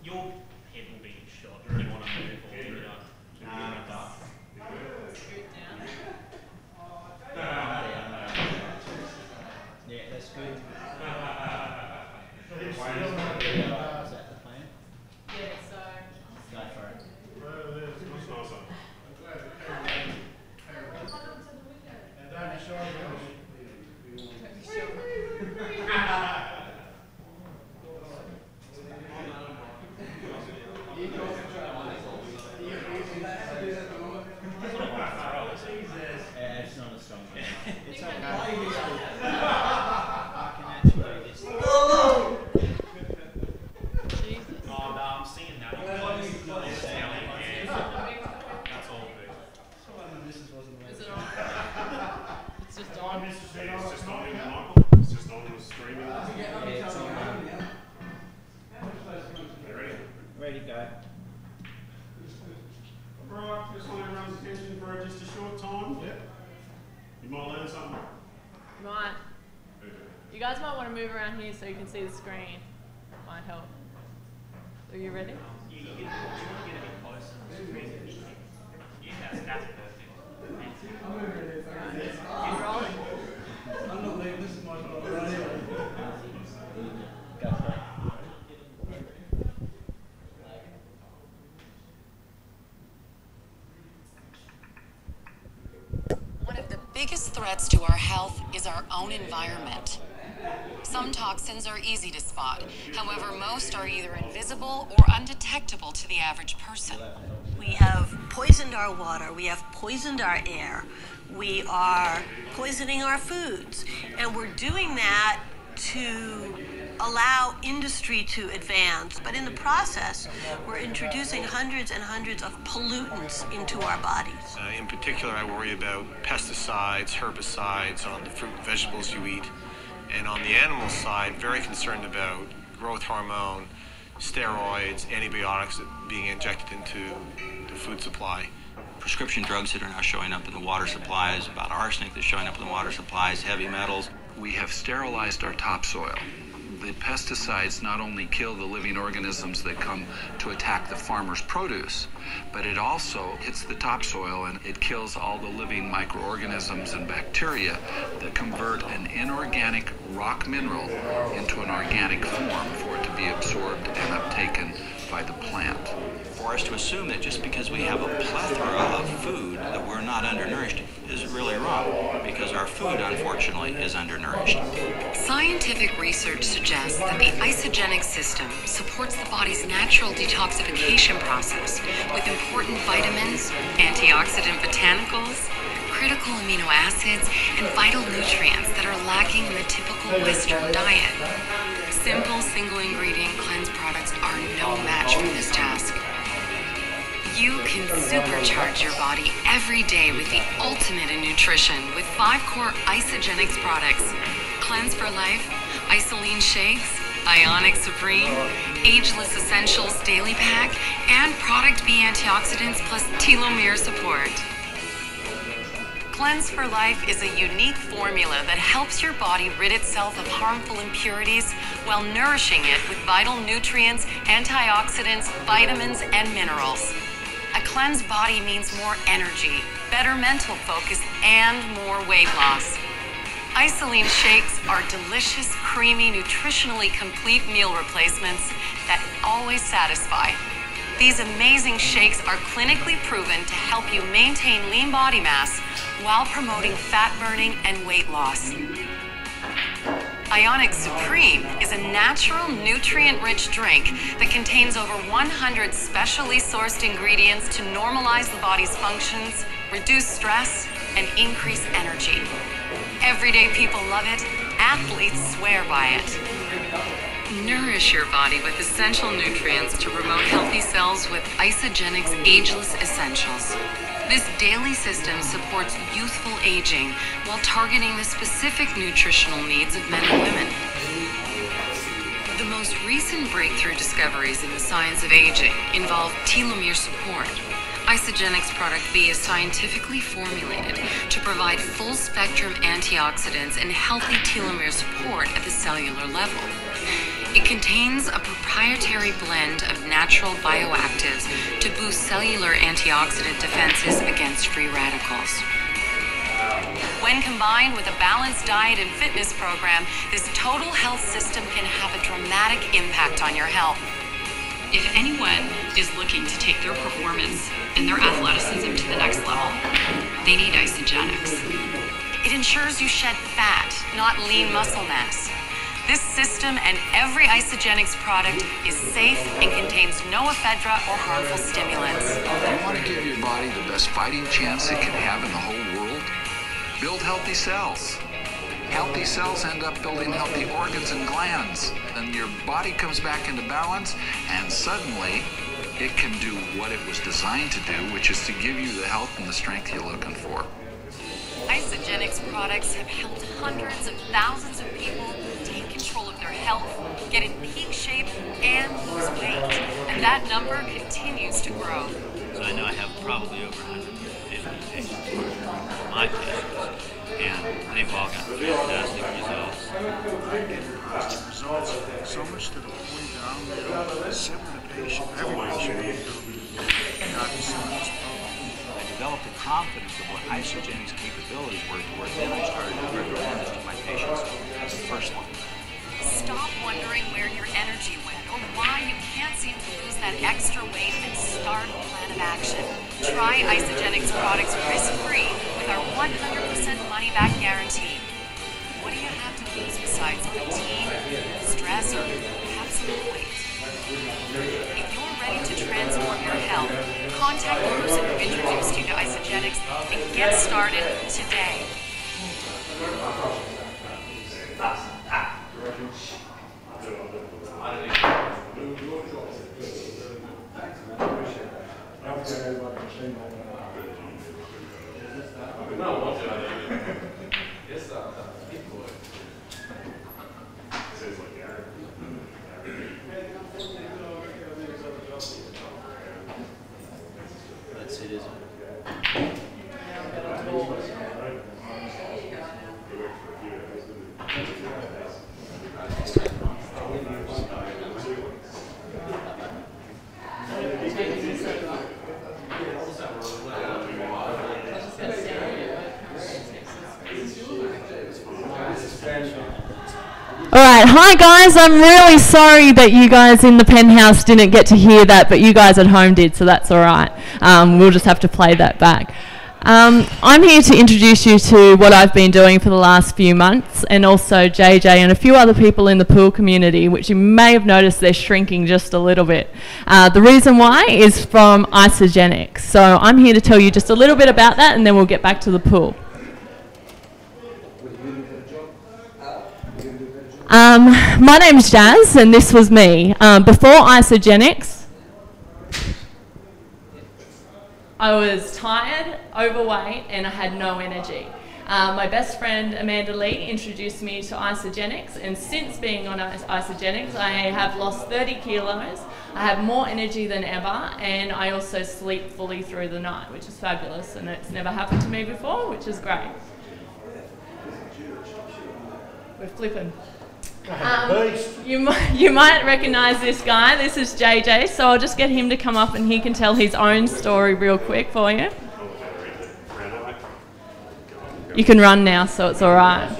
Your head will be shot. Do you want to move or do you not? Yeah, that's good. Is that the plan? Yeah, so. Go for it. And don't be shy, girls. It's not a strong one. It's okay. I can actually do this. Jesus. Oh, no, I'm seeing that. That's all good. Is it on? It's just on. It's just on in the Michael. It's just on the streaming. Yeah, it's on. Ready? Ready to go. Right, just want everyone's attention for just a short time. Yep. You might learn something. Right. You guys might want to move around here so you can see the screen. Might help. Are you ready? You want to get a bit closer to the screen. Yeah, that's perfect. Keep rolling. I'm not leaving, this is my job right here. Go for it. One of the biggest threats to our health is our own environment. Some toxins are easy to spot. However, most are either invisible or undetectable to the average person. We have poisoned our water, we have poisoned our air, we are poisoning our foods, and we're doing that to allow industry to advance. But in the process, we're introducing hundreds and hundreds of pollutants into our bodies. In particular, I worry about pesticides, herbicides on the fruit and vegetables you eat. And on the animal side, very concerned about growth hormone, steroids, antibiotics being injected into the food supply. Prescription drugs that are now showing up in the water supplies, about arsenic that's showing up in the water supplies, heavy metals. We have sterilized our topsoil. The pesticides not only kill the living organisms that come to attack the farmer's produce, but it also hits the topsoil and it kills all the living microorganisms and bacteria that convert an inorganic rock mineral into an organic form for it to be absorbed and uptaken by the plant. For us to assume that just because we have a plethora of food that we're not undernourished is really wrong, because our food, unfortunately, is undernourished. Scientific research suggests that the isogenic system supports the body's natural detoxification process with important vitamins, antioxidant botanicals, critical amino acids, and vital nutrients that are lacking in the typical Western diet. Simple single-ingredient cleanse products are no match for this task. You can supercharge your body every day with the ultimate in nutrition with 5 core Isogenics products: Cleanse for Life, Isoline Shakes, Ionic Supreme, Ageless Essentials Daily Pack, and Product B Antioxidants plus telomere support. Cleanse for Life is a unique formula that helps your body rid itself of harmful impurities while nourishing it with vital nutrients, antioxidants, vitamins, and minerals. A cleansed body means more energy, better mental focus, and more weight loss. Isoline Shakes are delicious, creamy, nutritionally complete meal replacements that always satisfy. These amazing shakes are clinically proven to help you maintain lean body mass while promoting fat burning and weight loss. Ionic Supreme is a natural, nutrient-rich drink that contains over 100 specially sourced ingredients to normalize the body's functions, reduce stress, and increase energy. Everyday people love it. Athletes swear by it. Nourish your body with essential nutrients to promote healthy cells with Isogenics Ageless Essentials. This daily system supports youthful aging while targeting the specific nutritional needs of men and women. The most recent breakthrough discoveries in the science of aging involve telomere support, Isagenix Product B is scientifically formulated to provide full-spectrum antioxidants and healthy telomere support at the cellular level. It contains a proprietary blend of natural bioactives to boost cellular antioxidant defenses against free radicals. When combined with a balanced diet and fitness program, this total health system can have a dramatic impact on your health. If anyone is looking to take their performance and their athleticism to the next level, they need Isagenix. It ensures you shed fat, not lean muscle mass. This system and every Isagenix product is safe and contains no ephedra or harmful stimulants. You want to give your body the best fighting chance it can have in the whole world? Build healthy cells. Healthy cells end up building healthy organs and glands. Then your body comes back into balance, and suddenly it can do what it was designed to do, which is to give you the health and the strength you're looking for. Isagenix products have helped hundreds of thousands of people take control of their health, get in peak shape, and lose weight. And that number continues to grow. So I know I have probably over 150 patients, my patients, and they've all got fantastic results. Results so much to the point that I'm going to sit with the patient, every patient, got so much I developed the confidence of what Isagenix capabilities were to where then I started to recommend this to my patients as a first line. Stop wondering where your energy went or why you can't seem to lose that extra weight and start a plan of action. Try Isagenix products risk-free with our 100% money-back guarantee. What do you have to lose besides fatigue, stress, or perhaps some weight? If you're ready to transform your health, contact the person who introduced you to Isagenix and get started today. That's it, isn't it? Alright, hi guys, I'm really sorry that you guys in the Penthouse didn't get to hear that, but you guys at home did, so that's alright. We'll just have to play that back. I'm here to introduce you to what I've been doing for the last few months, and also JJ and a few other people in the pool community, which you may have noticed they're shrinking just a little bit. The reason why is from Isagenix. So I'm here to tell you just a little bit about that, and then we'll get back to the pool. My name's Jazz, and this was me. Before Isagenix, I was tired, overweight, and I had no energy. My best friend Amanda Lee introduced me to Isagenix, and since being on Isagenix, I have lost 30 kilos. I have more energy than ever, and I also sleep fully through the night, which is fabulous, and it's never happened to me before, which is great. We're flipping. You might recognise this guy. This is JJ, so I'll just get him to come up and he can tell his own story real quick for you. You can run now, so it's alright.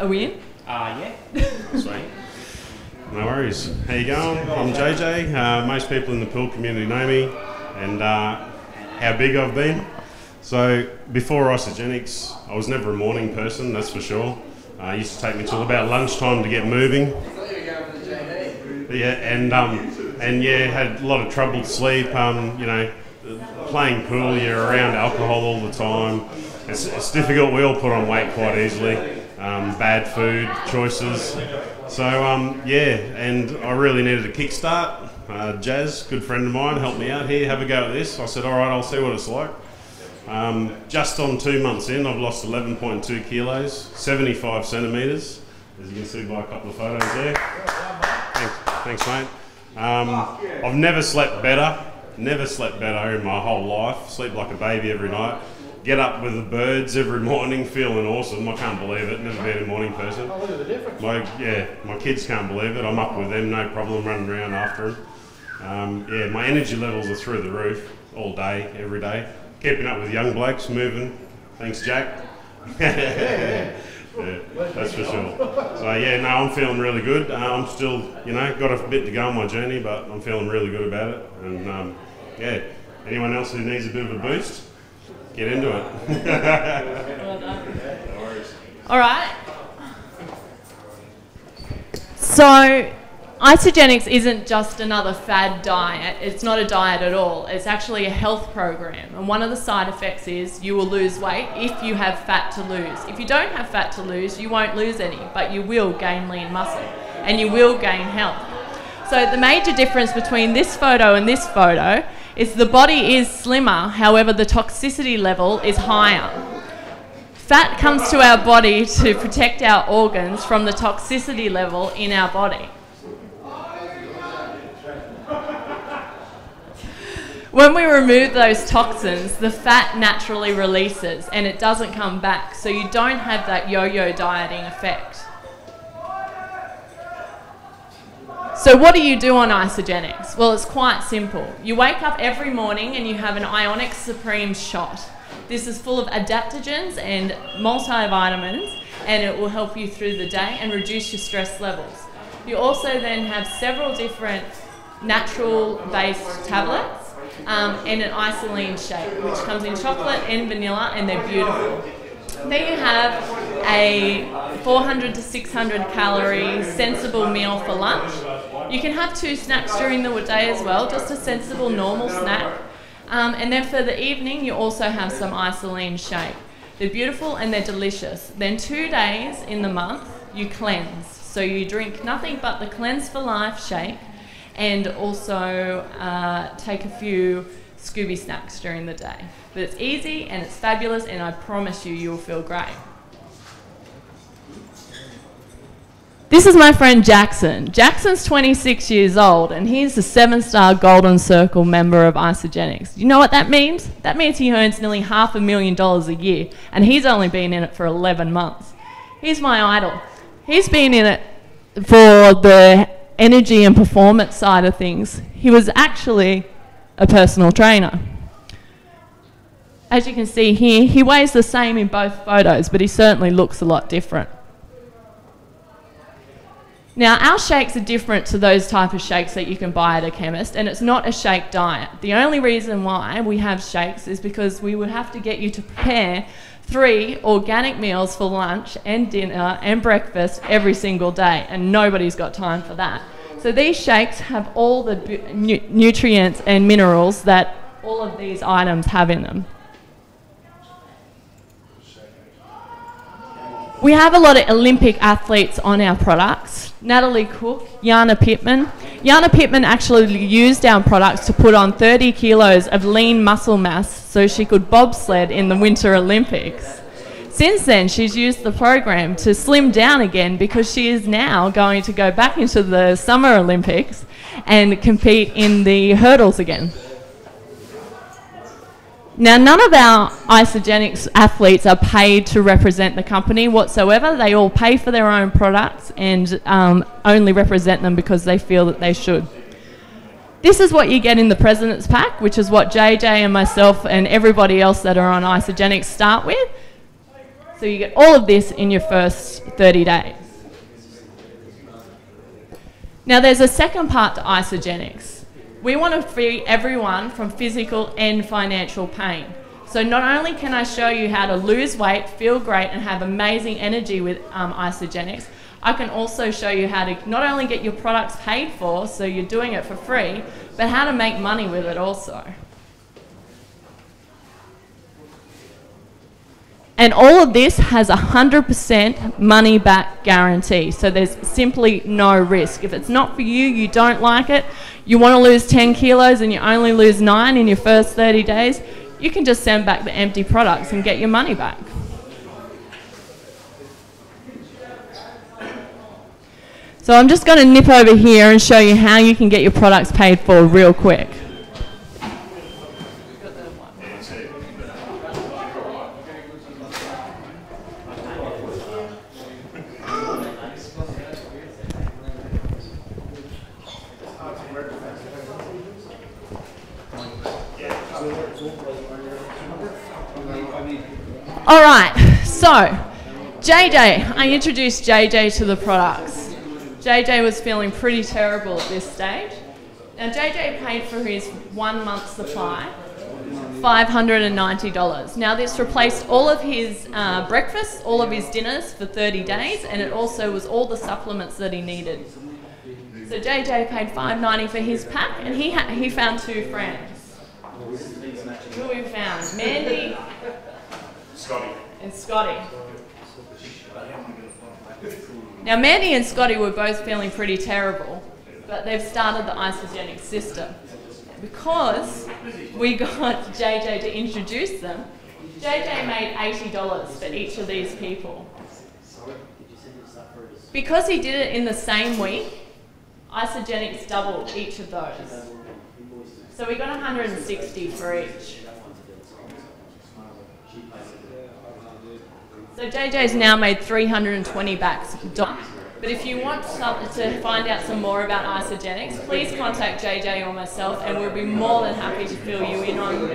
Are we in? Yeah. Sweet. No worries. How you going? I'm JJ. Most people in the pool community know me and how big I've been. So before Isagenix, I was never a morning person, that's for sure. It used to take me till about lunchtime to get moving. Yeah, and yeah, had a lot of trouble to sleep. You know, playing pool, you're around alcohol all the time. It's difficult. We all put on weight quite easily. Bad food choices. So yeah, and I really needed a kickstart. Jazz, good friend of mine, helped me out here, have a go at this. I said, all right, I'll see what it's like. Just on 2 months in, I've lost 11.2 kilos, 75 centimetres, as you can see by a couple of photos there. Thanks mate. I've never slept better in my whole life. Sleep like a baby every night. Get up with the birds every morning, feeling awesome. I can't believe it, never been a morning person. Oh, look at the difference. My kids can't believe it. I'm up with them, no problem, running around after them. My energy levels are through the roof all day, every day. Keeping up with young blokes, moving. Thanks, Jack. Yeah, that's for sure. So I'm feeling really good. I'm still, got a bit to go on my journey, but I'm feeling really good about it. And anyone else who needs a bit of a boost, get into it. Well done. No worries. All right. So, Isogenics isn't just another fad diet. It's not a diet at all. It's actually a health program. And one of the side effects is you will lose weight if you have fat to lose. If you don't have fat to lose, you won't lose any, but you will gain lean muscle and you will gain health. So the major difference between this photo and this photo is the body is slimmer, however the toxicity level is higher. Fat comes to our body to protect our organs from the toxicity level in our body. When we remove those toxins, the fat naturally releases and it doesn't come back, so you don't have that yo-yo dieting effect. So what do you do on Isogenics? Well, it's quite simple. You wake up every morning and you have an Ionic Supreme shot. This is full of adaptogens and multivitamins, and it will help you through the day and reduce your stress levels. You also then have several different natural-based tablets and an isoline shake, which comes in chocolate and vanilla, and they're beautiful. Then you have a 400 to 600 calorie sensible meal for lunch. You can have 2 snacks during the day as well, just a sensible normal snack. And then for the evening, you also have some isoline shake. They're beautiful and they're delicious. Then 2 days in the month, you cleanse. So you drink nothing but the Cleanse for Life shake, and also take a few Scooby snacks during the day. But it's easy and it's fabulous, and I promise you, you'll feel great. This is my friend Jackson. Jackson's 26 years old, and he's a 7-star Golden Circle member of Isogenics. You know what that means? That means he earns nearly $500,000 a year, and he's only been in it for 11 months. He's my idol. He's been in it for the energy and performance side of things. He was actually a personal trainer. As you can see here, he weighs the same in both photos, but he certainly looks a lot different. Now, our shakes are different to those type of shakes that you can buy at a chemist, and it's not a shake diet. The only reason why we have shakes is because we would have to get you to prepare 3 organic meals for lunch and dinner and breakfast every single day, and nobody's got time for that. So these shakes have all the nutrients and minerals that all of these items have in them. We have a lot of Olympic athletes on our products. Natalie Cook, Yana Pittman. Yana Pittman actually used our products to put on 30 kilos of lean muscle mass so she could bobsled in the Winter Olympics. Since then, she's used the program to slim down again, because she is now going to go back into the Summer Olympics and compete in the hurdles again. Now, none of our Isogenics athletes are paid to represent the company whatsoever. They all pay for their own products and only represent them because they feel that they should. This is what you get in the President's Pack, which is what JJ and myself and everybody else that are on Isogenics start with. So you get all of this in your first 30 days. Now, there's a second part to Isogenics. We want to free everyone from physical and financial pain. So not only can I show you how to lose weight, feel great, and have amazing energy with Isogenics, I can also show you how to not only get your products paid for, so you're doing it for free, but how to make money with it also. And all of this has a 100% money back guarantee. So there's simply no risk. If it's not for you, you don't like it, you want to lose 10 kilos and you only lose 9 in your first 30 days, you can just send back the empty products and get your money back. So I'm just going to nip over here and show you how you can get your products paid for real quick. All right, so JJ, I introduced JJ to the products. JJ was feeling pretty terrible at this stage. Now JJ paid for his 1 month supply, $590. Now this replaced all of his breakfasts, all of his dinners for 30 days, and it also was all the supplements that he needed. So JJ paid $590 for his pack, and he found 2 friends. Who we found? Mandy and Scotty. Now Mandy and Scotty were both feeling pretty terrible, but they've started the isogenic system. Because we got JJ to introduce them, JJ made $80 for each of these people. Because he did it in the same week, isogenics doubled each of those. So we got $160 for each. So JJ's now made $320 back. But if you want to find out some more about isogenics, please contact JJ or myself, and we'll be more than happy to fill you in on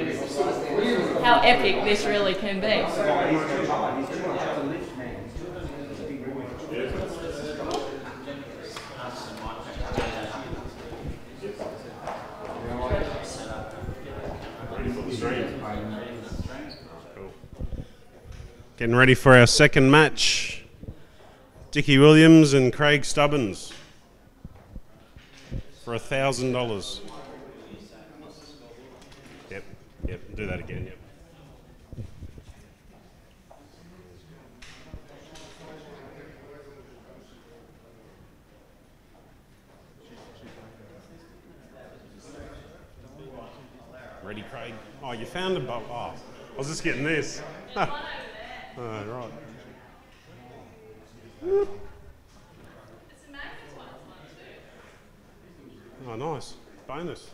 how epic this really can be. Getting ready for our second match. Dickie Williams and Craig Stubbins for $1,000. Yep, do that again, yep. Ready, Craig? Oh, you found a bowl. Oh, I was just getting this. Oh, right. Whoop. Oh, nice. Bonus.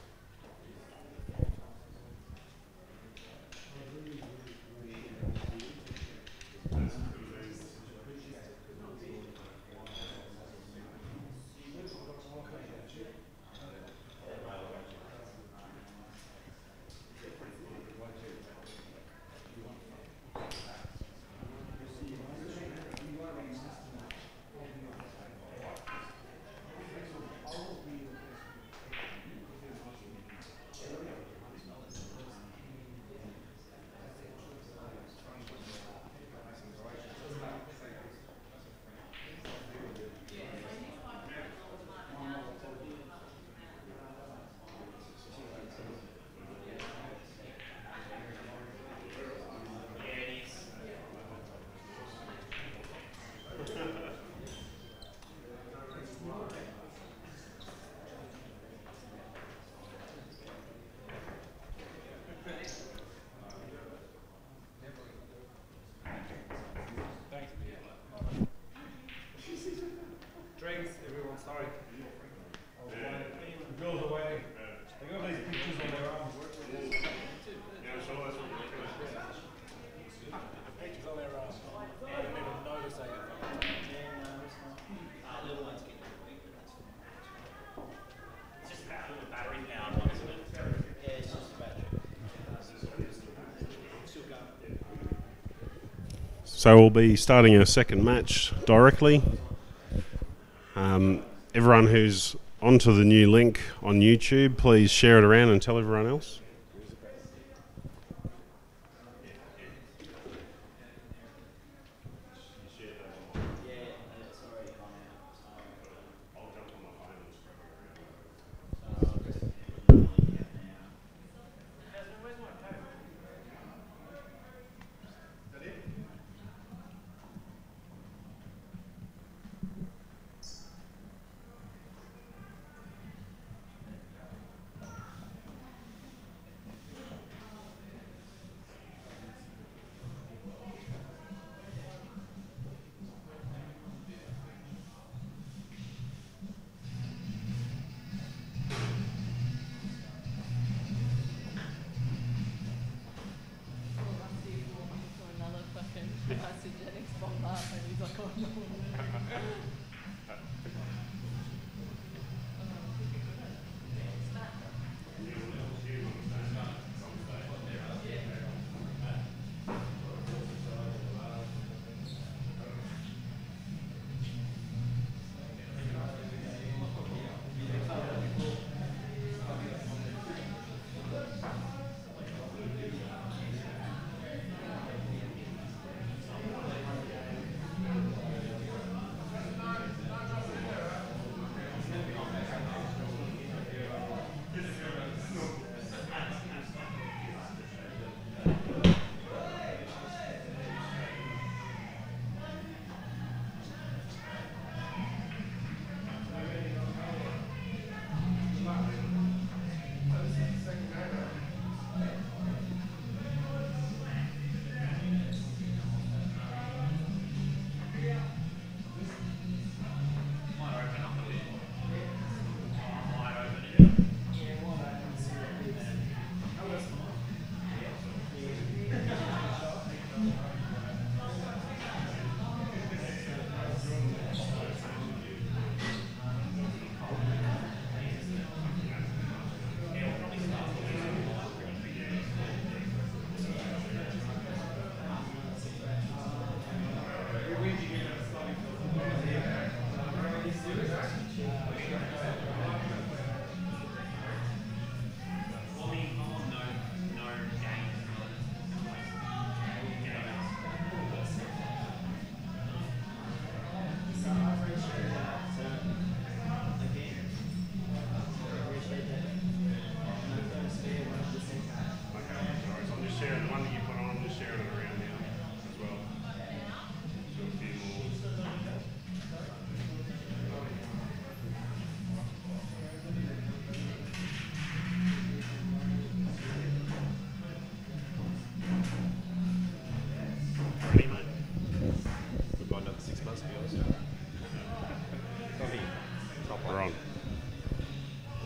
So we'll be starting our second match directly. Everyone who's onto the new link on YouTube, please share it around and tell everyone else.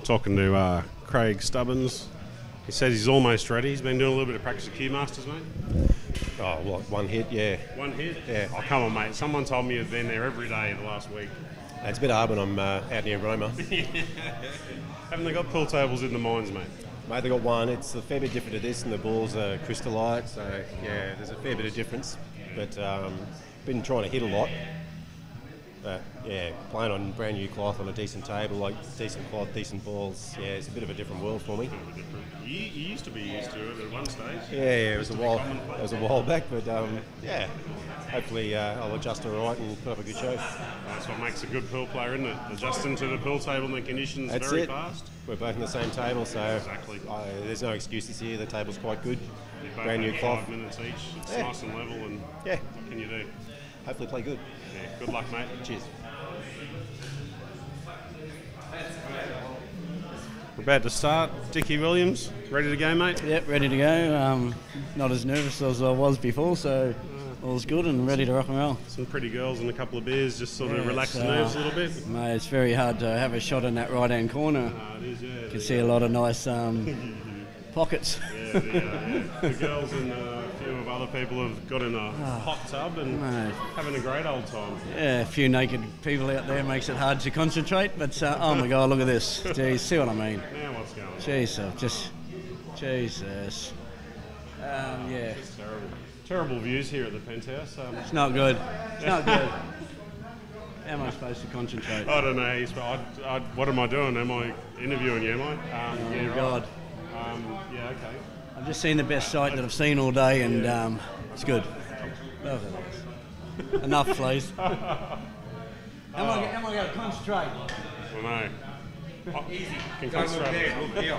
Talking to Craig Stubbins. He says he's almost ready. He's been doing a little bit of practice at Q-Masters, mate. Oh, what, one hit, yeah. One hit? Yeah. Oh, come on, mate. Someone told me you've been there every day the last week. It's a bit hard when I'm out near Roma. Haven't they got pool tables in the mines, mate? Mate, they got one. It's a fair bit different to this, and the balls are crystallite, so yeah, there's a fair bit of difference. But been trying to hit a lot. But yeah, playing on brand new cloth on a decent table, like decent cloth, decent balls. Yeah, it's a bit of a different world for me. You used to be used to it at one stage. Yeah, it was a while back, but yeah, hopefully I'll adjust all right and put up a good show. That's what makes a good pool player, isn't it? Adjusting to the pool table and the conditions That's very it. fast. We're both on the same table, so exactly. There's no excuses here. The table's quite good. You both Brand new have cloth. 5 minutes each. It's Yeah. nice and level, and yeah, what can you do? Hopefully play good. Yeah, good luck, mate. Cheers. We're about to start. Dickie Williams, ready to go, mate? Yep, ready to go. Not as nervous as I was before, so all's good and ready to rock and roll. Some pretty girls and a couple of beers, just sort of Yeah, relax the nerves a little bit. Mate, it's very hard to have a shot in that right-hand corner. It is, yeah. You can see a lot of nice pockets. Yeah, the girls and a few of other people have got in a hot tub and having a great old time. Yeah, a few naked people out there makes it hard to concentrate, but oh my God, look at this. Jeez, see what I mean? Now what's going on? Jesus. Yeah. It's terrible views here at the Penthouse. It's not good. It's not good. How am I supposed to concentrate? I don't know. What am I doing? Am I interviewing you, am I? Oh my God. Yeah, okay. I've just seen the best sight that I've seen all day, and it's good. Enough, please. How am I going to concentrate? Well, no. Easy. Can Don't look concentrate there, on look here.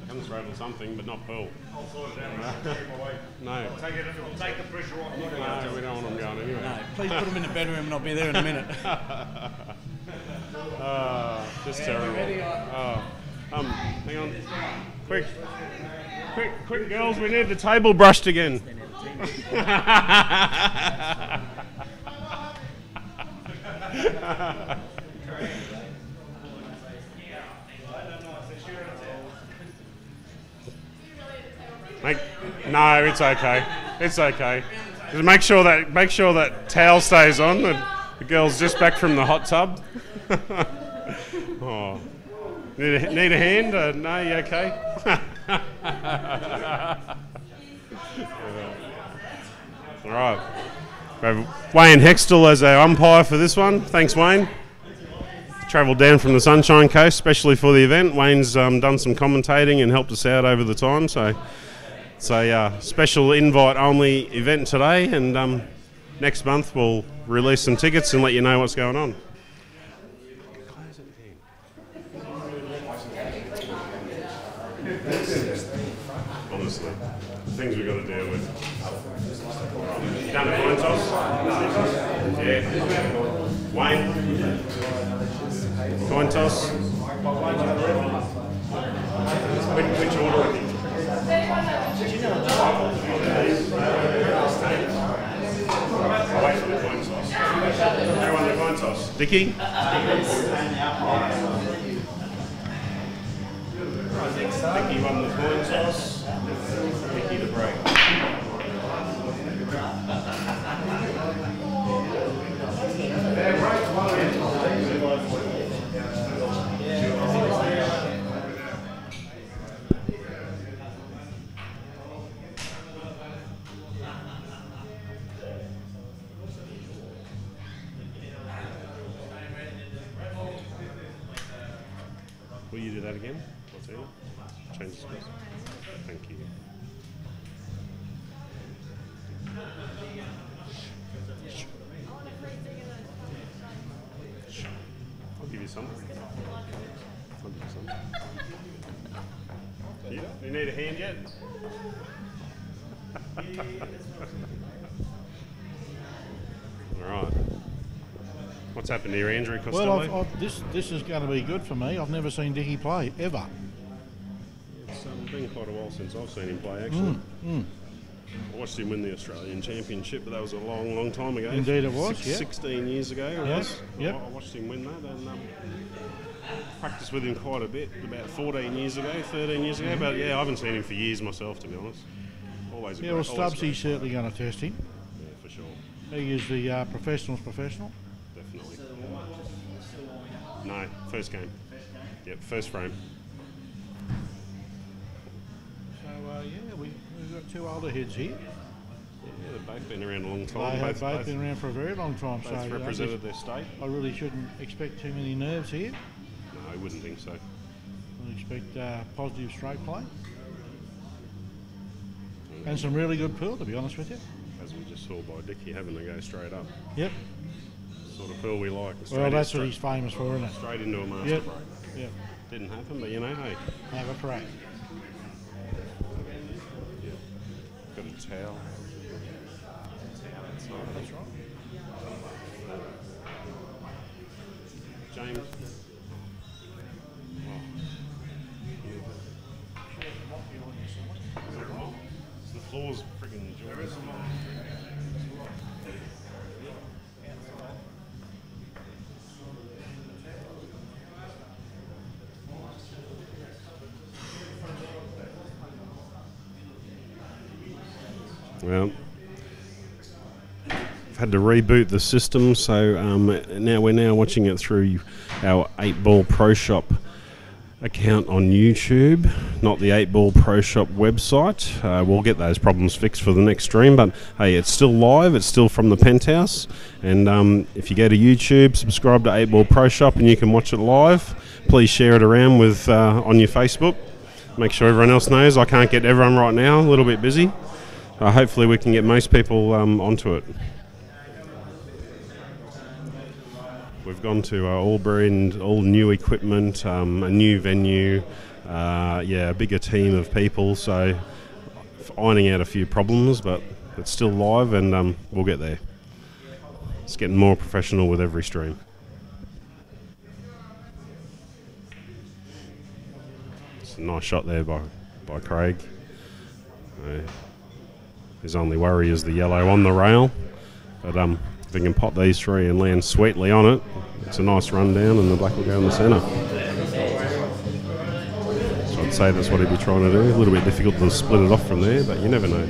Concentrate on something, but not pool. I'll sort it out. No. It'll take the pressure off. No, we don't want them going anyway. No, please put them in the bedroom and I'll be there in a minute. Just terrible. Hang on. Quick, girls, we need the table brushed again. Mate, no, it's okay. It's okay. Just make sure that towel stays on. The girl's just back from the hot tub. Oh, need a hand? No, you okay? All right. We have Wayne Hextall as our umpire for this one. Thanks, Wayne. Travelled down from the Sunshine Coast, especially for the event. Wayne's done some commentating and helped us out over the time, so it's a special invite-only event today, and next month we'll release some tickets and let you know what's going on. Honestly, things we've got to deal with. You done a coin toss? Yeah. Wayne? Coin toss? Which order? I'll wait for the coin toss. Who won the coin toss? Dickie? Dickie won the coin toss. Dickie the break. Will you do that again? What's it? Change the space. Thank you. I'll give you some. You need a hand yet? All right. What's happened to your Andrew Costello? Well, this is going to be good for me. I've never seen Dickie play, ever. It's been quite a while since I've seen him play, actually. I watched him win the Australian Championship, but that was a long, long time ago. Indeed it was, 16 years ago it was. Yep. I watched him win that and practiced with him quite a bit, about 13 years ago. But yeah, I haven't seen him for years myself, to be honest. Always a well, Stubbsy's certainly going to test him. Yeah, for sure. He is the professional's professional. Definitely. No, first game. Yep, first frame. So, yeah, we've got two older heads here. Yeah, they've both been around a long time. They have both been around for a very long time. Both so represented their state. I really shouldn't expect too many nerves here. No, I wouldn't think so. I expect positive stroke play. And some really good pool, to be honest with you. As we just saw by Dickie, having to go straight up. Yep. Sort of pool we like. Well, that's what he's famous for, isn't it? Straight into a master Yep. break. Yep. Didn't happen, but you know, hey. Have a crack. Yeah. Got a towel. That's right. James. The floor's freaking joyous. Well, I've had to reboot the system, so now we're watching it through our 8-Ball Pro Shop account on YouTube, not the 8-Ball Pro Shop website. We'll get those problems fixed for the next stream, but hey, it's still live, it's still from the Penthouse, and if you go to YouTube, subscribe to 8-Ball Pro Shop and you can watch it live. Please share it around with on your Facebook. Make sure everyone else knows. I can't get everyone right now, a little bit busy. Hopefully we can get most people onto it. We've gone to all brand, all new equipment, a new venue, yeah, a bigger team of people, so ironing out a few problems, but it's still live and we'll get there. It's getting more professional with every stream. It's a nice shot there by Craig. His only worry is the yellow on the rail, but if he can pop these three and land sweetly on it, it's a nice run down and the black will go in the centre. So I'd say that's what he'd be trying to do. A little bit difficult to split it off from there, but you never know.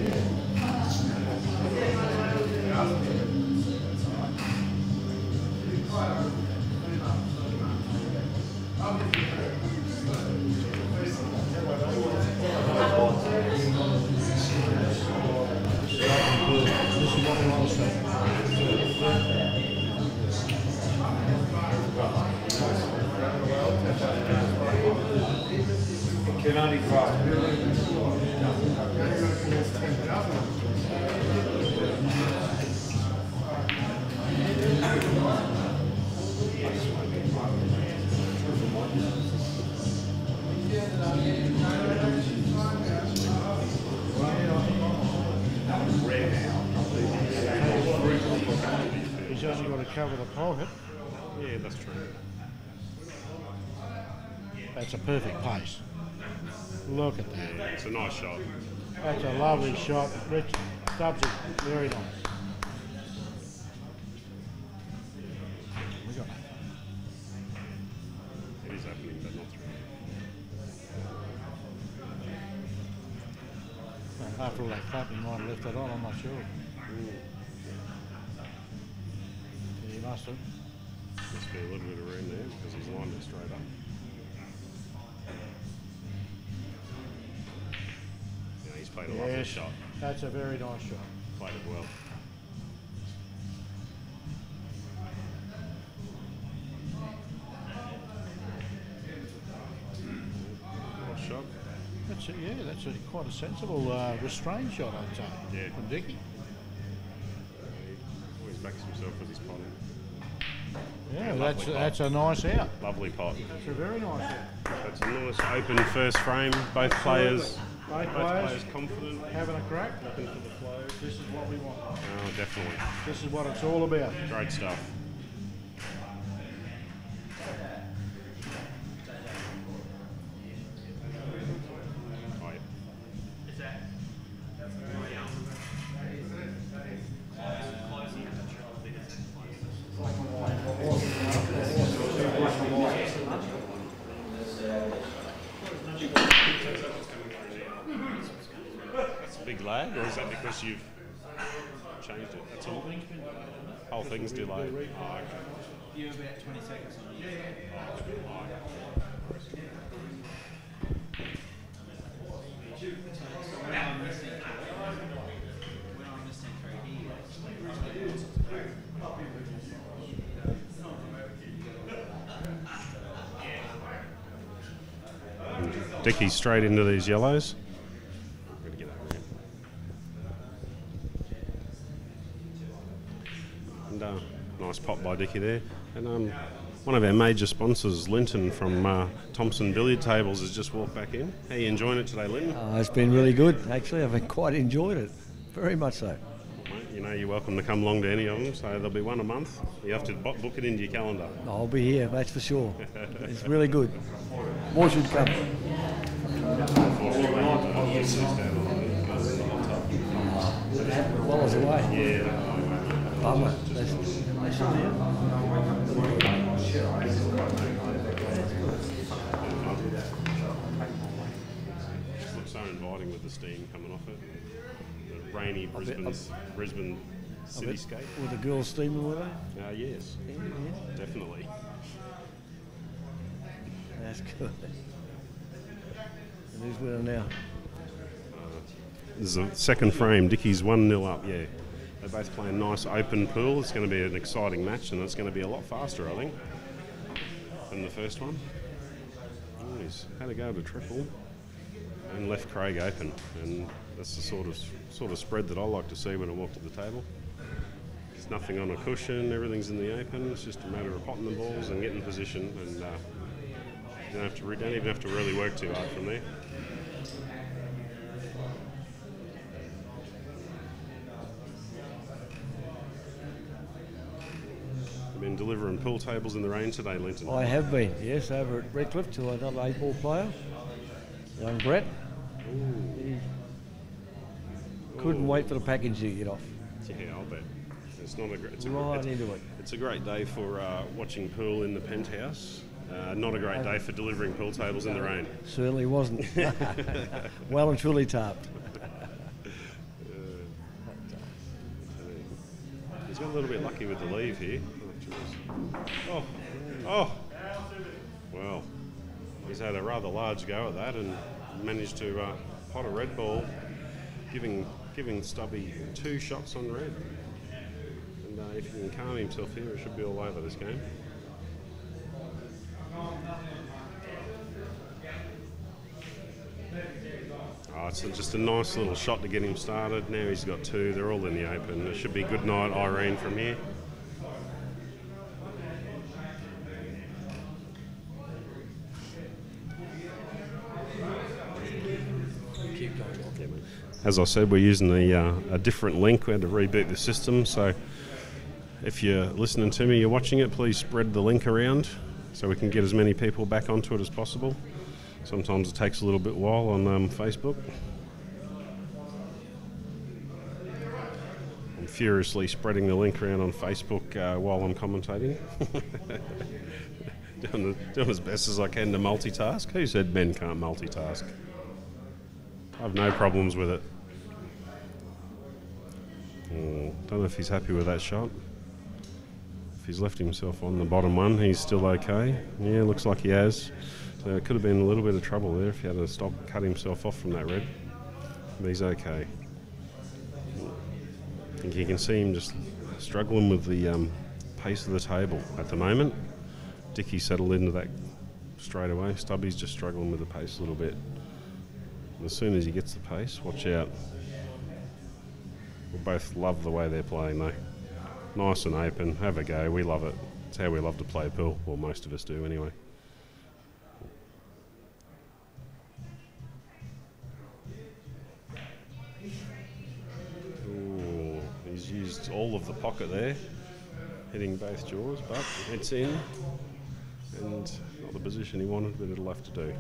can only He's only got to cover the pocket. Yeah, that's true. That's a perfect pace. Look at that. Yeah, it's a nice shot. That's a lovely shot. Rich Stubbs is very nice. We got that. It is happening, but not through. Well, after all that clap, he might have left that on, I'm not sure. He must have. Must be a little bit of room there because he's lined it straight up. Yeah, he's played a lovely shot. That's a very nice shot. Played it well. Nice shot. That's a, yeah, that's quite a sensible restrained shot, I'd say. Yeah. From Dickie. He always backs himself with his potting. Yeah, Lovely that's pot. a nice out. Lovely pot. It's a very nice out. That's a nice open first frame. Both players confident. Having a crack. Looking for the flow. This is what we want. Oh, definitely. This is what it's all about. Great stuff. That's a big lag, or is that because you've changed it? That's all. Whole thing's delayed. Oh, okay. You're about 20 seconds on the when I'm listening through here, Dickey straight into these yellows. I'm gonna get over here. And nice pop by Dickey there. And one of our major sponsors, Linton from Thompson Billiard Tables, has just walked back in. How are you enjoying it today, Linton? It's been really good, actually. I've quite enjoyed it, very much so. Mate, you know you're welcome to come along to any of them, so there'll be one a month. You have to book it into your calendar. I'll be here, that's for sure. It's really good. More should come. Well, it's away. Yeah. Bummer. Looks so inviting with the steam coming off it. The rainy Brisbane cityscape. Were the girls steaming with it? Yes. Yeah. Definitely. That's good. And who's winning now? This is the second frame. Dickey's 1-0 up, yeah. They're both playing nice open pool. It's going to be an exciting match, and it's going to be a lot faster, I think, than the first one. Oh, he's had a go to triple and left Craig open, and that's the sort of spread that I like to see when I walk to the table. There's nothing on a cushion, everything's in the open. It's just a matter of potting the balls and getting position, and you don't even have to really work too hard from there. Been delivering pool tables in the rain today, Linton. I have been, yes, over at Redcliffe to another 8-ball player, young Brett. He couldn't wait for the package to get off. Yeah, I'll bet. It's not a great. Into it. It's a great day for watching pool in the Penthouse. Not a great day for delivering pool tables in the rain. Certainly wasn't. Well and truly tarped. He's got a little bit lucky with the leave here. Oh! Well, he's had a rather large go at that and managed to pot a red ball, giving Stubby 2 shots on red. And if he can calm himself here, it should be all over this game. it's just a nice little shot to get him started. Now he's got 2. They're all in the open. It should be good night, Irene, from here. As I said, we're using a different link. We had to reboot the system, so if you're listening to me, you're watching it, please spread the link around so we can get as many people back onto it as possible. Sometimes it takes a little bit while on Facebook. I'm furiously spreading the link around on Facebook while I'm commentating. doing as best as I can to multitask. Who said men can't multitask? I have no problems with it. Don't know if he's happy with that shot. If he's left himself on the bottom one, he's still okay. Yeah, looks like he has. So it could have been a little bit of trouble there if he had to cut himself off from that red. But he's okay. I think you can see him just struggling with the pace of the table at the moment. Dickie settled into that straight away. Stubby's just struggling with the pace a little bit. And as soon as he gets the pace, watch out. We both love the way they're playing though. Nice and open, have a go, we love it. It's how we love to play pool, well most of us do anyway. Ooh, he's used all of the pocket there, hitting both jaws, but it's in. And not the position he wanted, but it'll have to do.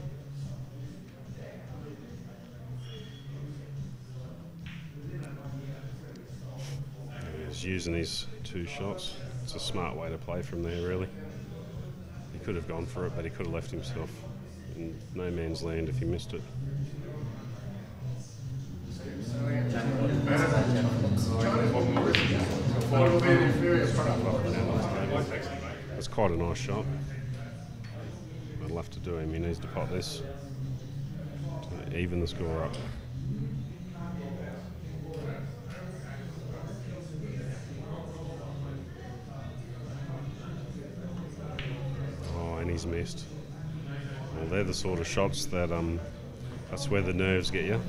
He's using his 2 shots. It's a smart way to play from there, really. He could have gone for it, but he could have left himself in no man's land if he missed it. That's quite a nice shot. I'd love to do him. He needs to pot this to even the score up. And he's missed. Well, they're the sort of shots that that's where the nerves get you.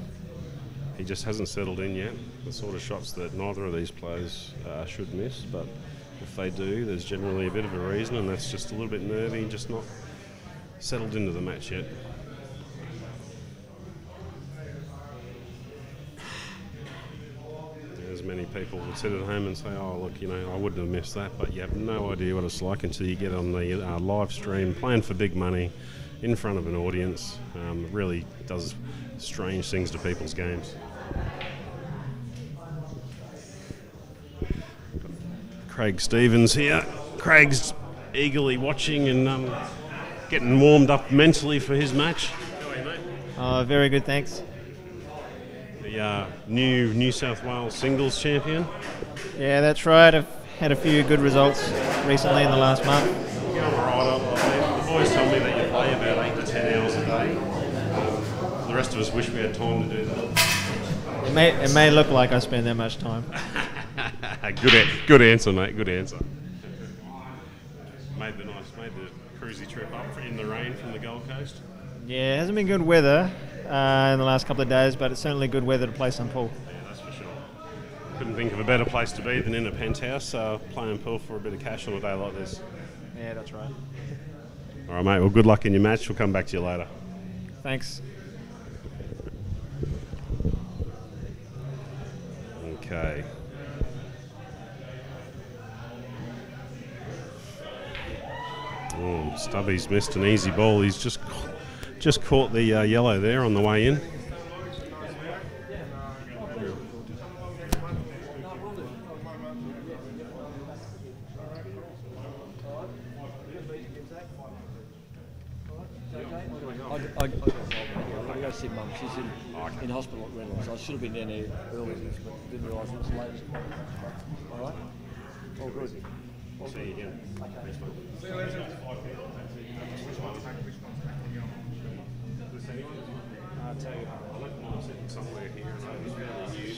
He just hasn't settled in yet. The sort of shots that neither of these players should miss, but if they do, there's generally a bit of a reason, and that's just a little bit nervy, just not settled into the match yet. As many people would sit at home and say, oh look, you know, I wouldn't have missed that, but you have no idea what it's like until you get on the live stream, playing for big money, in front of an audience. It really does strange things to people's games. Craig Stevens here. Craig's eagerly watching and getting warmed up mentally for his match. How are you, mate? Very good, thanks. The new New South Wales singles champion. Yeah, that's right. I've had a few good results recently in the last month. You're going right. The boys tell me that you play about 8 to 10 hours a day. The rest of us wish we had time to do that. It may look like I spend that much time. Good answer, mate. Good answer. Made the cruisy trip up in the rain from the Gold Coast. Yeah, it hasn't been good weather in the last couple of days, but it's certainly good weather to play some pool. Yeah, that's for sure. Couldn't think of a better place to be than in a penthouse, playing pool for a bit of cash on a day like this. Yeah, that's right. All right, mate. Well, good luck in your match. We'll come back to you later. Thanks. Okay. Oh, Stubby's missed an easy ball. He's just caught the yellow there on the way in. I go see Mum. She's in hospital at Reynolds. I should have been down there earlier, but didn't realise it was late. All right? All good. See you again. See you later. I'll tell you, I left mine sitting somewhere here, and I was really new.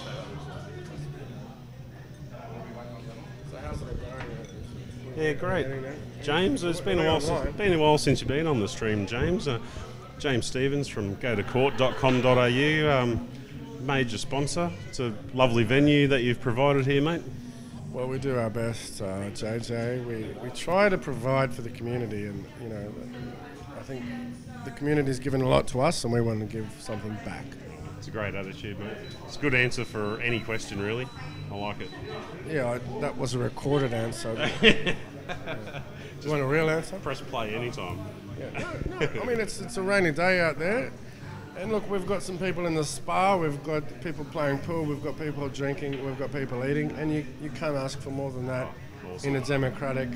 So how's it going? Yeah, great. James, it's been a while since you've been on the stream, James. James Stevens from gotocourt.com.au, major sponsor. It's a lovely venue that you've provided here, mate. Well, we do our best, JJ. We try to provide for the community, and you know, I think the community's given a lot to us, and we want to give something back. It's a great attitude, mate. It's a good answer for any question, really. I like it. Yeah, that was a recorded answer. Yeah. Do you want a real answer? Press play anytime. Yeah. No, I mean, it's a rainy day out there. And look, we've got some people in the spa, we've got people playing pool, we've got people drinking, we've got people eating, and you can't ask for more than that in a democratic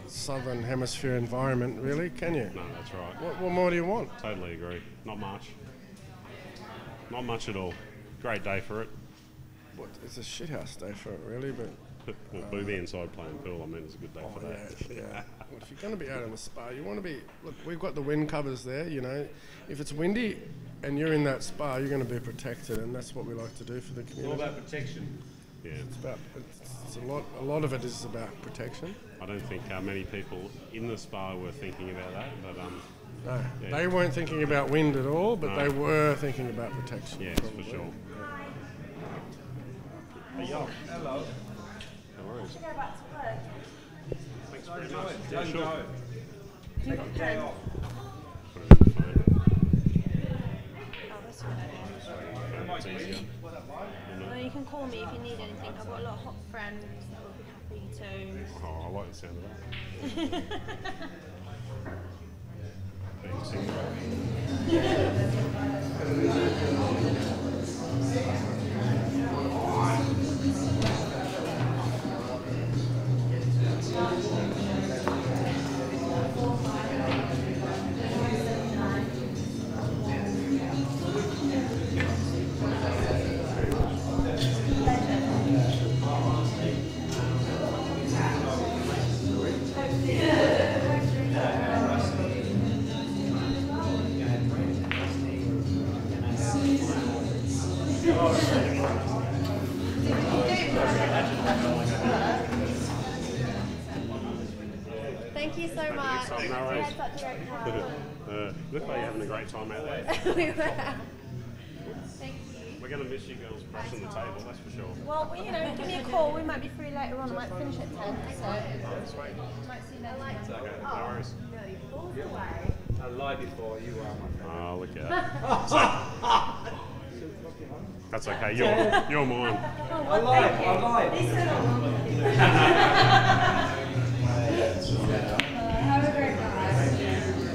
southern hemisphere environment, really, can you? No, that's right. What more do you want? Totally agree. Not much. Not much at all. Great day for it. It's a shithouse day for it, really, but... Well, be inside playing pool, I mean, it's a good day for that. Yeah. Well, if you're going to be out in the spa, you want to be... Look, we've got the wind covers there, you know. If it's windy and you're in that spa, you're going to be protected, and that's what we like to do for the community. It's all about protection. Yeah. It's a lot of it is about protection. I don't think many people in the spa were thinking about that, but... No, yeah. they weren't thinking about wind at all, but they were thinking about protection. Yes, probably. for sure. Yeah. Hey, yo. Hello. No worries. Should go back to work. Thanks very much. Yeah, Sure. go. Take your day off. Put it in the phone. Oh, that's right. It's easier. Well, you can call me if you need anything. I've got a lot of hot friends that will be happy to. Oh, I like the sound of that. Thank you so much. No worries. Yeah, such a great time. Look like you're having a great time out there. We were. Thank you. We're going to miss you girls brushing the table, that's for sure. Well, you know, give me a call. We might be free later on. I might finish at 10. So might see you later. It's okay, no worries. No, you pulled away. I lied before, you are my friend. Oh, look at that. That's okay, you're mine. Oh, well, thank you. I lied. Have a great night.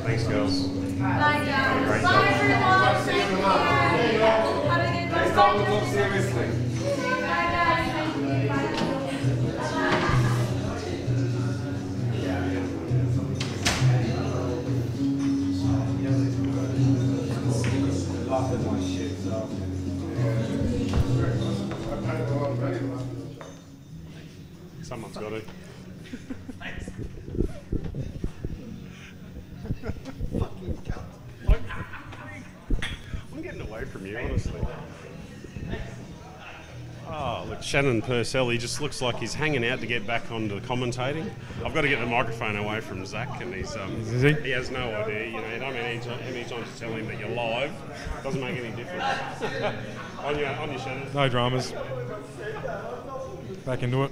Thanks, girls. Bye, guys. Have a great Bye, day. everyone. Take care. Have a good night. Let's not look seriously. Bye, guys. Thank you. Bye. Laughed at my shit, so. Someone's got to. Fucking cunt. I'm getting away from you, honestly. Oh, look, Shannon Purcell, he just looks like he's hanging out to get back onto commentating. I've got to get the microphone away from Zach, and he's he has no idea. You know, you don't mean any time to tell him that you're live. Doesn't make any difference. on you, Shannon. No dramas. Back into it.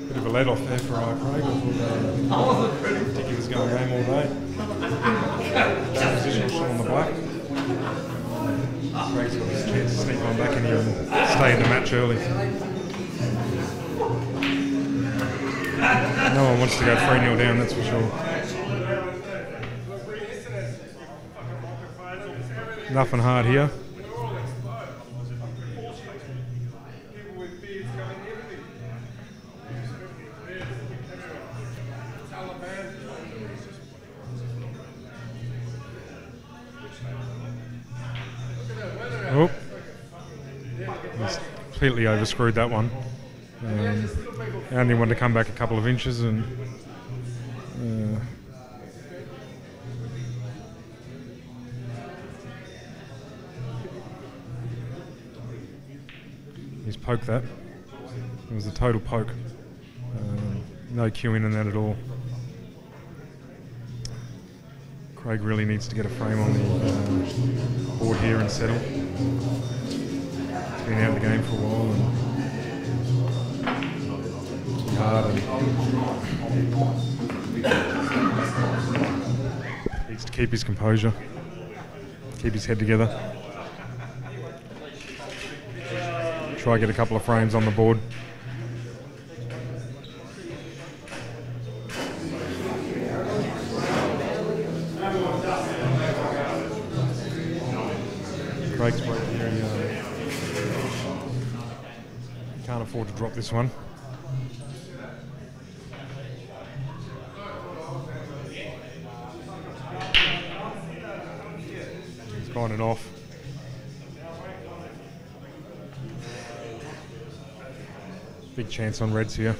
Bit of a let off there for Craig. I think he was going home all day. Bad position, shot on the black. Craig's got his chance to sneak on back in here and stay in the match early. No one wants to go 3-0 down, that's for sure. Nothing hard here. Oh, he's completely overscrewed that one. I only wanted to come back a couple of inches and he's poked that. It was a total poke. No queuing in that at all. Craig really needs to get a frame on the board here and settle. He's been out of the game for a while and hard and needs to keep his composure, keep his head together. Try to get a couple of frames on the board. Craig's breaking here. He can't afford to drop this one. He's finding off. Big chance on reds here.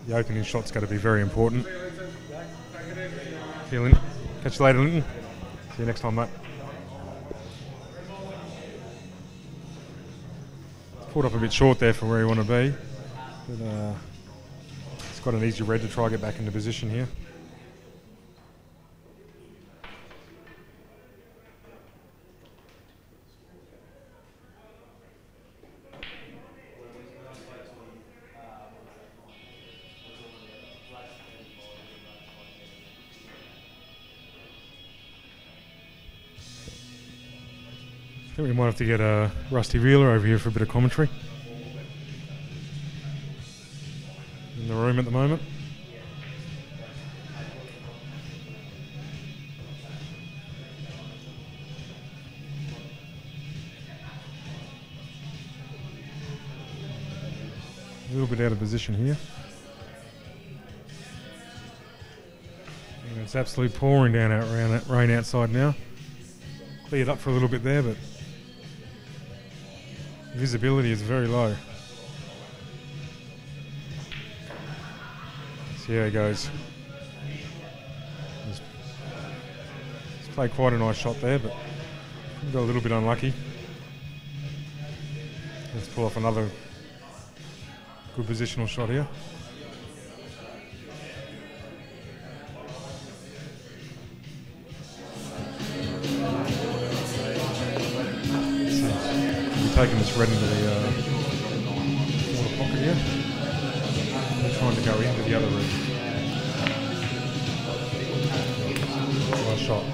The opening shot's got to be very important. See you, Linton. Catch you later, Linton. See you next time, mate. Pulled up a bit short there for where you want to be. But it's got an easy red to try and get back into position here. I think we might have to get a Rusty Wheeler over here for a bit of commentary. In the room at the moment. A little bit out of position here. And it's absolutely pouring down rain outside now. Cleared up for a little bit there, but visibility is very low. See how he goes. He's played quite a nice shot there, but got a little bit unlucky. Let's pull off another good positional shot here. Taking this red into the corner pocket here. They're trying to go into the other red. Nice shot.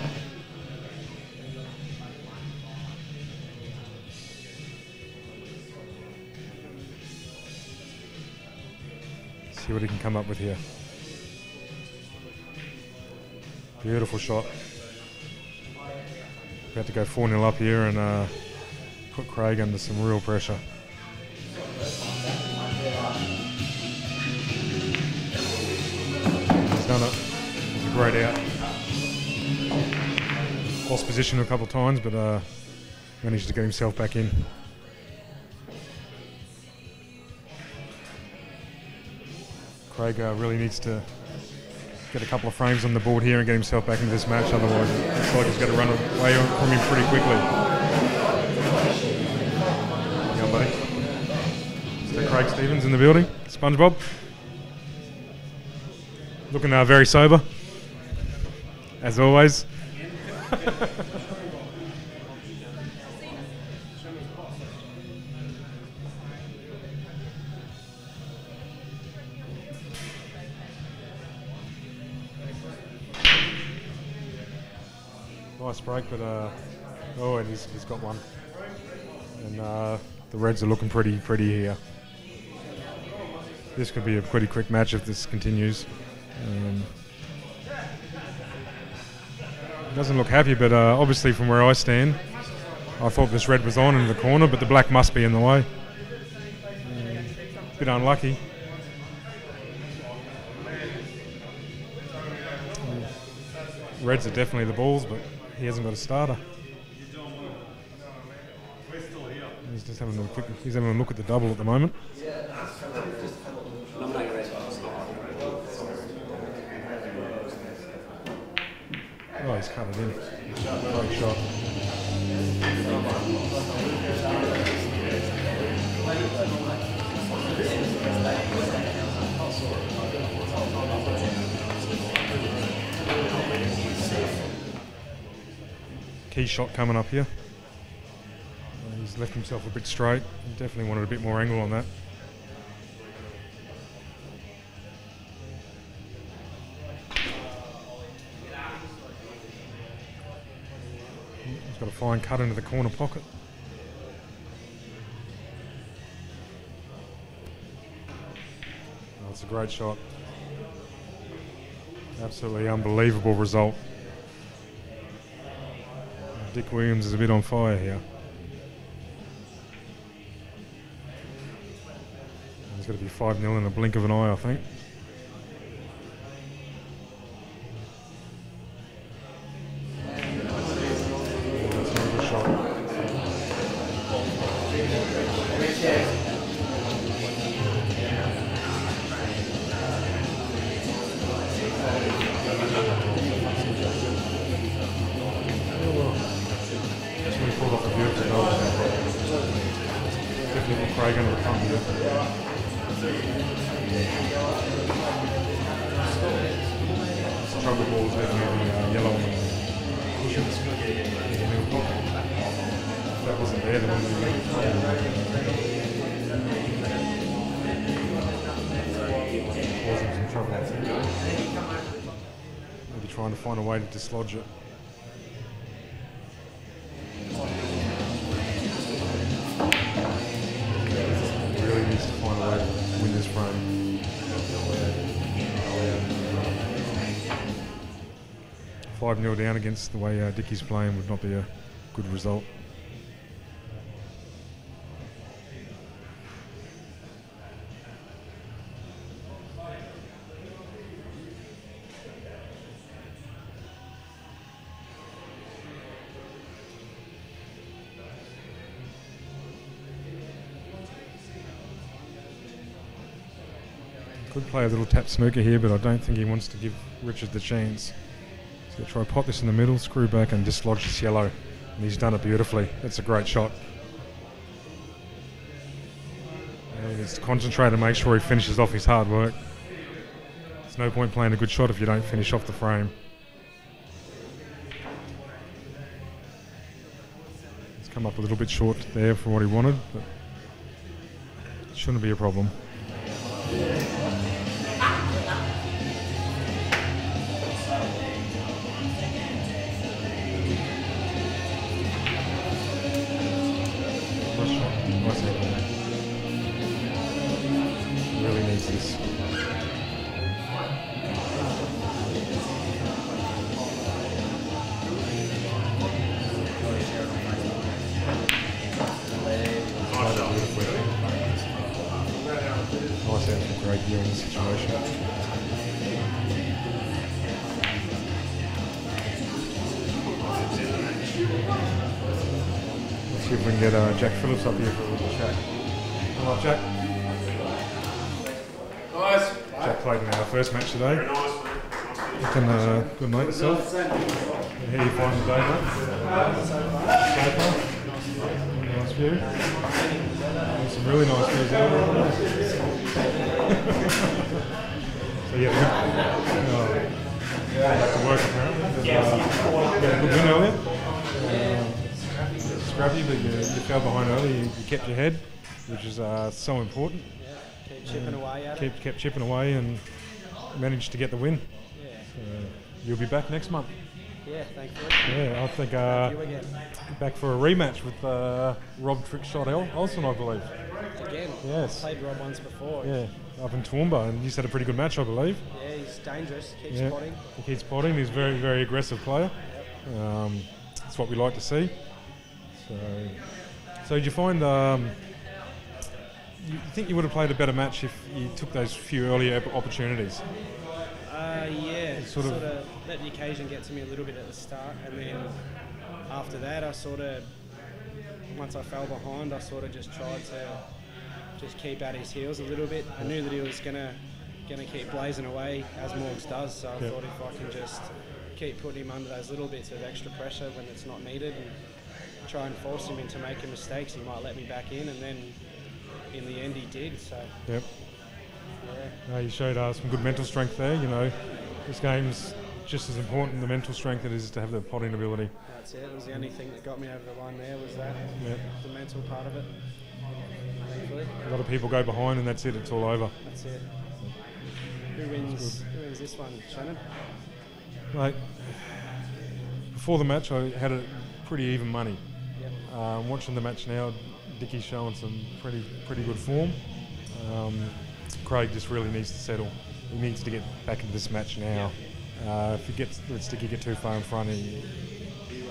See what he can come up with here. Beautiful shot. About to go 4-0 up here and put Craig under some real pressure. He's done it. It's a great out. Lost position a couple of times, but managed to get himself back in. Craig really needs to get a couple of frames on the board here and get himself back into this match, otherwise it looks like he's going to run away from him pretty quickly. Mr. Craig Stevens in the building. SpongeBob. Looking very sober, as always. Nice break, but oh, and he's got one. And the Reds are looking pretty here. This could be a pretty quick match if this continues. Doesn't look happy, but obviously from where I stand, I thought this red was on in the corner, but the black must be in the way. Bit unlucky. Reds are definitely the balls, but he hasn't got a starter. He's just having a look at the double at the moment. Oh, he's cut it in. Great shot. key shot coming up here. He's left himself a bit straight. He definitely wanted a bit more angle on that. He's got a fine cut into the corner pocket. Oh, it's a great shot. Absolutely unbelievable result. Dick Williams is a bit on fire here. He's going to be 5-0 in a blink of an eye, I think. That's not a good shot. That's really pulled off a beautiful goal. Definitely put Craig under the pump here. Struggle ball is definitely yellow on the cushions in the middle pocket. If that wasn't there, then wouldn't be causing some trouble, I think. Maybe trying to find a way to dislodge it. Really needs to find a way to win this frame. 5-0 down against the way Dickie's playing would not be a good result. Could play a little tap snooker here, but I don't think he wants to give Richard the chance. So try pop this in the middle, screw back and dislodge this yellow. And he's done it beautifully. That's a great shot. And he needs to concentrate and make sure he finishes off his hard work. There's no point playing a good shot if you don't finish off the frame. He's come up a little bit short there for what he wanted, but it shouldn't be a problem. Really needs this. Nice out for Greg here in this situation. Let's see if we can get Jack Phillips up here for a little chat. Come on, Jack. Nice. Jack played in our first match today. Very nice, Looking good, mate, yourself. How do you find the day, mate? Nice view. Some really nice views there. So yeah, back to work apparently. You had a good win earlier. Scrappy, but you fell behind early. You kept your head, which is so important. Keep chipping away at it. Kept chipping away and managed to get the win. Yeah. You'll be back next month. Yeah, thankfully. Yeah, I think back for a rematch with Rob Trickshot Olsen, I believe. Again? Yes. Played Rob once before. Yeah, up in Toowoomba, and he's had a pretty good match, I believe. Yeah, he's dangerous. Keeps potting. He keeps potting. He's a very, very aggressive player. That's what we like to see. So did you find you think you would have played a better match if you took those few earlier opportunities? Yeah, sort of let the occasion get to me a little bit at the start, and then after that once I fell behind, I sort of just tried to just keep at his heels a little bit. I knew that he was gonna keep blazing away as Morgs does, so I thought if I can just keep putting him under those little bits of extra pressure when it's not needed and try and force him into making mistakes, he might let me back in, and then in the end he did. So yep. Yeah. You showed some good mental strength there. You know, this game's just as important, the mental strength it is to have the potting ability. That's it. It was the only thing that got me over the line there was that, Yep. the mental part of it. Thankfully. A lot of people go behind and that's it, it's all over. That's it. Who wins this one, Shannon? Mate, before the match I had a pretty even money. Yep. Watching the match now, Dickie's showing some pretty good form. Craig just really needs to settle. He needs to get back into this match now. If he lets Dickie get too far in front,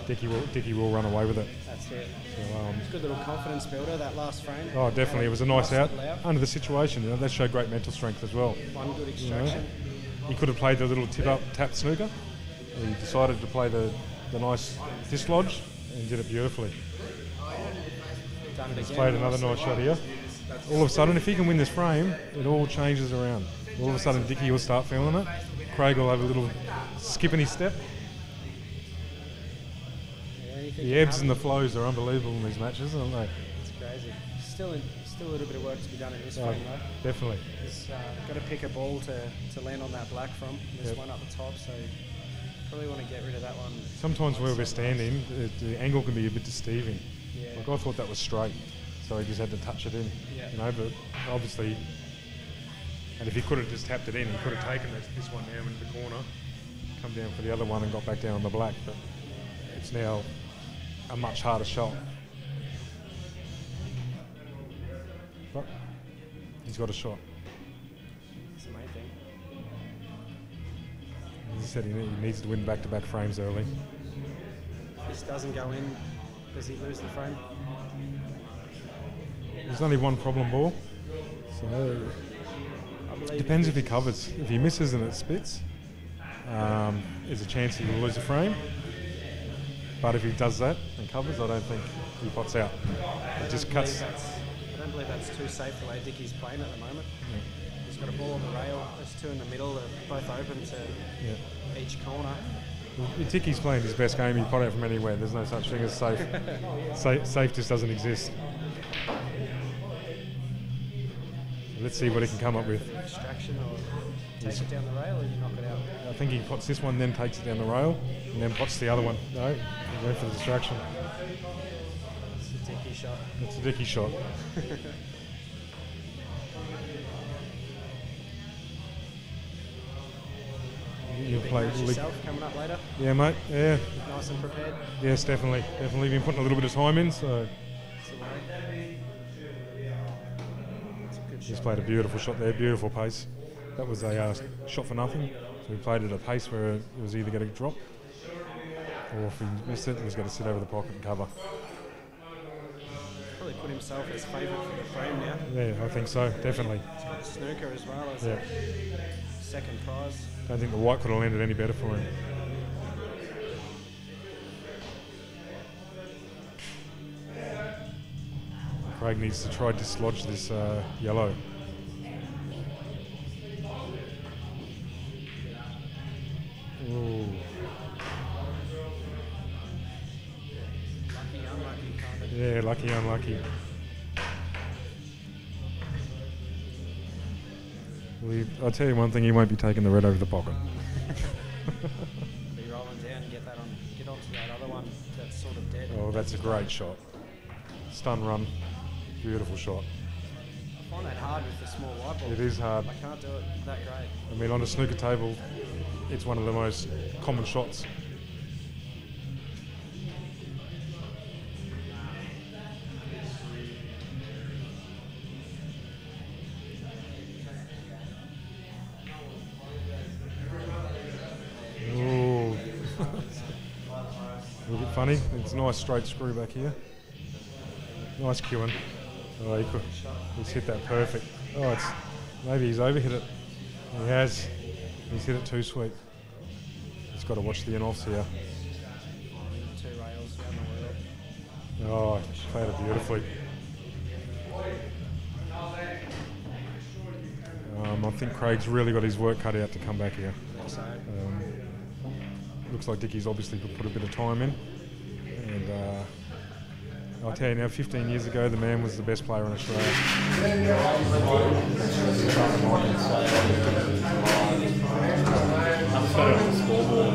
Dickie will run away with it. That's it. So, it's a good little confidence builder, that last frame. Oh, definitely. It was a nice out under the situation. That showed great mental strength as well. One good extraction. He could have played the little tip-up tap snooker. He decided to play the nice dislodge and did it beautifully. He's played another nice shot here. All of a sudden, if he can win this frame, it all changes around. All of a sudden, Dickie will start feeling it. Craig will have a little skip in his step. The ebbs and the flows are unbelievable in these matches, aren't they? It's crazy. Still a little bit of work to be done in this frame, though. Definitely. He's got to pick a ball to land on that black from. There's one up the top, so probably want to get rid of that one. Sometimes where we're standing, the angle can be a bit deceiving. Yeah. Like I thought that was straight, so he just had to touch it in. Yeah. You know, but obviously, and if he could have just tapped it in, he could have taken this one down into the corner, come down for the other one and got back down on the black. But it's now a much harder shot. But he's got a shot. That's the main thing. He said he needs to win back-to-back frames early. If this doesn't go in, does he lose the frame? There's only one problem ball, so it depends if he covers. If he misses and it spits, there's a chance he will lose a frame. But if he does that and covers, I don't think he pots out. It just cuts. I don't believe that's too safe the way Dickie's playing at the moment. Yeah. He's got a ball on the rail. There's two in the middle. They're both open to each corner. If Dickie's playing his best game, he pot out from anywhere. There's no such thing as safe. Safe just doesn't exist. Let's see what he can come up with. Extraction or take it down the rail, or you knock it out? I think he pots this one, then takes it down the rail, and then pots the other one. No, he went for the distraction. It's a Dickie shot. It's a Dickie shot. You'll play yourself coming up later? Yeah, mate. Yeah. Nice and prepared? Yes, definitely. Definitely been putting a little bit of time in, so. He's played a beautiful shot there, beautiful pace. That was a shot for nothing. So he played at a pace where it was either going to drop, or if he missed it, he was going to sit over the pocket and cover. Probably put himself as favourite for the frame now. Yeah, I think so, definitely. He's got a snooker as well as a second prize. I don't think the white could have landed any better for him. Craig needs to try to dislodge this yellow. Ooh. Lucky, unlucky kind of. Yeah, lucky, unlucky. Well, I'll tell you one thing, he won't be taking the red over the pocket. Be rolling down and get onto that other one that's sort of dead. Oh, that's a great shot. Stun run. Beautiful shot. I find that hard with the small white ball. It is hard. I can't do it that great. I mean, on a snooker table, it's one of the most common shots. Ooh. A little bit funny. It's a nice straight screw back here. Nice cueing. Oh, he's hit that perfect. Oh, maybe he's overhit it. He has. He's hit it too sweet. He's got to watch the in-offs here. 2 rails down the wheel. Oh, played it beautifully. I think Craig's really got his work cut out to come back here. Looks like Dickie's obviously put a bit of time in. And I'll tell you now, 15 years ago, the man was the best player in Australia. I'm just on the scoreboard.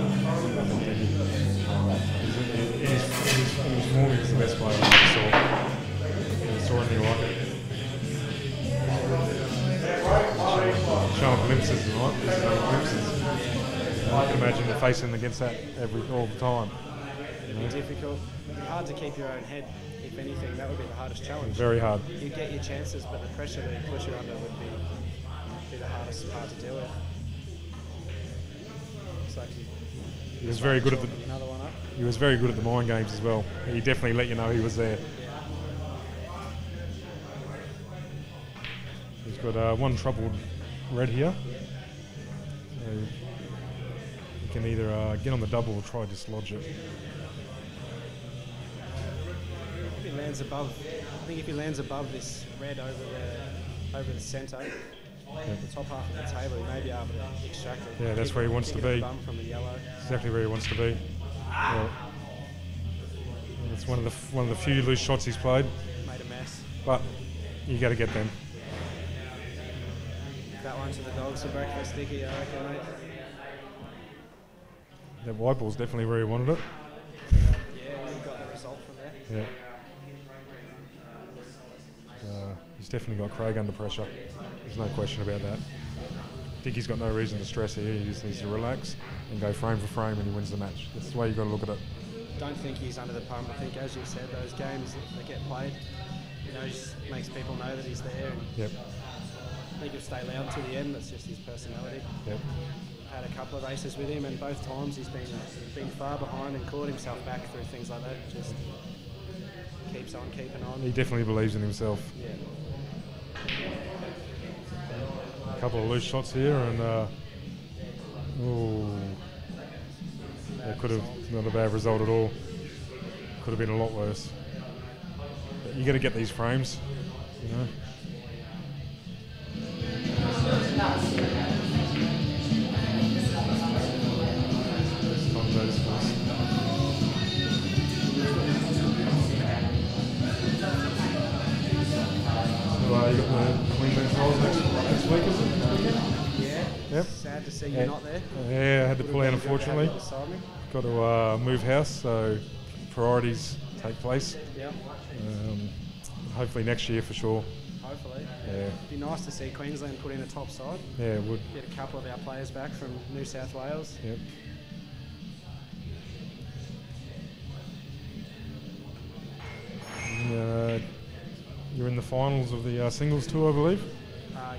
glimpses, right? This is only glimpses. I can imagine facing against that all the time. It'd be difficult. It'd be hard to keep your own head. If anything, that would be the hardest challenge. Very hard. You get your chances, but the pressure that he puts you under would be the hardest part to deal with. Looks like he was very good at the. Another one up. He was very good at the mind games as well. He definitely let you know he was there. He's got one troubled red here. So you can either get on the double or try to dislodge it. If he lands above, I think if he lands above this red over the centre, the top half of the table, he may be able to extract it. Yeah, that's where he wants to be. From the yellow. Exactly where he wants to be. Well, it's one of the few loose shots he's played. Made a mess. But you got to get them. That one to the dogs for breakfast, Dickie, I reckon, mate. That white ball's definitely where he wanted it. Yeah, he got the result from there. Yeah. He's definitely got Craig under pressure. There's no question about that. I think he's got no reason to stress here. He just needs to relax and go frame for frame, and he wins the match. That's the way you've got to look at it. Don't think he's under the pump. I think, as you said, those games that get played, just makes people know that he's there. And yep. I think he'll stay loud until the end. That's just his personality. Yep. Had a couple of races with him, and both times he's been far behind and caught himself back through things like that. Just keeps on keeping on. He definitely believes in himself. Yeah. A couple of loose shots here, and that could have not a bad result at all. Could have been a lot worse. But you got to get these frames, you know. You got the Queensland Trials next week, is it? Yeah. Yep. Sad to see you not there. Yeah, I had to pull out, unfortunately. Got to move house, so priorities take place. Yep. Hopefully next year for sure. Hopefully. Yeah. It'd be nice to see Queensland put in a top side. Yeah, it would. Get a couple of our players back from New South Wales. Yep. You're in the finals of the singles tour, I believe.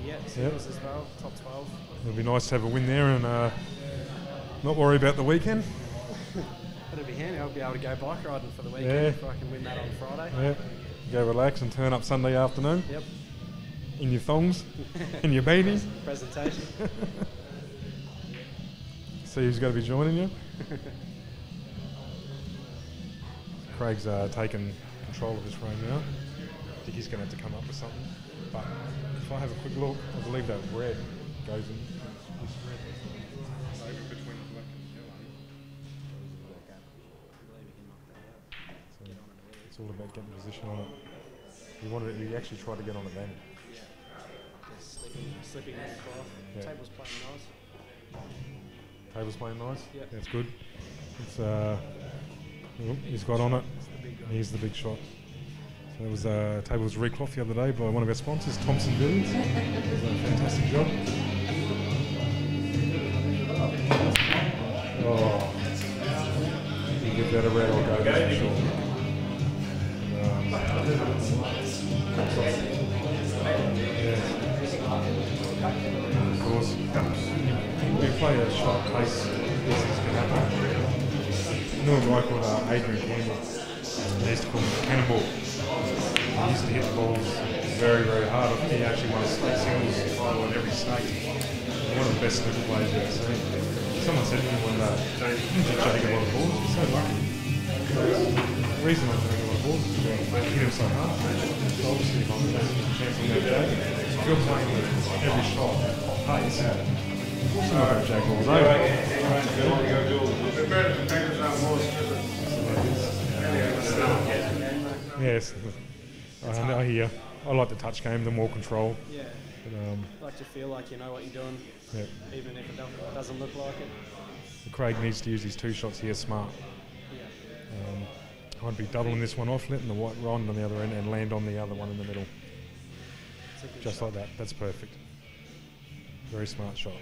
Yeah, singles as well, top 12. It'll be nice to have a win there and not worry about the weekend. That'd be handy. I'll be able to go bike riding for the weekend if I can win that on Friday. Yeah. Go relax and turn up Sunday afternoon. Yep. In your thongs, in your beanies. Presentation. See who's going to be joining you. Craig's taken control of his frame now. I think he's going to have to come up with something. But if I have a quick look, I believe that red goes in this red. Over between the black and yellow. So it's all about getting position on it. He actually tried to get on it then. Yeah. Just slipping on the cloth. Yeah. Table's playing nice. Table's playing nice? Yeah. That's good. It's he's got on it. He's the big shot. So that was table was recloth the other day by one of our sponsors, Thompson Billions. It was a fantastic job. Oh, you give that a red or go, that's for sure. Of course, we play a shot pace. These things can happen. I know a guy called Adrian Campbell. They used to call him Cannonball. He used to hit the balls very, very hard. He actually won a state singles title in every state. One of the best snooker players I've ever seen. Someone said to me one day, "You should take a lot of balls. You're so lucky." The reason I'm taking a lot of balls is because I hit him so hard. So obviously, if I'm the best chance on that day, if you're playing every shot at pace, you're not going to jack balls over. Yes, I hear. I like the touch game, the more control. Yeah. But, like to feel like you know what you're doing, even if it doesn't look like it. Craig needs to use his two shots here smart. Yeah. I'd be doubling this one off, letting the white run on the other end and land on the other one in the middle. Just like that. That's perfect. Very smart shot.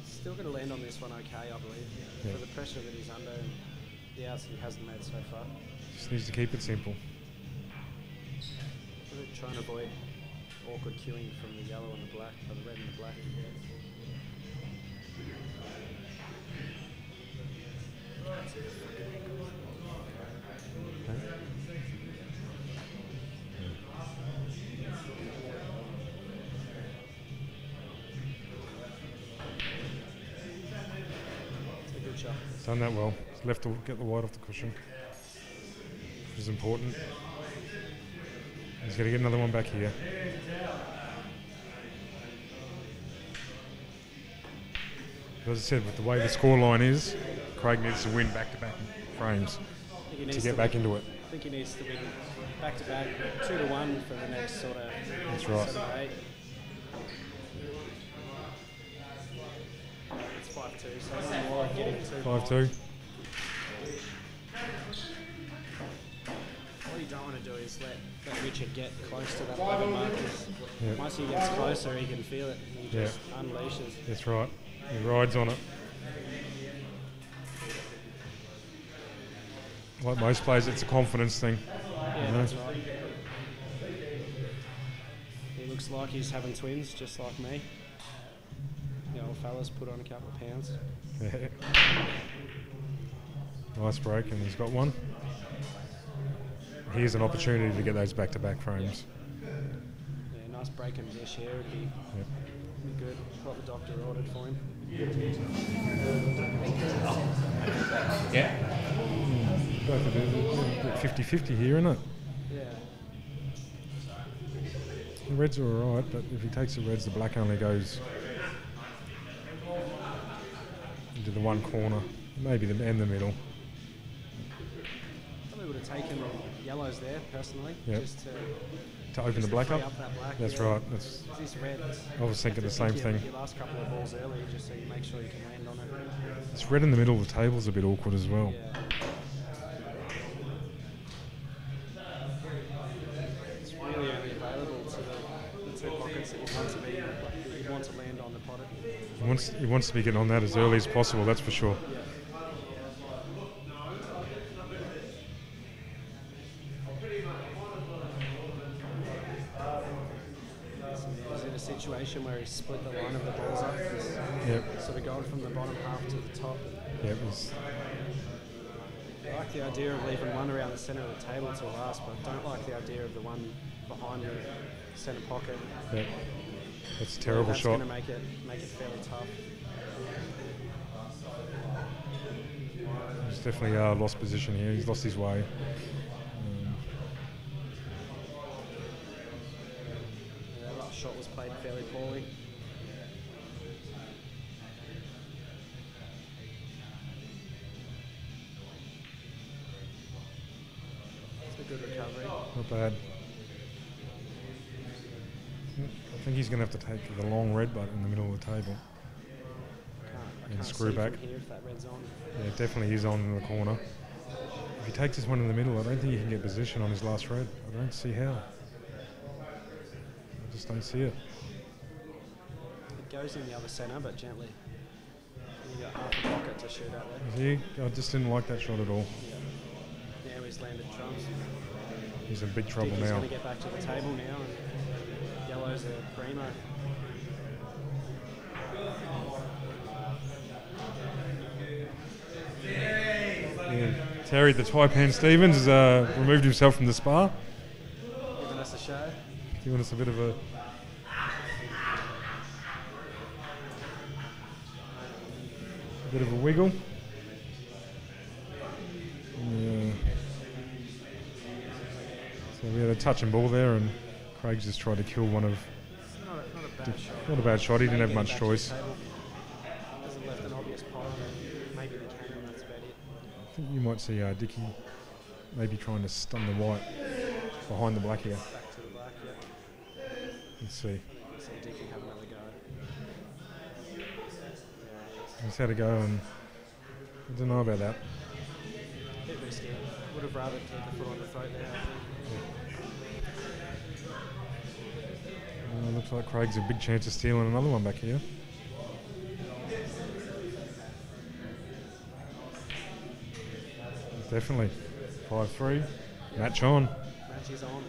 Still going to land on this one okay, I believe. Yeah. For the pressure that he's under and the outs he hasn't made so far. Just needs to keep it simple. Really trying to avoid awkward queuing from the yellow and the black, or the red and the black. It's a good shot. He's done that well. He's left to get the white off the cushion, which is important. He's got to get another one back here. As I said, with the way the scoreline is, Craig needs to win back-to-back frames to get back into it. I think he needs to win back-to-back, 2-1 for the next sort of That's right. 7 or 8. It's 5-2, so it's more like getting 2. 5-2. What you don't want to do is let Richard get close to that bottom mark. Yeah. Once he gets closer, he can feel it. And he just unleashes. That's right. He rides on it. Like most players, it's a confidence thing. Yeah, you know? that's right. He looks like he's having twins, just like me. The old fella's put on a couple of pounds. Yeah. Nice break, and he's got one. Here's an opportunity to get those back-to-back frames. Yeah, nice break and dish here would be, Yep. be good. What the doctor ordered for him. Yeah. Both of them 50-50 here, isn't it? Yeah. The reds are alright, but if he takes the reds, the black only goes into the one corner, maybe the middle. Probably would have taken the yellows there, personally, Yep. just To open the black free up? that black, That's yeah. right. That's, This red, I was thinking the same thing. Your last couple of balls early, just so you make sure you can land on it. This red in the middle of the table is a bit awkward as well. Yeah. It's really only available to the 2 pockets that you want to be, that you want to land on the pot. He wants to be getting on that as early as possible, that's for sure. Yeah. He's in a situation where he's split the line of the balls up. He's sort of going from the bottom half to the top. Yep. I like the idea of leaving one around the centre of the table to last, but I don't like the idea of the one behind the centre pocket. Yep. That's a terrible that's shot. That's going to make it fairly tough. He's definitely lost position here. He's lost his way. That shot was played fairly poorly. It's a good recovery. Not bad. I think he's going to have to take the long red button in the middle of the table. I And can't screw see back. from here if that red's on. Yeah, it definitely is on in the corner. If he takes this one in the middle, I don't think he can get position on his last red. I don't see how. I just don't see it. It goes in the other centre, but gently. You got half a pocket to shoot out there. See, I just didn't like that shot at all. Yeah. Now he's landed trumps. He's in big trouble He's now. going to get back to the table now, and yellow's a primo. Yeah, Terry, the Taipan Stevens, has removed himself from the spa. Giving us a show. Giving us a bit of a... bit of a wiggle. Yeah. So we had a touch and ball there, and Craig's just tried to kill one of... Not a bad shot. Not a bad shot, he didn't have much choice. Hasn't left an obvious pot, maybe the cannon, that's about it. I think you might see Dickie maybe trying to stun the white behind the black here. Back to the black, yeah. Let's see. I think we'll see Dickie have another go. He's had a go, and I don't know about that. Bit risky. Would have rather kept the foot on the throat there, I think. Looks like Craig's a big chance of stealing another one back here. Definitely. 5-3. Match on. Match is on.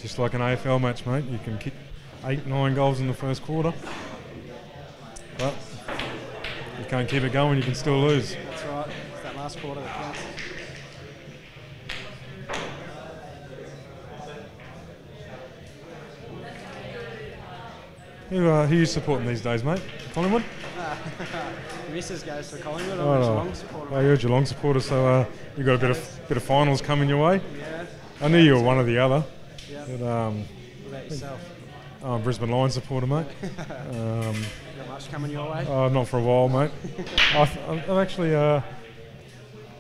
Just like an AFL match, mate. You can kick 8-9 goals in the first quarter. But you can't keep it going, you can still lose. That's right. It's that last quarter that counts. Who are you supporting these days, mate? Collingwood? Missus goes for Collingwood. I'm a Geelong supporter. Oh, you're a Geelong supporter, so you got a bit of finals coming your way. Yeah. I knew you were one or the other. Yeah. But, what about yourself? I'm a Brisbane Lions supporter, mate. Not much coming your way? Not for a while, mate. I've actually, I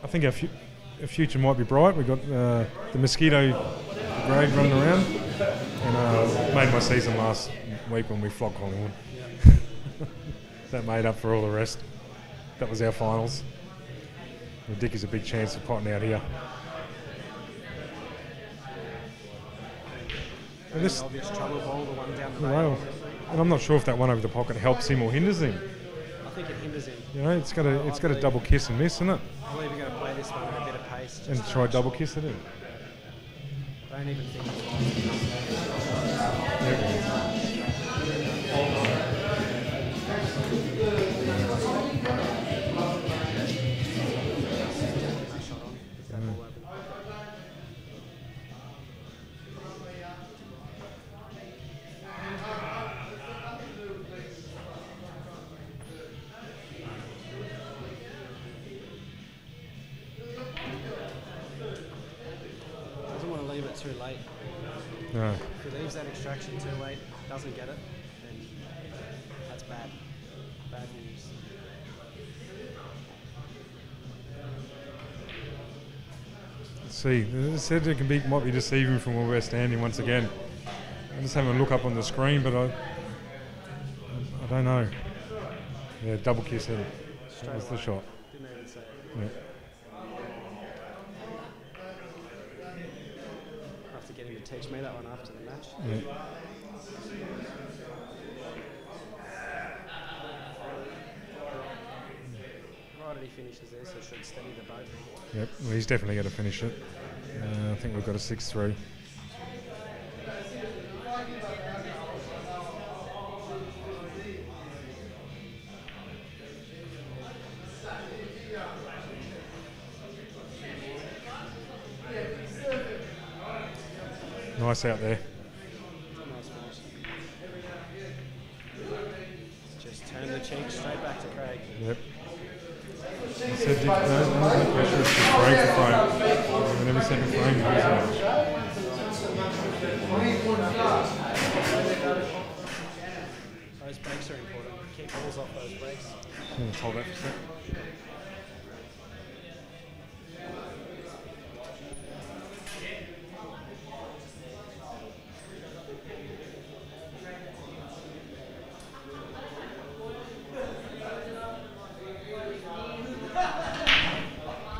think our future might be bright. We've got the mosquito grade running around, and made my season last week when we flogged Collingwood. Yeah. That made up for all the rest. That was our finals. The Dick is a big chance of potting out here. And this obvious trouble ball, the one down the rail. And I'm not sure if that one over the pocket helps him or hinders him. I think it hinders him. You know, it's got a double kiss and miss, isn't it? I believe you're going to play this one at a bit of pace. And try double kiss it in. Don't even think too late. No. If he leaves that extraction too late, doesn't get it, then that's bad. Bad news. Let's see. It said it might be deceiving from where we're standing once again. I'm just having a look up on the screen, but I don't know. Yeah, double kiss head. That was the shot. Didn't even say it. Yeah. Get him to teach me that one after the match. Yeah. Right that he finishes there, so should steady the boat. Yep, well, he's definitely going to finish it. I think we've got a 6-3. Nice out there. Nice finish. Just turn the cheek straight back to Craig. Yep. I said, no pressure, it's just frame for frame. Whenever second frame goes out. Those breaks are important. Keep balls off those breaks. I'm going to hold that for a sec.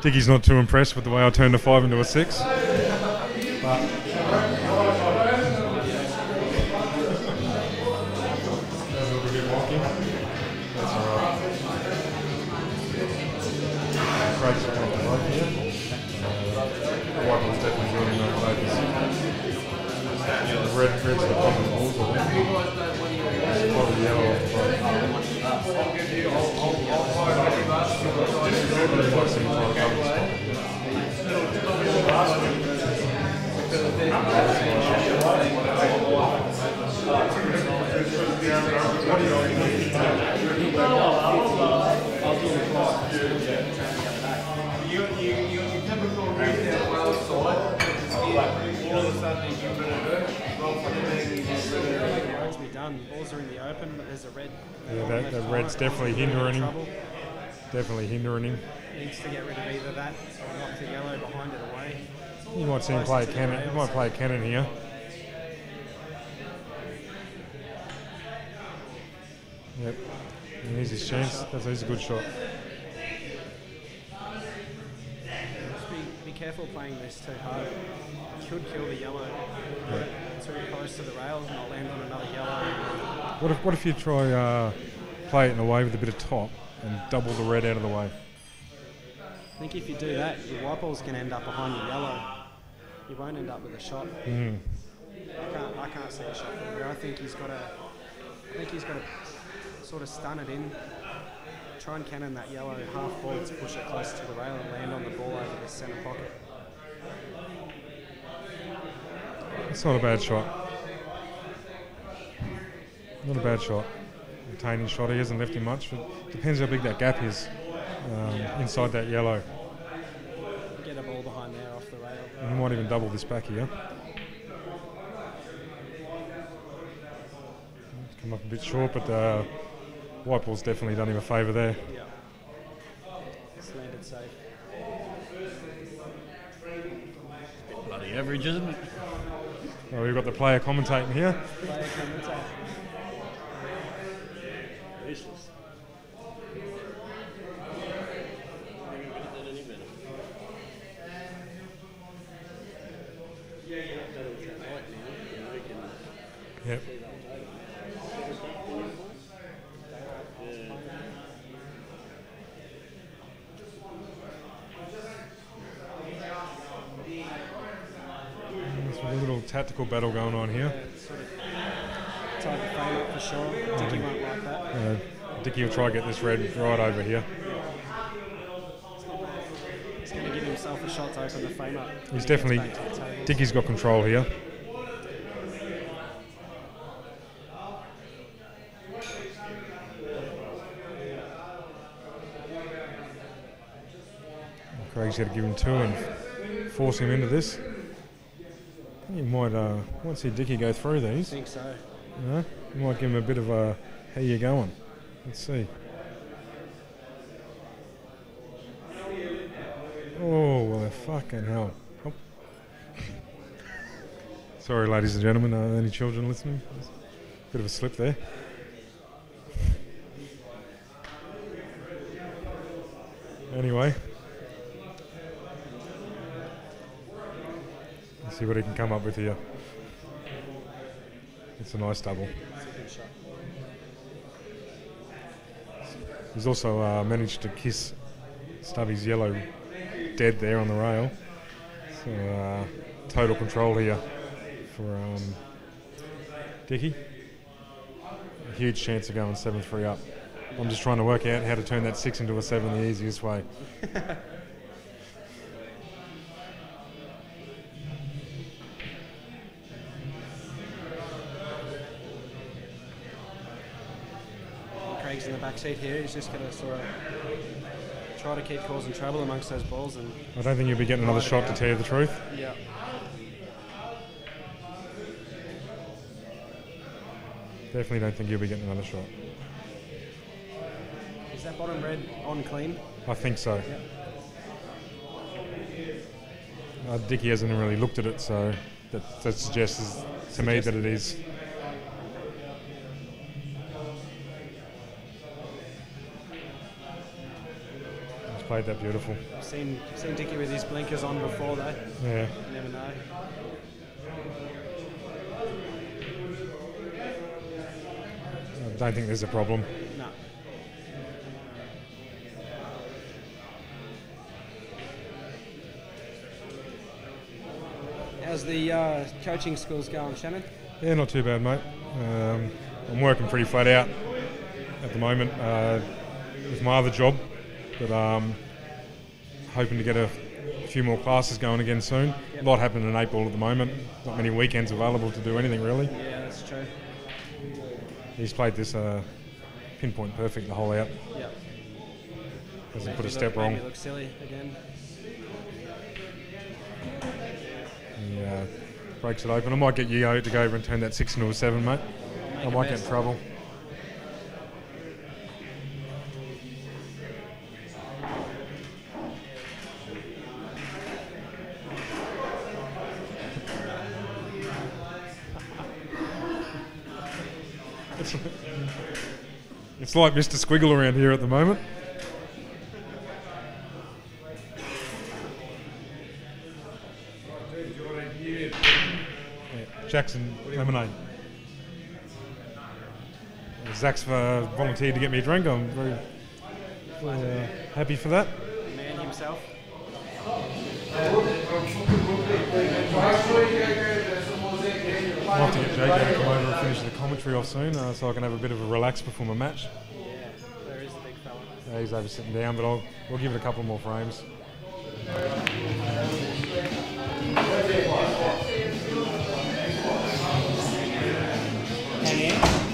Dickie's not too impressed with the way I turned a 5 into a 6. But that's alright. Craig's looking at the boat here. The white one's definitely ruining those focus. The red's the top of the balls, I think. It's probably the yellow off the boat. Balls are in the open, but there's a red. Yeah, that red's definitely hindering him. Definitely hindering him. Needs to get rid of either that or knock the yellow behind it away. You might see him play a cannon. He might play a cannon here. I And here's his chance. He's a good shot. Just be careful playing this too hard. You could kill the yellow. Too close to the rails and not land on another yellow. What if you try play it in a way with a bit of top and double the red out of the way? I think if you do that, your white ball's going to end up behind your yellow. You won't end up with a shot. Mm. I can't see a shot from here. I think he's got to sort of stun it in. Try and cannon that yellow half ball to push it close to the rail and land on the ball over the centre pocket. It's not a bad shot. Not a bad shot. Retaining shot. He hasn't left him much. But depends how big that gap is inside that yellow. Get a ball behind there off the rail. And he might even double this back here. Come up a bit short, but the white ball's definitely done him a favour there. Yeah. It's landed safe. Bloody average, isn't it? Well, we've got the player commentating here. Player commentating. Useless. Yep. There's a little tactical battle going on here. Tied the frame up for sure. Dickie won't like that. Dickie will try to get this red right over here. He's going to give himself a shot to open the frame up. He's definitely... Dickie's got control here. Craig's got to give him two and force him into this. You might see Dickie go through these. I think so. You might give him a bit of a how you going. Let's see. Oh, well, fucking hell. Oh. Sorry, ladies and gentlemen, any children listening? Bit of a slip there. Anyway. Let's see what he can come up with here. It's a nice double. He's also managed to kiss Stubby's yellow dead there on the rail. So total control here for Dickie. A huge chance of going 7-3 up. I'm just trying to work out how to turn that 6 into a 7 the easiest way. Craig's in the back seat here. He's just going to sort of try to keep causing trouble amongst those balls. And I don't think you'll be getting another shot, to tell you the truth. Yeah. Definitely don't think you'll be getting another shot. Is that bottom red on clean? I think so. Yeah. Dickie hasn't really looked at it, so that suggests to me that it is. He's played that beautiful. I've seen Dickie with his blinkers on before though. Yeah. You never know. I don't think there's a problem. No. How's the coaching skills going, Shannon? Yeah, not too bad, mate. I'm working pretty flat out at the moment with my other job, but hoping to get a few more classes going again soon. Yep. A lot happening in April at the moment. Not many weekends available to do anything really. Yeah, that's true. He's played this pinpoint perfect the whole out. Yeah. Hasn't put a step wrong. Maybe look silly again. Yeah, breaks it open. I might get Yeo to go over and turn that 6 into a 7, mate. I might get in trouble. It's like Mr. Squiggle around here at the moment. Yeah, Jackson lemonade. Zach's volunteered to get me a drink. I'm very happy for that. Man himself. I'll have to get JJ to come over and finish the commentary off soon, so I can have a bit of a relax before my match. Yeah, there is a big fella. Yeah, he's over sitting down, but we'll give it a couple more frames.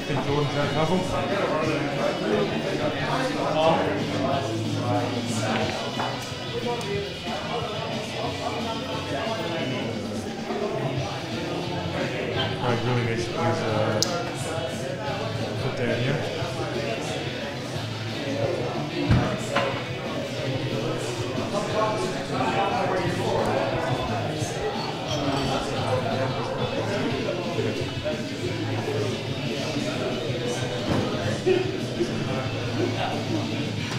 Think Jordan's out couple. Craig really needs to use foot down here.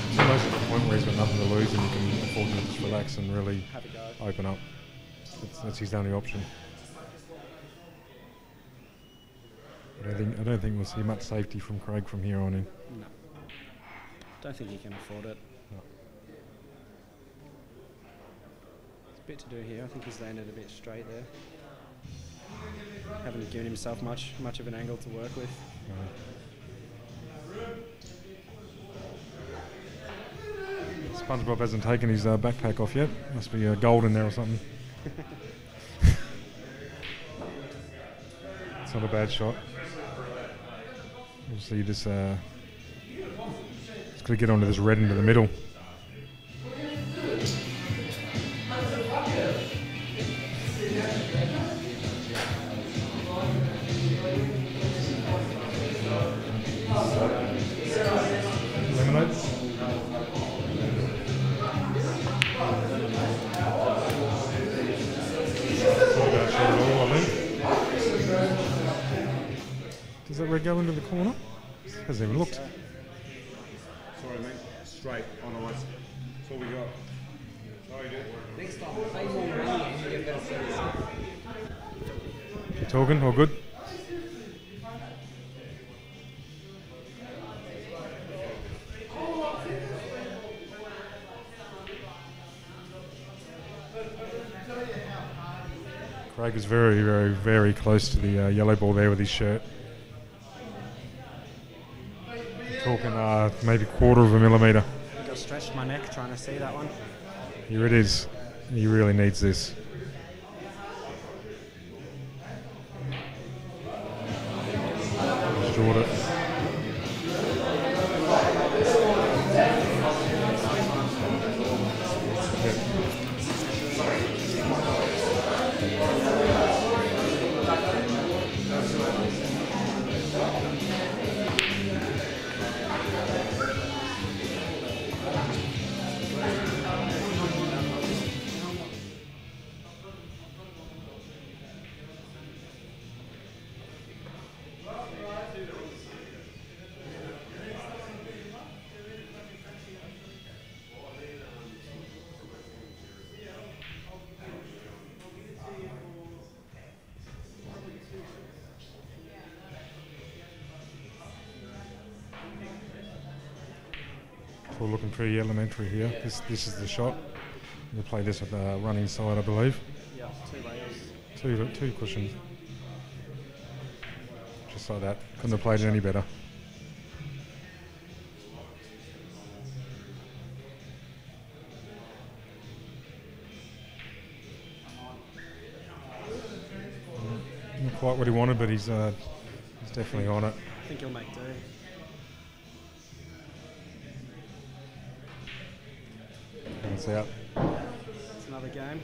It's almost at the point where he's got nothing to lose and you can afford to just relax and really open up. That's his only option. I don't think we'll see much safety from Craig from here on in. No. Don't think he can afford it. No. There's a bit to do here. I think he's landed a bit straight there. Haven't given himself much of an angle to work with. No. SpongeBob hasn't taken his backpack off yet. Must be gold in there or something. It's not a bad shot. Obviously, you just got to get onto this red into the middle. Lemonade. Does that red go into the corner? Hasn't even looked. Sorry, mate. Straight on ice. That's all we got. Sorry, dude. Next time, pay more money and you get better service. You talking? All good? Craig is very, very, very close to the yellow ball there with his shirt. Talking maybe 1/4 millimetre. I think I stretched my neck trying to see that one. Here it is. He really needs this. Short it. We're looking pretty elementary here. This is the shot. We'll play this with the running side, I believe. Yeah, 2 layers. Two cushions. Just like that. Couldn't have played it any better. Not quite what he wanted, but he's definitely on it. I think he'll make do. It's out. It's another game.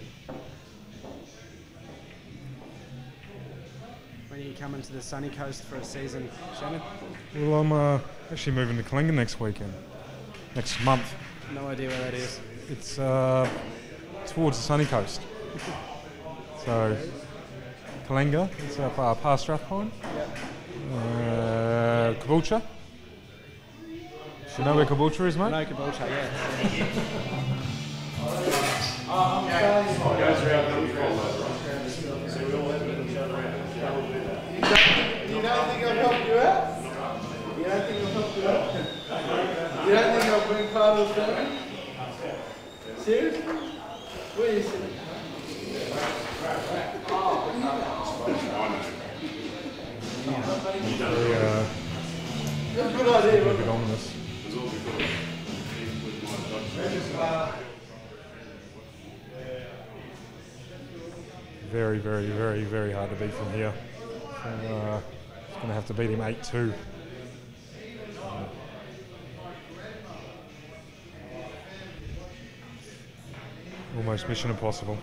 When are you coming to the sunny coast for a season, Shannon? Well, I'm actually moving to Kalinga next month. No idea where that is. It's towards the sunny coast. So, Kalinga, it's up past Strathpine. Yep. Caboolture. You know where Caboolture is, mate? I know Caboolture, yeah. You don't think I'll help you out? You don't think I'll help you out? You don't think I'll bring part of the family? Seriously? Where are you sitting? Good idea. A bit ominous. Very, very, very, very hard to beat from here. So, it's going to have to beat him 8-2. Almost mission impossible.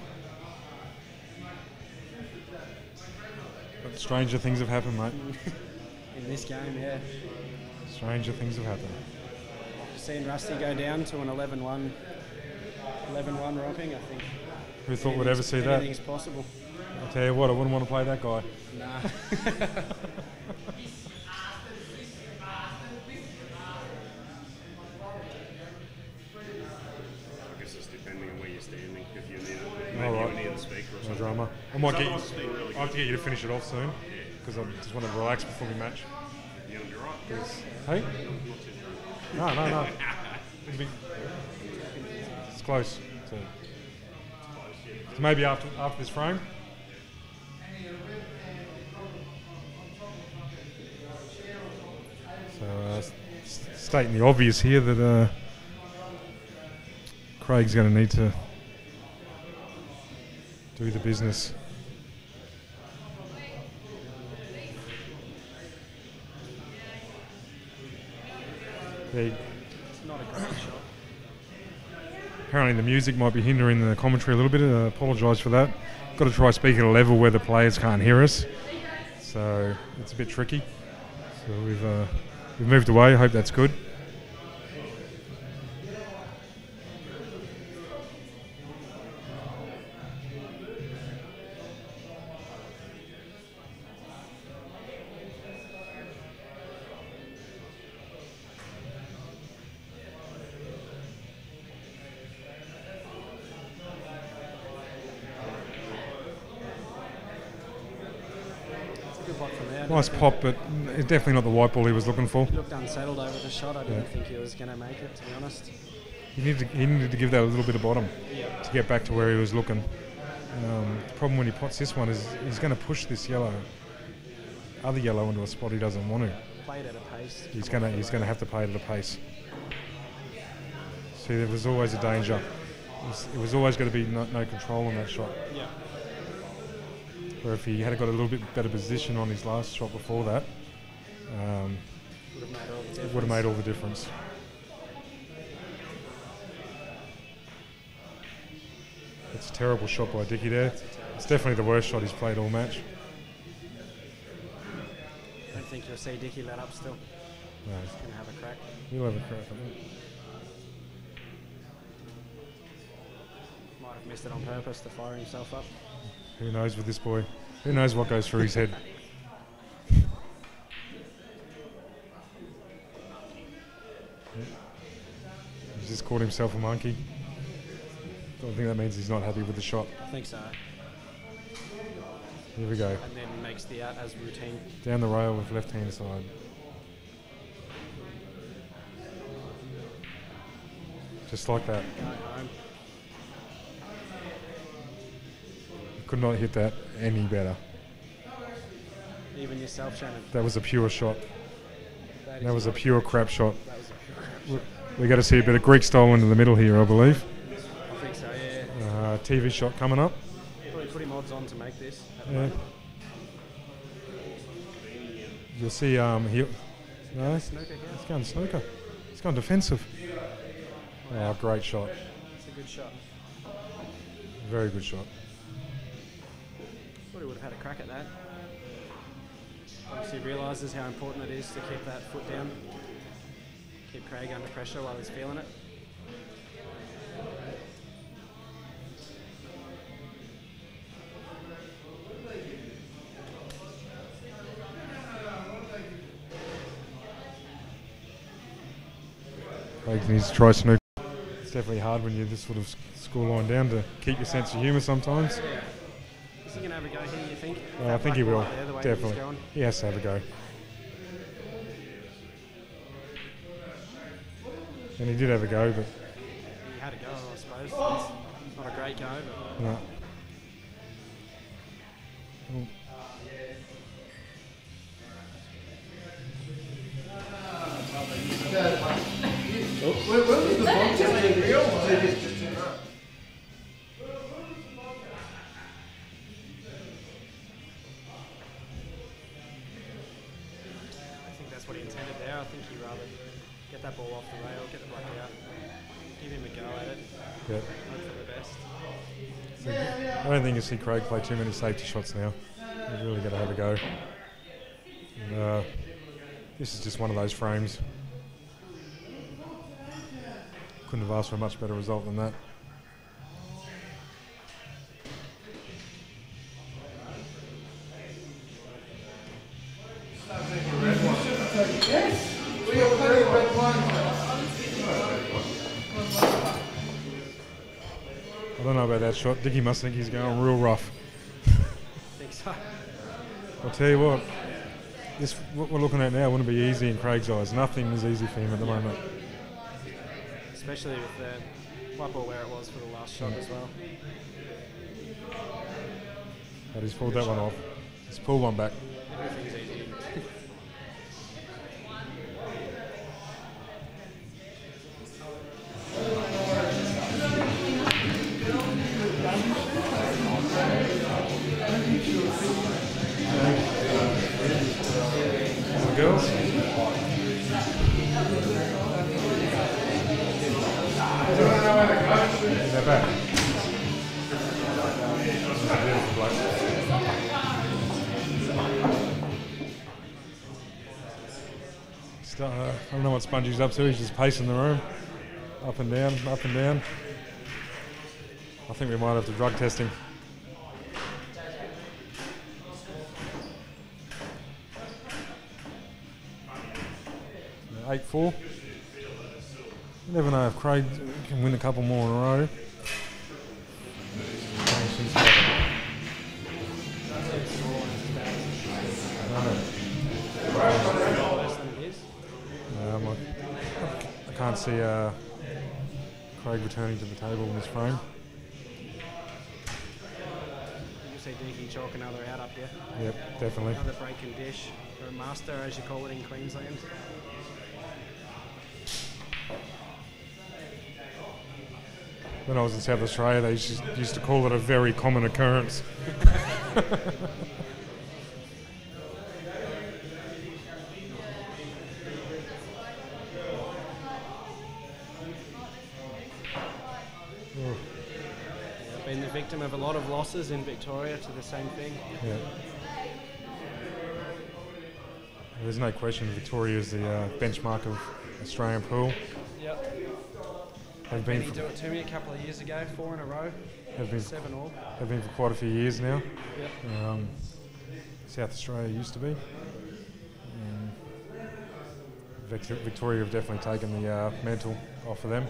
But stranger things have happened, mate. In this game, yeah. Stranger things have happened. Just seeing Rusty go down to an 11-1 romping, I think. Who thought we'd ever see that? Anything's possible. I'll tell you what, I wouldn't want to play that guy. Nah. I guess it's depending on where you're standing. If you're near, All maybe right. you're near the speaker or No something. drama. I might get you. Sometimes it's been really I have to good. get you to finish it off soon because I just want to relax before we match. You're gonna be right. Hey? No. It'll be, it's close. So maybe after this frame. So stating the obvious here that Craig's going to need to do the business. It's not a great shot. Apparently the music might be hindering the commentary a little bit. I apologise for that. Got to try speaking at a level where the players can't hear us. So it's a bit tricky. So we've moved away. I hope that's good. Nice pop, but it's definitely not the white ball he was looking for. He looked unsettled over the shot. I didn't think he was going to make it, to be honest. He needed to give that a little bit of bottom Yeah. to get back to where he was looking. The problem when he pots this one is he's going to push this other yellow into a spot he doesn't want to. Played at a pace. He's going to have to play it at a pace. See, there was always a danger. It was always going to be no control on that shot. Yeah. Where if he had got a little bit better position on his last shot before that, it would have made all the difference. It's a terrible shot by Dickie there. It's definitely the worst shot he's played all match. I don't think you'll see Dickie let up still. No. He's going to have a crack. He'll have a crack, I think. Might have missed it on purpose to fire himself up. Who knows with this boy? Who knows what goes through his head? He's just called himself a monkey. I think that means he's not happy with the shot. I think so. Here we go. And then makes the out as routine. Down the rail with left-hand side. Just like that. Go home. Could not hit that any better. Even yourself, Shannon. That was a pure shot. That was a not pure crap shot. That was a pure crap shot. We got to see a bit of Greek style into the middle here, I believe. I think so, yeah. TV shot coming up. Probably put him odds on to make this. Yeah. You'll see. No, Snooker here. It's going snooker. It's gone defensive. Oh, great shot. It's a good shot. Very good shot. Thought he would have had a crack at that. Obviously realises how important it is to keep that foot down. Keep Craig under pressure while he's feeling it. definitely needs to try snooker. It's definitely hard when you're this sort of scoreline down to keep your sense of humour sometimes. Yeah. Is he going to have a go here, you think? I think he will, There, the way definitely. he's going? He has to have a go. And he did have a go, but... He had a go, I suppose. It's not a great go, but... No. Where was the box? I think that's what he intended there. I think he'd rather get that ball off the rail, get the block out, give him a go at it, Yep. hope for the best. I don't think you see Craig play too many safety shots now. He's really got to have a go. And, this is just one of those frames. Couldn't have asked for a much better result than that. Yes, we are playing red wine. I don't know about that shot. Dickie must think he's going real rough. I think so. I'll tell you what, this what we're looking at now wouldn't be easy in Craig's eyes. Nothing is easy for him at the moment. Especially with the white ball where it was for the last shot as well. But he's pulled that one off. He's pulled one back. Everything's easy. The girls? They're back. This is a beautiful bloke. I don't know what Spongey's up to. He's just pacing the room. Up and down, up and down. I think we might have to drug test him. Yeah, 8-4. You never know if Craig can win a couple more in a row. I can't see Craig returning to the table in this frame. You see Dinky chalk another out up here. Yep, definitely. Another break and dish, or a master as you call it in Queensland. When I was in South Australia, they used to call it a very common occurrence. I've been the victim of a lot of losses in Victoria to the same thing. Yeah. There's no question Victoria is the benchmark of Australian pool. Yep. Have Did been he for, do it to me a couple of years ago, 4 in a row, have been 7 all. Have been for quite a few years now. Yep. South Australia used to be. Victoria have definitely taken the mantle off of them.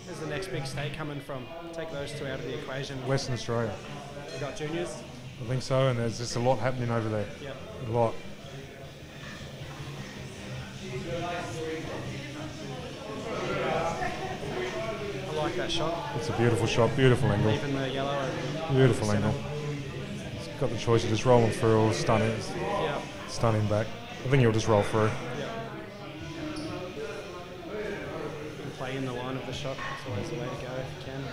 Where's the next big state coming from? Take those two out of the equation. Western Australia. You got juniors? I think so, and there's just a lot happening over there. Yep. A lot. I like that shot. It's a beautiful shot, beautiful angle. Leaving the yellow over Beautiful the angle. centre. He's got the choice of just rolling through or stunning back. I think he'll just roll through. And play in the line of the shot. That's always the way to go if you can.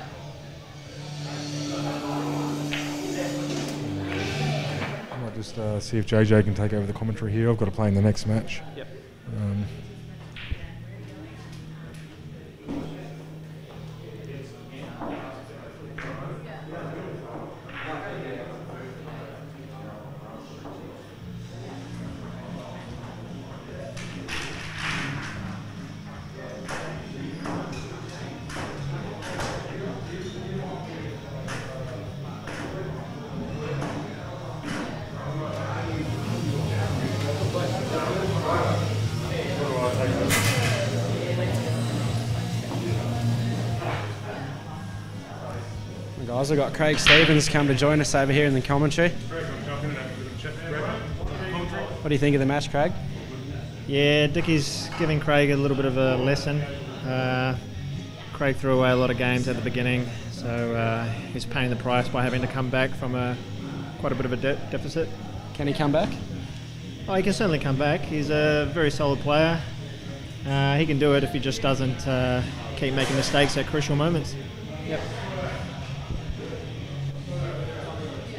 I might just see if JJ can take over the commentary here. I've got to play in the next match. Yep. Guys, I've got Craig Stubbins come to join us over here in the commentary. What do you think of the match, Craig? Yeah, Dickie's giving Craig a little bit of a lesson. Craig threw away a lot of games at the beginning, so he's paying the price by having to come back from quite a bit of a deficit. Can he come back? Oh, he can certainly come back. He's a very solid player. He can do it if he just doesn't keep making mistakes at crucial moments. Yep.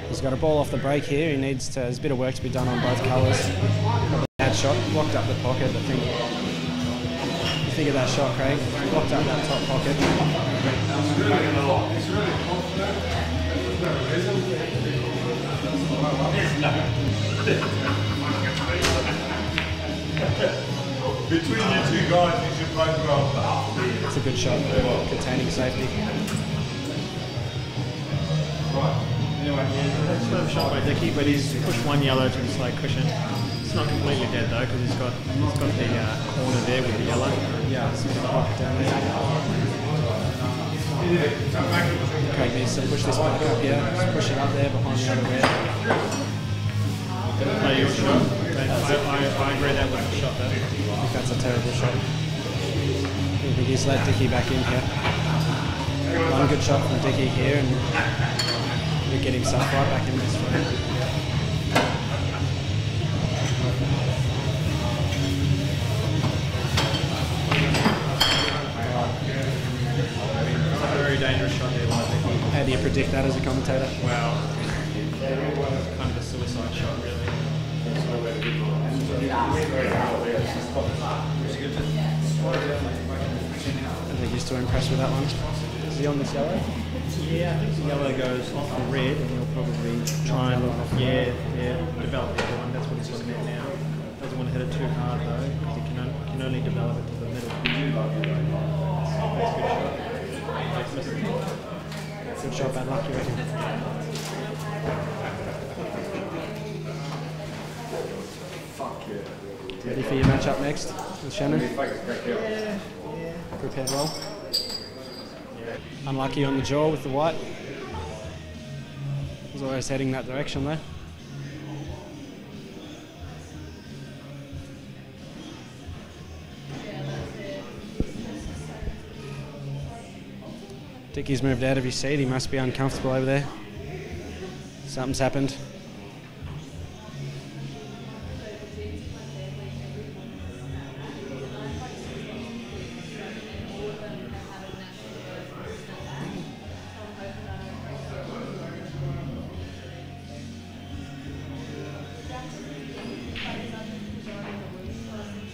He's got a ball off the break here. He needs to. There's a bit of work to be done on both colours. Bad shot, blocked up the pocket. I think. You think of that shot, Craig? Blocked up that top pocket. Between you two guys, you should both go up. It's a good shot, containing safety. Right. Anyway, that's a shot by Dickie, but he's pushed one yellow to the side cushion. It's not completely dead though, because he's got the corner there with the yellow. Yeah, it's got a pocket down there. Craig needs to push this back up here. Just push it up there behind the other red. Play your shot. I agree that was a shot though. I think that's a terrible shot. I think he's let Dickie back in here. One good shot from Dickie here, and he'll get himself right back in this frame. It's a very dangerous shot here by Dickie. How do you predict that as a commentator? Well, it's kind of a suicide shot really. I think he's too impressed with that one. Is he on this yellow? Yeah, I think the yellow goes off the red and he'll probably try and develop the other one. That's what he's looking at now. Doesn't want to hit it too hard though, because he can only develop it to the middle. That's a good shot. Good shot, bad luck, you reckon? Ready for your match up next with Shannon? Yeah. Prepared well? Yeah. Unlucky on the jaw with the white. Was always heading that direction though. Dickie's moved out of his seat. He must be uncomfortable over there. Something's happened.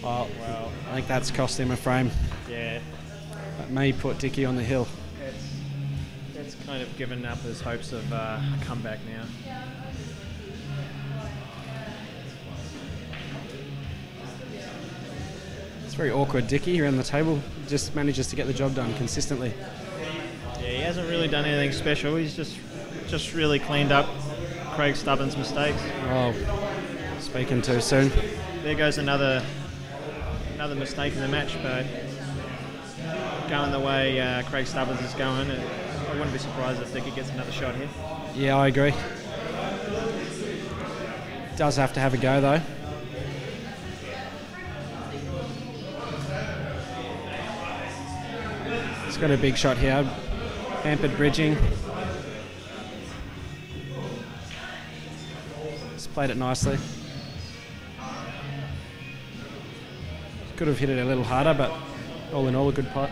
Well, I think that's cost him a frame. Yeah. That may put Dickie on the hill. That's kind of given up his hopes of a comeback now. It's very awkward. Dickie around the table just manages to get the job done consistently. Yeah, he hasn't really done anything special. He's just really cleaned up Craig Stubbins' mistakes. Oh, speaking too soon. There goes another mistake in the match, but going the way Craig Stubbins is going, I wouldn't be surprised if Dickie gets another shot here. Yeah, I agree. Does have to have a go though. He's got a big shot here. Hampered bridging. He's played it nicely. Could have hit it a little harder, but all in all, a good putt.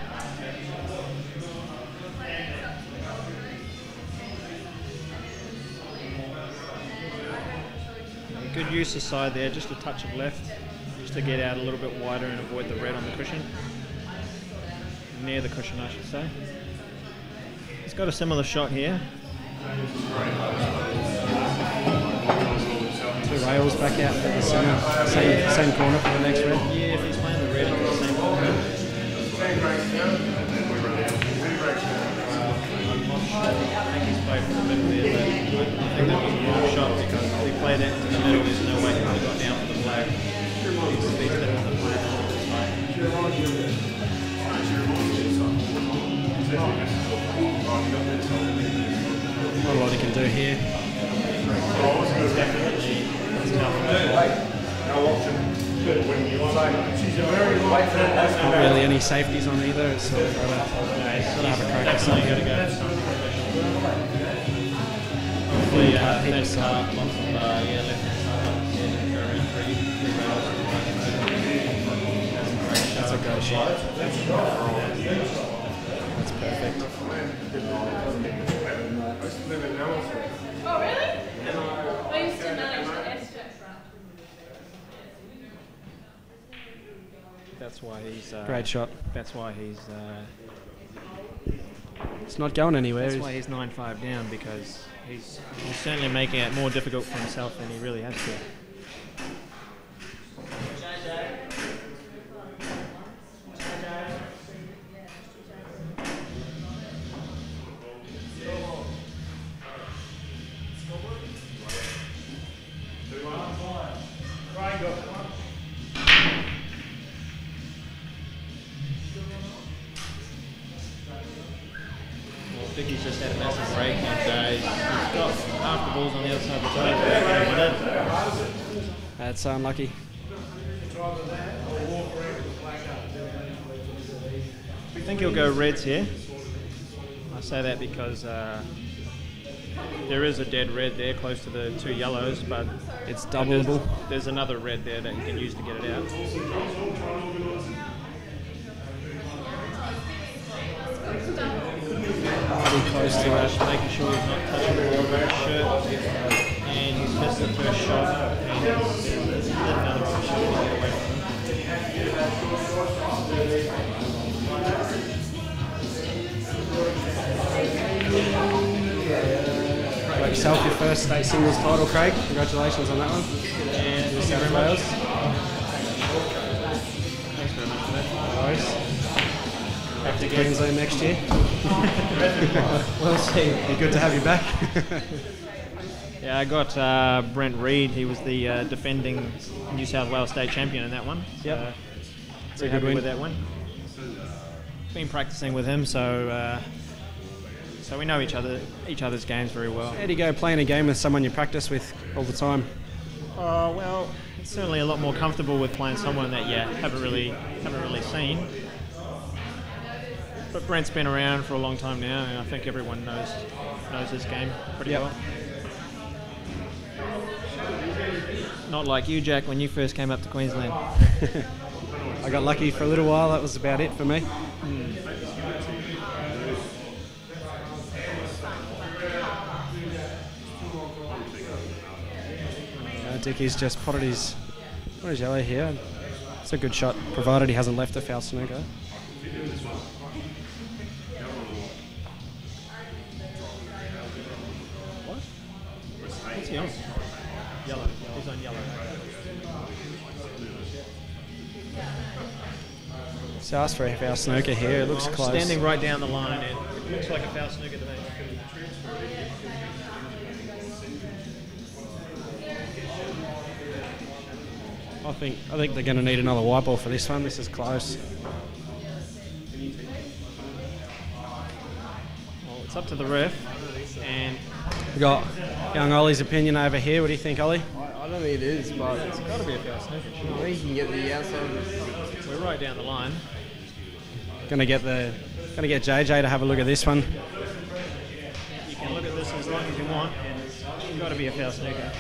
Good use of side there, just a touch of left, just to get out a little bit wider and avoid the red on the cushion. Near the cushion, I should say. He's got a similar shot here. Two rails back out at the centre, same corner for the next red. Yeah, if he's playing the red on the same corner. I'm not sure. I think he's played for the middle there, but I think that was a wrong shot because if he played it to the middle, there's no way he could have got down for the flag. He's hit it on the flag a little bit tight. Not a lot he can do here. Not really any safeties on either. It's sort of have a crack at something. Got to go for something special. Hopefully, that's left That's a great shot. That's perfect. Oh, really? I used to manage the S-Jets, That's why he's... Great shot. That's why he's... It's not going anywhere. That's why he's 9-5 down, because he's certainly making it more difficult for himself than he really has to. Dickie's just had a massive break, and he's got half the balls on the other side of the table. That's unlucky. I think he'll go reds here. I say that because there is a dead red there close to the two yellows, but it's doubleable. There's another red there that you can use to get it out. Pretty close to it. Making sure he's not touching the ball over his shirt. And he's missed the first shot. And he's let another opportunity to get away from him. Got yourself your first state singles title, Craig. Congratulations on that one. And New South Wales. Thanks very much for that. No worries. Back to Queensland next year. We'll see. Be good to have you back. Yeah, I got Brent Reed. He was the defending New South Wales state champion in that one. Yep. So happy with that one. Been practicing with him, so we know each other's games very well. How do you go playing a game with someone you practice with all the time? Well, it's certainly a lot more comfortable with playing someone that you haven't really seen. But Brent's been around for a long time now, and I think everyone knows his game pretty well. Not like you, Jack, when you first came up to Queensland. I got lucky for a little while. That was about it for me. Dickie's just potted his yellow here. It's a good shot, provided he hasn't left a foul snooker. What's he on? Yellow. He's on yellow. So asked for a foul snooker here. It looks close. Standing right down the line, it looks like a foul snooker to me. I think they're going to need another white ball for this one. This is close. Well, it's up to the ref, and we got young Ollie's opinion over here. What do you think, Ollie? I don't think it is, but it's got to be a foul snooker. I think you can get the outside of it. We're right down the line. Gonna get JJ to have a look at this one. You can look at this as long as you want, and it's got to be a foul snooker.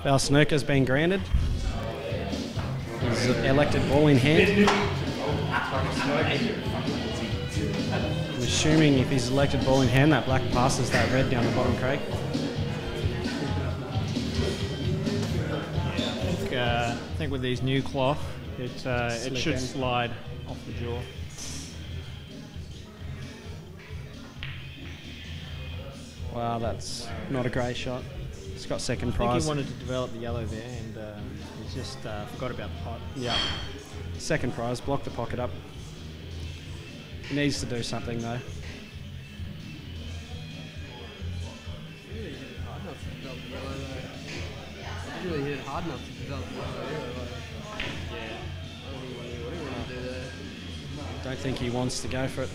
Foul snooker's been granted. He's elected ball in hand. I'm assuming if he's elected ball in hand, that black passes that red down the bottom, Craig. I think with these new cloth, it should slide off the jaw. Wow, that's not a great shot. It's got second I think prize. he wanted to develop the yellow there, and he just forgot about the pot. Yeah. Second prize, block the pocket up. He needs to do something though. Really hit it hard enough to develop the yellow. Don't think he wants to go for it.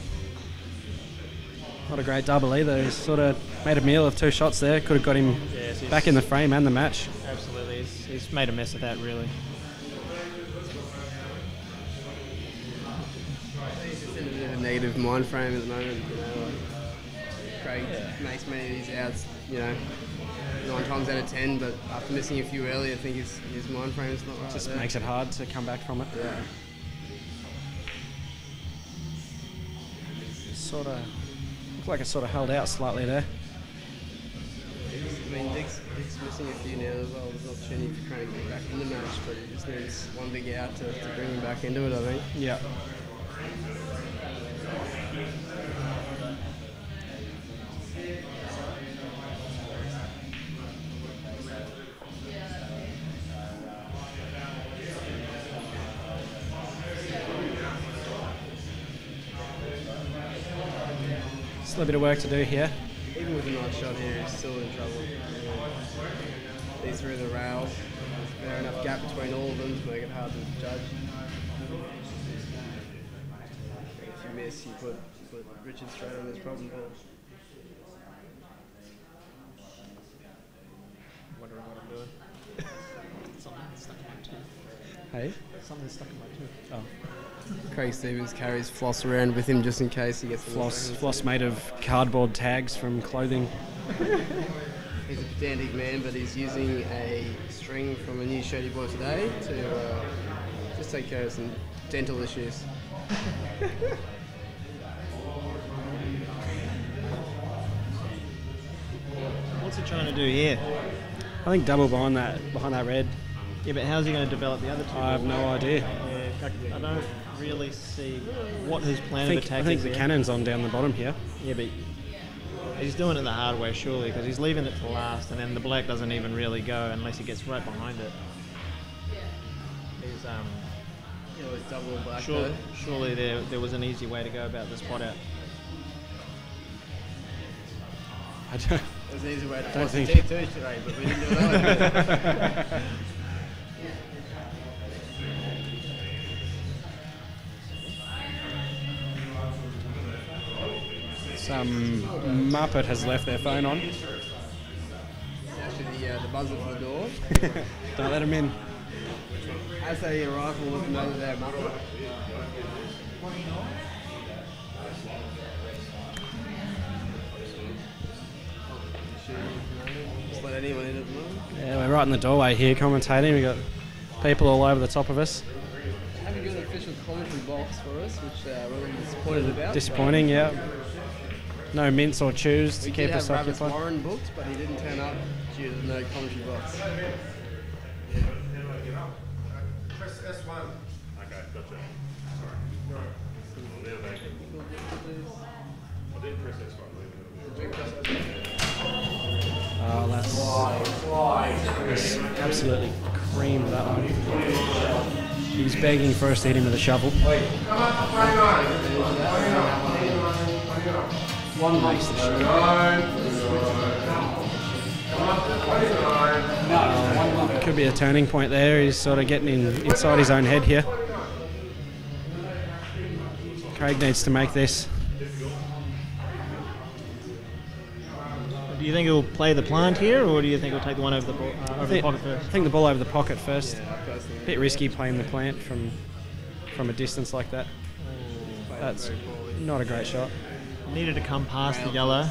Not a great double either. He's sort of made a meal of 2 shots there. Could have got him back in the frame and the match. Absolutely. He's made a mess of that, really. He's just in a bit of a negative mind frame at the moment. You know, like Craig makes many of these outs, you know, 9 times out of 10, but after missing a few early, I think his mind frame is not right. Just there. makes it hard to come back from it. Yeah. Sort of looked like it sort of held out slightly there. I mean, Dick's missing a few now as well. There's an opportunity for Craig to get back in the match, but he just needs one big out to bring him back into it, I think. Yeah. Still a bit of work to do here. Even with a nice shot here, he's still in trouble. He's through the rail. There's fair enough gap between all of them to make it hard to judge. If you miss, you put Richard straight on his problem ball. Wondering what I'm doing. Something stuck in my tooth. Hey? Something stuck in my tooth. Oh. Craig Stevens carries floss around with him just in case he gets Floss made of cardboard tags from clothing. He's a pedantic man, but he's using a string from a new shirt he bought today to just take care of some dental issues. What's he trying to do here? I think double behind that red. Yeah, but how's he going to develop the other 2? I have no idea. Yeah, I don't really see what his plan of attack is. I think the cannon's on down the bottom here. Yeah, but he's doing it the hard way, surely, because he's leaving it to last, and then the black doesn't even really go unless he gets right behind it. He's it's double and black. Surely there was an easy way to go about this pot out. I don't. There's an easy way to don't force the think. T2 today, but we didn't do it that way. Some Muppet has left their phone on. Actually, the buzzer for the door. Don't let him in. As they arrive, we'll look know that they're Muppet. Just let anyone in at the moment. Yeah, we're right in the doorway here commentating. We've got people all over the top of us. Haven't got an official commentary box for us, which we're really disappointed about. Disappointing, yeah. No mints or chews to keep us occupied. We did have Ravis Warren booked, but he didn't turn up due to no commentary box. Press S1. Okay, gotcha. Sorry. No. I did press S1. Oh, that's absolutely cream that one. He was begging for us to hit him with a shovel. One makes the shot. Could be a turning point there. He's sort of getting inside his own head here. Craig needs to make this. Do you think he'll play the plant here, or do you think he'll take the one over the pocket first? I think the ball over the pocket first. A bit risky playing the plant from a distance like that. That's not a great shot. Needed to come past the yellow.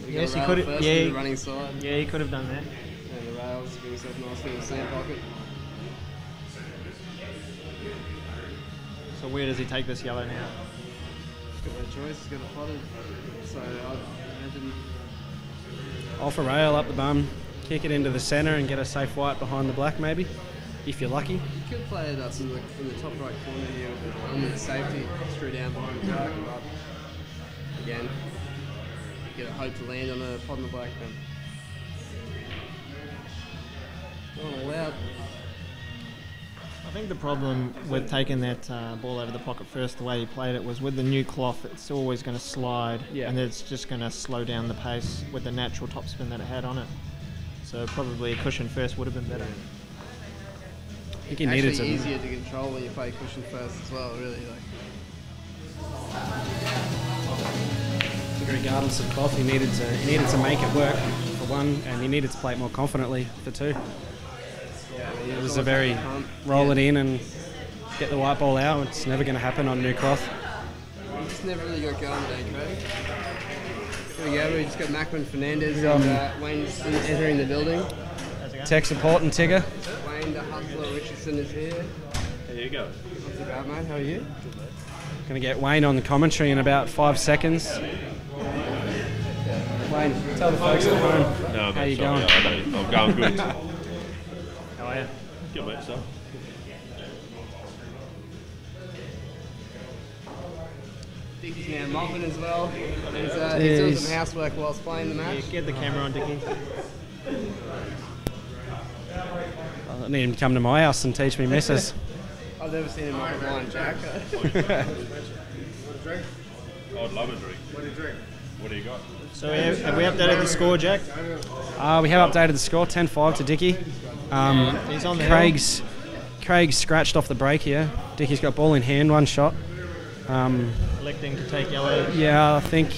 Yes, he could have. Yeah, running side. Yeah, he could have done that. And the rails give himself nicely in the same pocket. So where does he take this yellow now? He's got no choice. He's got a potted. So I imagine. Off a rail, up the bum, kick it into the centre and get a safe white behind the black maybe, if you're lucky. You could play it up in the top right corner here with safety, screw down behind the black, but again, you get a hope to land on a pot in the black then. Not allowed. I think the problem with taking that ball over the pocket first, the way he played it, was with the new cloth, it's always going to slide, and it's just going to slow down the pace with the natural topspin that it had on it. So probably a cushion first would have been better. think he needed actually to. easier to control when you play cushion first as well, really. Regardless of cloth, he needed to make it work for one, and he needed to play it more confidently for two. Yeah, I mean, It was a very roll it in and get the white ball out. It's never going to happen on new cloth. You just never really got going today, Craig. Here we go. We just got Macklin Fernandez and Wayne entering the building. Tech support and Tigger. Wayne, the hustler Richardson is here. There you go. Not too bad, mate. How are you? Going to get Wayne on the commentary in about 5 seconds. Wayne, tell the folks at home No, how you sorry, going. I'm going good. How are you? Good, mate, so. Dickie's now mopping as well. He's doing some housework whilst playing the match. Get the camera on, Dickie. I need him to come to my house and teach me messes. I've never seen him mop a blind jack. I'd love a drink. What do you drink? What do you got? So have we updated the score, Jack? We have updated the score, 10-5 to Dickie. He's on the Craig's scratched off the break here. Dickie's got ball in hand, one shot. Electing to take yellow. Yeah, I think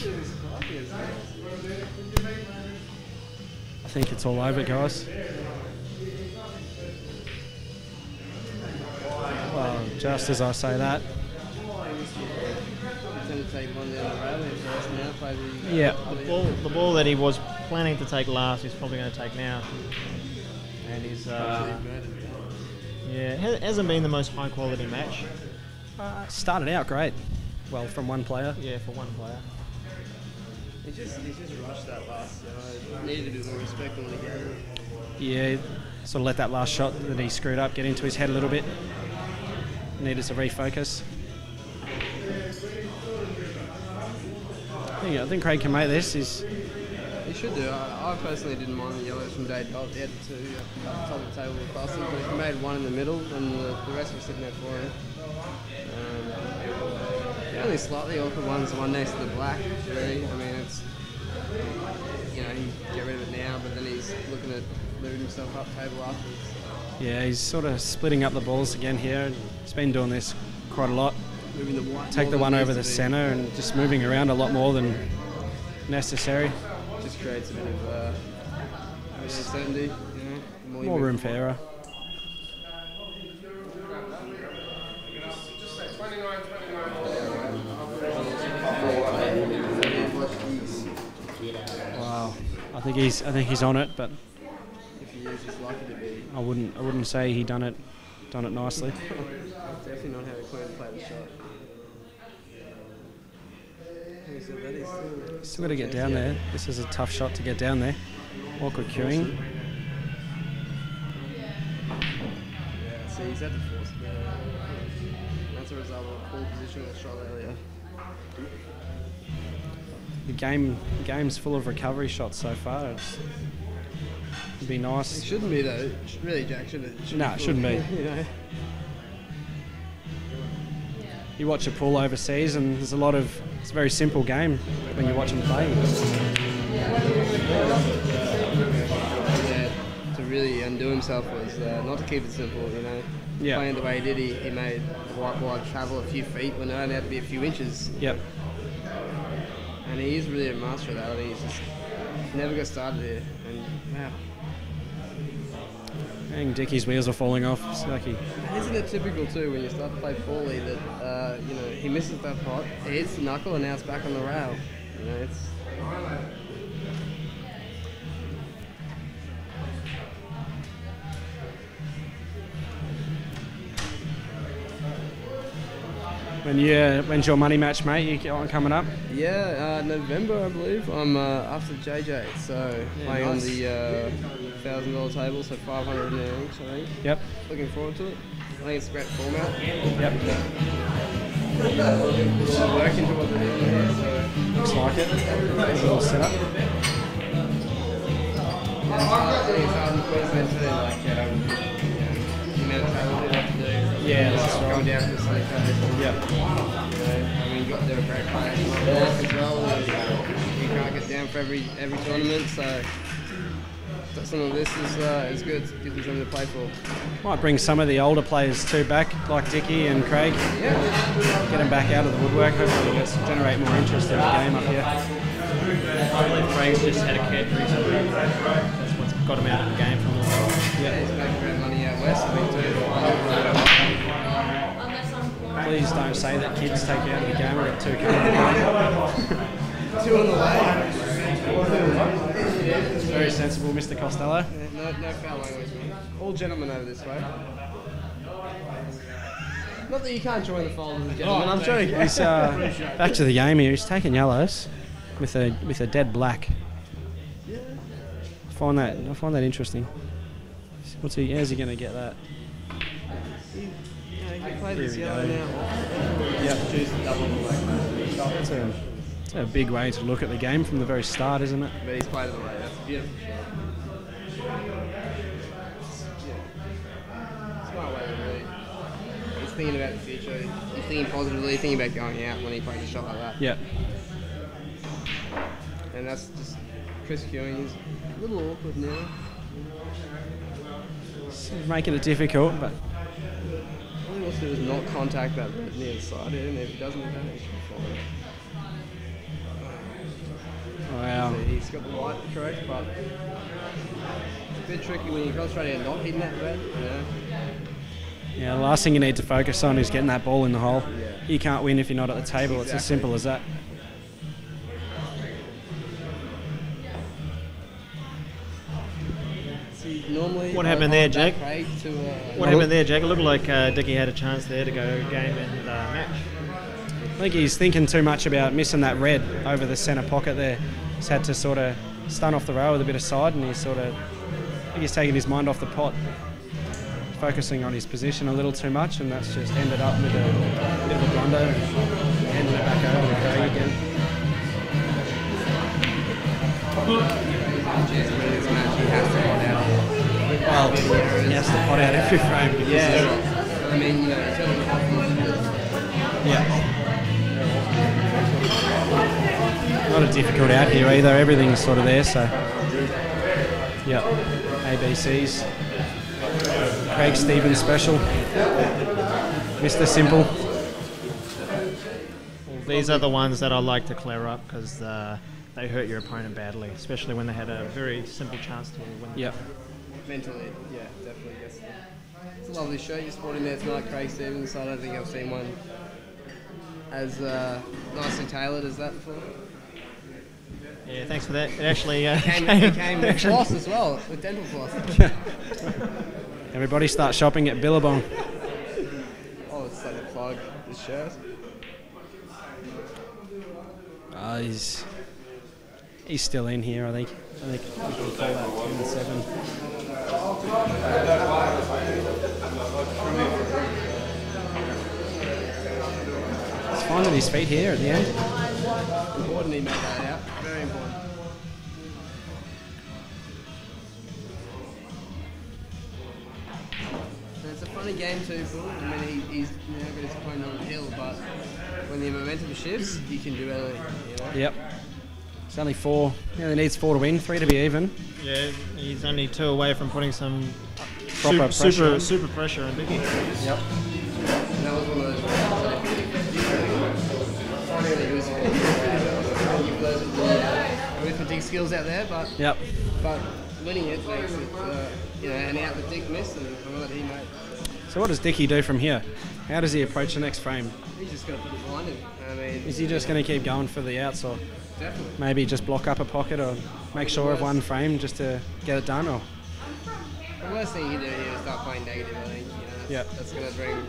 it's all over, guys. Well, just as I say that. Yeah. The ball that he was planning to take last, he's probably going to take now. And he's it hasn't been the most high quality match. Started out great. Well, from one player. Yeah, for one player. He just rushed that last. Needed a bit more respect on the game. Yeah, sort of let that last shot that he screwed up get into his head a little bit. Needed to refocus. I think Craig can make this. He should do. I personally didn't mind the yellows from day dot. He had two at the top of the table across him, but he made one in the middle, and the rest were sitting there for him. The only slightly awkward one's the one next to the black. Really, I mean, it's he get rid of it now, but then he's looking at moving himself up table afterwards. Yeah, he's sort of splitting up the balls again here. He's been doing this quite a lot. Moving the white Take the one over the centre and just moving around a lot more than necessary. Just creates a bit of uncertainty, More room for error. Wow, I think he's on it, but if he is, he's lucky to be. I wouldn't say he done it nicely. Definitely not how Queen played the shot. Still got to get down there. This is a tough shot to get down there. Awkward queuing. Yeah, see, he's had to force it there. That's a result of a poor position of the shot earlier. The game's full of recovery shots so far. It'd be nice. It shouldn't be though. Really, Jack, should it? No, it shouldn't be. You watch a pool overseas, and there's it's a very simple game when you watch them play. Yeah, to really undo himself was not to keep it simple, Yeah. Playing the way he did, he made the white ball travel a few feet when it only had to be a few inches. Yep. And he's really a master of that. I think he's just never got started there. And wow. Dang, Dickie's wheels are falling off. It's like Isn't it typical too when you start to play poorly that he misses that pot, he hits the knuckle, and now it's back on the rail. It's. When's your money match, mate? You got one coming up? Yeah, November, I believe. I'm after JJ, so playing on the $1,000 table, so 500 now each, I think. Yep. Looking forward to it. I think it's a great format. Yep. Work into what they're doing here, so. Looks like it. Nice little setup. I think it's hard in Queensland too, like, the amount of travel they have to do. Yeah, that's right. Going down to the Slate Coast. Yep. You've got there are great players like that as well. You can't get down for every tournament, so some of this is good. Gives them something to play for. Might bring some of the older players too back, like Dickie and Craig. Yeah. Get them back out of the woodwork. Hopefully let's generate more interest in the game up here. I believe Craig's just had a kid recently. That's what's got him out of the game from the world. Yeah, he's making great money out west, I think, too. Please don't say that kids take you out of the game. We've got 2 coming. 2 on the way. Very sensible, Mr. Costello. Yeah, no foul language, man. All gentlemen over this way. Not that you can't join the fold as a gentleman, I'm joking. He's back to the game here. He's taking yellows with a dead black. Yeah. I find that interesting. How's he going to get that? He can play this yellow now. Yeah. It's a big way to look at the game from the very start, isn't it? But he's played it away. That's a beautiful shot. Smart way to really. He's thinking about the future. He's thinking positively, thinking about going out when he plays a shot like that. Yeah. And that's just Chris queuing is a little awkward now. It's making it difficult, but All he wants to do is not contact that near the side, and if he doesn't, he should be fine. wow. He's got the light correct, but it's a bit tricky when you're concentrating and not hitting that red, you know. Yeah, the last thing you need to focus on is getting that ball in the hole. Yeah. You can't win if you're not at the table. It's as simple as that. See, normally What happened there, Jake? What happened there, Jake? It looked like Dickie had a chance there to go game and match. I think he's thinking too much about missing that red over the centre pocket there. He's had to sort of stun off the rail with a bit of side, and I think he's taking his mind off the pot, focusing on his position a little too much, and that's just ended up with a bit of a blunder and handing it back over to Craig again. Well, he has to pot out every frame. Yeah. I mean, Yeah. Not a difficult out here either. Everything's sort of there, so yeah. ABCs. Craig Stevens special. Mr. Simple. Well, these are the ones that I like to clear up because they hurt your opponent badly, especially when they had a very simple chance to win. Yep. Mentally, yeah, definitely. It's a lovely show you're sporting there tonight, Craig Stevens. So I don't think I've seen one as nicely tailored as that before. Yeah, thanks for that. It actually came with floss as well, with dental floss. Everybody start shopping at Billabong. Oh, it's like a plug, this shirt. He's still in here, I think. I think we can call that 10-7. He's finding his feet here at the end. Important he made that out. Very important. And it's a funny game too, Phil. I mean, he's now got his opponent on the hill, but when the momentum shifts, you can do anything, you know? Yep. It's only 4. He only needs 4 to win, 3 to be even. Yeah, he's only 2 away from putting some Proper super pressure on Dickie. Yep. And that was one of those arithmetic skills out there, but yep. But winning it makes it, and out the Dick miss and the one that he made. So what does Dickie do from here? How does he approach the next frame? He's just got to put it behind him. I mean, is he just going to keep going for the outs, or definitely maybe just block up a pocket, or make sure of one frame just to get it done? Or the worst thing you can do here is start playing negative. I think that's going to bring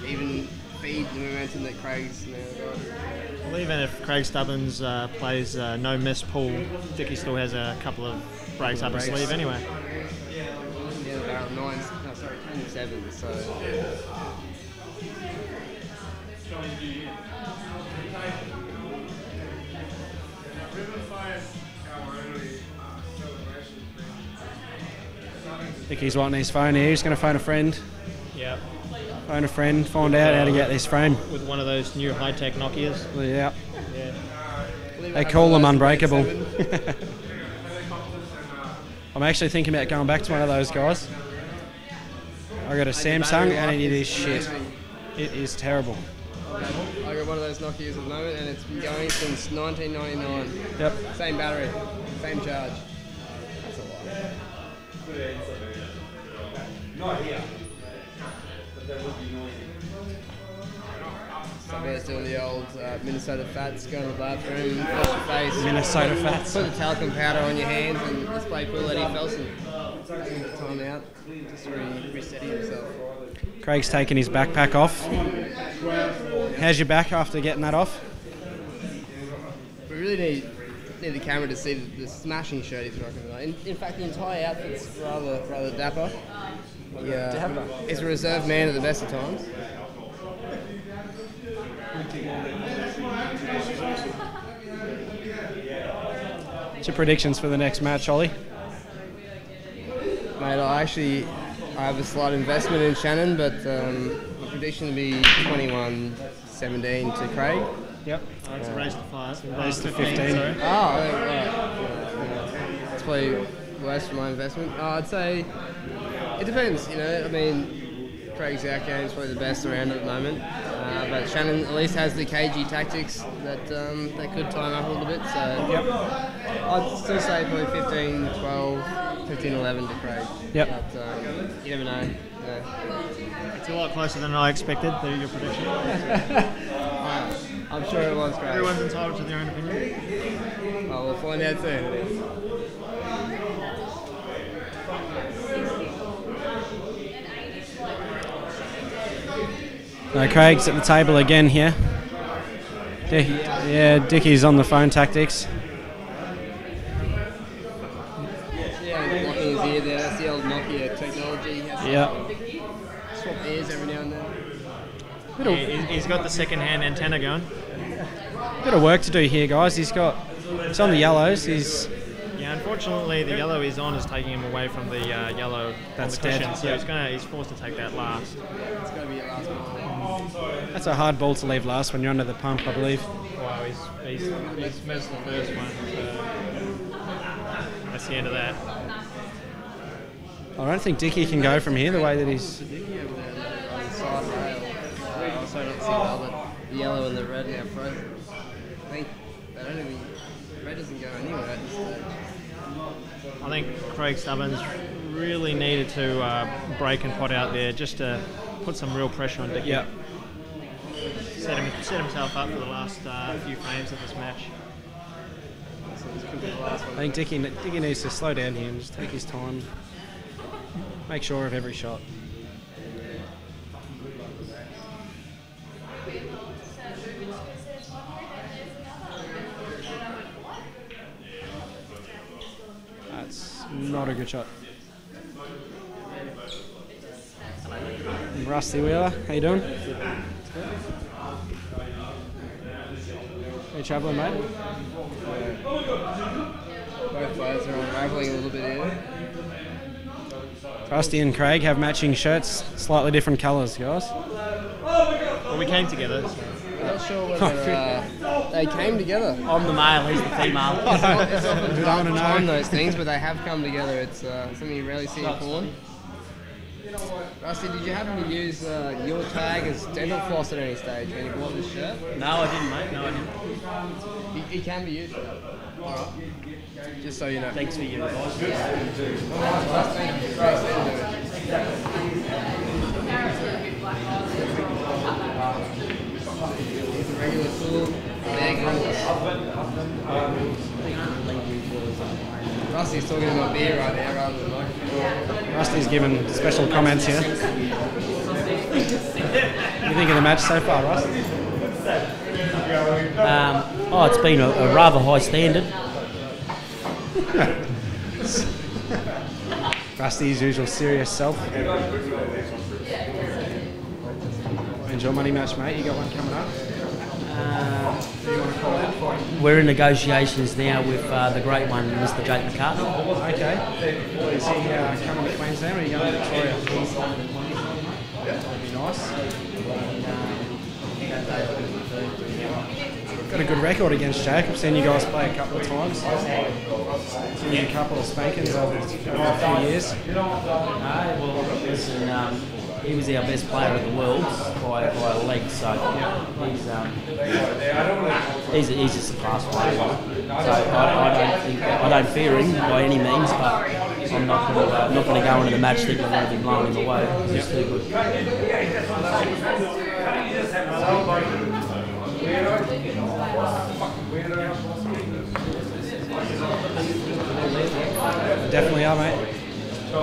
even feed the momentum that Craig's now got. Well, even if Craig Stubbins plays no miss pool, Dickie still has a couple of breaks up his sleeve anyway. Yeah, the barrel 10-7, so. Dickie's wanting his phone here. He's going to phone a friend. Yeah. Phone a friend, find out how to get this frame. With one of those new high-tech Nokias. Yeah. Yeah. They call them unbreakable. I'm actually thinking about going back to one of those guys. I got a Samsung and it is shit. It is terrible. I got one of those Nokias at the moment, and it's been going since 1999. Yep. Same battery, same charge. That's a lot. Not here. But that would be noisy. Stubbins doing the old Minnesota Fats, go to the bathroom, wash your face. Minnesota Fats. Put the talcum powder on your hands and just play cool Eddie Felsen. Taking the time out, just resetting himself. Craig's taken his backpack off. How's your back after getting that off? We really need the camera to see the smashing shirt he's rocking tonight. In fact, the entire outfit's rather dapper. Yeah, he's a reserve man at the best of times. What's your predictions for the next match, Ollie? Mate, I have a slight investment in Shannon, but my prediction will be 21-17 to Craig. Yep. It's a race to 5. Race to 15. Sorry. That's probably worse for my investment. I'd say it depends, I mean, Craig's out game is probably the best around at the moment, but Shannon at least has the KG tactics that could time up a little bit, so I'd still say probably 15-12, 15-11 to Craig. Yep. But you never know. Yeah. It's a lot closer than I expected, your prediction. I'm sure it was, Craig. Everyone's entitled to their own opinion. Well, we'll find out soon. No, Craig's at the table again here. Dickie's on the phone tactics. Yeah, locking his ear there. That's the old Nokia technology. Swap ears every now and then. He's got the second-hand antenna going. Bit of work to do here, guys. It's on the yellows. Unfortunately, the yellow he's on is taking him away from the yellow. That's on the cushion, dead. so Yeah. he's forced to take that last. It's going to be your last ball. That's a hard ball to leave last when you're under the pump, I believe. Wow, he's missed the first one. That's the end of that. I don't think Dickie can go from here the way that he's. The yellow and the red now frozen. I think they don't even. Red doesn't go anywhere. I think Craig Stubbins really needed to break and pot out there just to put some real pressure on Dickie. Yep. Set himself up for the last few frames of this match. I think Dickie needs to slow down here and just take his time. Make sure of every shot. That's not a good shot. Rusty Wheeler, how you doing? How you travelling, mate? Both players are unravelling a little bit here. Rusty and Craig have matching shirts, slightly different colours, guys. Well, we came together. So. I'm not sure whether they came together. I'm the male, he's the female. It's often hard to time those things, but they have come together. It's something you rarely see in porn. Rusty, did you happen to use your tag as dental floss at any stage when you bought this shirt? No, I didn't, mate. No, I didn't. He can be used. Alright. Just so you know. Thanks for your advice. He's a regular tool. Rusty's talking about beer right there rather than microphone. Rusty's given special comments here. What do you think of the match so far, Russ? It's been a rather high standard. Rusty's usual serious self. Enjoy money match, mate. You got one coming up. Do you want to call out for him? We're in negotiations now with the great one, Mr. Jake McCartney. Okay. Is he coming to Queensland or are you going to Victoria? That'd be nice. Got a good record against Jake. I've seen you guys play a couple of times. Seen you a couple of spankings over a few years. Well, listen, he was our best player in the world by a leg, so he's just a class player. So I don't fear him by any means, but I'm not going to go into the match thinking I'm going to be blowing him away. He's too good. Definitely are, mate. I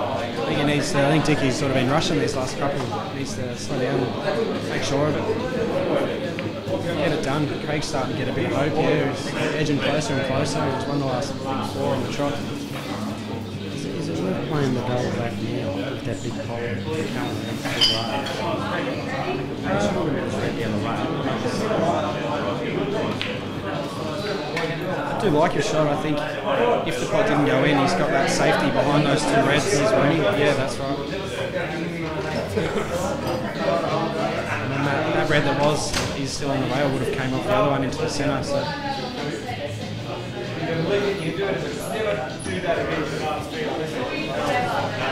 think he needs to, I think Dickie's sort of been rushing these last couple. He needs to slow down and make sure of it. Get it done. Craig's starting to get a bit of hope here. He's edging closer and closer. He's won the last 4 on the trot. Is it worth playing the double back now with that big pole? I do like your shot. I think if the pot didn't go in, he's got that safety behind those 2 reds. He's running. Yeah, that's right. And then that red that he's still on the rail would have came off the other one into the centre. So.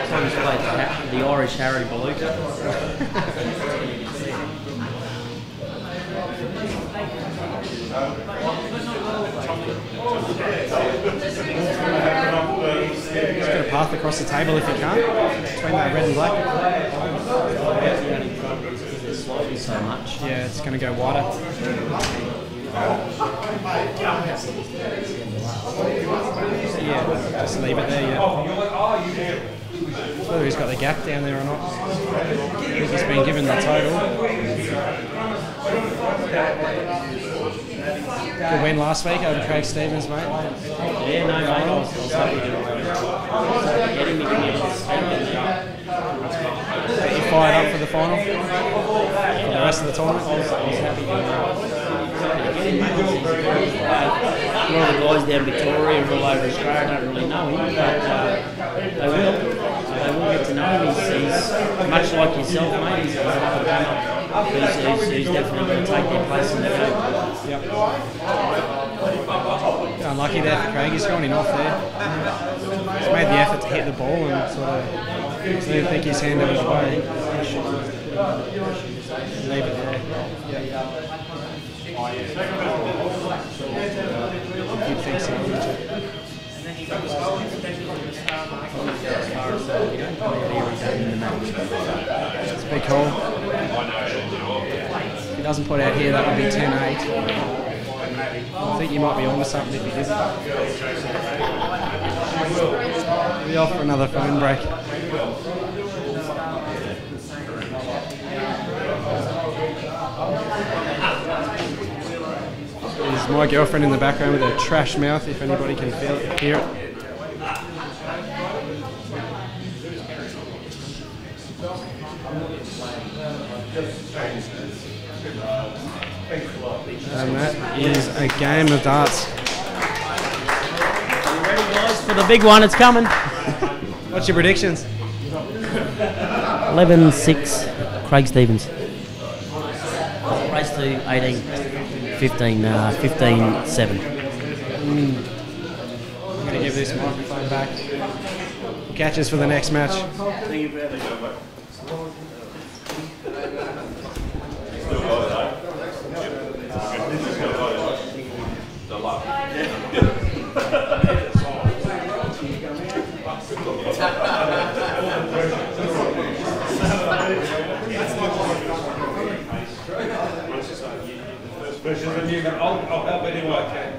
Someone's played the Irish Harry Beluga. He's got a path across the table if he can't, between that red and black. So much. Yeah, it's going to go wider. Yeah, just leave it there, yeah. Whether he's got the gap down there or not. I think he's been given the total. Good win last week over Craig Stephens, mate. Yeah, no, mate. I was happy to get him again. Get you fired up for the final? For the rest of the tournament? I was happy to get him, mate. A lot of the guys down Victoria and all over Australia don't really know him, but they will. They will get to know him. He's much like yourself, mate. He's definitely going to take their place in the field. Yep. Unlucky there for Craig. He's gone in off there. He's made the effort to hit the ball and sort of didn't think his hand was away. Leave it there. You'd think so, wouldn't you? It's a big call. If he doesn't put out here, that would be 10-8. I think you might be onto something if he didn't. We'll be off for another phone break. There's my girlfriend in the background with her trash mouth, if anybody can hear it. And that is a game of darts. You ready, guys, for the big one? It's coming. What's your predictions? 11-6, Craig Stephens. Race to 18, 15, 15-7. I'm going to give this microphone back. Catches for the next match. I'll help any way I can.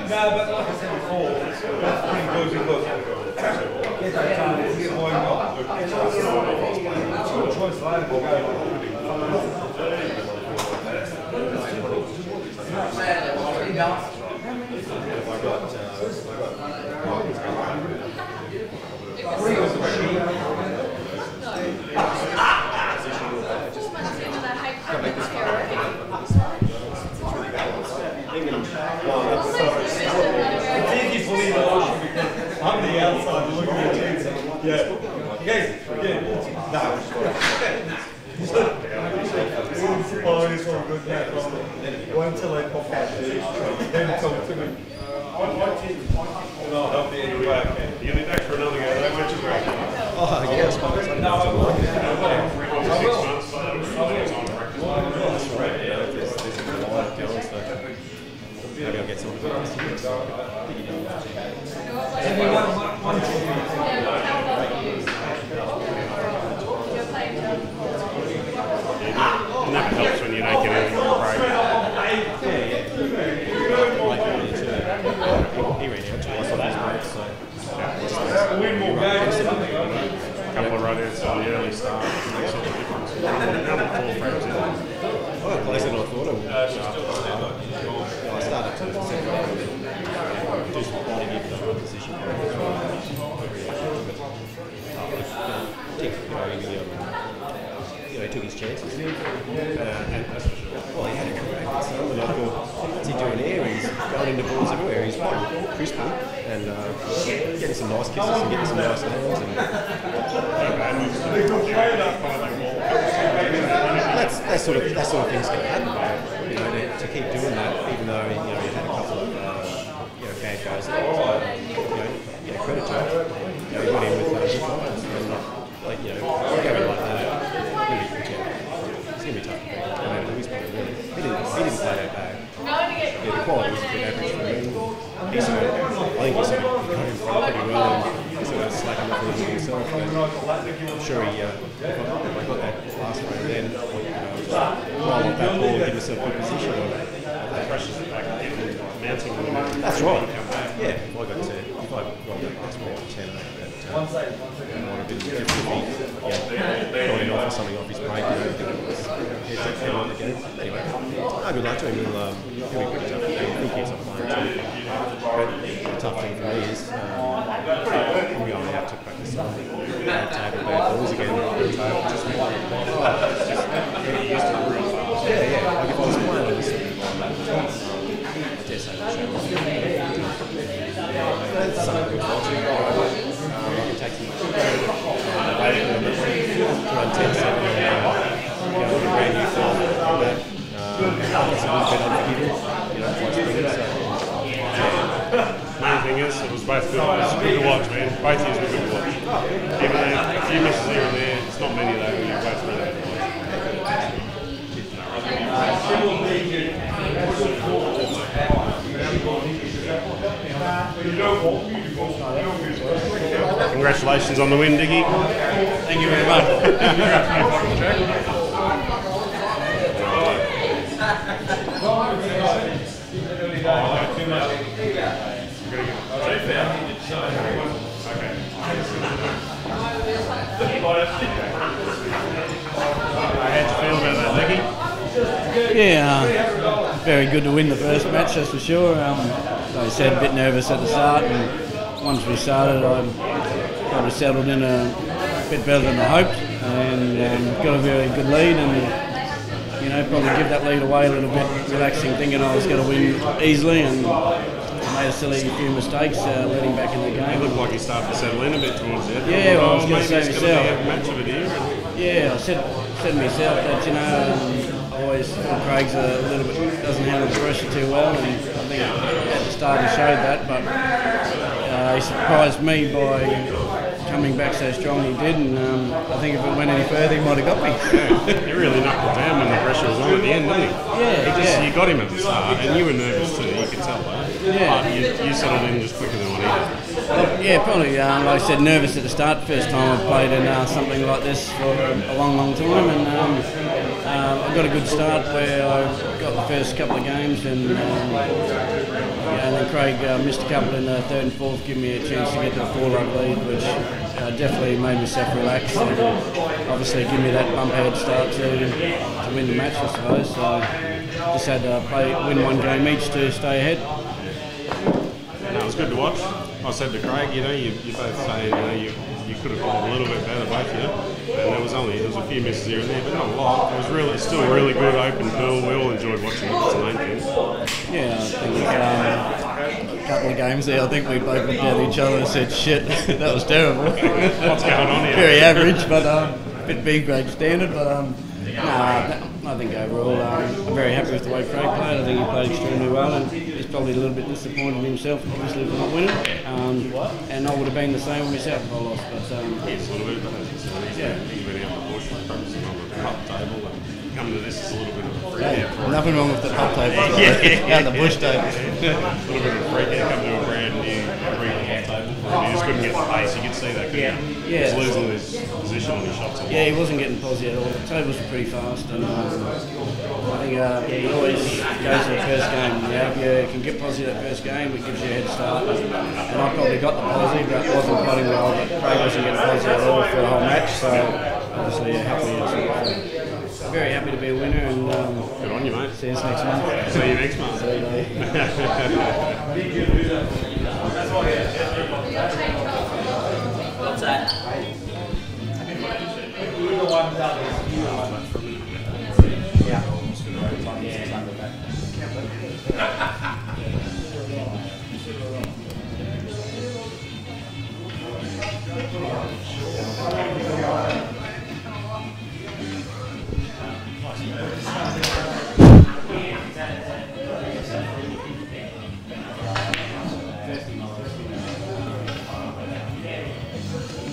No, but like I said before, that's pretty good because get that time, get more involved. Choice later will it's easy for me to Oh, it's all good now. Wait until they pop out then talk to me. I'll help you anyway. You need back for another go, that match is great. Oh, yeah, it's fine. It's like no, 6 months, so it's on practice. That's right, you know, there's a lot going, so maybe I'll get some of it. It never helps when you don't get anything on break. He ran out twice on his break, so a couple of run-outs on the early start makes all the difference. Now we're 4 frames in. Well, closer than I thought I would. I started to do some body in the right position. He took his chances. And, well, he had a crack at some, and I thought, what's he doing here? He's going into balls everywhere. He's quite crispy and getting some nice kisses and getting some nice hands. And that sort of things can happen. You know, to keep doing that, even though he had a couple of bad goes. Credit to him. He went in with good confidence, and going like that. It's going to be tough to beat. I mean, Louis probably really. He didn't play that bad. The quality was a bit average for him. I think he got him pretty well and he sort of slacking off a little bit himself. But I'm sure he, if I got that last round then, roll off that ball and give himself a good position. The pressure's back mounting. That's right. Yeah, if I got to, if I rolled that next ball to 10, that might have been different if he got in off or something off his break. Head on the game. Anyway, good luck to him. He'll be pretty tough. He keeps on playing too. But the tough thing for me is I'm going out to practice on table bad balls again. Just yeah. Like if I was playing on this, I dare say that's something good watching. I can take some run 10-7 with a brand new form that it's a little bit unforgiving, Main thing is, it was both good. It was good to watch, man. Both years were good to watch. Even though a few misses here and there, it's not many though, you're both really good to watch. Congratulations on the win, Dickie. Thank you very much. How'd you feel about that, Dickie? Yeah, very good to win the first match, that's for sure. Like I said, a bit nervous at the start, and once we started, I kind of settled in a bit better than I hoped, and got a very good lead, and probably give that lead away a little bit, relaxing, thinking I was going to win easily, and made a few mistakes leading back in the game. It looked like he started to settle in a bit towards the end. Yeah, well, I was going to say myself. Match of it here. Yeah, I said to myself that I always thought Craig's a little bit doesn't handle the pressure too well, and I think at the start he showed that, but he surprised me by coming back so strong he did, and I think if it went any further he might have got me. Yeah, he really knuckled down when the pressure was on at the end, didn't he? Yeah, You got him at the start, and you were nervous too, you could tell that. Yeah. But you settled in just quicker than what he did. Well, yeah, probably. Like I said, nervous at the start. First time I've played in something like this for a long, long time, and I got a good start where I got the first couple of games, and then Craig missed a couple in the third and fourth, giving me a chance to get to the 4-run lead, which definitely made myself relax, and obviously give me that bump head start to win the match, I suppose. So just had to win one game each to stay ahead. No, it was good to watch. I said to Craig, you both say you could have got a little bit better, both of you. And there was a few misses here and there, but not a lot. It was still a really good open pool. We all enjoyed watching it. It's the main thing. Yeah, I think couple of games there, I think we both looked at each other and said, shit, that was terrible. What's going on here? Very average, but a bit B grade standard, but I think overall I'm very happy with the way Craig played. I think he played extremely well, and he's probably a little bit disappointed in himself, obviously, for not winning. And I would have been the same myself if I lost. But yes, a little bit, but yeah, he's been out the bush, practicing on the cup table, and come to this, it's a little bit of a freak out. Nothing wrong with the cup table, out the bush table. A little bit of a freak out, come to a brand new cup table, and he just couldn't get the pace. You could see that, couldn't you? Yeah. He's losing his position on his shots. Yeah, he wasn't getting posy at all. The tables were pretty fast, and I think he always goes to the first game. You can get posy that first game, it gives you a head start. And I probably got the posy, but wasn't playing well. But Craig wasn't getting posy at all for the whole match, so obviously happy. Very happy to be a winner, and good on you, mate. See you next month. See you next month. See you, mate. What's that?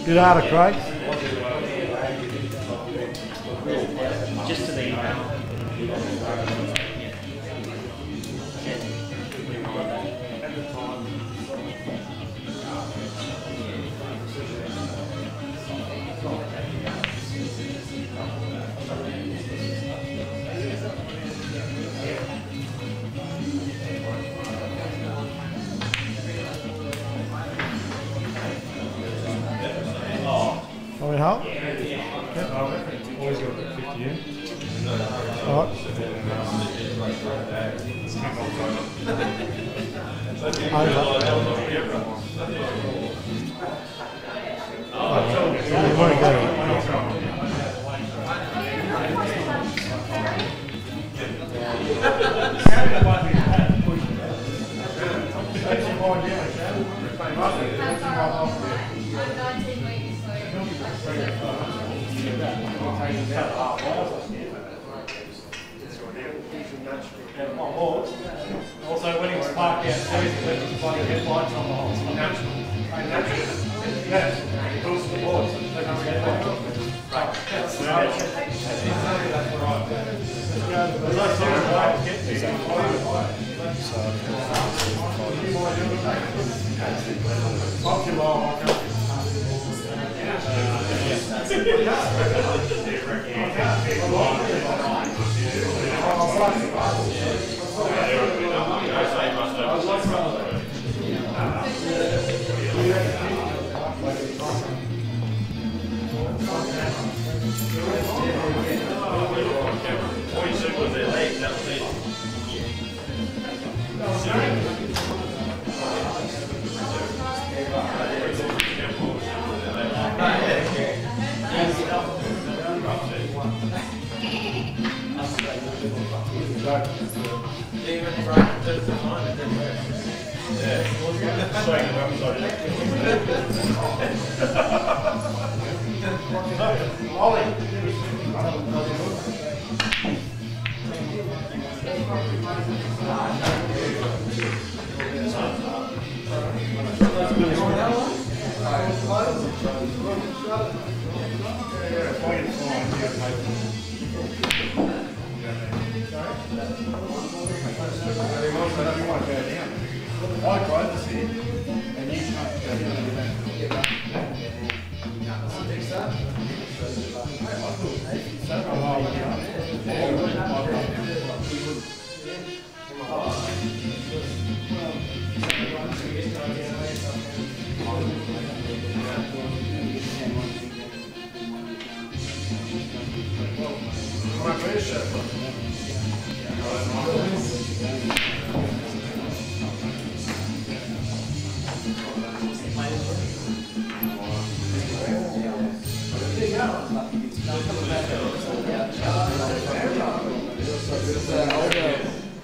Good harder, Craig. Just to the Going home? Always got 50 in. All you won't get it. Also, when he was parked downstairs, he left his bloody headlights on the whole time. Yes, he pulls the boards. Left his headlights on. Right. That's right. There's no serious way to get to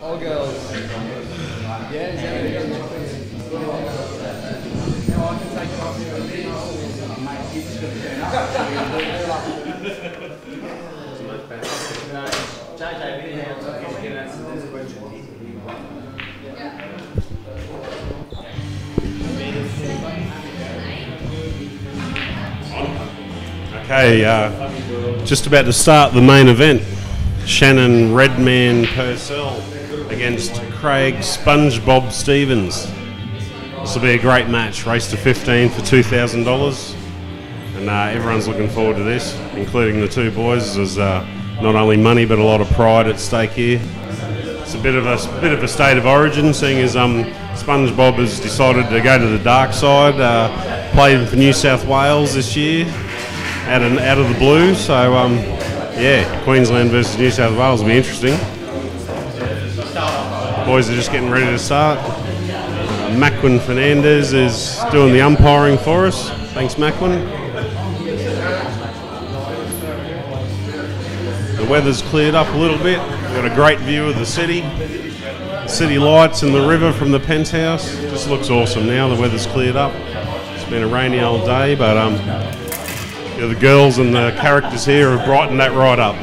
All girls. Yeah, is that Okay, just about to start the main event. Shannon Redman Purcell against Craig SpongeBob Stevens. This will be a great match. Race to 15 for $2,000, and everyone's looking forward to this, including the two boys. There's not only money but a lot of pride at stake here. It's a bit of a state of origin, seeing as SpongeBob has decided to go to the dark side. Played for New South Wales this year, out of the blue. So yeah, Queensland versus New South Wales will be interesting. Boys are just getting ready to start. Macwin Fernandez is doing the umpiring for us. Thanks, Macwin. The weather's cleared up a little bit. We've got a great view of the city lights and the river from the Penthouse. Just looks awesome now. The weather's cleared up. It's been a rainy old day, but yeah, the girls and the characters here have brightened that right up.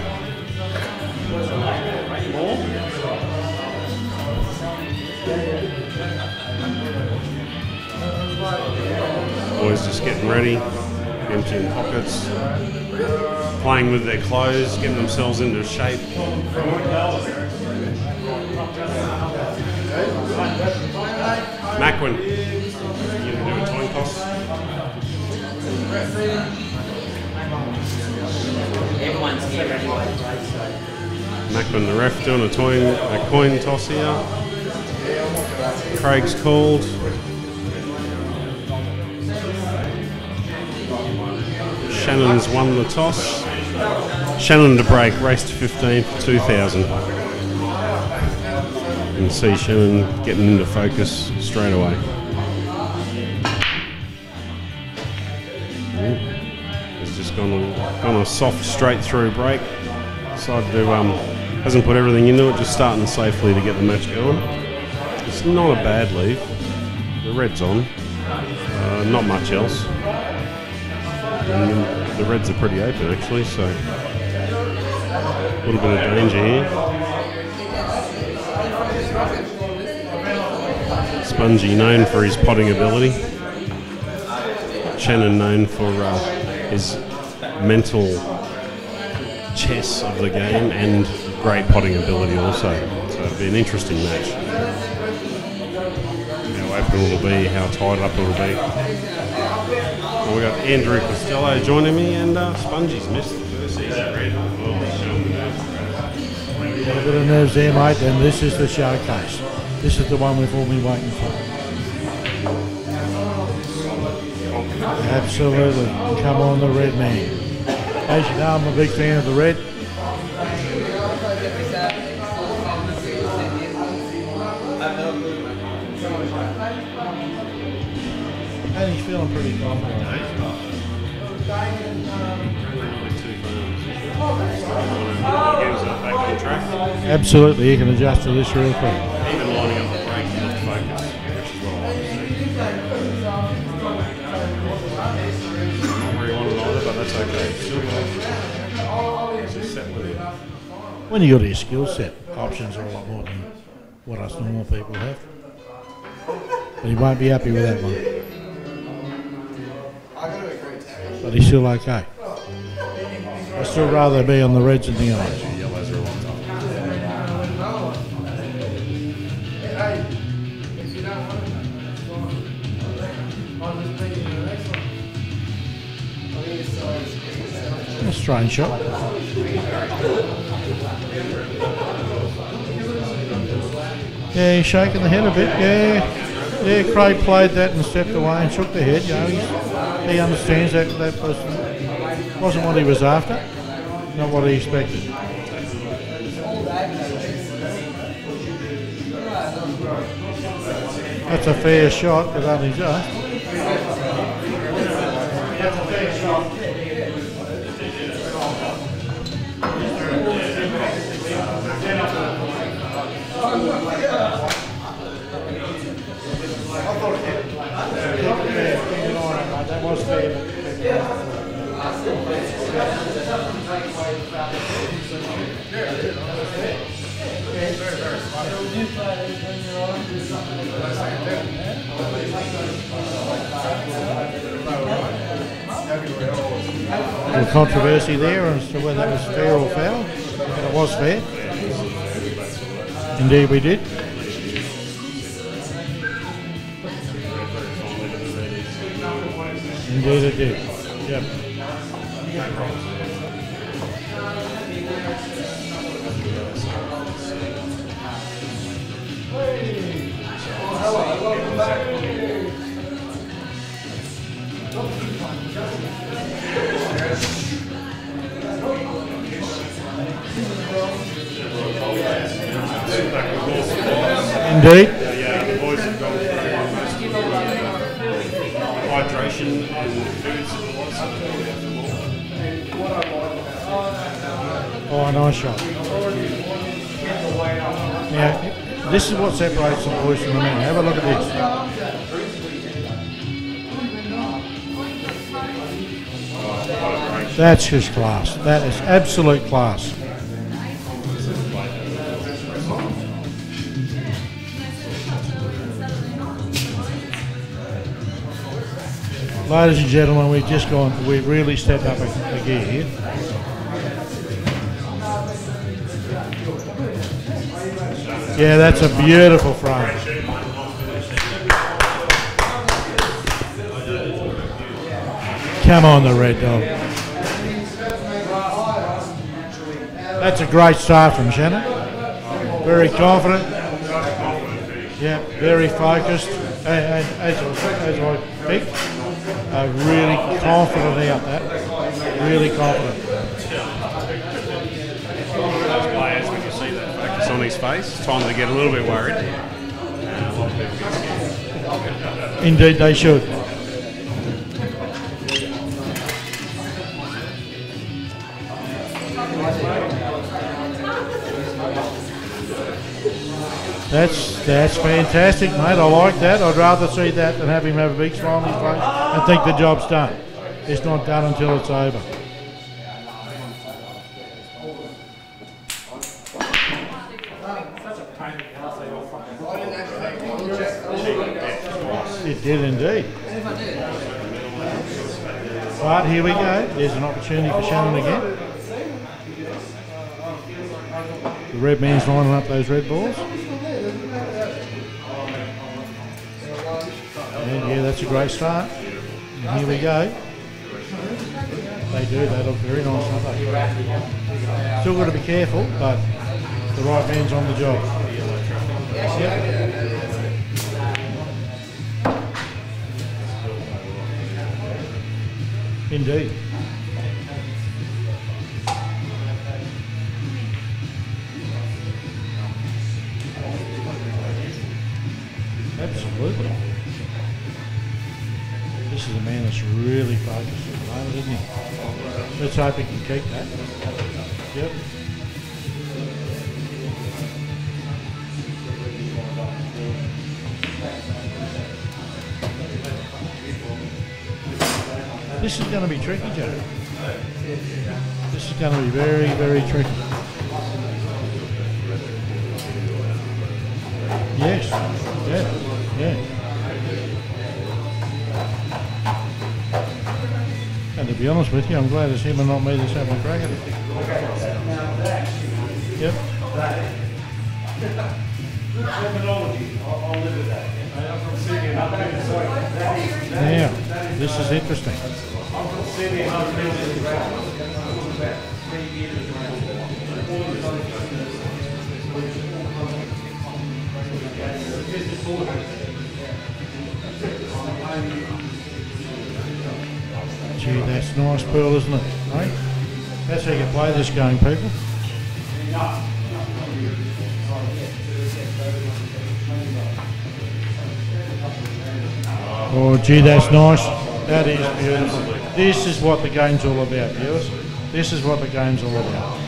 Boys just getting ready, emptying pockets, playing with their clothes, getting themselves into shape. Macwin, you gonna do a coin toss? Everyone's here anyway. Macwin, the ref, doing a coin toss here. Craig's called. Shannon's won the toss. Shannon to break, race to 15 for 2,000. You can see Shannon getting into focus straight away. He's just gone a soft straight through break. Decided to hasn't put everything into it, just starting safely to get the match going. It's not a bad lead. The red's on. Not much else. And the reds are pretty open actually, so a little bit of danger here. Spongy known for his potting ability. Shannon known for his mental chess of the game and great potting ability also. So it'll be an interesting match. How open will it be, how tied up it will be. Well, we've got Andrew Costello joining me, and Spongy's missed the first easy red. Got a bit of nerves there, mate, and this is the showcase. This is the one we've all been waiting for. Absolutely. Come on, the red man. As you know, I'm a big fan of the red. And he's feeling pretty confident. Absolutely, you can adjust to this real quick. Even lining up the brake and focus, which is what I want to see. Not where you want it either, but that's okay. Still set with it. When you got your skill set, options are a lot more than what us normal people have. But he won't be happy with that one. But he's still okay. I'd still rather be on the reds than the yellows. The yellows are a lot tougher. A strange shot. Yeah, he's shaking the head a bit. Yeah, Craig played that and stepped away and shook the head. You know, he understands that wasn't what he was after, not what he expected. That's a fair shot, but only just. That's a fair shot. I thought little controversy there as to whether that was fair or foul, and it was fair. Indeed we did. Indeed it did. Yep. Indeed. Yeah, the boys have gone through most of the hydration and foods and Oh, nice shot. Now, this is what separates the boys from the men. Have a look at this. That's just class. That is absolute class. Ladies and gentlemen, we've really stepped up a gear here. Yeah, that's a beautiful frame. Come on, the red dog. That's a great start from Shannon. Very confident. Yeah, very focused. And as I picked, really confident out that. Really confident. those players, when you see that focus on his face, it's time to get a little bit worried. Indeed, they should. That's fantastic, mate. I like that. I'd rather see that than have him have a big smile on his face and think the job's done. It's not done until it's over. It did indeed. But here we go. There's an opportunity for Shannon again. The red man's lining up those red balls. And yeah, that's a great start. And here we go. They do, they look very nice, don't they? Still got to be careful, but the right man's on the job. Yep. Indeed. Absolutely. This is a man that's really focused at the moment, isn't he? Let's hope he can keep that. Yep. This is going to be tricky, Joe. This is going to be very, very tricky. Yes. Yeah. Yeah. And to be honest with you, I'm glad it's him and not me that's having a crack at it. Yep. Now, this is interesting. Gee, that's nice, Pearl, isn't it? Right? That's how you play this game, people. Oh, gee, that's nice. That is beautiful. This is what the game's all about, viewers. This is what the game's all about.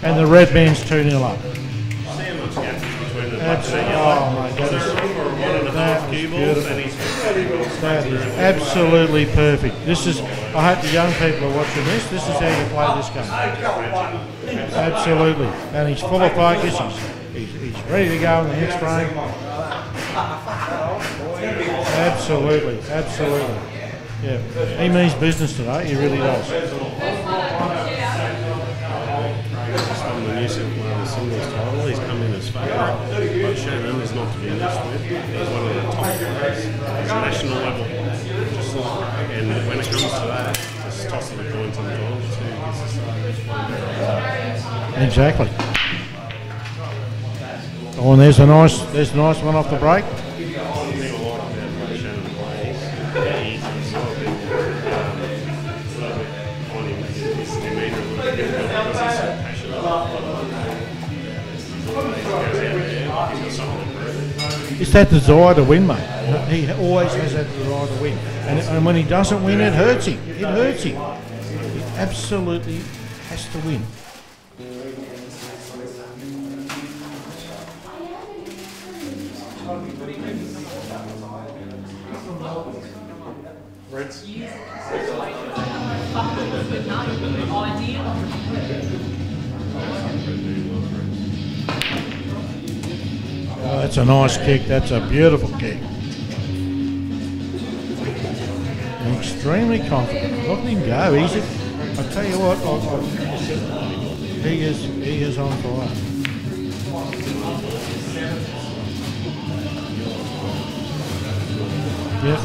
And the red man's 2-0 up. See how much gap is between the Absolutely. Oh my goodness. That is beautiful. That is absolutely perfect. This is, I hope the young people are watching this. This is how you play this game. Absolutely. And he's full of focus. He's ready to go in the next frame. Absolutely. Absolutely. Yeah. He means business today. He really does. From the New South Wales singles title, he's come in as favourite, but Shannon is not to be messed with. He's one of the top players. He's national level, just like, and when it comes to that, just toss of a coin sometimes who gets to start. Exactly. Oh, and there's a nice one off the break. It's that desire to win, mate. He always has that desire to win. And when he doesn't win, it hurts him. It hurts him. He absolutely has to win. Reds. Oh, that's a nice kick. That's a beautiful kick. Extremely confident. Look at him go. I tell you what, he is on fire. Yep.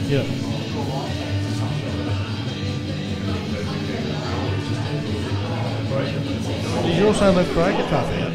Yep. He's also let Craig a tough out.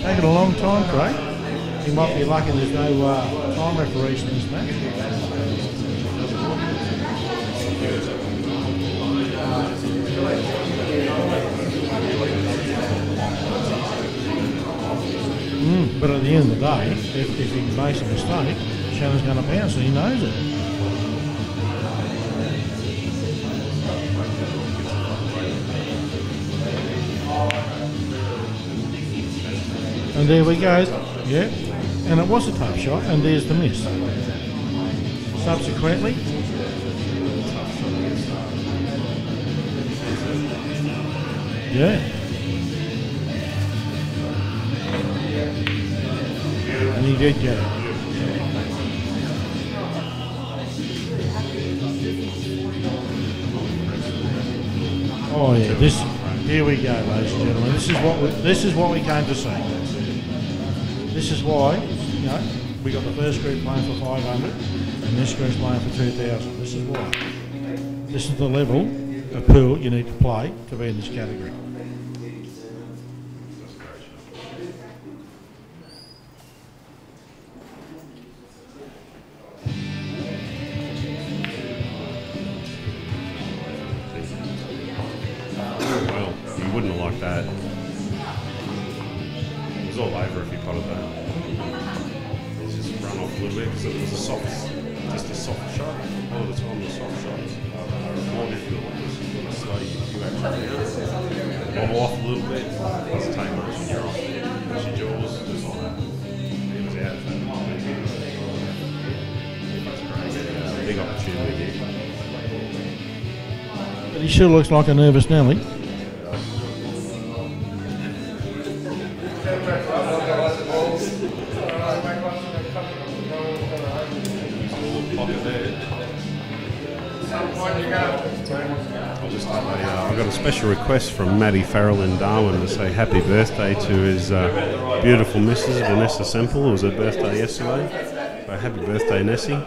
Taking a long time, Craig. He might be lucky there's no time referees in this match. But at the end of the day, if he makes a mistake, Shannon's going to bounce and he knows it. And there we go. Yeah. And it was a tough shot, and there's the miss. Subsequently, yeah. And he did get it. Oh yeah, here we go, ladies and gentlemen. This is what we came to see. This is why, you know, we got the first group playing for 500 and this group's playing for 2,000. This is why. This is the level of pool you need to play to be in this category. Well, you wouldn't have liked that. It was all over if you potted that. It's just run off a little bit because it was just a soft shot. All of the time the soft shots are more difficult because you're going to slow you actually down. Bobble off a little bit, doesn't take much and you're off. Push your jaws, just like that. It was out. That's great. Big opportunity here. But he sure looks like a nervous Nelly. I've got a special request from Matty Farrell in Darwin to say happy birthday to his beautiful missus, Vanessa Semple. It was her birthday yesterday. So happy birthday, Nessie.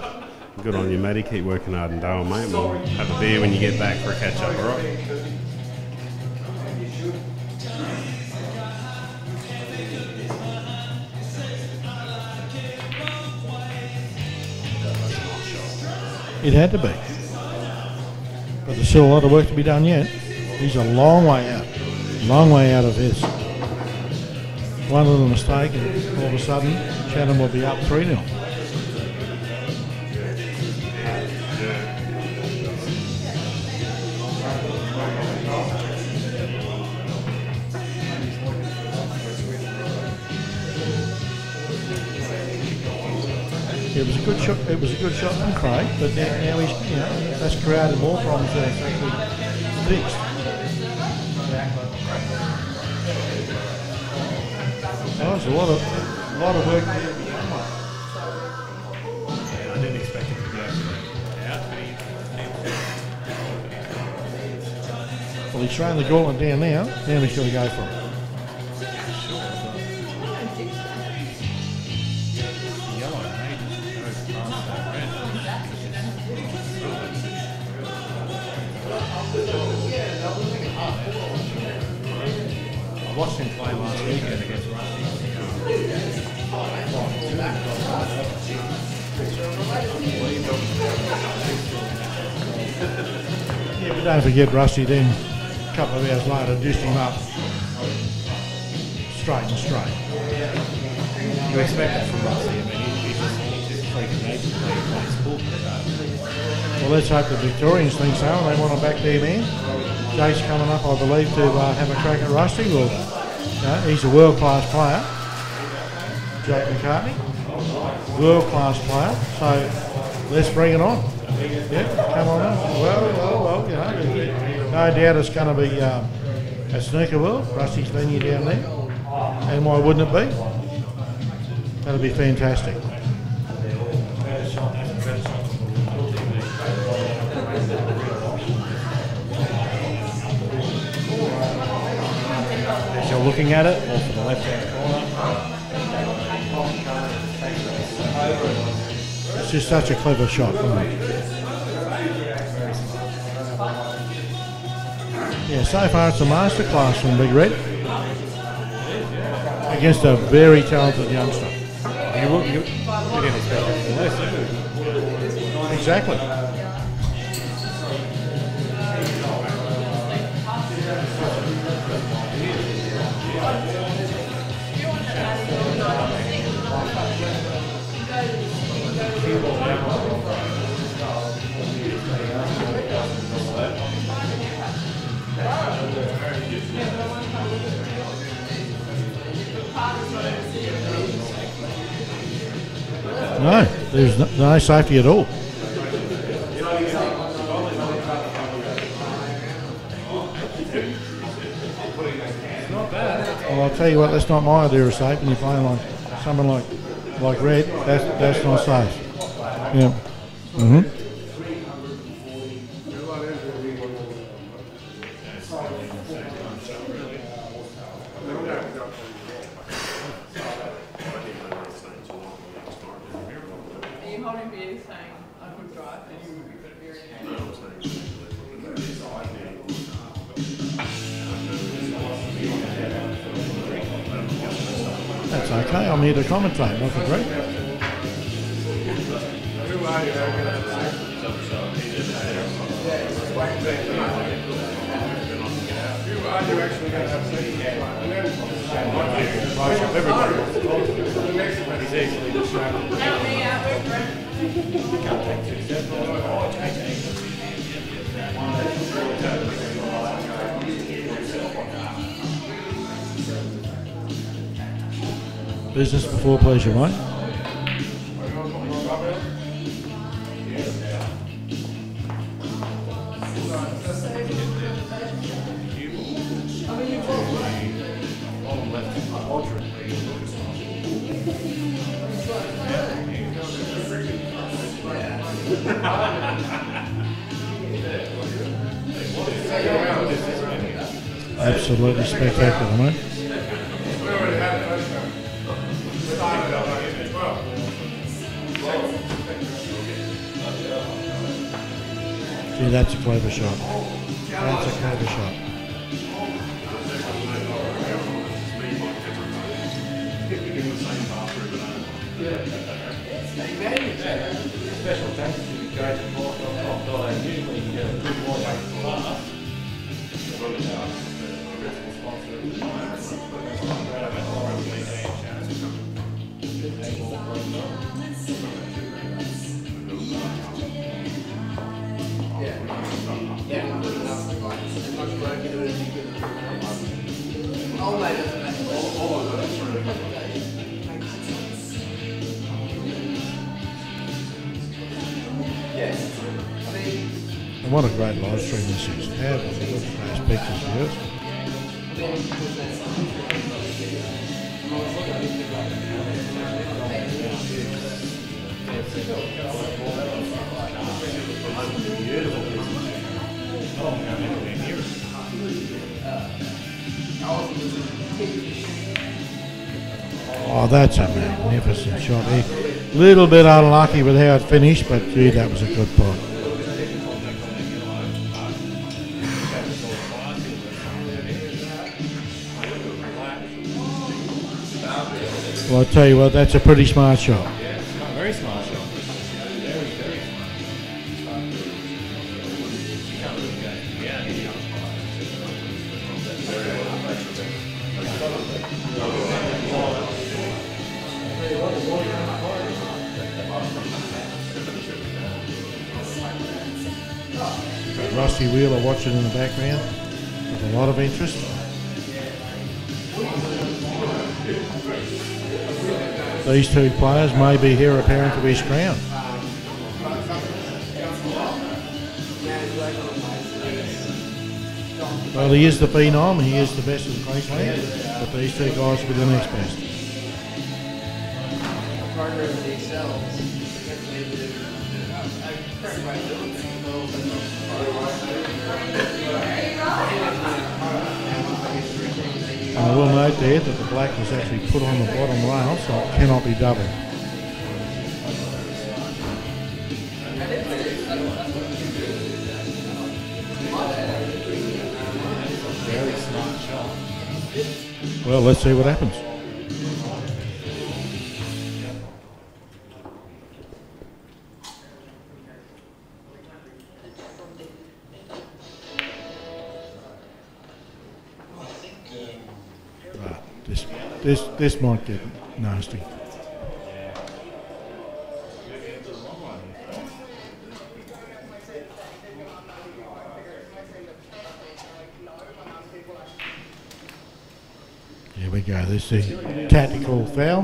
Good on you, Matty. Keep working hard in Darwin, mate. We'll have a beer when you get back for a catch-up, all right? It had to be. But there's still a lot of work to be done yet. He's a long way out. Long way out of this. One little mistake and all of a sudden Shannon will be up 3-0. It was a good shot. It was a good shot from Craig, but now he's, that's created more problems than it's actually fixed. Oh, there's a lot of work there to be done. Yeah, I didn't expect him to go out, but Well, he's thrown the gauntlet down now. Now he's got to go for it. I watched him play last weekend against Rusty. Yeah, but don't forget Rusty then, a couple of hours later, dished him up straight and straight. You expect that from Rusty. I mean, he's just freaking nature playing sport. Well, let's hope the Victorians think so and they want to back their man. Jake's coming up, I believe, to have a crack at Rusty. Well, he's a world-class player. Jake McCartney, world-class player. So let's bring it on. Yeah, come on up. Well, no doubt it's going to be a snooker world. Rusty's venue down there. And why wouldn't it be? That'll be fantastic. As you're looking at it, off to the left-hand corner. It's just such a clever shot, isn't it? Yeah, so far it's a masterclass from Big Red against a very talented youngster. You didn't expect anything less. Exactly. No, there's no safety at all. Well, I'll tell you what, that's not my idea of safe. When you're playing like someone like Red, that's not safe. Yeah. Mm-hmm. That's okay, I'm here to commentate, not to drink. Business before pleasure, mate. Absolutely spectacular, mate. Gee, that's a clever shot. That's a clever shot. Special thanks to the coach. And what a great live stream this is. Have a look at those pictures, viewers. Oh, that's a magnificent shot. A little bit unlucky with how it finished, but gee, that was a good pot. Well, I'll tell you what, that's a pretty smart shot. Very smart shot. Got Rusty Wheeler watching in the background with a lot of interest. These two players may be heir apparent to his crown. Well, he is the phenom, he is the best in Queensland, but these two guys will be the next best. And I will note there that the black was actually put on the bottom rail, so it cannot be doubled. Very smart shot. Well, let's see what happens. This might get nasty. Here we go. This is the tactical foul.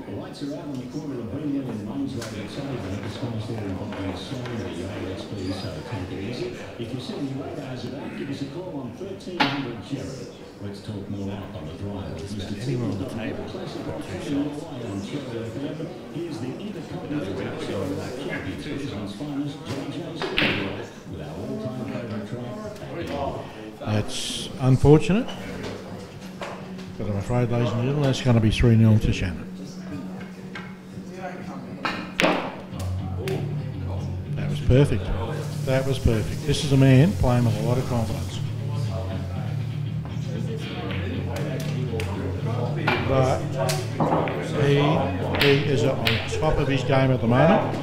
The lights are out on the corner of Brynwood and Mines Road at Sullivan. At the space there in Bombay, slowly, let's please, so take it easy. If you're sitting your radars about, give us a call on 1300 Cherry. Let's talk more up on the drive. Anyone on the table. Here's the Intercontinental Show that Cappy Tourism's finest, JJ's with our all-time favourite track. That's unfortunate, but I'm afraid, ladies and gentlemen, that's going to be 3-0 to Shannon. Perfect. That was perfect. This is a man playing with a lot of confidence. But he is on top of his game at the moment,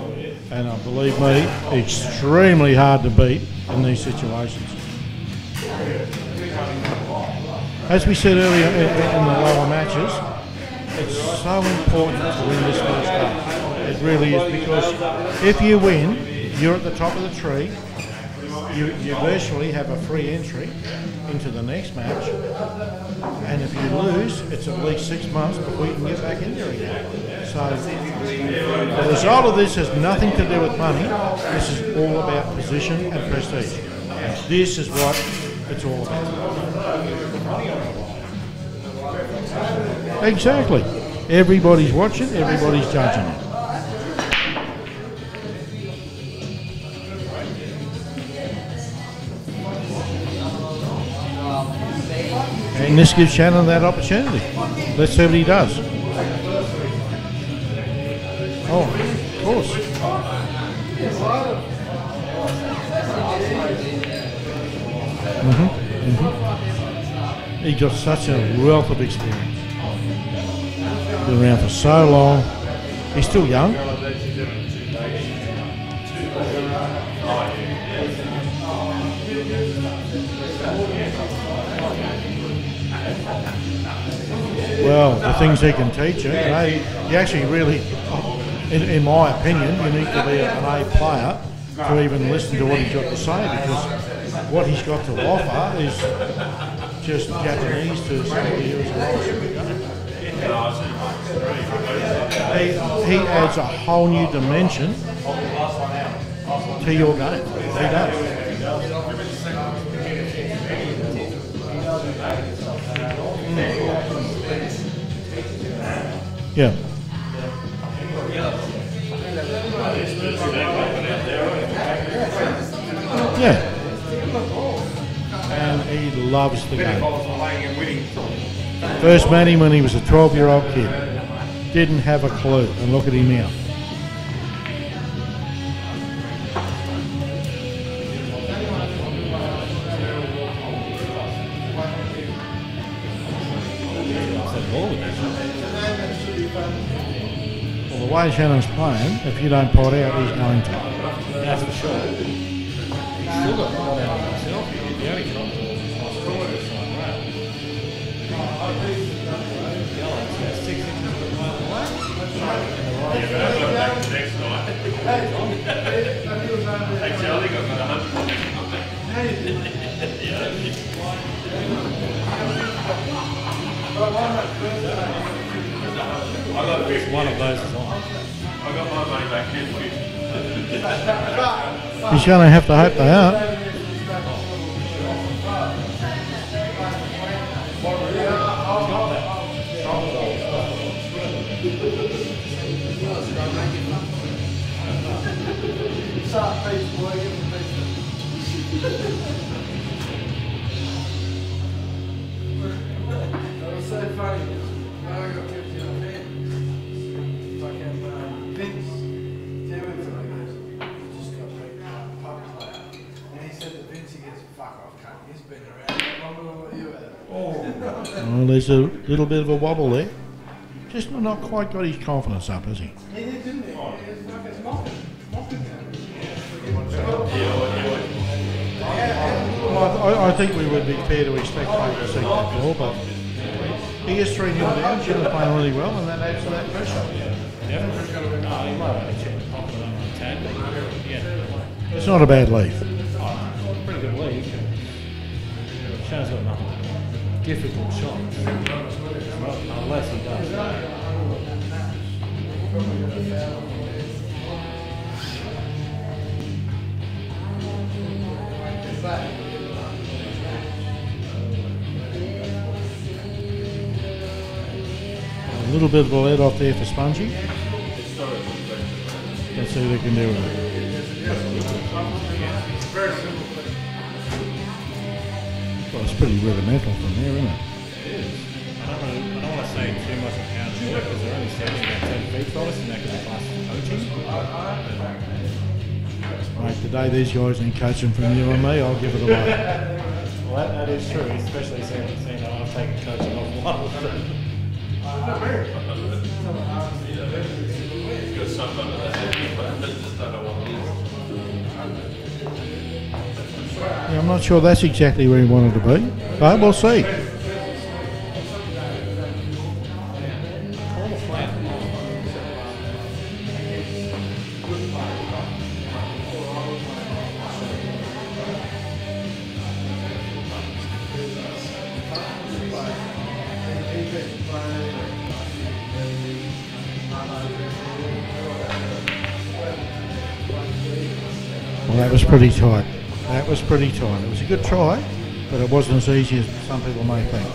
and believe me, extremely hard to beat in these situations. As we said earlier in the lower matches, it's so important to win this first game. It really is, because if you win, you're at the top of the tree. You virtually have a free entry into the next match, and if you lose, it's at least 6 months before you can get back in there again. So the result of this has nothing to do with money. This is all about position and prestige. And this is what it's all about. Exactly. Everybody's watching, everybody's judging it. And this gives Shannon that opportunity. Let's see what he does. Oh, of course. He got such a wealth of experience. Been around for so long. He's still young. Well, the things he can teach you, you actually really, in my opinion, you need to be an A player to even listen to what he's got to say, because what he's got to offer is just Japanese to somebody who's a he adds a whole new dimension to your game. He does. Yeah. Yeah. And he loves the game. First met him when he was a 12-year-old kid. Didn't have a clue, and look at him now. Well, the way Shannon's playing, if you don't pot out, he's going to. That's for sure. He's still got pot out himself. The only problem is one of those is on. I got my money back in. He's going to have to hope they are. That was so funny. When I got kept in a pen, fucking Vince, Tim and I goes, he just got beaten by a pub player. And he said that Vince gets fuck off, cunt. He's been around longer than what you have. Oh, there's a little bit of a wobble there. Just not quite got his confidence up, has he? He did, didn't he? He was fucking mocking Well, I think we would be fair to expect Craig to see that ball, but he is 3-0 down. Shannon's playing really well, and that adds to that pressure. It's not a bad lead. Pretty good lead. Shannon's got nothing. Difficult shots. Unless he does. A little bit of a let off there for Spongy. Let's see what they can do with it. Well, it's pretty rudimental from there, isn't it? It is. I don't want to say too much of how to do it because they're only standing about 10 feet from us and that could be classed as coaching. Mate, today these guys ain't coaching from you and me, I'll give it away. Well, that is true, especially seeing that I've taken coaching off one of them. Yeah, I'm not sure that's exactly where he wanted to be, but we'll see. Well, that was pretty tight. That was pretty tight. It was a good try, but it wasn't as easy as some people may think.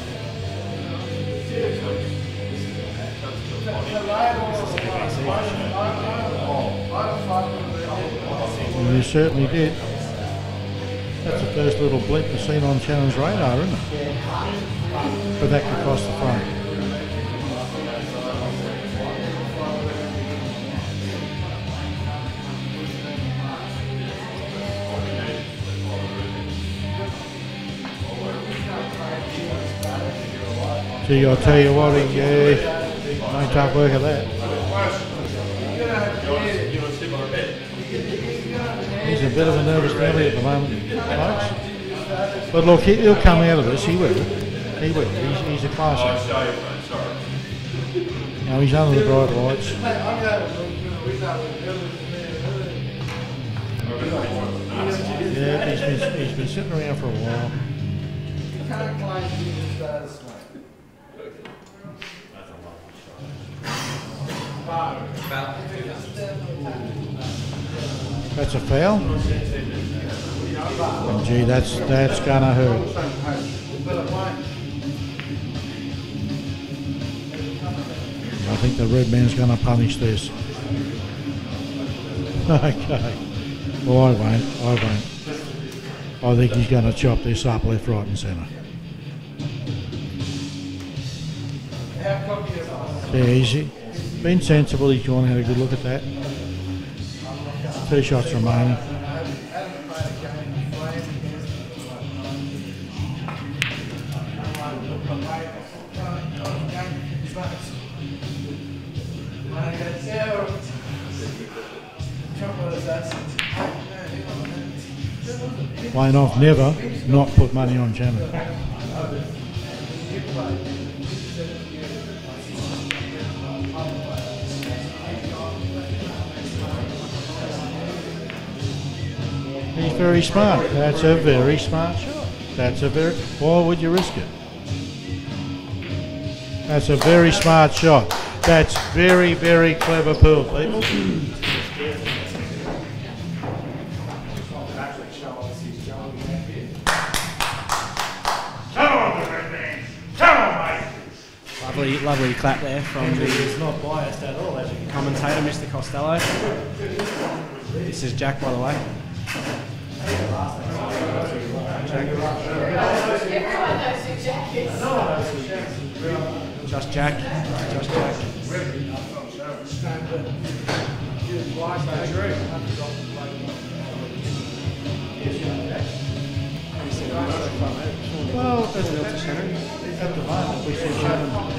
And you certainly did. That's the first little blip we've seen on Shannon's radar, isn't it? But that could cost the front. Gee, I'll tell you what, he made tough work of that. He's a bit of a nervous Nelly at the moment, folks. But look, he'll come out of this, he will. He will. He's a class. Now he's under the bright lights. Yeah, he's been sitting around for a while. Can't claim Jesus status, mate. That's a foul. And gee, that's gonna hurt. I think the red man's gonna punish this. Okay. Well, I won't. I think he's gonna chop this up left, right and centre. Yeah, he's been sensible. He's gone and had a good look at that. 2 shots remaining. Wayne, I've never not put money on Shannon. He's very smart. That's a very smart shot. Why would you risk it? That's a very smart shot. That's very, very clever pool, people. Lovely clap there from It's not biased at all, as you can commentator, Mr. Costello. This is Jack, by the way. Just Jack. Well, at the moment we see Shannon looks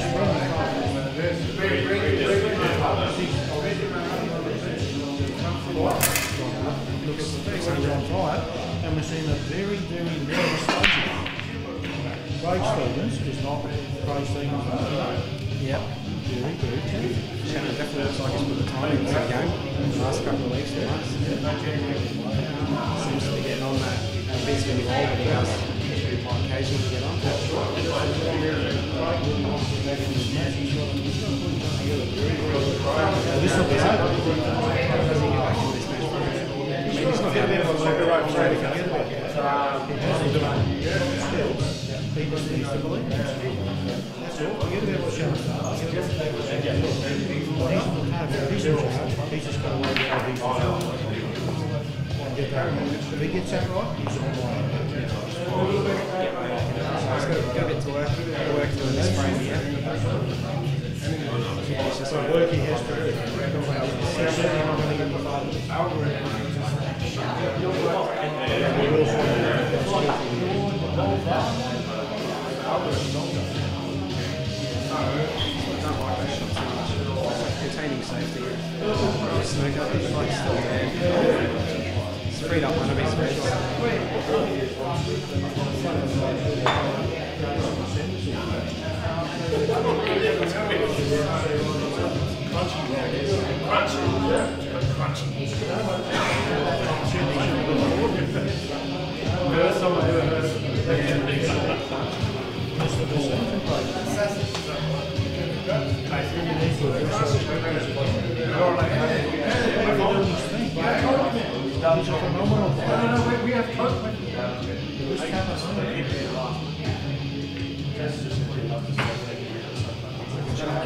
on fire, and we're seeing a very, very nervous Studgy. Craig Stubbins is not Craig Stevens. Yep. Very, very tense. Shannon definitely looks like he's put the time into the game in the last couple of weeks. Seems to be getting on that big spinning wall that he does occasionally get on. This will be over. He's not happy. He just needs to believe. That's all. Forget about what Shannon's done. He's in charge. He's just got to worry about these results. Get that right. If he gets that right, he's on line. He's got a bit to work through in this frame here. It's just like work he has to do. He's certainly not going to get the fun. Containing safety. It's freed up one of his feet. He's a phenomenal player. We have coach with him.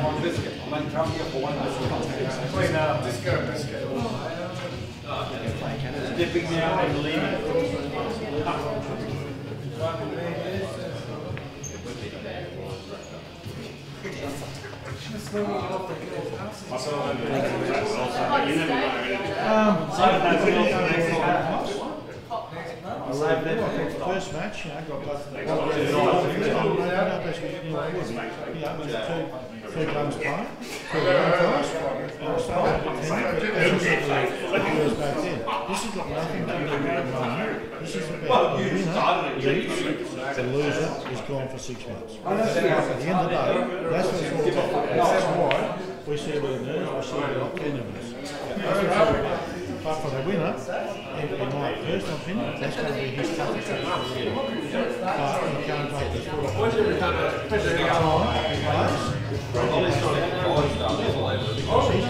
One biscuit. I'm going to come here for one biscuit. Biscuit. Dipping now and leaving. First match, got two guns playing, This has got nothing to do with money. This is about the winner leaves, the loser is gone for 6 months. At the end of the day, that's what it's all about. That's why we see a bit of nerves, we see a bit of tenderness. But for the winner, in my personal opinion, that's going to be his toughest match of the year. But he can't take the full time he plays. Because he's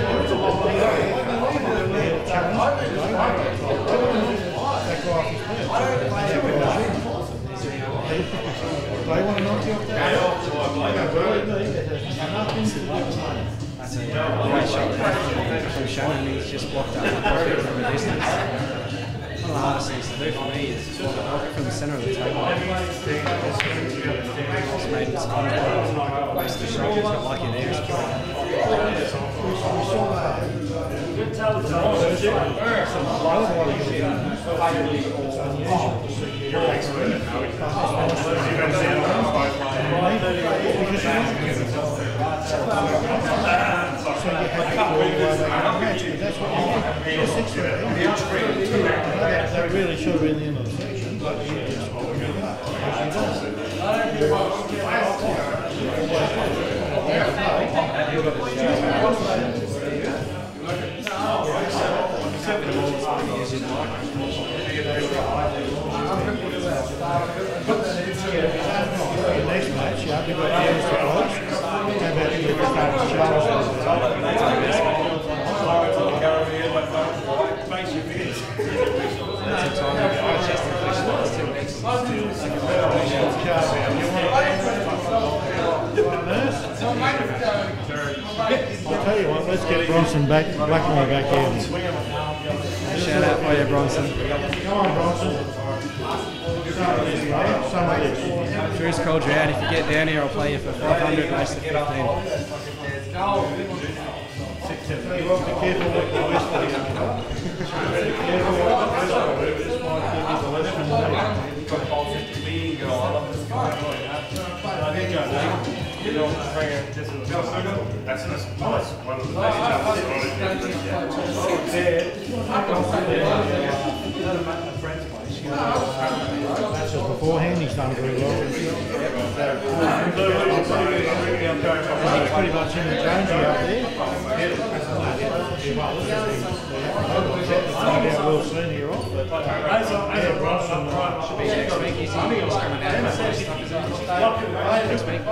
with Shannon, he's just blocked up the pocket from a distance. One of the hardest things to do for me is block the pocket from the centre of the table. Just made him spot it. Waste the shot, he's got lucky there. He's That really should have been the end of the section, but he just the next match, you have to go down to close. How about you I'll tell you what, let's get Bronson back, Blackmore back here. Shout out for you, Bronson. Come on, Bronson. Drew's called you out. If you get down here, I'll play you for 500 race to 15. Be careful what the whistle is. Careful what the whistle is. This might give you the less from That's one of the That's just beforehand, he's done very well. He's pretty much in the Jonesy up there. Find out real soon here on. Yeah, Bronson should be next week. He's coming out of the stuff. Next week.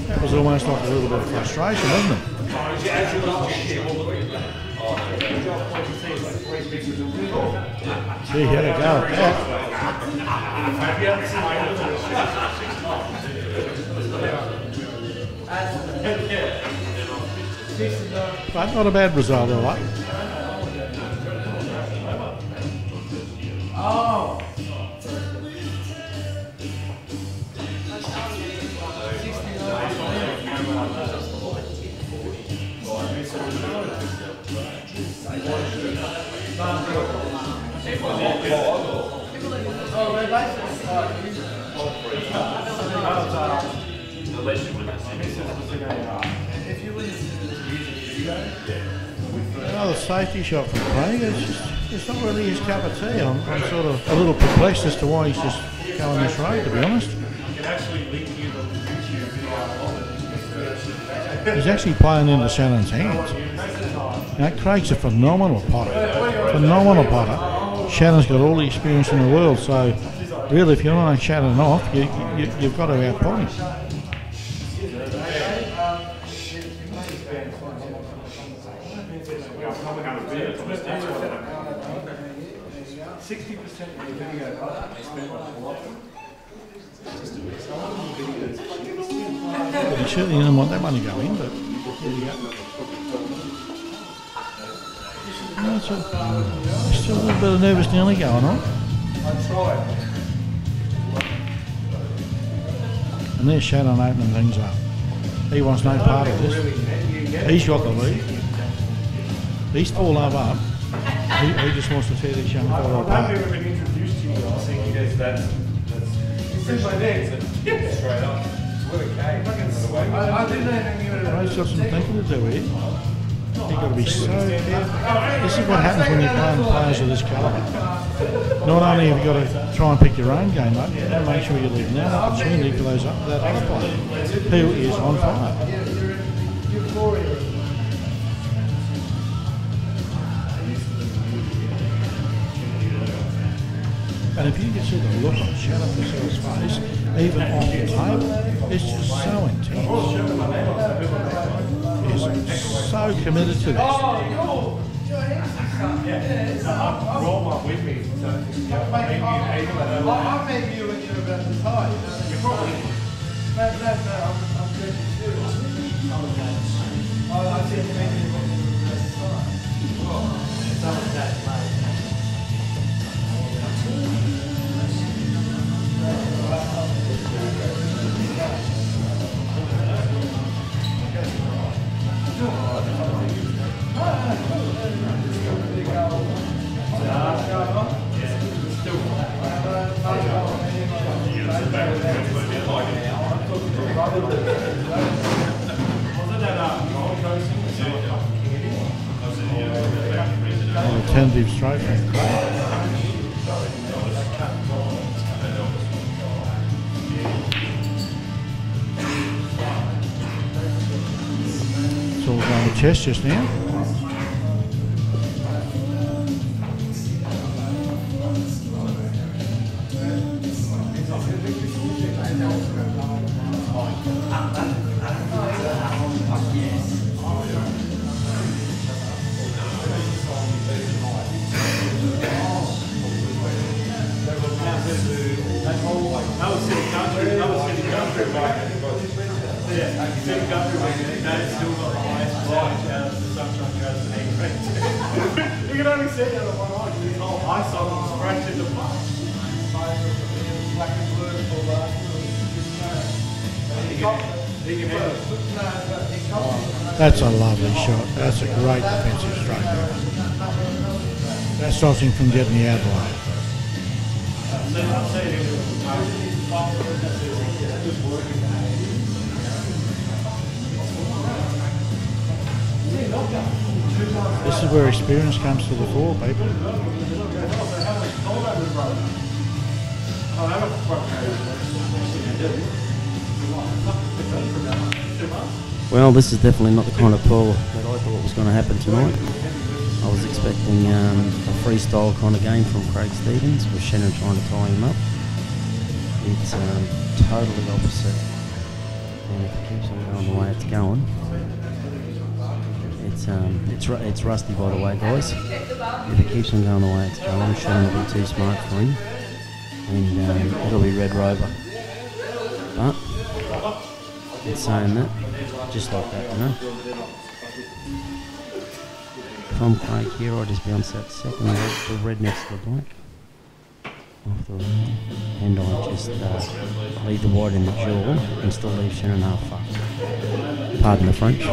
That was almost like a little bit of frustration, wasn't it? Gee, he had a go at that. But not a bad result, all right. Oh! Another safety shot from Craig. It's not really his cup of tea. I'm sort of a little perplexed as to why he's just going this road, to be honest. He's actually playing into Shannon's hands. Now, Craig's a phenomenal potter. Phenomenal potter. Shannon's got all the experience in the world, so really if you want to Shannon off, you've got to output him. He certainly didn't want that one to go in, but there you go. Still a little bit of nervous Nelly going on. And there's Shannon opening things up. He wants no part of this. He's got the lead. He's 4 love up. He just wants to tear this young fellow apart. I've never been introduced to you. I was thinking that's my name. Straight up. I didn't know Ray's got some thinking to do here. You've got to be so careful. This is what happens when you're playing players of this calibre. Not only have you got to try and pick your own game up, you've got to make sure you leave now an opportunity for that other player who is on fire. And if you can see the look on Shannon Purcell's face, even off the table, it's just so intense. He's so committed to this. Roll with me. I met you when you were about to tie. You probably. No, I'm good. I said you met me when you were about to tie. Some of that, mate. Tentative straight from Craig. It's all going to chest just now. You can only see it out of one eye because his whole eyesight was fractured apart. That's a lovely shot. That's a great defensive strike. That stops him from getting the out of the way. This is where experience comes to the fore, people. Well, this is definitely not the kind of pull that I thought was going to happen tonight. I was expecting a freestyle kind of game from Craig Stubbins with Shannon trying to tie him up. It's totally opposite, and if it keeps on going the way it's going, it's rusty, by the way, guys. If it keeps on going the way it's going, Shannon will be too smart for him, and it'll be Red Rover. But it's saying that, just like that, you know. If I'm Craig here, I'll just bounce that second the red next to the black off the red, and I just leave the white in the jaw and still leave Shannon half fucked. Pardon the French.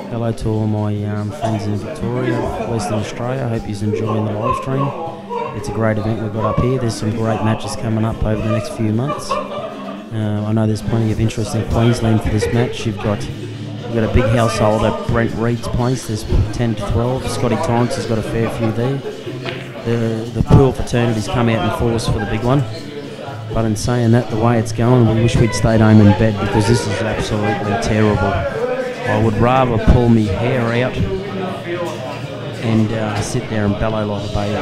Hello to all my friends in Victoria, Western Australia. I hope you're enjoying the live stream. It's a great event we've got up here. There's some great matches coming up over the next few months. I know there's plenty of interest in Queensland for this match. You've got a big household at Brent Reed's place. There's 10 to 12. Scotty Torrance has got a fair few there. The pool fraternities come out in force for the big one. But in saying that, the way it's going, we wish we'd stayed home in bed because this is absolutely terrible. I would rather pull me hair out and sit there and bellow like a baby.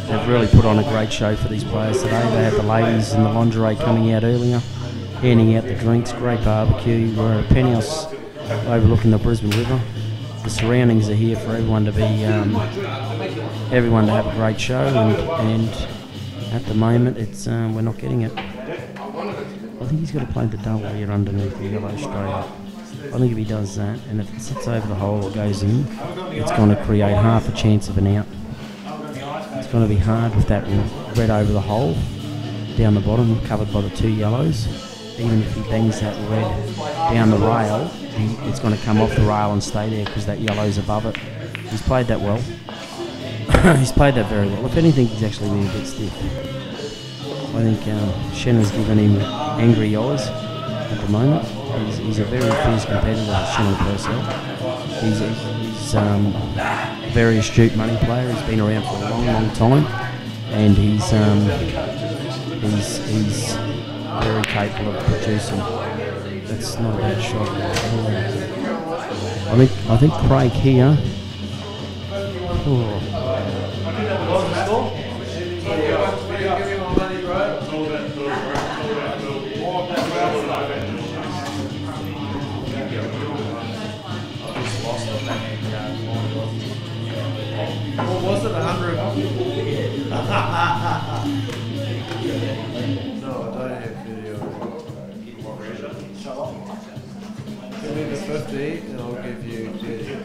They've really put on a great show for these players today. They had the ladies in the lingerie coming out earlier, handing out the drinks, great barbecue. We're at a penthouse overlooking the Brisbane River. The surroundings are here for everyone to be, everyone to have a great show, and at the moment it's we're not getting it. I think he's got to play the double here underneath the yellow straight up. I think if he does that, and if it sits over the hole or goes in, it's going to create half a chance of an out. It's going to be hard with that red over the hole, down the bottom, covered by the two yellows. Even if he bangs that red down the rail, it's going to come off the rail and stay there because that yellow's above it. He's played that well. He's played that very well. If anything, he's actually been a bit stiff. I think Shannon's given him angry eyes at the moment. He's a very fierce competitor, Shannon Purcell. He's a very astute money player. He's been around for a long, long time, and he's very capable of producing That's not a bad shot. I think Craig here. Oh. What was it, 100? No, I don't have video. Give me the 50 and I'll give you 30.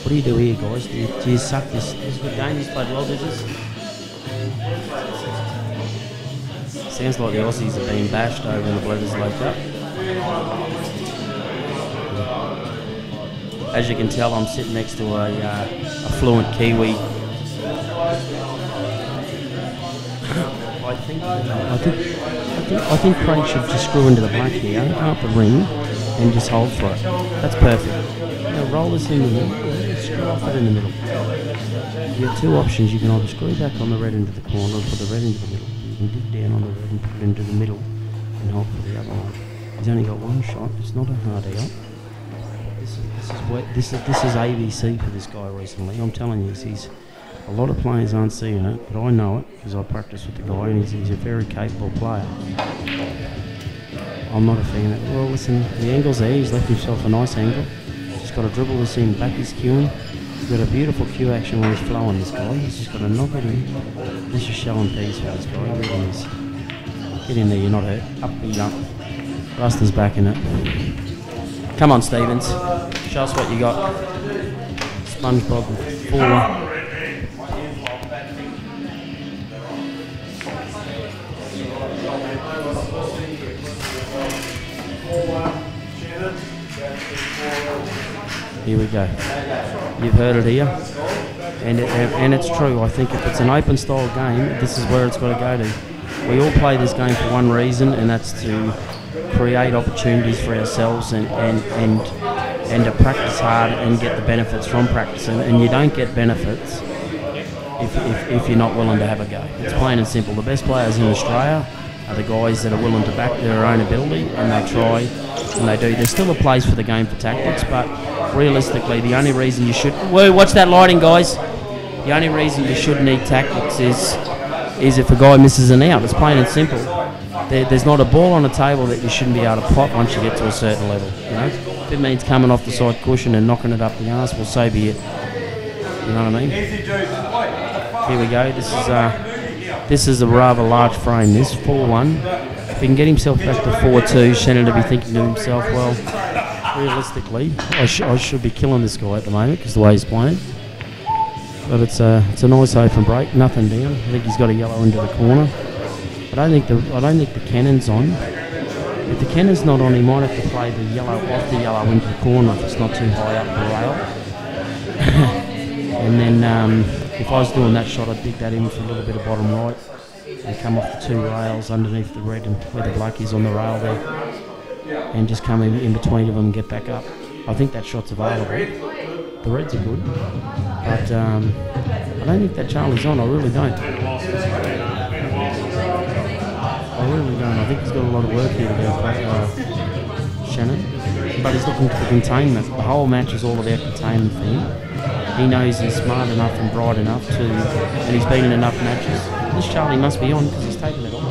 What do you do here, guys? Do you suck this? This is a good game. He's played well, did Sounds like the Aussies are being bashed over in the Bledisloe Cup. As you can tell, I'm sitting next to a fluent Kiwi. I think Craig should just screw into the black here, come up the ring, and just hold for it. That's perfect. Now roll this in the middle, screw off it in the middle. You have two options. You can either screw back on the red into the corner or put the red into the middle. You can dig down on the red and put it into the middle and hold for the other one. He's only got one shot. It's not a hard out. This is ABC for this guy recently. I'm telling you, a lot of players aren't seeing it, but I know it because I practice with the guy, and he's a very capable player. I'm not a fan of it. Well, listen, the angle's there. He's left himself a nice angle. Just got to dribble this in, back his cueing. He's got a beautiful cue action when he's flowing, this guy. He's just got to knock it in. This is showing peace for this guy. It really is. Get in there, you're not hurt. Up, beat up. Ruster's back in it. Come on, Stubbins. Show us what you got. SpongeBob 4. Here we go. You've heard it here, and it's true. I think if it's an open style game, this is where it's got to go to. We all play this game for one reason, and that's to create opportunities for ourselves and to practice hard and get the benefits from practicing. And you don't get benefits if you're not willing to have a go. It's plain and simple. The best players in Australia are the guys that are willing to back their own ability, and they try and they do. There's still a place for the game for tactics, but realistically, the only reason you should... Whoa, watch that lighting, guys. The only reason you should need tactics is if a guy misses an out. It's plain and simple. There's not a ball on the table that you shouldn't be able to pot once you get to a certain level. You know, if it means coming off the side cushion and knocking it up the arse, well, so be it. You know what I mean? Here we go. This is a rather large frame. This 4-1. If he can get himself back to 4-2, Shannon will be thinking to himself, well, realistically, I should be killing this guy at the moment because the way he's playing. But it's a nice open break, nothing down. I think he's got a yellow into the corner. I don't think the cannon's on. If the cannon's not on, he might have to play the yellow off the yellow into the corner if it's not too high up the rail. And then if I was doing that shot, I'd dig that in for a little bit of bottom right and come off the two rails underneath the red and where the black is on the rail there, and just come in between of them and get back up. I think that shot's available. The reds are good, but I don't think that Charlie's on. I really don't. I think he's got a lot of work here to do, Shannon. But he's looking for the containment. The whole match is all about containment for him. He knows he's smart enough and bright enough to, and he's been in enough matches. This Charlie must be on because he's taken it off.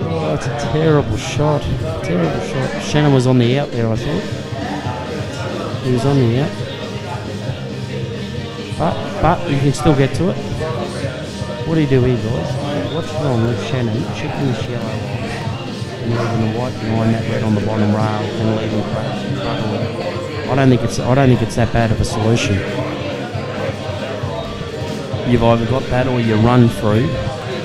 Oh, it's a terrible shot. Terrible shot. Shannon was on the out there, I thought. He was on the out. But you can still get to it. What do you do here, guys? What's wrong with Shannon chipping this yellow off and leaving the white behind that red on the bottom rail and leaving Craig struggling? I don't think it's that bad of a solution. You've either got that or you run through,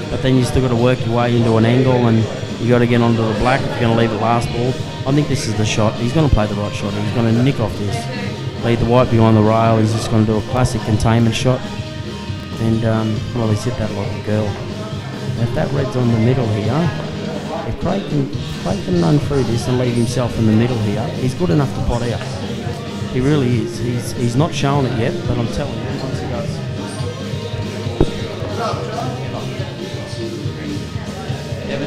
but then you still got to work your way into an angle and you got to get onto the black if you're going to leave it last ball. I think this is the shot. He's going to play the right shot. He's going to nick off this. Leave the white behind the rail. He's just going to do a classic containment shot. And, well, he's hit that like a girl. If that red's on the middle here, If Craig can run through this and leave himself in the middle here, he's good enough to pot out. He really is. He's not shown it yet, but I'm telling you, once he does. Never.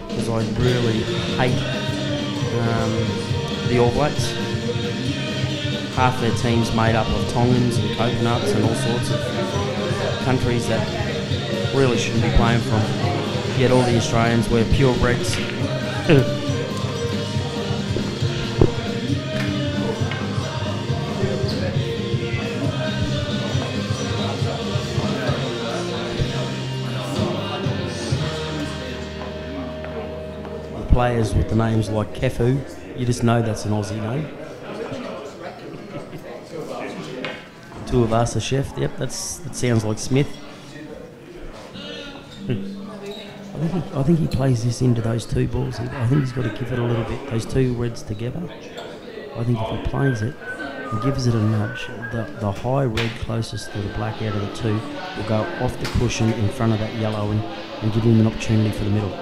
Because I really hate the All Blacks. Half their team's made up of Tongans and coconuts and all sorts of countries that really shouldn't be playing from. Yet all the Australians were purebreds. Players with the names like Kefu, you just know that's an Aussie name. Two of us, a chef. Yep, that sounds like Smith. I think he plays this into those two balls. I think he's got to give it a little bit. Those two reds together. I think if he plays it and gives it a nudge, the high red closest to the black out of the two will go off the cushion in front of that yellow and give him an opportunity for the middle.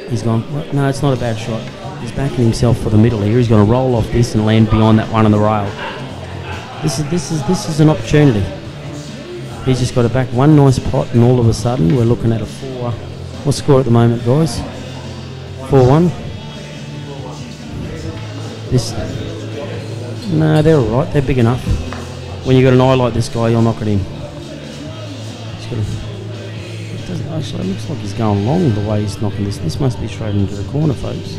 He's gone, no, it's not a bad shot. He's backing himself for the middle here. He's going to roll off this and land beyond that one on the rail. This is an opportunity. He's just got to back one nice pot, and all of a sudden we're looking at a 4. What's the score at the moment, guys? 4-1. No, they're all right. They're big enough. When you got an eye like this guy, you'll knock it in. He's got to. Actually, it looks like he's going long the way he's knocking this. This must be straight into the corner, folks.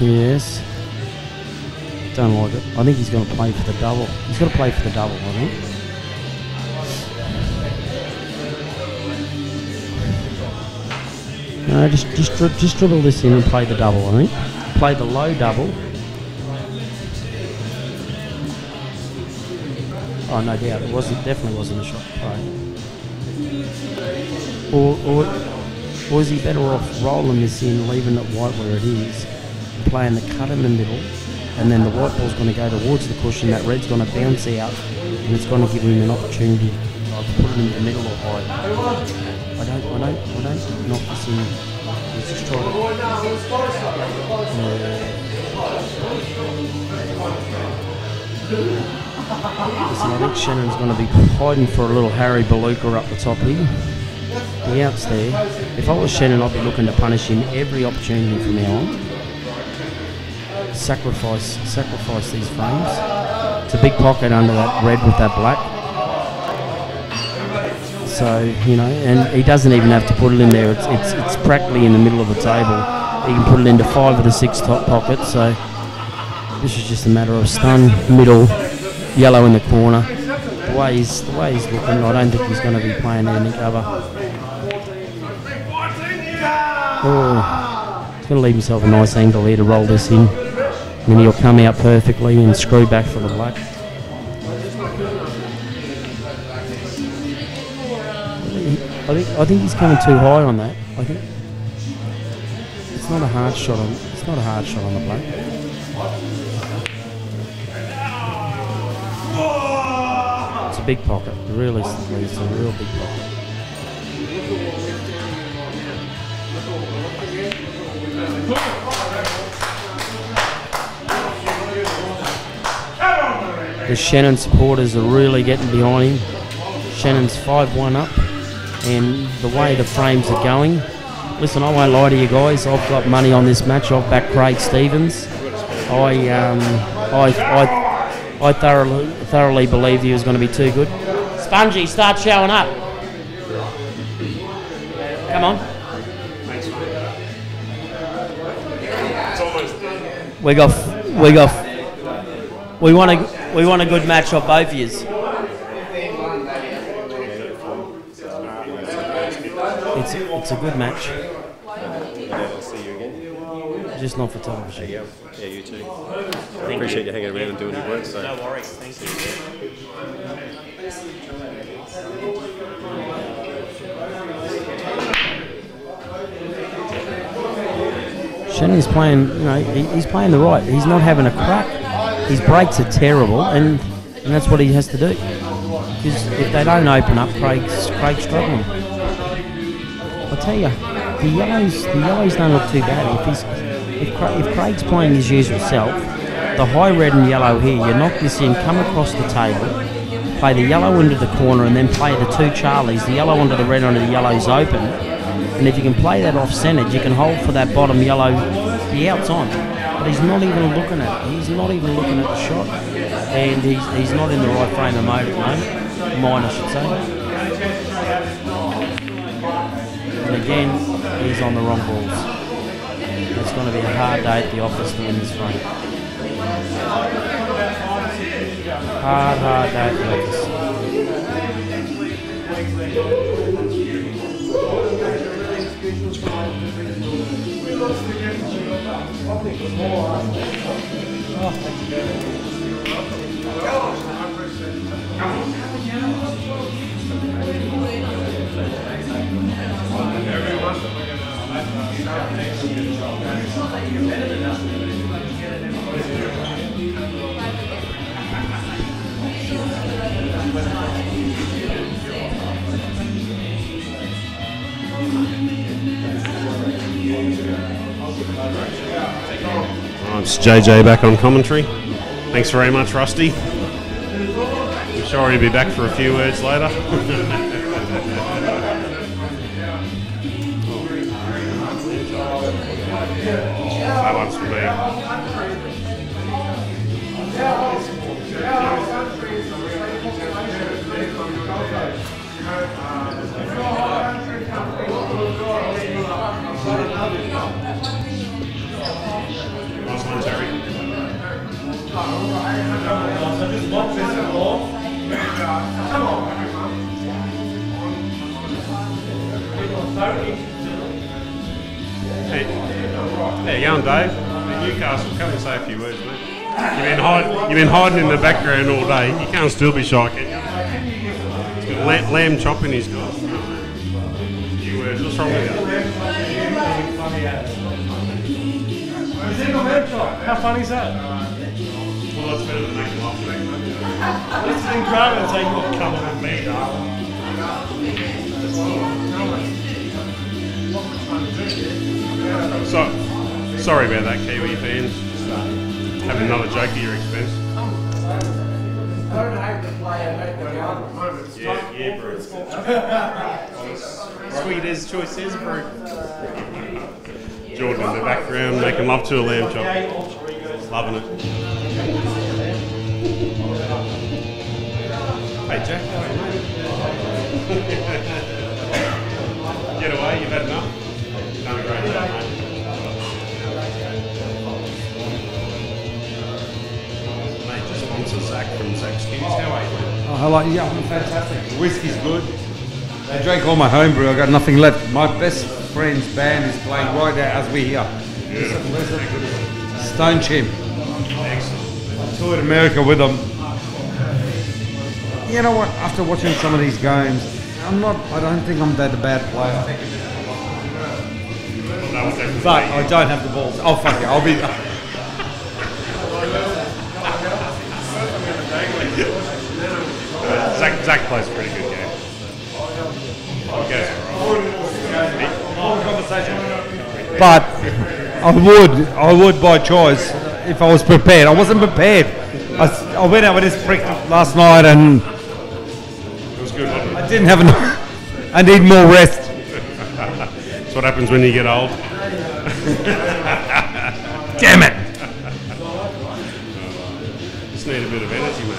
Yes. Don't like it. I think he's going to play for the double. He's got to play for the double, I think. No, just dribble this in and play the double, I think. Play the low double. Oh, no doubt. It definitely wasn't a shot play. Or is he better off rolling this in, leaving it white where it is, playing the cut in the middle, and then the white ball's going to go towards the cushion, that red's going to bounce out, and it's going to give him an opportunity to put it in the middle or high. I don't knock this in. Let's just try Listen, I think Shannon's going to be hiding for a little Harry Beluga up the top here. The outs there. If I was Shannon, I'd be looking to punish him every opportunity from now on. Sacrifice these frames. It's a big pocket under that red with that black. So, you know, and he doesn't even have to put it in there. It's practically in the middle of the table. He can put it into 5 of the 6 top pockets. So this is just a matter of stun, middle, yellow in the corner. The way he's looking, I don't think he's going to be playing any cover. Oh, he's going to leave himself a nice angle here to roll this in. And then he'll come out perfectly and screw back for the black. I think he's coming too high on that. I think it's not a hard shot on the black. It's a big pocket. Realistically, it's a real big pocket. The Shannon supporters are really getting behind him. Shannon's 5-1 up, and the way the frames are going, listen, I won't lie to you guys, I've got money on this match. I've backed Craig Stephens. I thoroughly believed he was going to be too good. Spongy, start showing up. Come on. We want a good match of both of yous. It's a good match. I'll see you again. Just not for television. Yeah, you too. I appreciate you hanging around and doing your work. So. No worries. Thank you. Shannon's playing, he's playing the right. He's not having a crack. His breaks are terrible, and that's what he has to do. Because if they don't open up, Craig's struggling. I tell you, the yellows don't look too bad. If Craig's playing his usual self, the high red and yellow here, you knock this in, come across the table, play the yellow into the corner, and then play the two Charlies, the yellow onto the red, onto the yellow's open. And if you can play that off-centred, you can hold for that bottom yellow, the out's on. But he's not even looking at it. He's not even looking at the shot. And he's not in the right frame of mind at the moment. Mine, I should say. And again, he's on the wrong balls. It's going to be a hard day at the office to win this frame. Hard day at the office. It's JJ back on commentary. Thanks very much, Rusty. I'm sure he'll be back for a few words later. That one's for me. Nice one, Terry. Hey, there you going, Dave. Newcastle, come and say a few words, mate. You've been hiding in the background all day. You can't still be shy, can you? He's got lamb chop in his car. Few words. What's wrong with you? How funny is that? Well, that's better than making love to me. This is incredible. It's like, oh, come on with me, darling. Sorry about that, Kiwi fans. Having another joke at your expense. Yeah, bro. Sweet as choice is, bro. Jordan in the background making love to a lamb chop. Loving it. Hey, Jack. Get away, you've had enough. You've done a great job, mate. Mate, just sponsor Zach from Zach's Kids. How are you, mate? Oh, hello. Yeah, I'm fantastic. Whiskey's good. I drank all my homebrew. I got nothing left. My best friend's band is playing right now as we're here. Stone Chimp. Excellent. I toured America with them. You know what? After watching some of these games, I don't think I'm that a bad player. But I don't have the balls. Oh, fuck it. I'll be. Zach plays a pretty good game. But I would by choice if I was prepared. I wasn't prepared. I went out with this prick last night and It was good, wasn't it? I didn't have enough. I need more rest. That's what happens when you get old. Damn it! Just need a bit of energy, mate.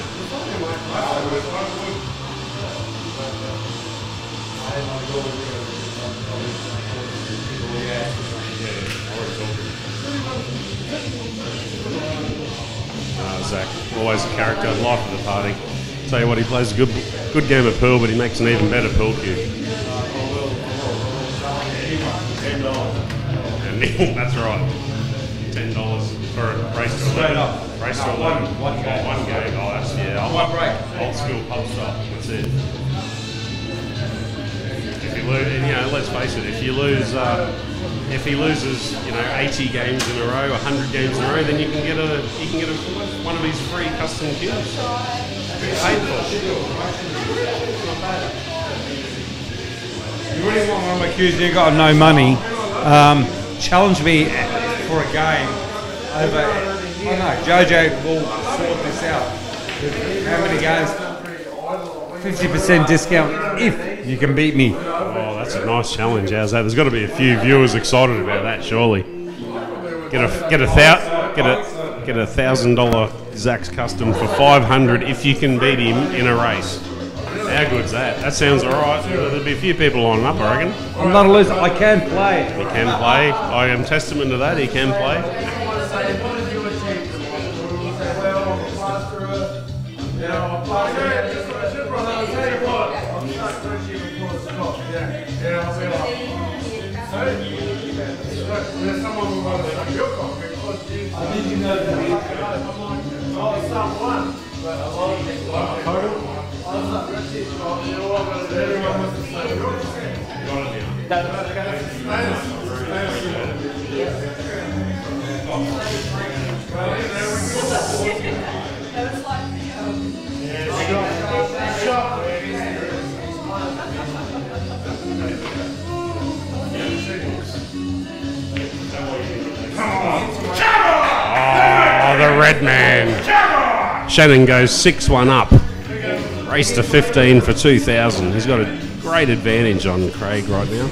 Zach, always a character, life of the party. Tell you what, he plays a good game of pool, but he makes an even better pool cue. And that's right. $10 for a race to 11. Race to 11. One game. Oh, that's, yeah. One break. Old school pub style. That's it. If let's face it, if you lose, if he loses, 80 games in a row, 100 games in a row, then you can get one of his free custom cubes. Paid for. You really want one of my cubes, you've got no money. Challenge me for a game over. I don't know, JJ will sort this out. How many games? 50% discount if you can beat me. Oh, that's a nice challenge. How's that? There's got to be a few viewers excited about that, surely. Get a $1,000 Zach's custom for $500 if you can beat him in a race. How good's that? That sounds alright. There'll be a few people lining up, I reckon. I'm not a loser. I can play. He can play. I am testament to that. He can play. Oh, the red man. Shannon goes 6-1 up. Race to 15 for 2,000. He's got a great advantage on Craig right now.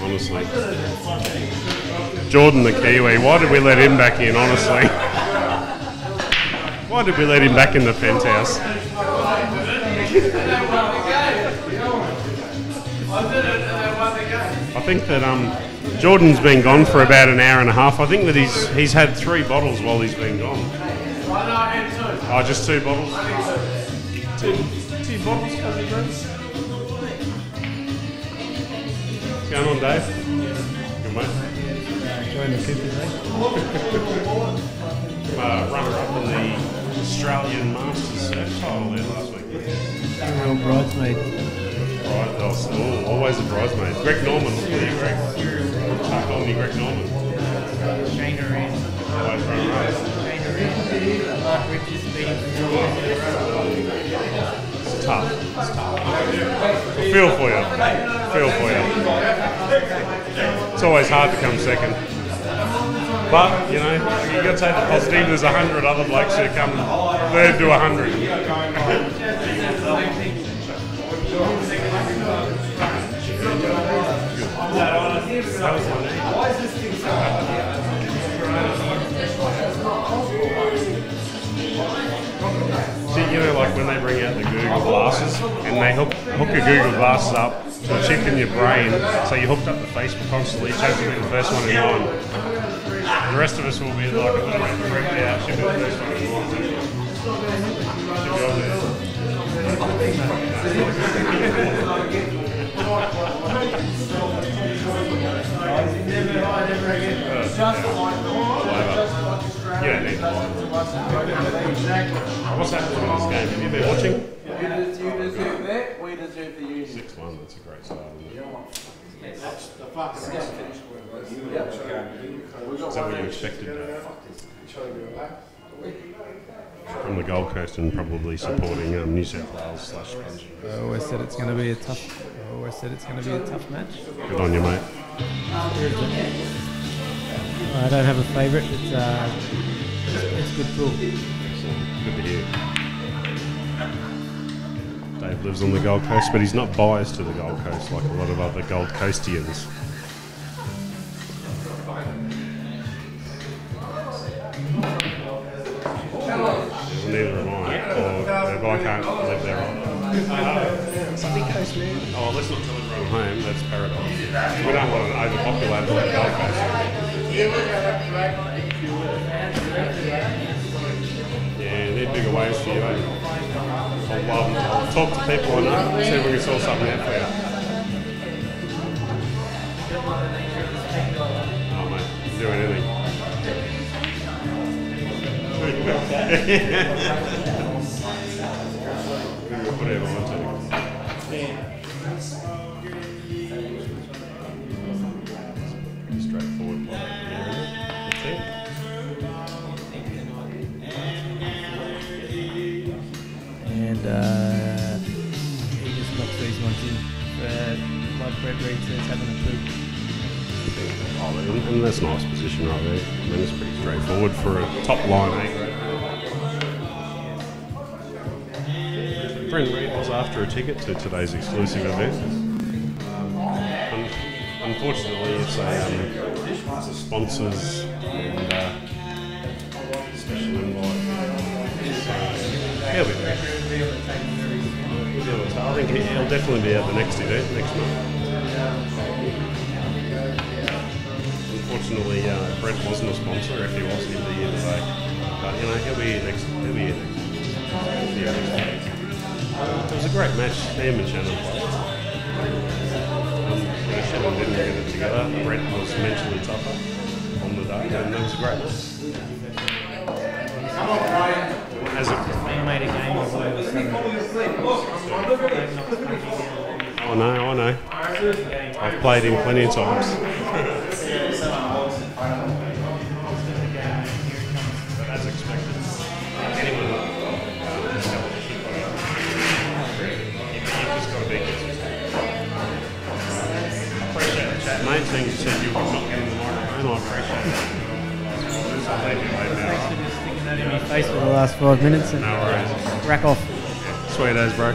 Honestly. Jordan the Kiwi, why did we let him back in, honestly? Why did we let him back in the Penthouse? I think that Jordan's been gone for about an hour and a half. I think that he's had 3 bottles while he's been gone. Oh, just 2 bottles? Two bottles, Cousin Bruce? What's going on, Dave? Good, mate. Enjoying the kids today. Runner-up in the Australian Masters title there last week. Real bridesmaid. Always a bridesmaid. Greg Norman, look at you, Greg. Start calling me Greg Norman. Always runner-up. It's tough. I feel for you. It's always hard to come second. But, you've got to take the positive. There's 100 other blokes who come third to 100. See, like when they bring out the Google glasses and they hook your Google glasses up to a chip in your brain, so you're hooked up to Facebook constantly, chance to be the first one in line. The rest of us will be like a little bit freaked out, should be the first one in line. Should be on there. You don't need to What's happening in this game? Have you been watching? You deserve that, we deserve the union. 6-1, that's a great start, isn't it? That's the fucking finish. Is that what you expected? From the Gold Coast and probably supporting New South Wales / Sponge. I always said it's going to be a tough match. Good on you, mate. I don't have a favourite. It's good pool. Good to hear. Dave lives on the Gold Coast, but he's not biased to the Gold Coast like a lot of other Gold Coastians. Neither am I. but I can't live there either. Sunny Coast, man. Oh, let's not tell everyone home, that's paradise. We don't want an overpopulated like Gold Coast. Yeah, they're bigger waves for you, eh? I'll talk to people I know, see if we can sort something out for you. Oh, mate, do anything. Whatever I want to. Straightforward play here, and he just knocks these ones in for like Brett Reed says, having a poop. Oh, and that's a nice position right there. I mean, it's pretty straightforward for a top line A grade. Brent Reed was after a ticket to today's exclusive event. Unfortunately, it's a sponsors and special invite. So, he'll be there. I think he'll definitely be at the next event next month. Unfortunately, Brent wasn't a sponsor. If he was, he'd be here today. But he'll be here next. He'll be here next week. It was a great match. Him and Shannon played. Shannon didn't get it together. Brent was mentally tougher on the day, and it was a great match. As a made a game of over 7. I know. I've played him plenty of times. But as expected, anyone you've just got to be consistent. Appreciate the chat, mate. Seeing you said you were not getting the microphone, I appreciate it. Sticking that in my face for the last 5 minutes. And no worries. Rack off. Sweet as, bro.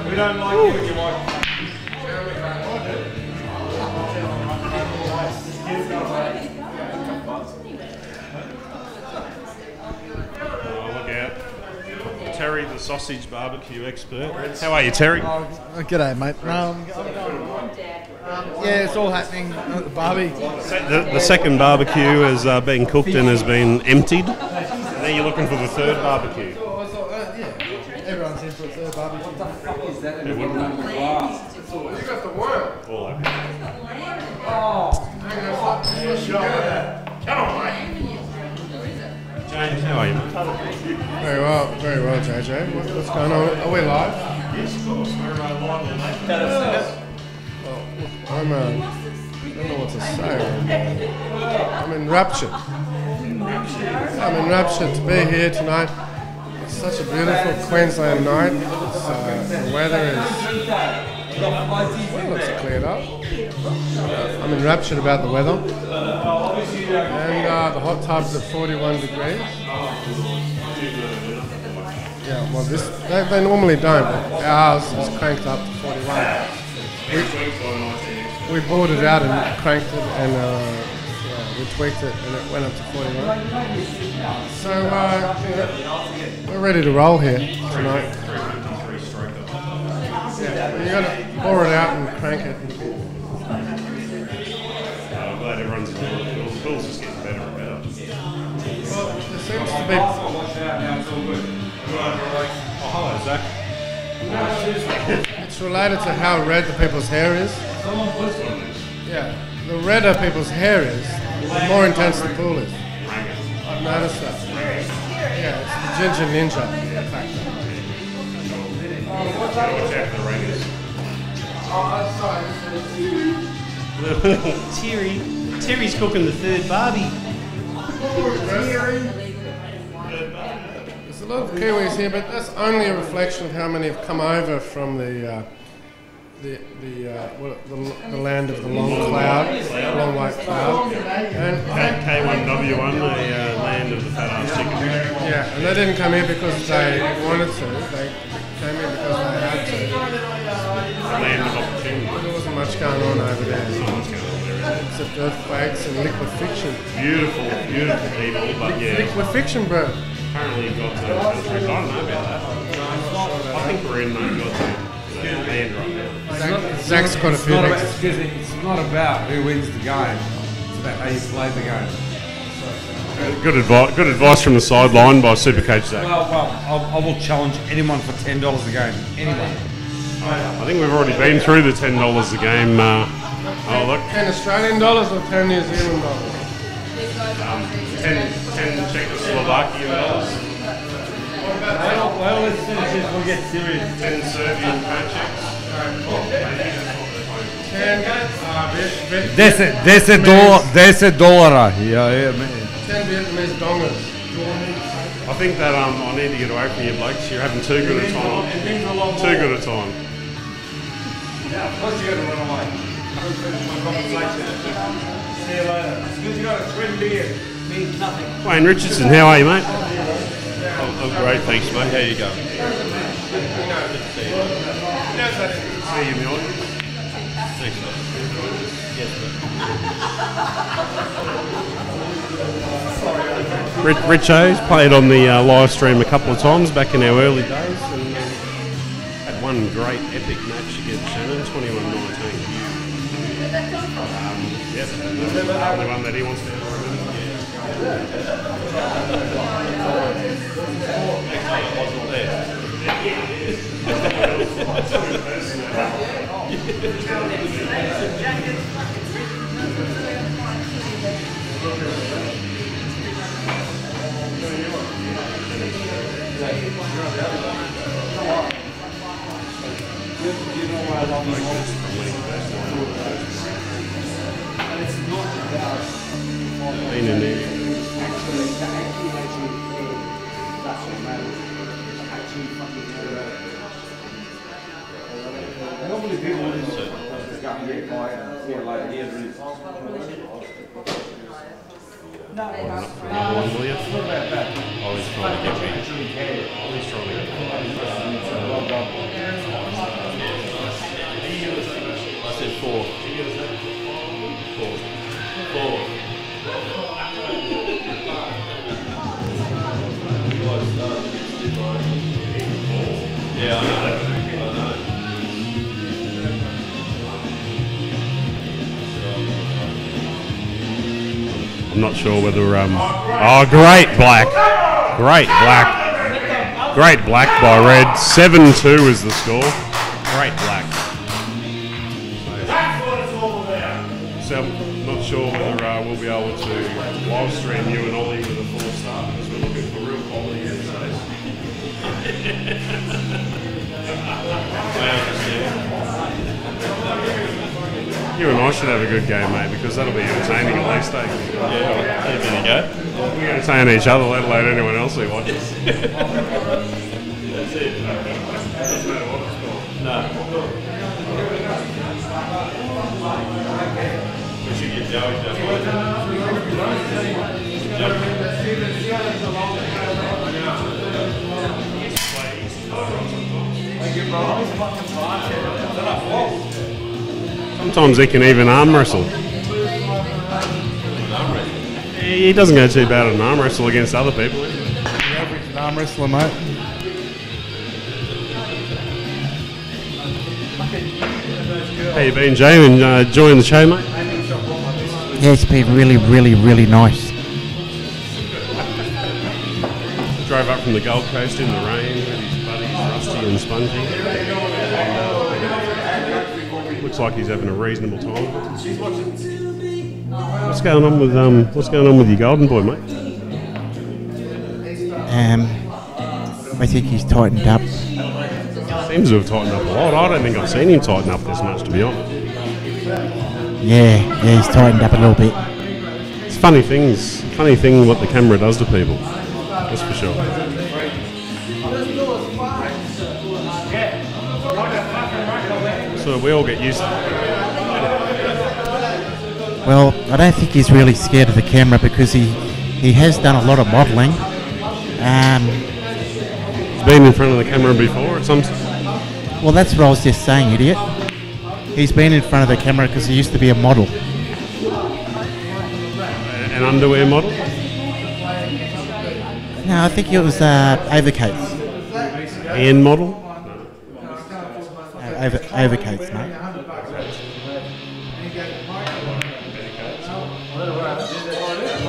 We don't like you with your microphone. Look out. Terry, the sausage barbecue expert. How are you, Terry? G'day, mate. Yeah, it's all happening at the barbie. The second barbecue has been cooked and has been emptied. And now you're looking for the third barbecue. Yeah, everyone's in for a third barbecue. What the fuck is that? You got the work. All over. Come on, mate. James, how are you? Very well, JJ. What's going on? Are we live? Yes, of course. We're live. I don't know what to say. I'm enraptured. I'm enraptured to be here tonight. It's such a beautiful Queensland night. The weather is... Well, it looks cleared up. I'm enraptured about the weather. And the hot tub's at 41 degrees. Yeah, well, they normally don't, but ours is cranked up to 41. We bored it out and cranked it, and we tweaked it, and it went up to 41. So we're ready to roll here tonight. Yeah, you got to bore it out and crank it. I'm glad everyone's enjoying it. The pool's just getting better and better. Well, there seems to be... Oh, hello, Zach. It's related to how red the people's hair is. Yeah, the redder people's hair is, the more intense the pool is. I've noticed that. Yeah, it's the Ginger Ninja factor. Watch out for the ringers. Terry's cooking the third barbie. There's a lot of Kiwis here, but that's only a reflection of how many have come over from the land of the long cloud, long white cloud. And K1W1, the land of the fat ass chicken. Yeah, and they didn't come here because they wanted to. They came here because they had to. The land of opportunity. There wasn't much going on over there. Except earthquakes and liquefaction. Beautiful, beautiful people, but yeah. Liquefaction, bro. Apparently you've got countries. I don't know about that. I think we're in got land right now. Zach's got a few It's not about who wins the game. It's about how you play the game. Good advice from the sideline by Supercoach Zach. Well, I will challenge anyone for $10 a game. Anyone. I think we've already been through the $10 a game. Oh look. 10 Australian dollars or 10 New Zealand dollars? 10 Czechoslovakian dollars. Well, let's finish this. We'll get serious. 10 Serbian paychecks. 10 dolara. Yeah, man. 10 Vietnamese dongers. I think that I need to get away from you blokes. You're having too good a time. Too good a time. Yeah, of course you got to run away. See you later. As soon as you got a twin beer, means nothing. Wayne Richardson, how are you, mate? Oh, great, thanks, mate. How you going? See you in the audience. Thanks, mate. Yes, mate. Richo's played on the live stream a couple of times back in our early days and had one great epic match against Shannon, 21-19. Yes, the only one that he wants to ever Normally people would just go and get quiet and see you later. Here's really no, will you? what about that? Always trying to get me. Always trying to get me. I said 4. 4. Yeah, I know. I'm not sure whether oh, great black by red. 7-2 is the score. Great black. So not sure whether we'll be able to live stream you and Ollie with a full start because we're looking for real quality here today. You and I should have a good game, mate, because that'll be entertaining at least, eh? Yeah, give it a go. We entertain each other, let alone anyone else who watches. That's it. Doesn't matter what it's called. No. We should get Joey Sometimes he can even arm wrestle. He doesn't go too bad at an arm wrestle against other people. Average an arm wrestler, mate. How you been, Jay? Enjoying the show, mate? Yeah, it's been really, really, really nice. Drove up from the Gold Coast in the rain with his buddies Rusty and Spongy. Looks like he's having a reasonable time. What's going on with your golden boy, mate? I think he's tightened up. Seems to have tightened up a lot. I don't think I've seen him tighten up this much, to be honest. Yeah, he's tightened up a little bit. It's funny thing what the camera does to people. That's for sure. So we all get used to it. Well, I don't think he's really scared of the camera because he has done a lot of modelling. He's been in front of the camera before at some stage. Well, that's what I was just saying, idiot. he's been in front of the camera because he used to be a model. An underwear model? No, I think it was Overcoats. And model? Overcoats, mate.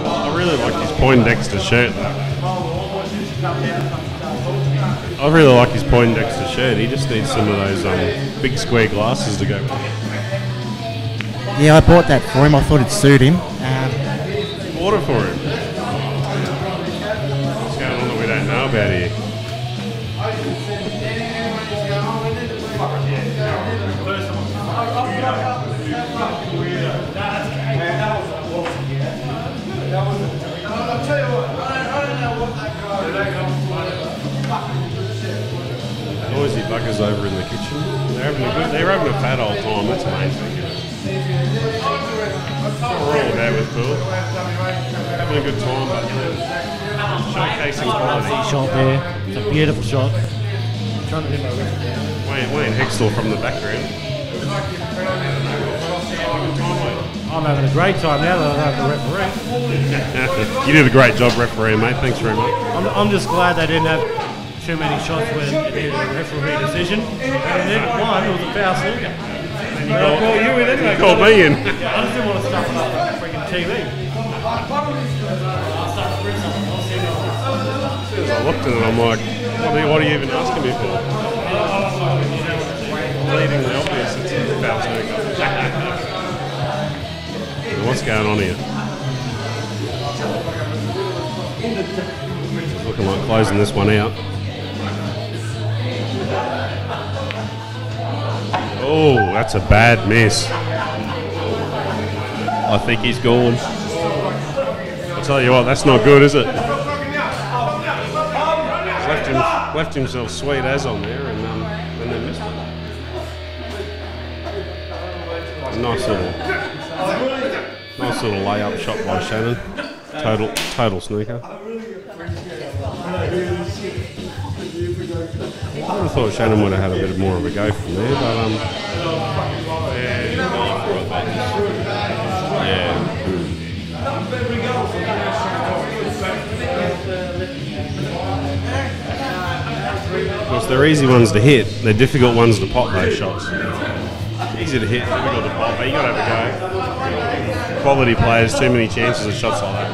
I really like his Poindexter shirt. I really like his Poindexter shirt. He just needs some of those big square glasses to go with. Yeah, I bought that for him. I thought it'd suit him. Bought it for him. What's going on that we don't know about here? Noisy buggers over in the kitchen. They're having a fat old time. That's amazing. That's what we're all about with Pool. Having a good time, but showcasing quality. Shot there. It's a beautiful shot. Wayne Hextall from the background. I'm having a great time now that I don't have to referee. You did a great job refereeing, mate. Thanks very much. I'm just glad they didn't have too many shots where it needed a referee decision. And then one was a foul snooker. And I called you in anyway. You called me in. I just didn't want to stuff it up on the freaking TV. As I looked at it, I'm like, what are you even asking me for? Leading the obvious, it's a foul snooker. What's going on here? It's looking like closing this one out. Oh, that's a bad miss. I think he's gone. I'll tell you what, that's not good, is it? He's left himself sweet as on there and then missed it. Nice little layup shot by Shannon. Total snooker. I would have thought Shannon would have had a bit more of a go from there, but Of course, they're easy ones to hit. They're difficult ones to pop, those shots. Easy to hit, difficult to pop, but you got to have a go. Quality players, too many chances of shots like that.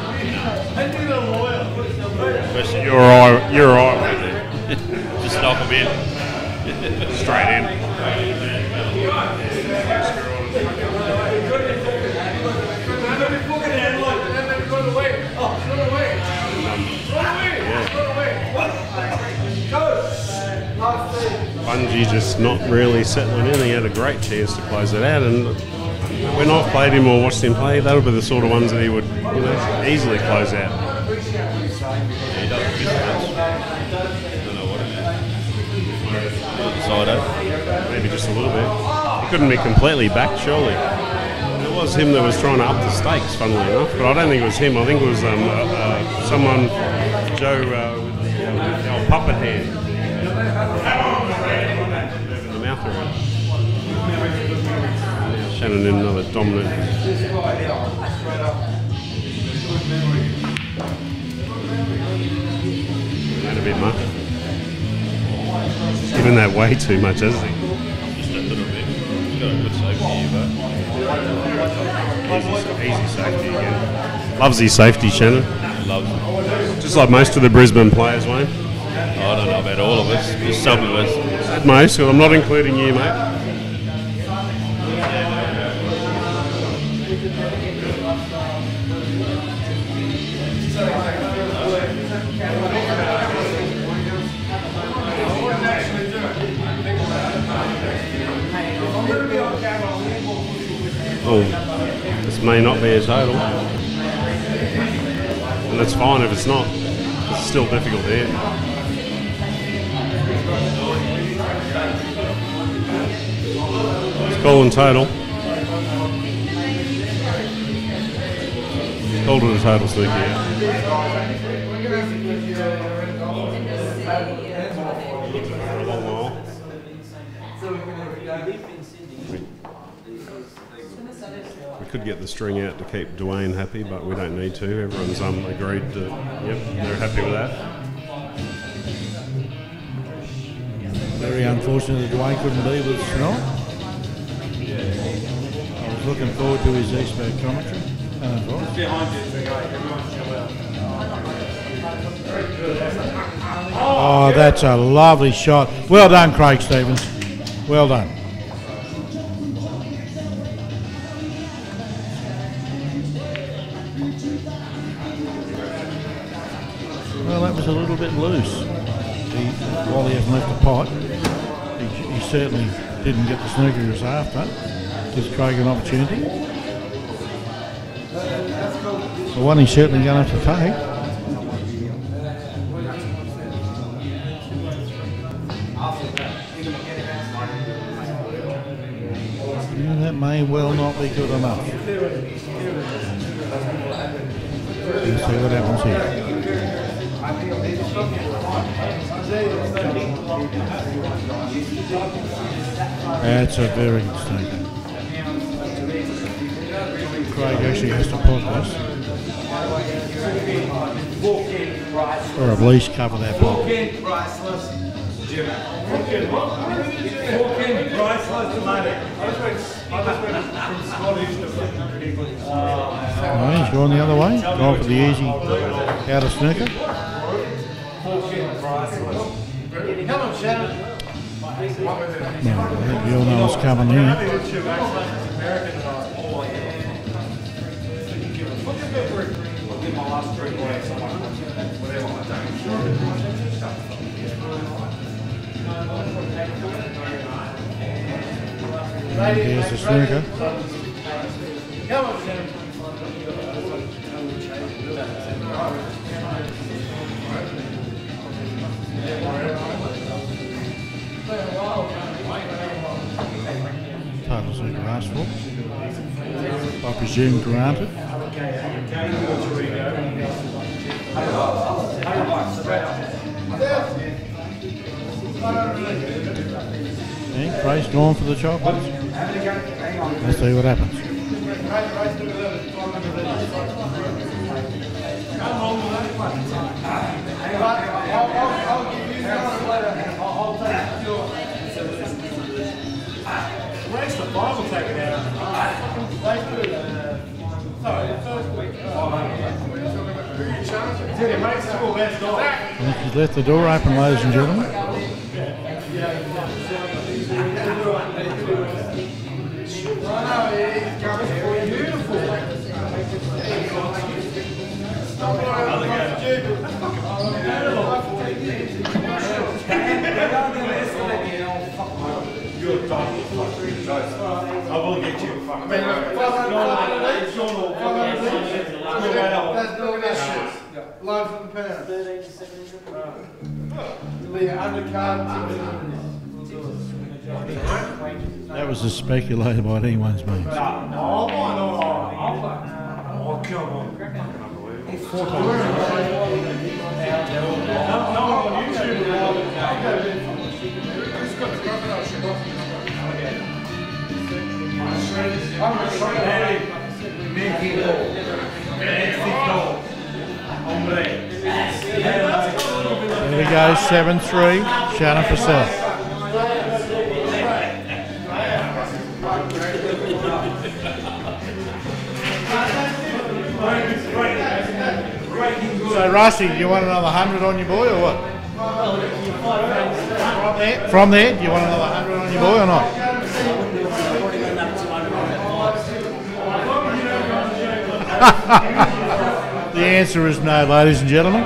Especially you're alright with it. Just knock them in. Straight in. Bungie just not really settling in. He had a great chance to close it out, and when I've played him or watched him play, that'll be the sort of ones that he would, easily close out. He doesn't miss much. I don't know what it is. Side Maybe just a little bit. He couldn't be completely back, surely. It was him that was trying to up the stakes, funnily enough, but I don't think it was him. I think it was someone, Joe, with the old puppet hand. Moving the mouth around. Shannon in another dominant. That a bit much. He's given that way too much, hasn't he? Just a little bit. He's got a good safety here, Easy safety again. Loves his safety, Shannon. Loves it. Just like most of the Brisbane players, Wayne. I don't know about all of us, just some of us. At most, I'm not including you, mate. Oh, this may not be a total. And that's fine if it's not. It's still difficult to hit. It's calling total. It's called it a total, Snooky. We could get the string out to keep Dwayne happy, but we don't need to. Everyone's agreed to, yep, they're happy with that. Very unfortunate that Dwayne couldn't be with us tonight. I was looking forward to his expert commentary and advice. Oh, that's a lovely shot. Well done, Craig Stevens. Well done. Well, that was a little bit loose. While he hasn't left the pot, he certainly didn't get the snooker he was after. Gives Craig an opportunity. The one he's certainly going to have to take. Yeah, that may well not be good enough. Let's see what happens here. That's a very good snooker. Craig actually has to pot this, or at least cover that pot. Oh, he's going the other way, going for the easy out of snooker. Come on, Shannon. No, I think you all know what's coming here. And here's the snooker. Come on, Shannon. Total snooker asked for. I presume granted. And Craig's going for the chocolates. Let's see what happens. Where's the Bible taken out? I think he's left the door open, ladies and gentlemen. I will get you. Live from the pound. The undercard. That was a speculator by anyone's means. Oh, come on. There we go, 7-3, Shannon Purcell. So Rusty, you want another 100 on your boy or what? From there, do you want another 100 on your boy or not? The answer is no, ladies and gentlemen.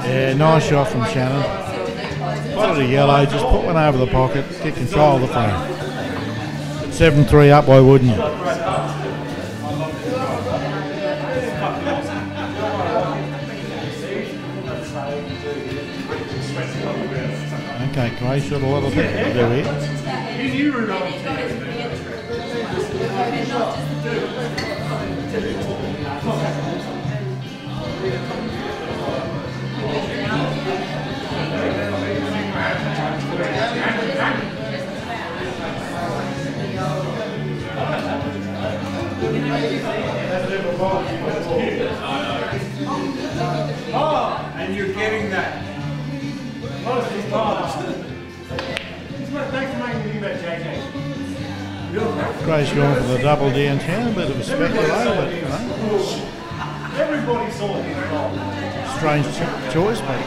Yeah, nice shot from Shannon. Quality yellow, just put one over the pocket, get control of the frame. 7-3 up, why wouldn't you? Okay, Grace, got a lot of things to do here. Oh, and you're getting that. Thanks for making me think about JJ. Grace going for the double downtown, a bit of a speculator, but you know. Everybody saw his role. Strange choice, but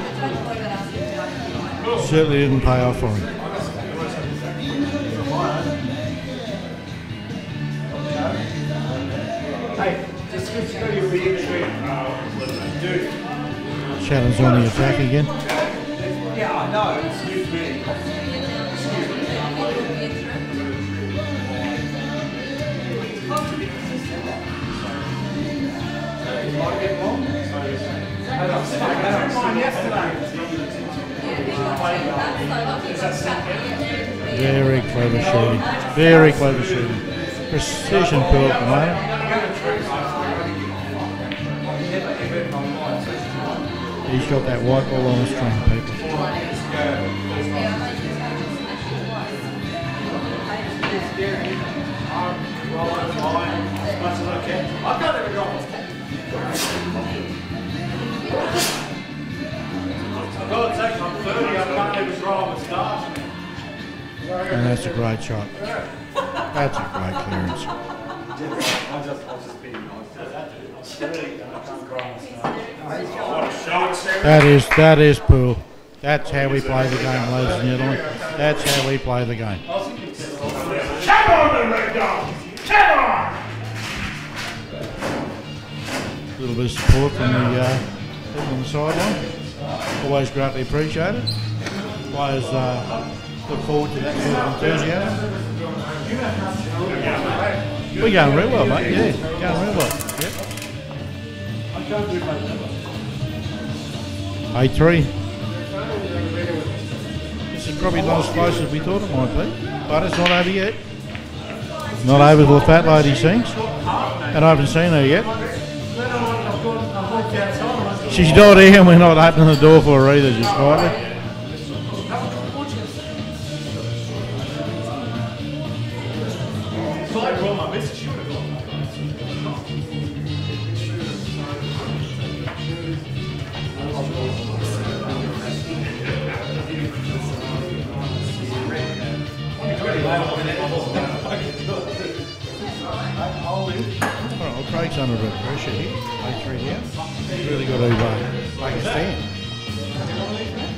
certainly didn't pay off for him. Hey, just to reiterate, dude. Shannon's on the attack again. Yeah, I know. Excuse me. Very clever shooting. Very clever shooting. Precision pull at the moment. He's got that white ball on his string, people. And that's a great shot. That's a great clearance. That is pool. That's how we play the game, ladies and gentlemen. That's how we play the game. Come on, the Red Dogs! Come on! A little bit of support from the people on the sideline. Always greatly appreciated. Players look forward to that sort of enthusiasm. We're going real well, mate. Yeah, going real well. Yep. 8-3. This is probably not as close as we thought it might be, but it's not over yet. Not over till the fat lady sings, and I haven't seen her yet. She's not here, and we're not opening the door for her either, just quietly. Well, Craig's under a bit of pressure here. 8-3 down. He's really got to make a stand.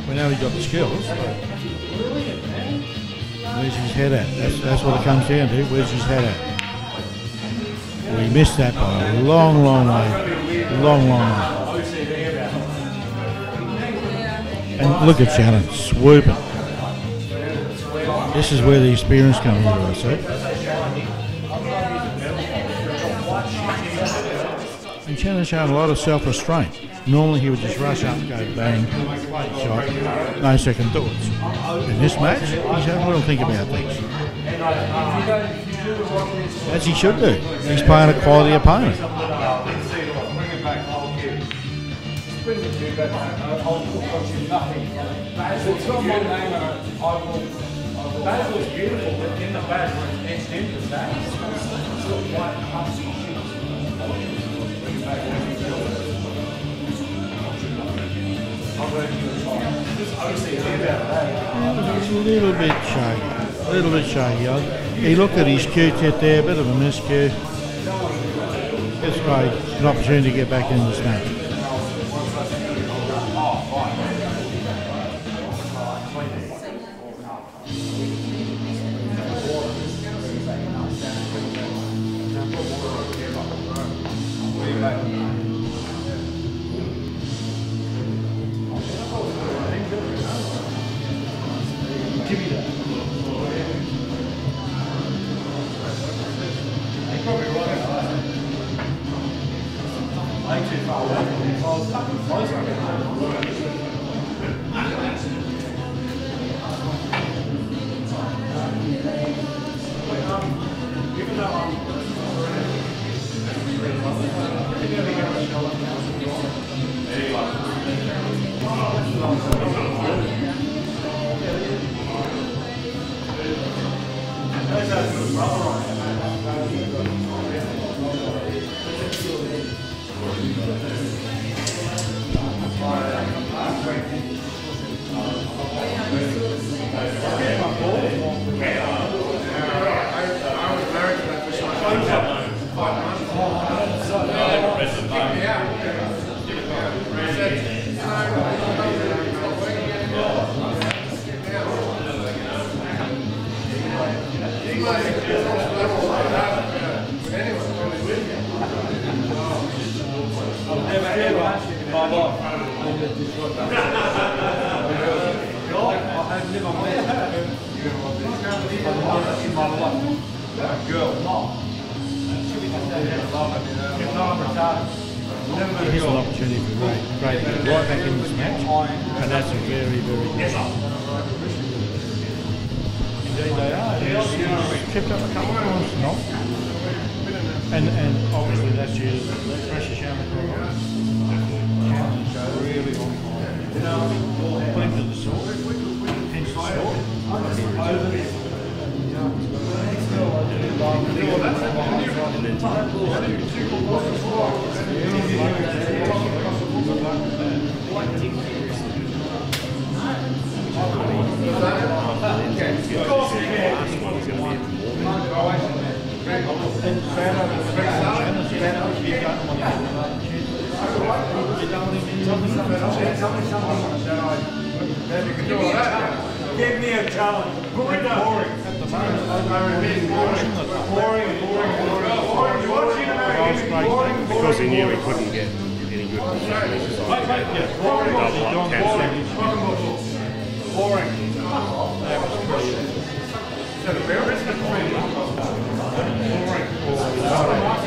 We know he's got the skills, but where's his head at? That's what it comes down to. Where's his head at? Well, he missed that by a long, long way. Long, long way. And look at Shannon swooping. This is where the experience comes into, I see. And Shannon's showing a lot of self-restraint. Normally he would just rush up, go bang, shot, no second thoughts. In this match, he's having a little think about things. As he should do. He's playing a quality opponent. Basil's beautiful, but in the back, it's etched into the back. It's sort of white husky It's a little bit shaggy. A little bit shaggy. He looked at his cue tip there, a bit of a miscue. It's great. An opportunity to get back in this match. Jimmy that. You're probably right. Way too far away from him. If I was fucking close, I could even though I'm here's an opportunity for great right back in this match, and that's a very, very good shot. Indeed they are. He's kept up a couple of times tonight. And obviously that's your pressure Shannon. Shannon's really on fire. Putting to the sword. Hence the sword. Give me a challenge. Boring. At the moment, Because he knew he couldn't get any good performance. Boring.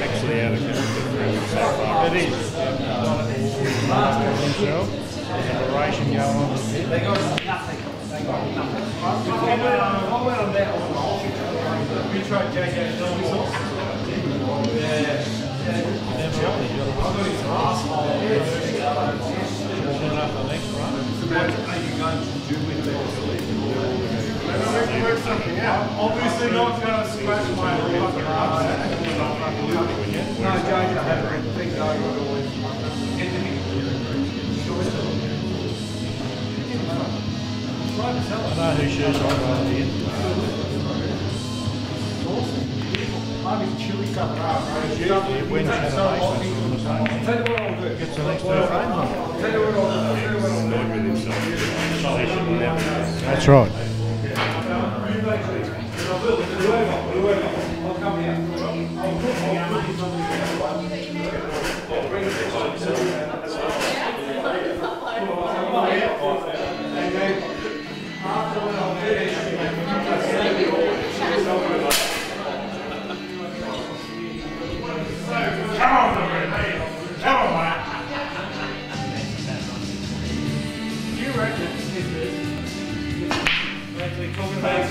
Actually out of It is. There's a duration going on. They got nothing. They got nothing. I went on that one. We tried JJ Stubbins. Yeah. Turn up the next run. Are you going to do with that? Work something out. Obviously not going to scratch my fucking arms. No, JJ, I have a big go. I know who shoes I'd rather be in. When Shannon gets the next two frames on. That's right.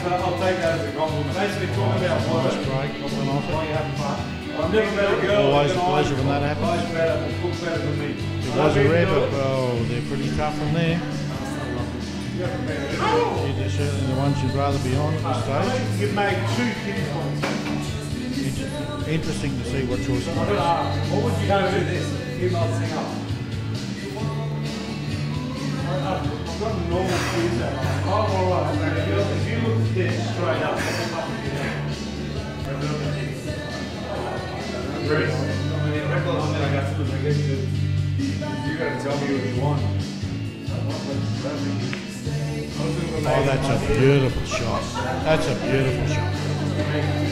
I'll take that as a compliment. Basically talking about what break, why you having fun. I've never met a girl. Always a pleasure when that happens. Always better than me. It was a red, but they're pretty tough from there. They're certainly the ones you'd rather be on at this stage. You've made 2 kids points. Interesting to see what choice you make. What would you go do this? Give my thing up. I've got a normal freezer. I'm alright. If you look at this straight up, Grace, you got to tell me what you want. Oh, that's a beautiful shot. That's a beautiful shot.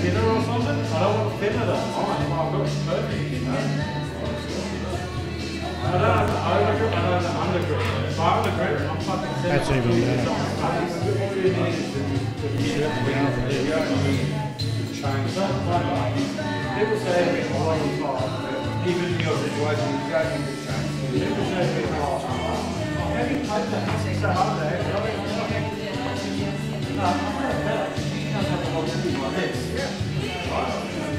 Thinner or something? I don't want thinner though. I've got perfect. I That's even better. Certainly over there. People say a lot of time, even in your situation, exactly the change. People say how do you play that? It's so hard there. No, I'm not better. You don't have to hold anything like this. Yeah. What are you doing?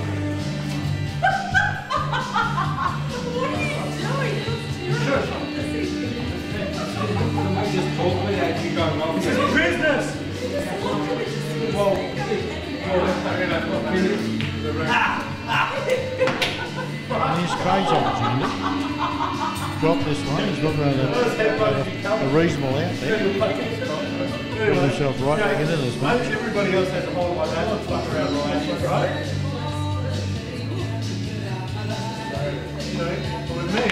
We just talk about it, you go wrong. It's a business! Well, And here's Craig's opportunity. Drop this one. He's looking at a reasonable outfit. Put himself right back into this match. Everybody else has a hole like that. Let's fuck around right? So, with me,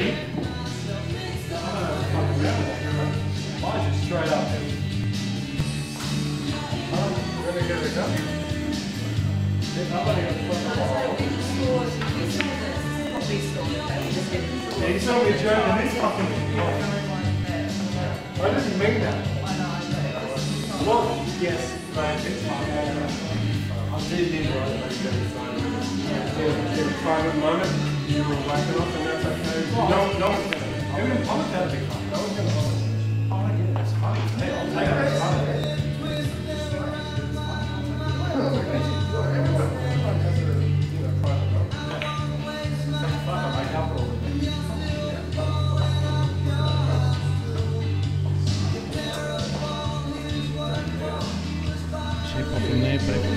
mine's just straight up. Really good to go. Yeah, you saw me joking this fucking. I didn't mean that. Well, yes, but it's fine. I did it in a private moment. You were whacking off, and that's okay. No one's gonna. Even if I'm gonna be fun, no one's gonna. Oh, I get it. That's funny. Hey, I'll take it. That's funny. From there, people.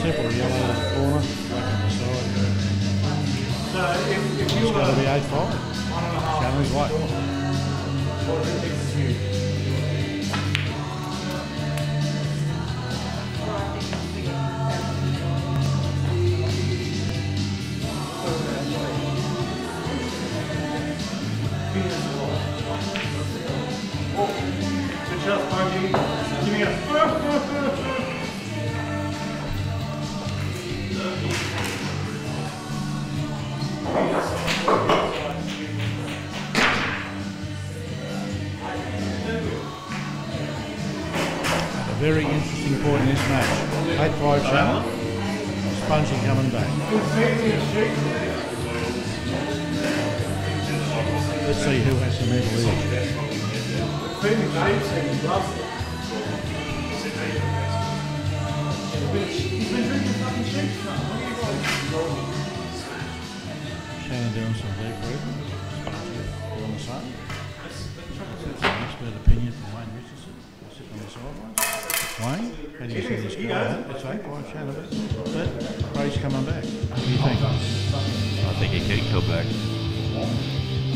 Simple yellow in the corner, back on the side. So if It's you got to be 8-5. Shannon's white. Just Bungie, give me a. A very interesting point in this match. 8-5 Shannon. Spongy coming back. Let's see who has the mental edge. Shannon doing some deep breathing. On the side. That's an expert opinion from Wayne Richardson. Sitting on the sidelines. Wayne, how do you see this guy? It's 8-5 Shannon. But Craig's coming back. What do you think? I think he can come back.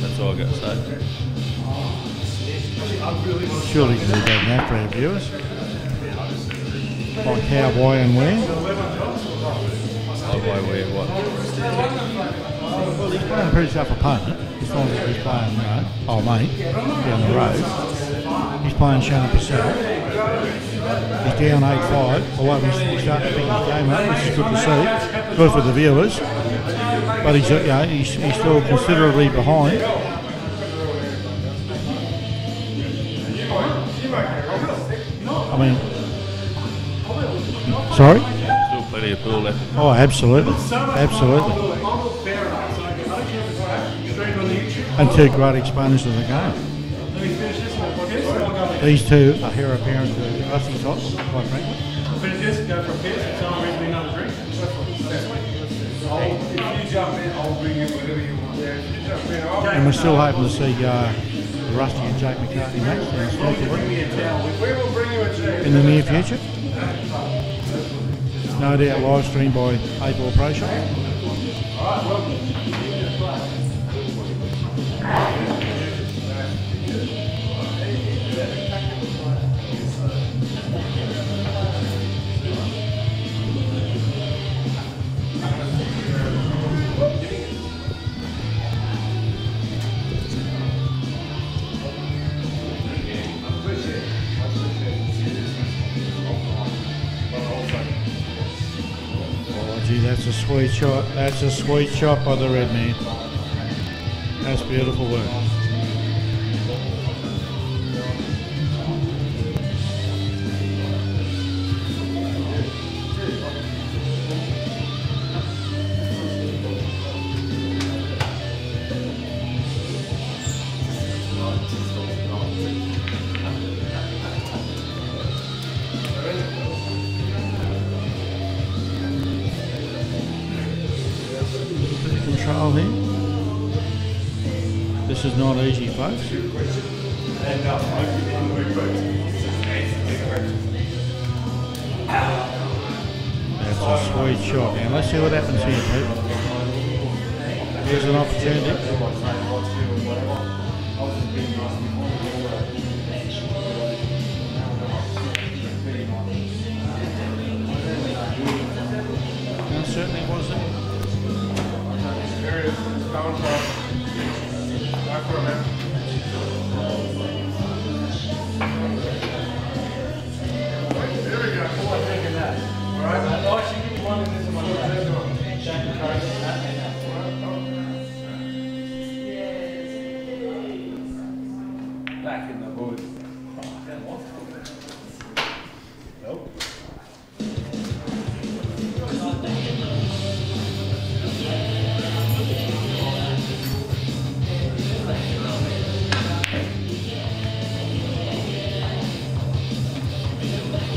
That's all I got to say. Surely you can do better than that for our viewers. Like Cowboy and where? Cowboy where what? Well, he's playing a pretty tough opponent. He's playing, old mate, down the road. He's playing Shannon Purcell. He's down 8-5, although he's starting to pick his game up, which is good to see. Good for the viewers. But he's still considerably behind. I mean, sorry? Still plenty of pool left. Oh, absolutely. Absolutely. And two great exponents of the game. These two are heir apparent to us and Tots, quite frankly. Finish this, go for a piss, and someone brings me another drink. If you jump in, I'll bring you whatever you want. Yeah, if you jump in, And we're still hoping to see Rusty and Jake McCartney match in the near future. No doubt live streamed by A-Ball Pro Shop. That's a sweet shot. That's a sweet shot by the red man. That's beautiful work. Control here. This is not easy, folks. That's a sweet shot. Now let's see what happens here, Pete. Here's an opportunity. That certainly was there. Back in the hood. Nope.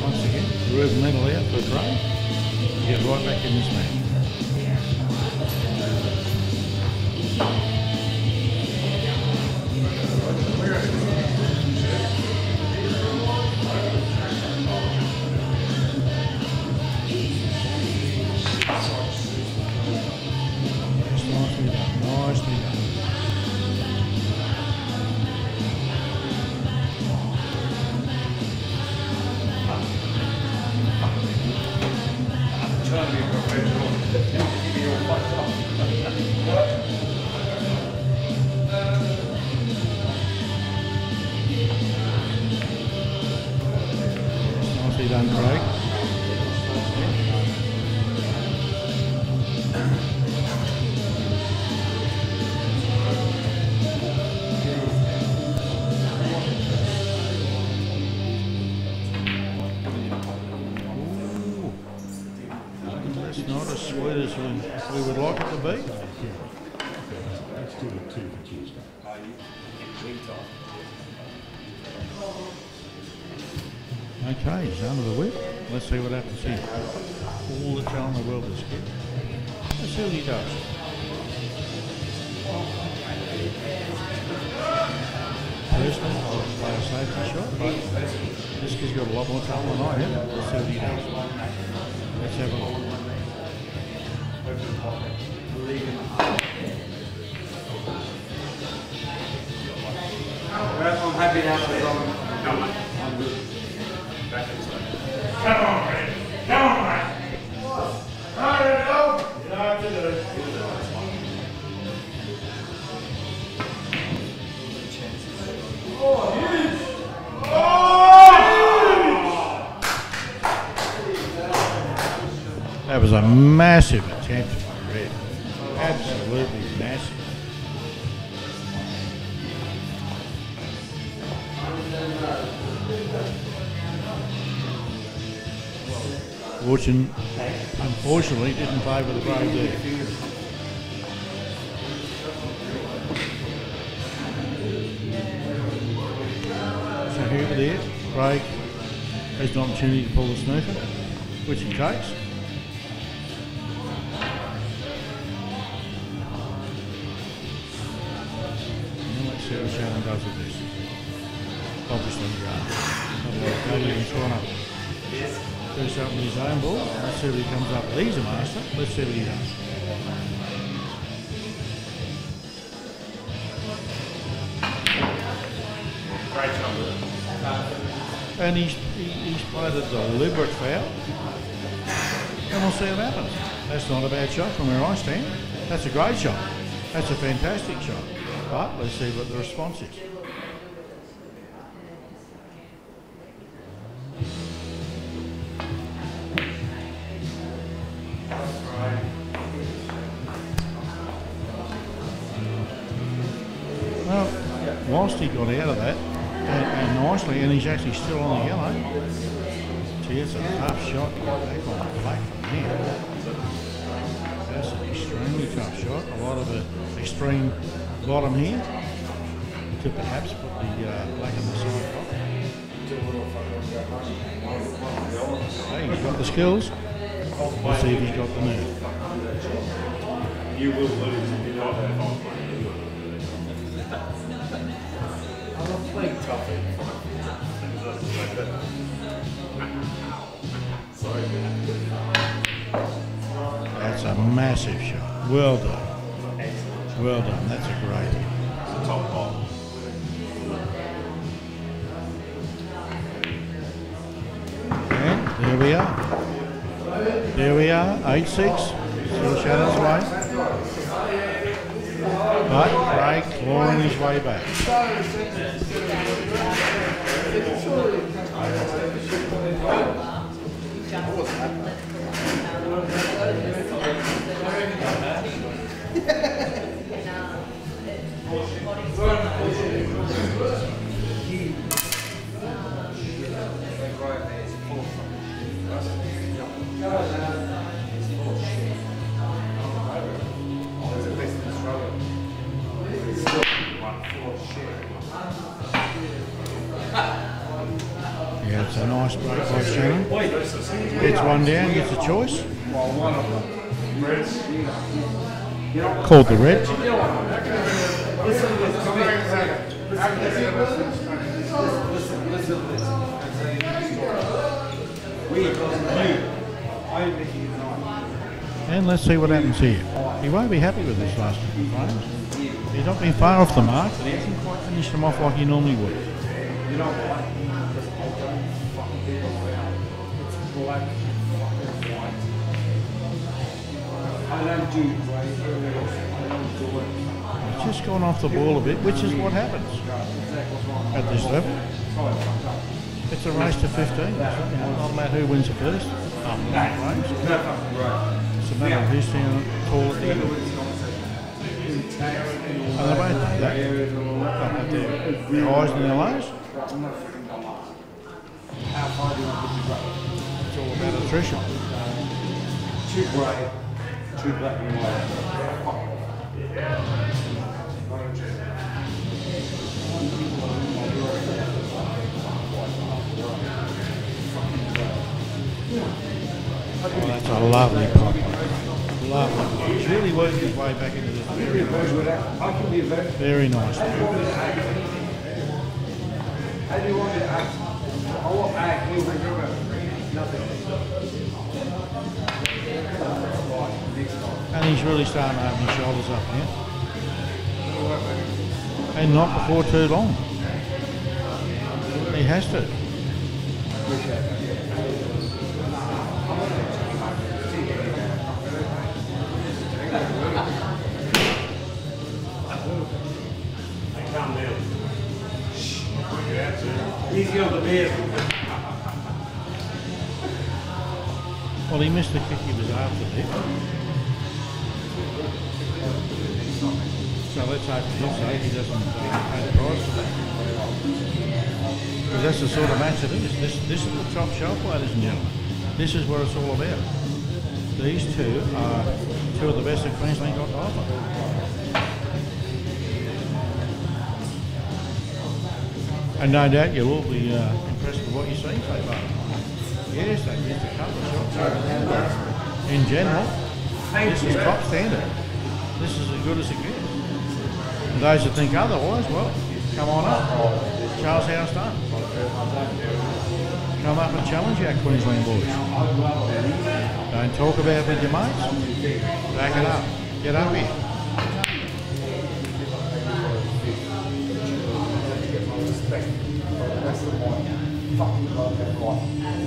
Once again, Ruben medal out for a try. Get right back in this match. Nicely done, nicely done. Trying to be a professional. Give me all fucked up. Nicely done, Craig. It's not as sweet as we would like it to be. Let's do it 2 for Tuesday. Okay, he's under the whip. Let's see what happens here. All the time in the world is good. Let's see what he does. Personally, I would play a safety shot, but this kid's got a lot more talent than I have. Let's see what he does. Let's have a look. I'm happy now for Ron. Come on. I'm good. Back inside. Come on, man. Come on, man. Alright, go. You know what to do. Oh, huge. Oh! That was a massive attempt by Red. Absolutely massive. Unfortunately, didn't favour the Brave there. So here there, Craig has an opportunity to pull the snooker, which he takes. Now let's see what Shannon does with this. Obviously, Daly's trying to do something with his own ball. Let's see what he comes up with. He's a master. Let's see what he does. Great job. And he's played a deliberate foul. And we'll see what happens. That's not a bad shot from where I stand. That's a great shot. That's a fantastic shot. But let's see what the response is. Right. Well, whilst he got out of that, and nicely, and he's actually still on the yellow. Gee, it's a tough shot to get back on the black from there. That's an extremely tough shot. A lot of extreme bottom here to perhaps put the black in the side pocket. Hey, he's got the skills. Let's see if he's got the nerve. You will lose if you're not there. I'm not playing tough. That's a massive shot. Well done. Well done. That's a great hit. It's a top ball. And there we are. There we are. 8-6. Still Shannon's way. But Craig clawing his way back. Yeah, it's a nice break by Shannon. Gets one down, gets a choice. Called the red. And let's see what happens here. He won't be happy with this last couple of frames. He's not been far off the mark, but he hasn't quite finished them off like he normally would. He's just gone off the ball a bit, which is what happens at this level. It's a race to 15. It's not about who wins the first. It's a matter of who's standing tall at the end. And they both know that. Their highs and their lows. It's all about attrition. Too grey, too black and white. Oh, that's a lovely pop. Lovely. He's really working his way back into this very nice. Very nice. How do you want me to act? I want act. Nothing. And he's really starting to open his shoulders up here. And not before too long. He has to. Easy on the beer. Well, he missed the kick he was after there. So let's hope for his sake he doesn't pay the price for that. Because that's the sort of match it is. This is the top shelf, ladies and gentlemen. This is what it's all about. These two are two of the best that Queensland got to offer. And no doubt you'll all be impressed with what you see so far. Yes, they missed a couple of shots. In general, this is top standard. This is as good as it gets. And those that think otherwise, well, come on up. Charles House done. Come up and challenge our Queensland boys. Don't talk about it with your mates. Back it up. Get up here. That's the point. Fucking love that life.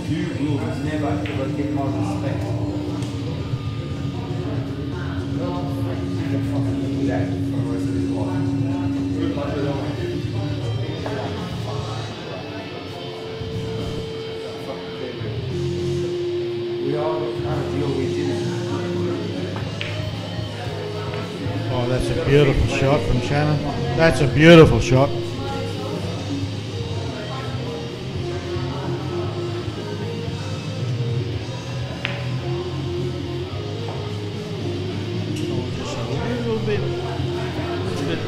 You will never ever get my respect. That for the rest of his life. Good luck with all. We are the kind of deal we did. Oh, that's a beautiful shot from Shannon. That's a beautiful shot. Just a little bit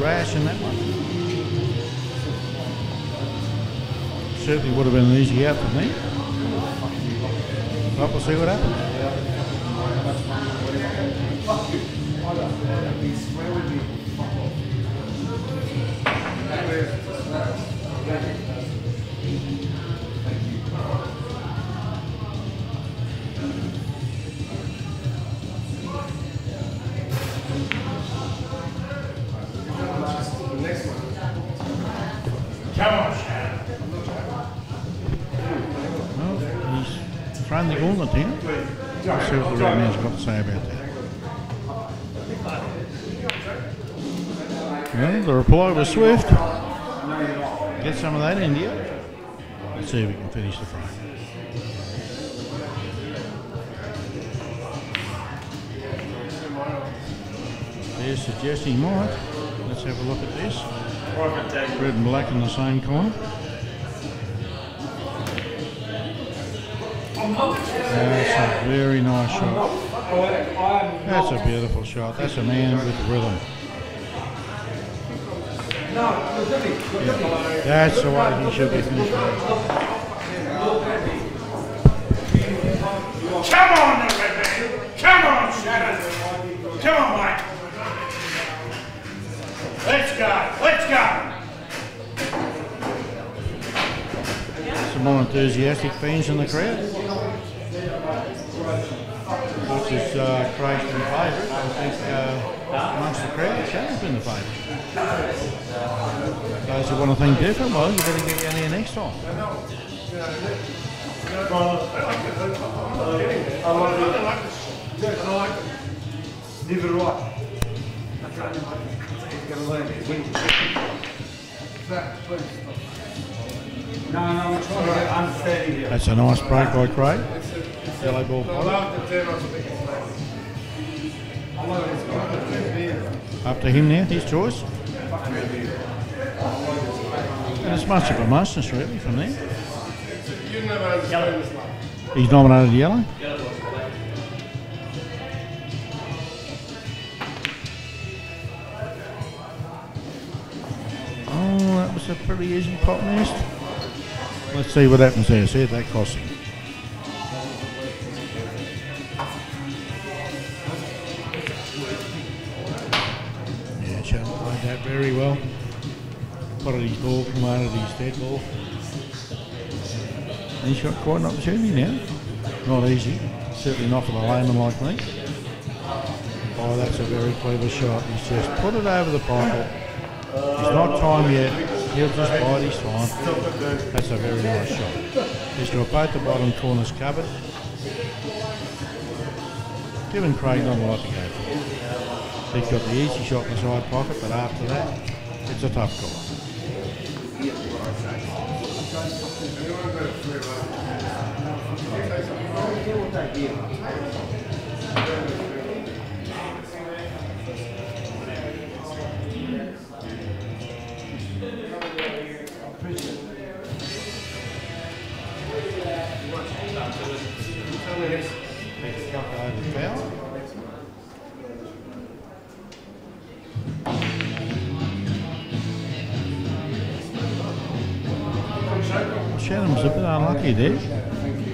rash in that one. Certainly would have been an easy out for me. But we'll see what happens. Come on, Shannon. Well, he's thrown the gauntlet here. Let's see what the red man's got to say about that. Well, the reply was swift. Get some of that in here. Let's see if we can finish the frame. They're suggesting he might. Let's have a look at this. Red and black in the same corner. That's a very nice shot. That's a beautiful shot. That's a man with rhythm. Yeah, that's the way he should be finishing. Come on, the red man. Come on, Shannon. Come on, Mike. Let's go. Let's go. Some more enthusiastic fans in the crowd. Which is Craig's been favourite. I think amongst the crowd, Shannon's been the favourite. Those who want to think different, well, you better get down here next time. Leave it right. He's going to learn it. No, we're trying to get understanding here. That's a nice break by Craig. Yellow ball up to him now, his choice. And it's much of a muchness really from there. He's nominated yellow. Oh, that was a pretty easy pop nest. Let's see what happens there. See if that costs him. Yeah, Shannon played that very well. Spotted his ball, promoted his dead ball. And he's got quite an opportunity now. Not easy. Certainly not for the layman like me. Oh, that's a very clever shot. He's just put it over the pocket. He's not time yet. He'll just bide his time. That's a very nice shot. He's got both the bottom corners covered. Giving Craig not a lot to go for. He's got the easy shot in the side pocket, but after that, it's a tough call. Shannon was a bit unlucky there.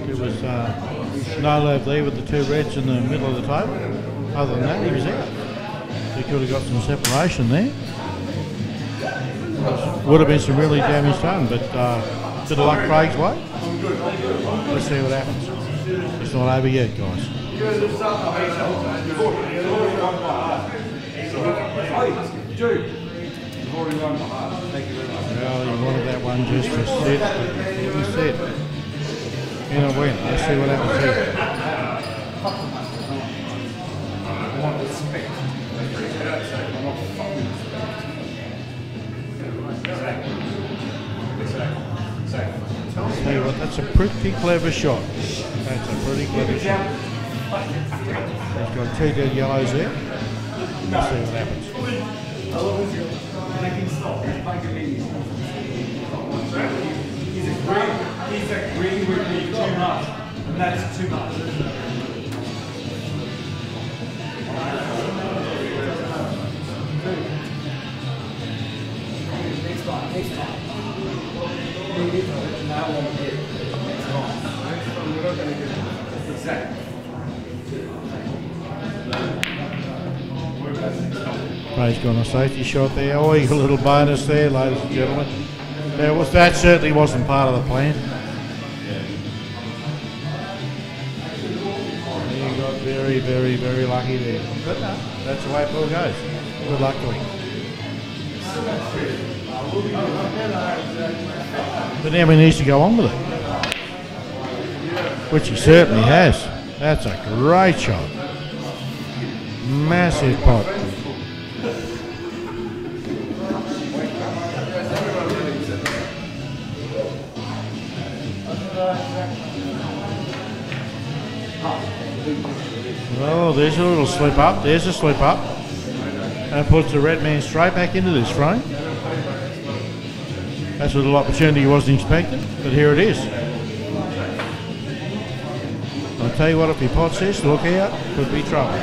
There was no love there with the two reds in the middle of the table. Other than that, he was out. He could have got some separation there. Would have been some really damage done, but bit of luck Craig's way. Let's see what happens. It's not over yet, guys. Well, he wanted that one just to sit, but it didn't sit. In a win. Let's see what happens here. I'll tell you what, that's a pretty clever shot. That's a pretty clever shot. He's got two dead yellows there. Let's see what happens. He's agreeing with me too much, and that's too much. Next time. Exactly. Craig's got a safety shot there. Oh, he got a little bonus there, ladies and gentlemen. That certainly wasn't part of the plan. He got very, very, very lucky there. But no, that's the way it all goes. Good luck to him. But now he needs to go on with it, which he certainly has. That's a great shot. Massive pot. Oh, there's a little slip up. There's a slip up. And puts the red man straight back into this frame. That's a little opportunity he wasn't expecting, but here it is. I'll tell you what, if he pots this, look out, could be trouble.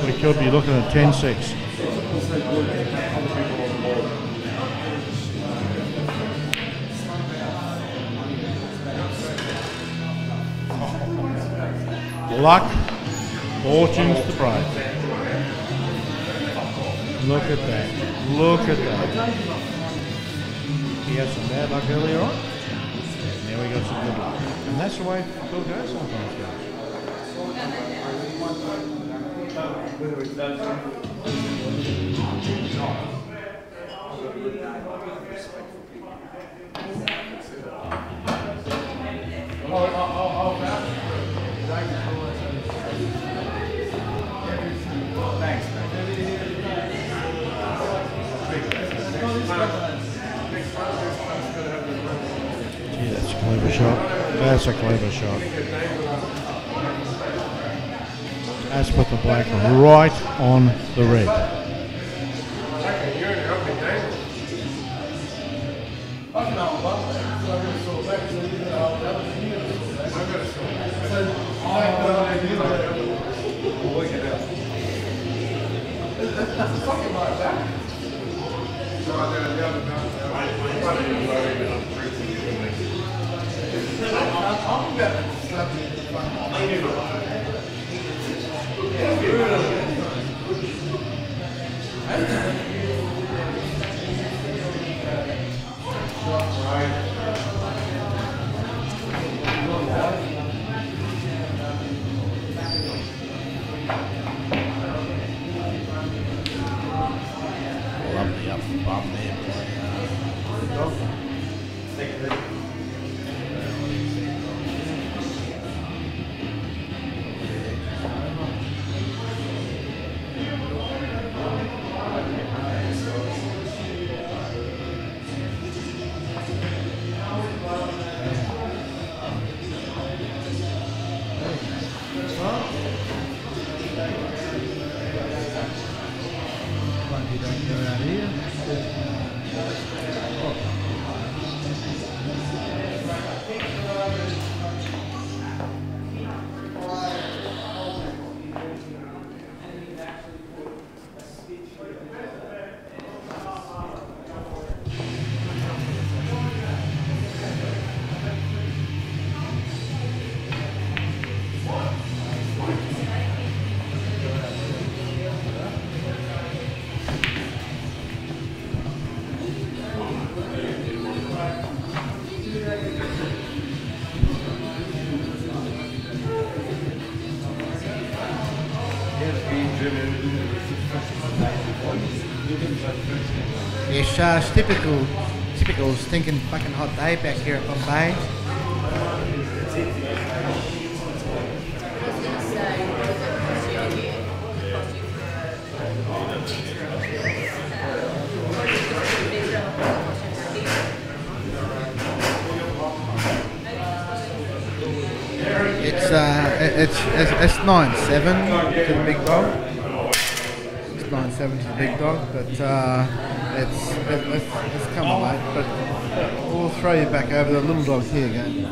We could be looking at 10-6. Luck, fortune's the prize. Look at that. Look at that. He had some bad luck earlier on. And now we got some good luck. And that's the way it goes sometimes, Gee, that's a clever shot. That's a clever shot. That's put the black right on the red. Lovely up above there. Yes, typical stinking fucking hot day back here at Bombay. It's 9-7 to the big dog. It's 9-7. 7's the big dog, but it's come on, mate. But we'll throw you back over the little dog here again.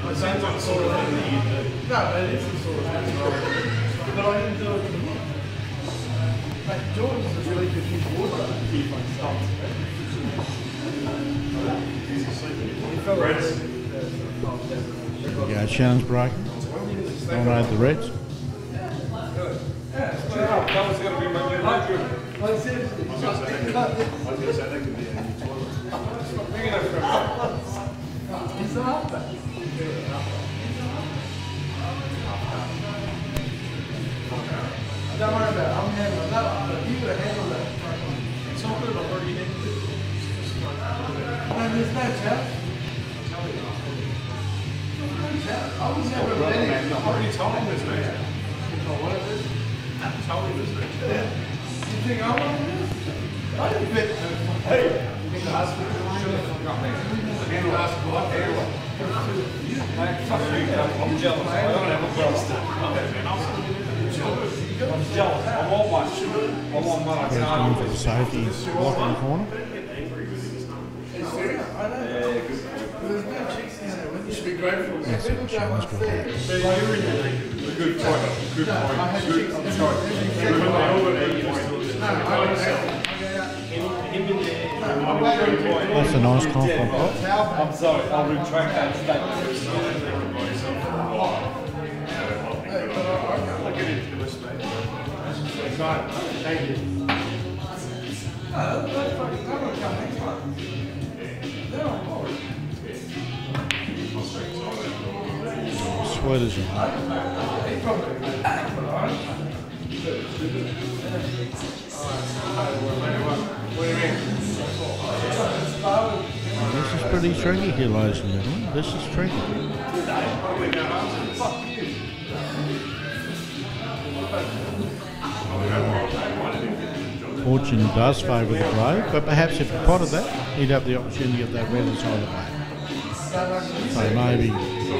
It sounds like the sort of thing that you do. No, it is the sort of thing. But I didn't do it for him. Mate, Jordan's a really good kid water if I stop. Yeah, Shannon's breaking. Dominated the Reds. That was going to be my new bedroom. I was going to say that could be a new toilet. Big enough for a couple. Is that up there? Don't worry about it. I'm handling that. You got to handle that. It's all good. I've already handled it. No, there's no chat. I was never ready. I've already told him there's no chat. What is it? I told him there's no chat. You think I want to do this? I didn't bet. Hey! You can ask me. I'm jealous. I don't have a brother. I'm jealous. I want one. I want one. I can't. For the safety, he's locked in the corner. You should be grateful. That's it. Shannon's got that. Good point. Good point. That's a nice confident pot. I'm sorry, I'll retract that statement. I'll get into the list, mate. Thank you. Sweat as well. This is pretty tricky here, ladies and gentlemen. This is tricky. Fortune does favour the Brave, but perhaps if he potted that, he'd have the opportunity of that red inside the back. So maybe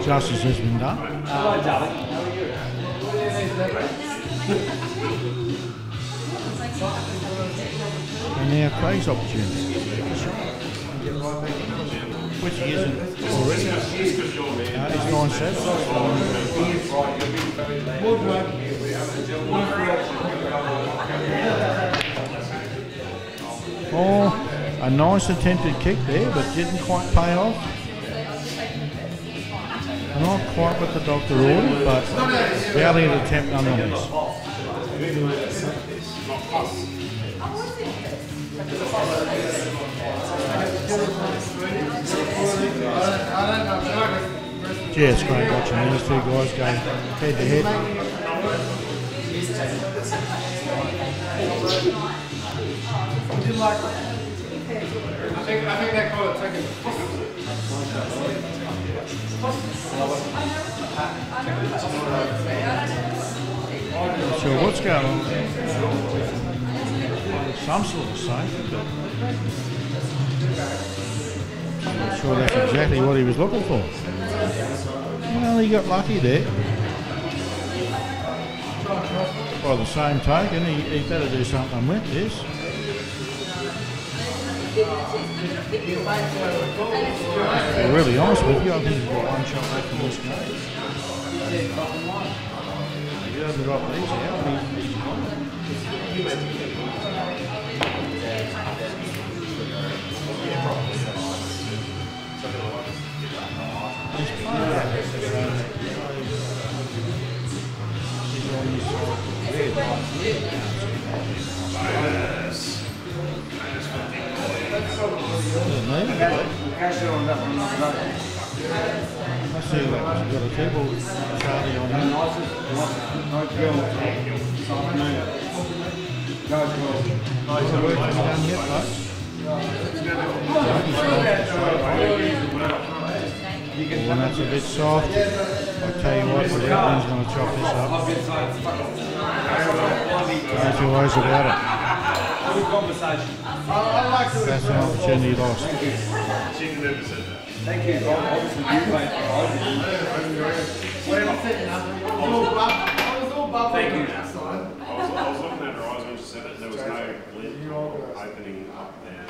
justice has been done. Hello, darling. How are you? And now Craig's opportunity. Which he isn't already. He's 9-7. Oh, a nice attempted kick there, but didn't quite pay off. Not quite what the doctor ordered, but valiant attempt nonetheless. Yeah, it's great watching these two guys go head to head. I think they call it taking Not sure what's going on. Some sort of safety, but not sure that's exactly what he was looking for. Well, he got lucky there. By the same token, he better do something with this. To be really honest with you, I think he's got one shot left in this game. If he doesn't drop these out, he's gone. He's playing that. He's on his I see that. He's got a table Charlie on him. Work to be done yet, folks. And that's a bit soft. I'll tell you what, the red one's going to chop this up. No two ways about it. Good conversation. That's an opportunity lost. Thank you. Obviously, you played for Thank you. I was looking at her eyes when she said that there was no lid opening up there.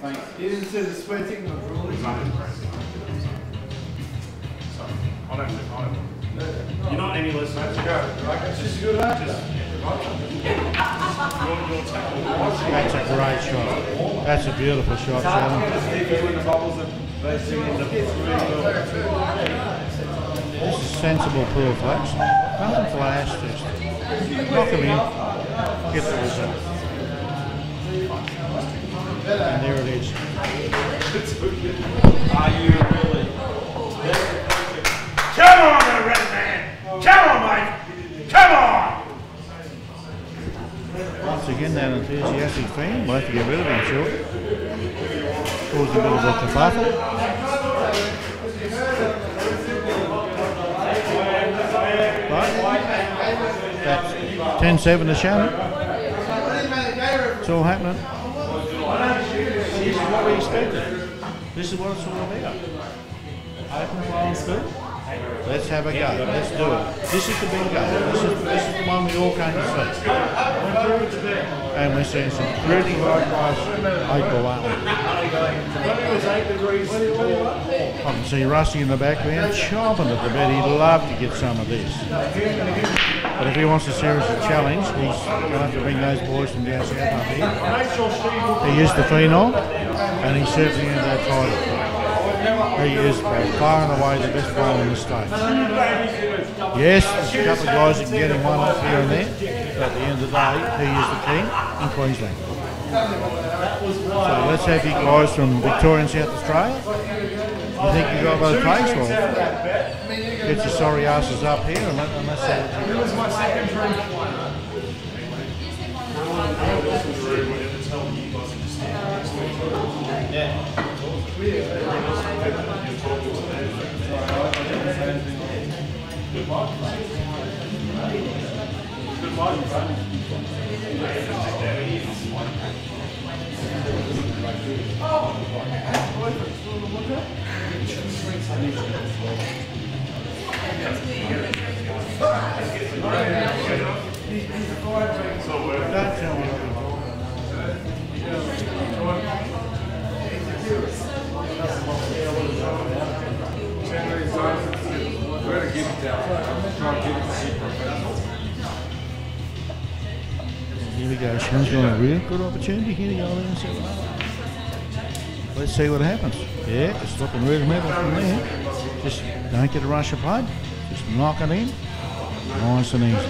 Thanks. You didn't see the sweating of the rules. You're not any less nice. It's just good That's a great shot. That's a beautiful shot, Shannon. This is sensible pool flaps. Nothing flash, just knock them in, get the result. And there it is. Are you really? Come on, the red man! Come on, mate! Come on! Once again, that enthusiastic fan, we'll have to get rid of him short. Caused a bit of a kerfuffle. But that's 10-7 to Shannon. It's all happening. This is what we expected. This is what it's all about. Open line speed. Let's have a go. Let's do it. This is the big go. This is the one we all came to see. And we're seeing some really high-class 8-ball, aren't we? I can see Rusty in the background chomping at the bit. He'd love to get some of this. But if he wants a serious challenge, he's going to have to bring those boys from down south up here. He is the phenom, and he's certainly in that title. He is by far and away the best bowler in the state. Yes, there's a couple of guys that can get him one off here and there, but at the end of the day, he is the king in Queensland. So let's have you guys from Victoria and South Australia. You think you got what it takes? Well, get your sorry asses up here and let's see what you got. Don't tell me. Here we go. Shannon's got a real good opportunity here to go in and see what happens. Let's see what happens. Yeah, it's looking red metal from there. Just don't get a rush of blood. Just knock it in. Nice and easy.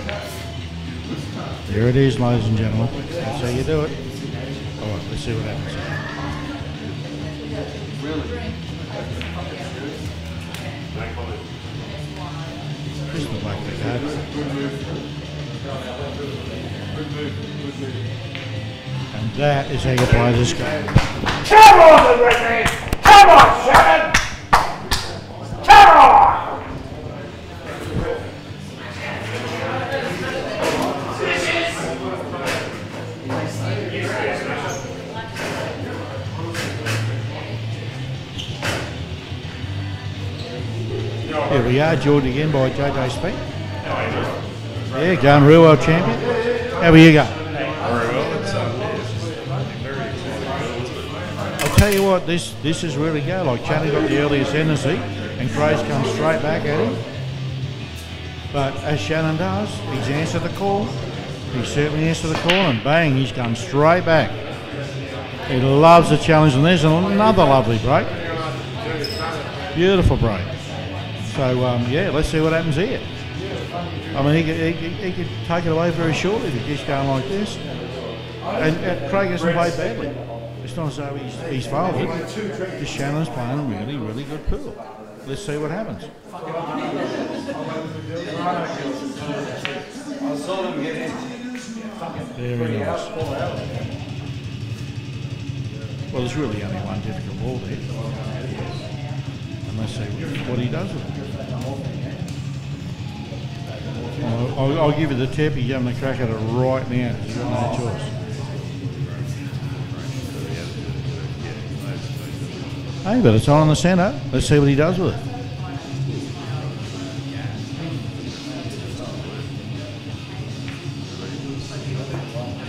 There it is, ladies and gentlemen. That's how you do it. All right, let's see what happens. Just the black they go. And that is how you play this game. Come on, the red man! Come on, Shannon! Come on! Here we are, joined again by JJ Speed. Yeah, going real well, champion. How are you going? Very well. It's very exciting. I'll tell you what, this is really go. Like Shannon got the early ascendancy, and Craig's come straight back at him. But as Shannon does, he's answered the call. He certainly answered the call, and bang, he's come straight back. He loves the challenge, and there's another lovely break. Beautiful break. So, yeah, let's see what happens here. I mean, he could take it away very shortly if he keeps going like this. And Craig hasn't played badly. It's not as though he's folded. Just Shannon's playing a really, really good pool. Let's see what happens. Very nice. Well, there's really only one difficult ball there. And let's see what he does with it. I'll give you the tip. He's having a crack at it right now. He's got no choice. Hey, but it's on the centre. Let's see what he does with it.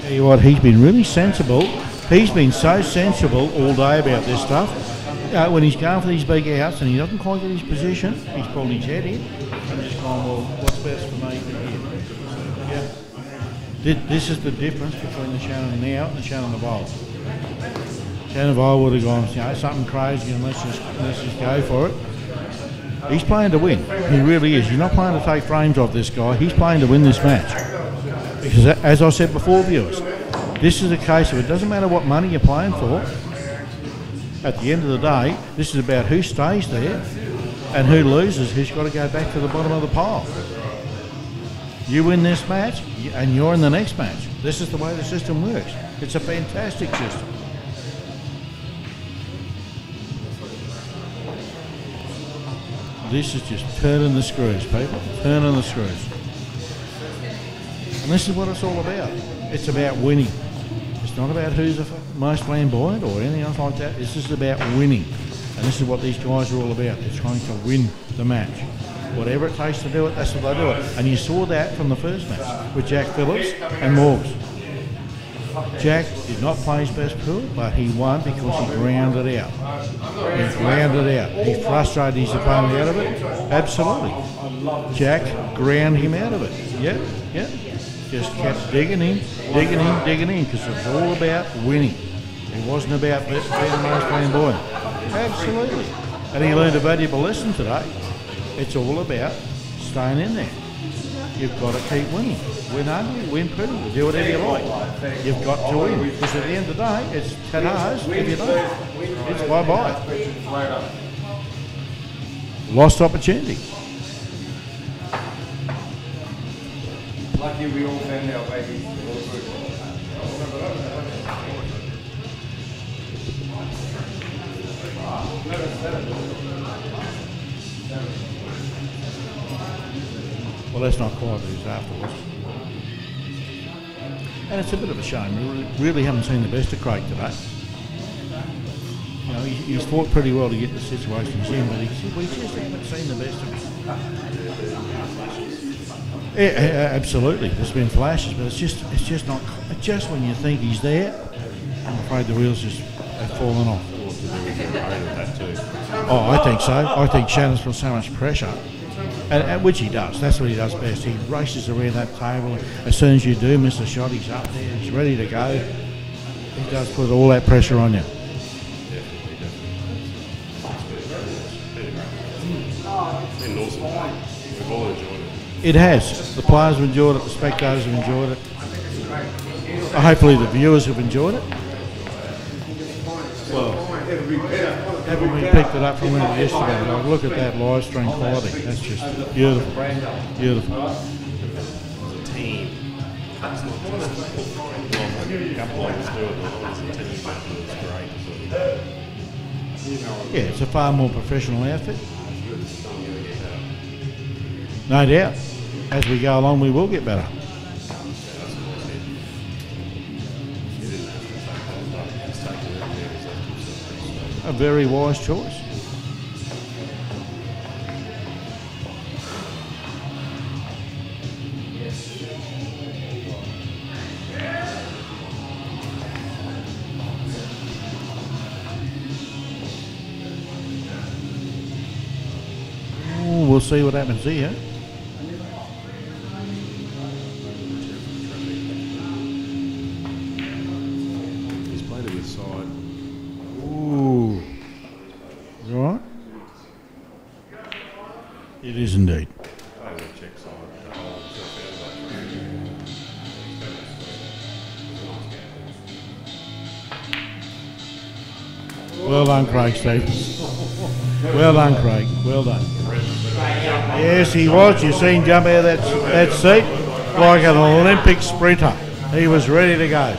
Tell you what, he's been really sensible. He's been so sensible all day about this stuff. When he's going for these big outs and he doesn't quite get his position, he's pulled his head in and just gone, well, what's best for me here? Yeah. This is the difference between the Shannon now and the Shannon of old. Shannon of old would have gone, something crazy and let's just go for it. He's playing to win. He really is. You're not playing to take frames off this guy. He's playing to win this match. Because as I said before, viewers, this is a case of it doesn't matter what money you're playing for. At the end of the day, this is about who stays there and who loses, who's got to go back to the bottom of the pile. You win this match and you're in the next match. This is the way the system works. It's a fantastic system. This is just turning the screws, people. Turning the screws. And this is what it's all about. It's about winning. It's not about who's the most flamboyant or anything else like that. This is about winning. And this is what these guys are all about. They're trying to win the match. Whatever it takes to do it, that's what they do it. And you saw that from the first match with Jack Phillips and Morgs. Jack did not play his best pool, but he won because he grounded out. He grounded out. He frustrated his opponent out of it. Absolutely. Jack ground him out of it. Yep. Just kept digging in, because it was all about winning. It wasn't about being the most flamboyant. Absolutely. And he learned a valuable lesson today. It's all about staying in there. You've got to keep winning. Win ugly, win pretty, do whatever you like. You've got to win. Because at the end of the day, it's tatas if you don't. It's bye-bye. Lost opportunity. Lucky we all found our baby. Well, that's not quite what it is afterwards. And it's a bit of a shame. We really haven't seen the best of Craig today. You know, he's fought pretty well to get the situations in, but we just haven't seen the best of him. Yeah, absolutely. There's been flashes, but it's just not. Just when you think he's there, I'm afraid the wheels just have fallen off. Oh, I think so. I think Shannon's put so much pressure. And which he does. That's what he does best. He races around that table. As soon as you do miss a shot, he's up there. He's ready to go. He does put all that pressure on you. We've all enjoyed it. It has. The players have enjoyed it. The spectators have enjoyed it. Hopefully the viewers have enjoyed it. Well, haven't we picked it up from when it yesterday? Like, look at that live stream quality. That's just beautiful. Beautiful. As a team, it's not just a couple of us do it, as a team, it's great. Yeah, it's a far more professional outfit. No doubt. As we go along, we will get better. A very wise choice. Ooh, we'll see what happens here. He's played it with side. Ooh. Right? It is indeed. Well done, Craig Stevens. Well done, Craig. Well done. Yes, he was. You seen him jump out of that seat like an Olympic sprinter. He was ready to go.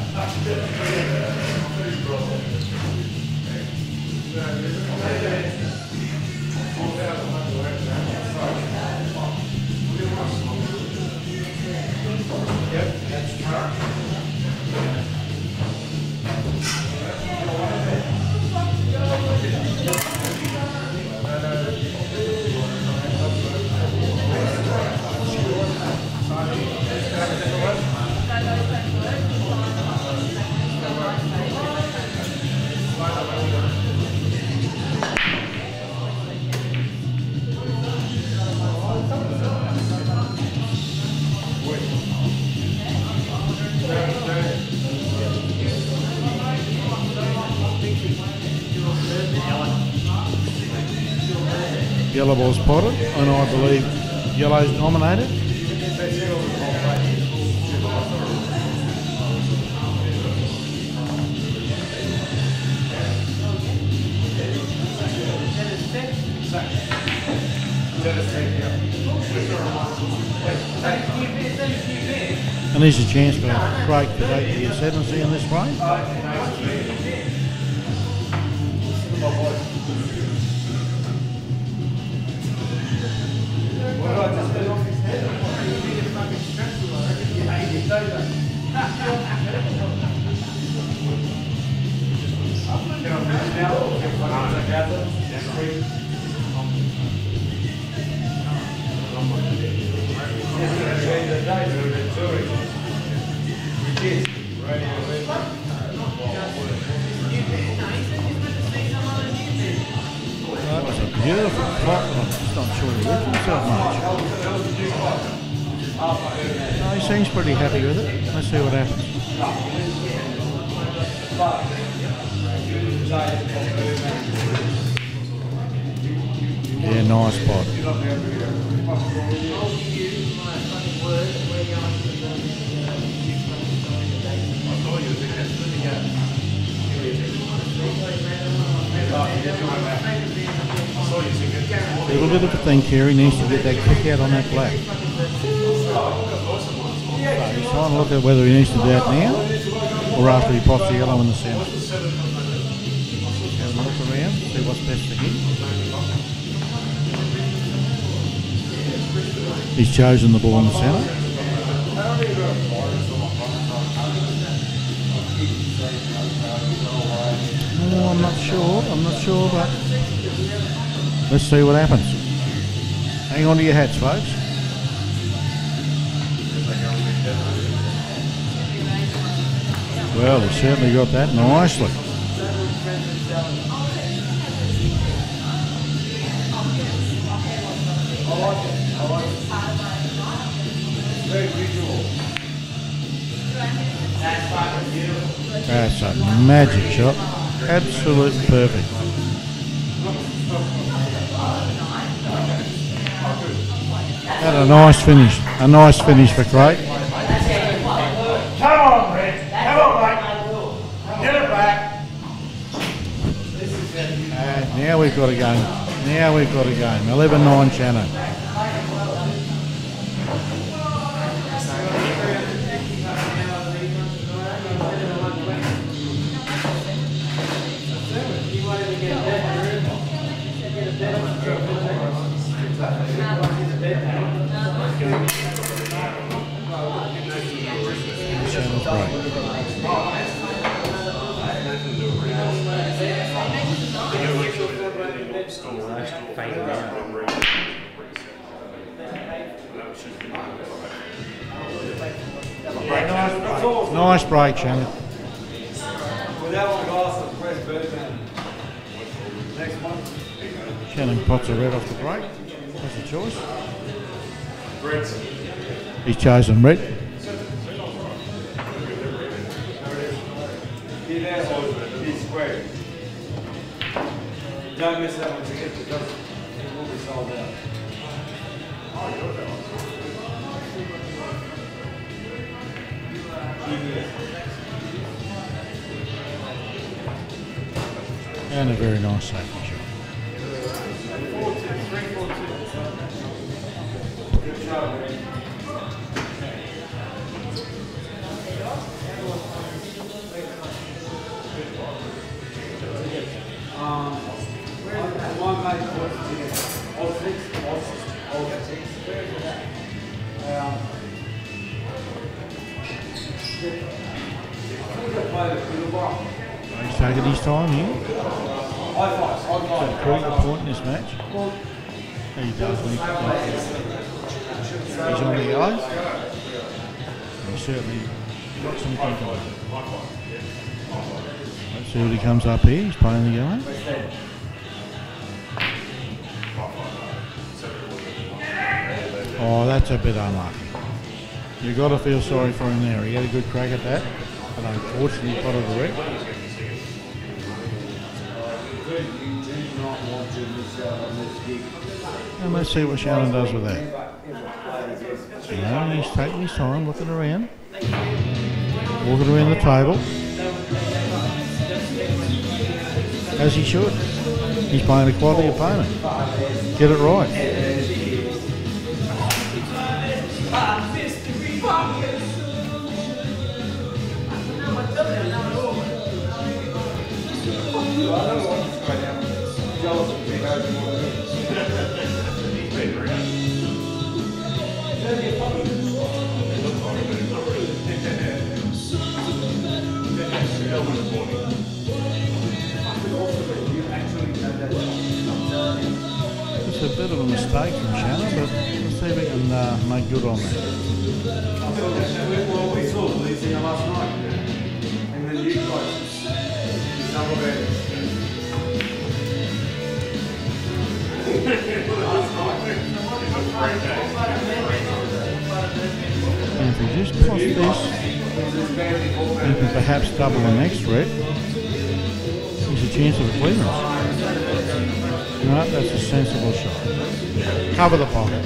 Yellow ball's potted, and I believe yellow's nominated. And there's a chance for Craig to take the ascendancy in this frame. That was a beautiful clock, and I'm just not sure he left himself much. No, he seems pretty happy with it. Let's see what happens. Yeah, nice spot. A little bit of a thing, Kerry needs to get that kick out on that black. So he's trying to look at whether he needs to do that now or after he pops the yellow in the centre. Have a look around, see what's best for him. He's chosen the ball in the centre. Oh, I'm not sure, but let's see what happens. Hang on to your hats, folks. Well, he certainly got that nicely. That's a magic shot. Absolutely perfect. And a nice finish. A nice finish for Craig. Come on, Red. Come on, mate. Get it back. Now we've got a game. 11-9 Shannon. Nice break, Shannon. Shannon pots a red off the break. That's a choice. He's chosen red. Don't miss that one because it will be sold out. And a very nice safety shot. He's taking his time here. He's a critical point in this match. He does when he's on the yellow. He's certainly got some control. Let's see what he comes up here. He's playing the yellow. Oh, that's a bit unlucky. You've got to feel sorry for him there. He had a good crack at that, but unfortunately he potted the wreck. And let's see what Shannon does with that. He's taking his time, looking around. Walking around the table. As he should. He's playing a quality opponent. Get it right. It's a bit of a mistake from Shannon, but let's see if we can make good on that. Well, we saw these in last night, and then you guys, some of it. And if we just push this, we can perhaps double the next threat. There's a chance of a clearance. No, that's a sensible shot. Cover the pocket.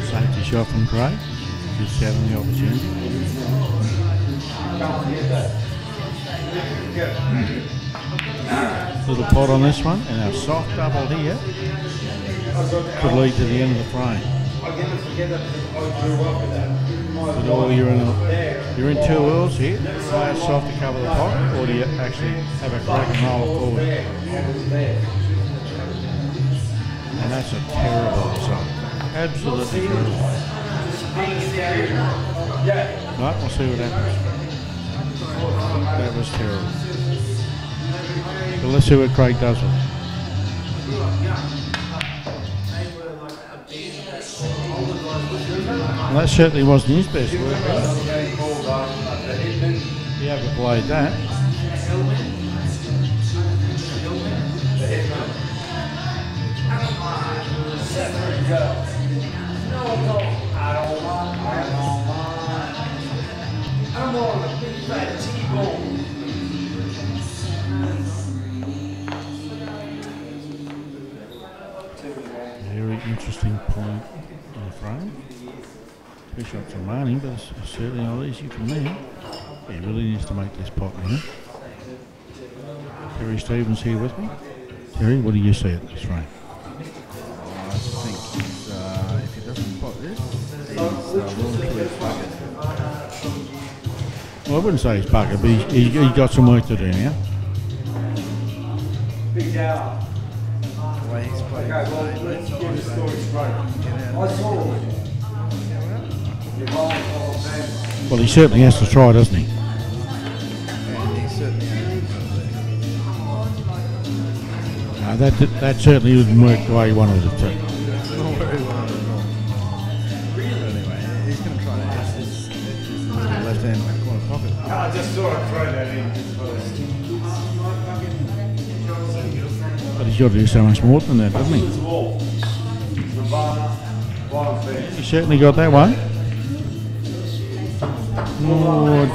Safety shot from Craig. Just having the opportunity. Little pot on this one, and our soft double here could lead to the end of the frame. But all you're in two wheels here. Play it soft to cover the pot, or do you actually have a crack and roll forward? And that's a terrible result. Absolutely terrible. Right, we'll see what happens. That was terrible. But let's see what Craig does with it. Well, that certainly wasn't his best work. He overplayed that. Very interesting point in the frame. Two shots remaining, but it's certainly not easy from there. He really needs to make this pot winner. Terry Stevens here with me. Terry, what do you see at this frame? I think he's, if he doesn't pot this, he's well to his bucket. Well, I wouldn't say he's bucket, but he's got some work to do now. Big tower. The way he's playing. Okay, well, let's get the story straight. I saw Well, he certainly has to try, doesn't he? And he certainly has. That certainly didn't work the way he wanted it to. Not very well at all. Anyway, he's going to try to ace this left hand corner pocket. I just thought I'd throw that in. But he's got to do so much more than that, doesn't he? He certainly got that one. Lord.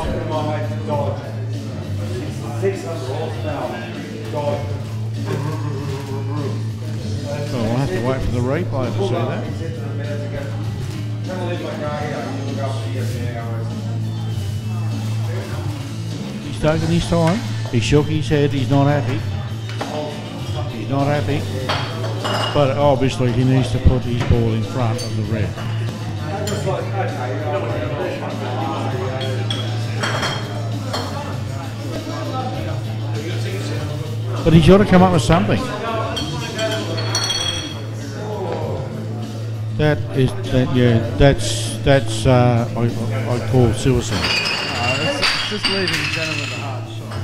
Well, we'll have to wait for the replay to see that. He's taking his time. He shook his head. He's not happy. not happy. But obviously he needs to put his ball in front of the red. But he's got to come up with something. That's I call suicide. It's just leaving Shannon with a hard shot.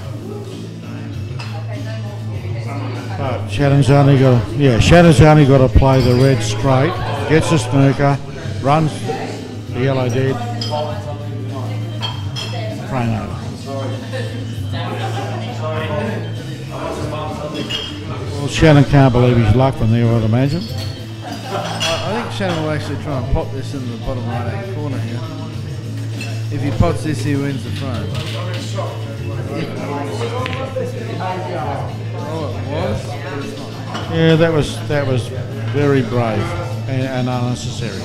But Shannon's only got to play the red straight, gets the snooker, runs the yellow dead, frame over. Well, Shannon can't believe his luck from there, I'd imagine. I think Shannon will actually try and pop this in the bottom right hand corner here. If he pots this, he wins the frame. Oh, it was, but it's not. Yeah, that was very brave and unnecessary.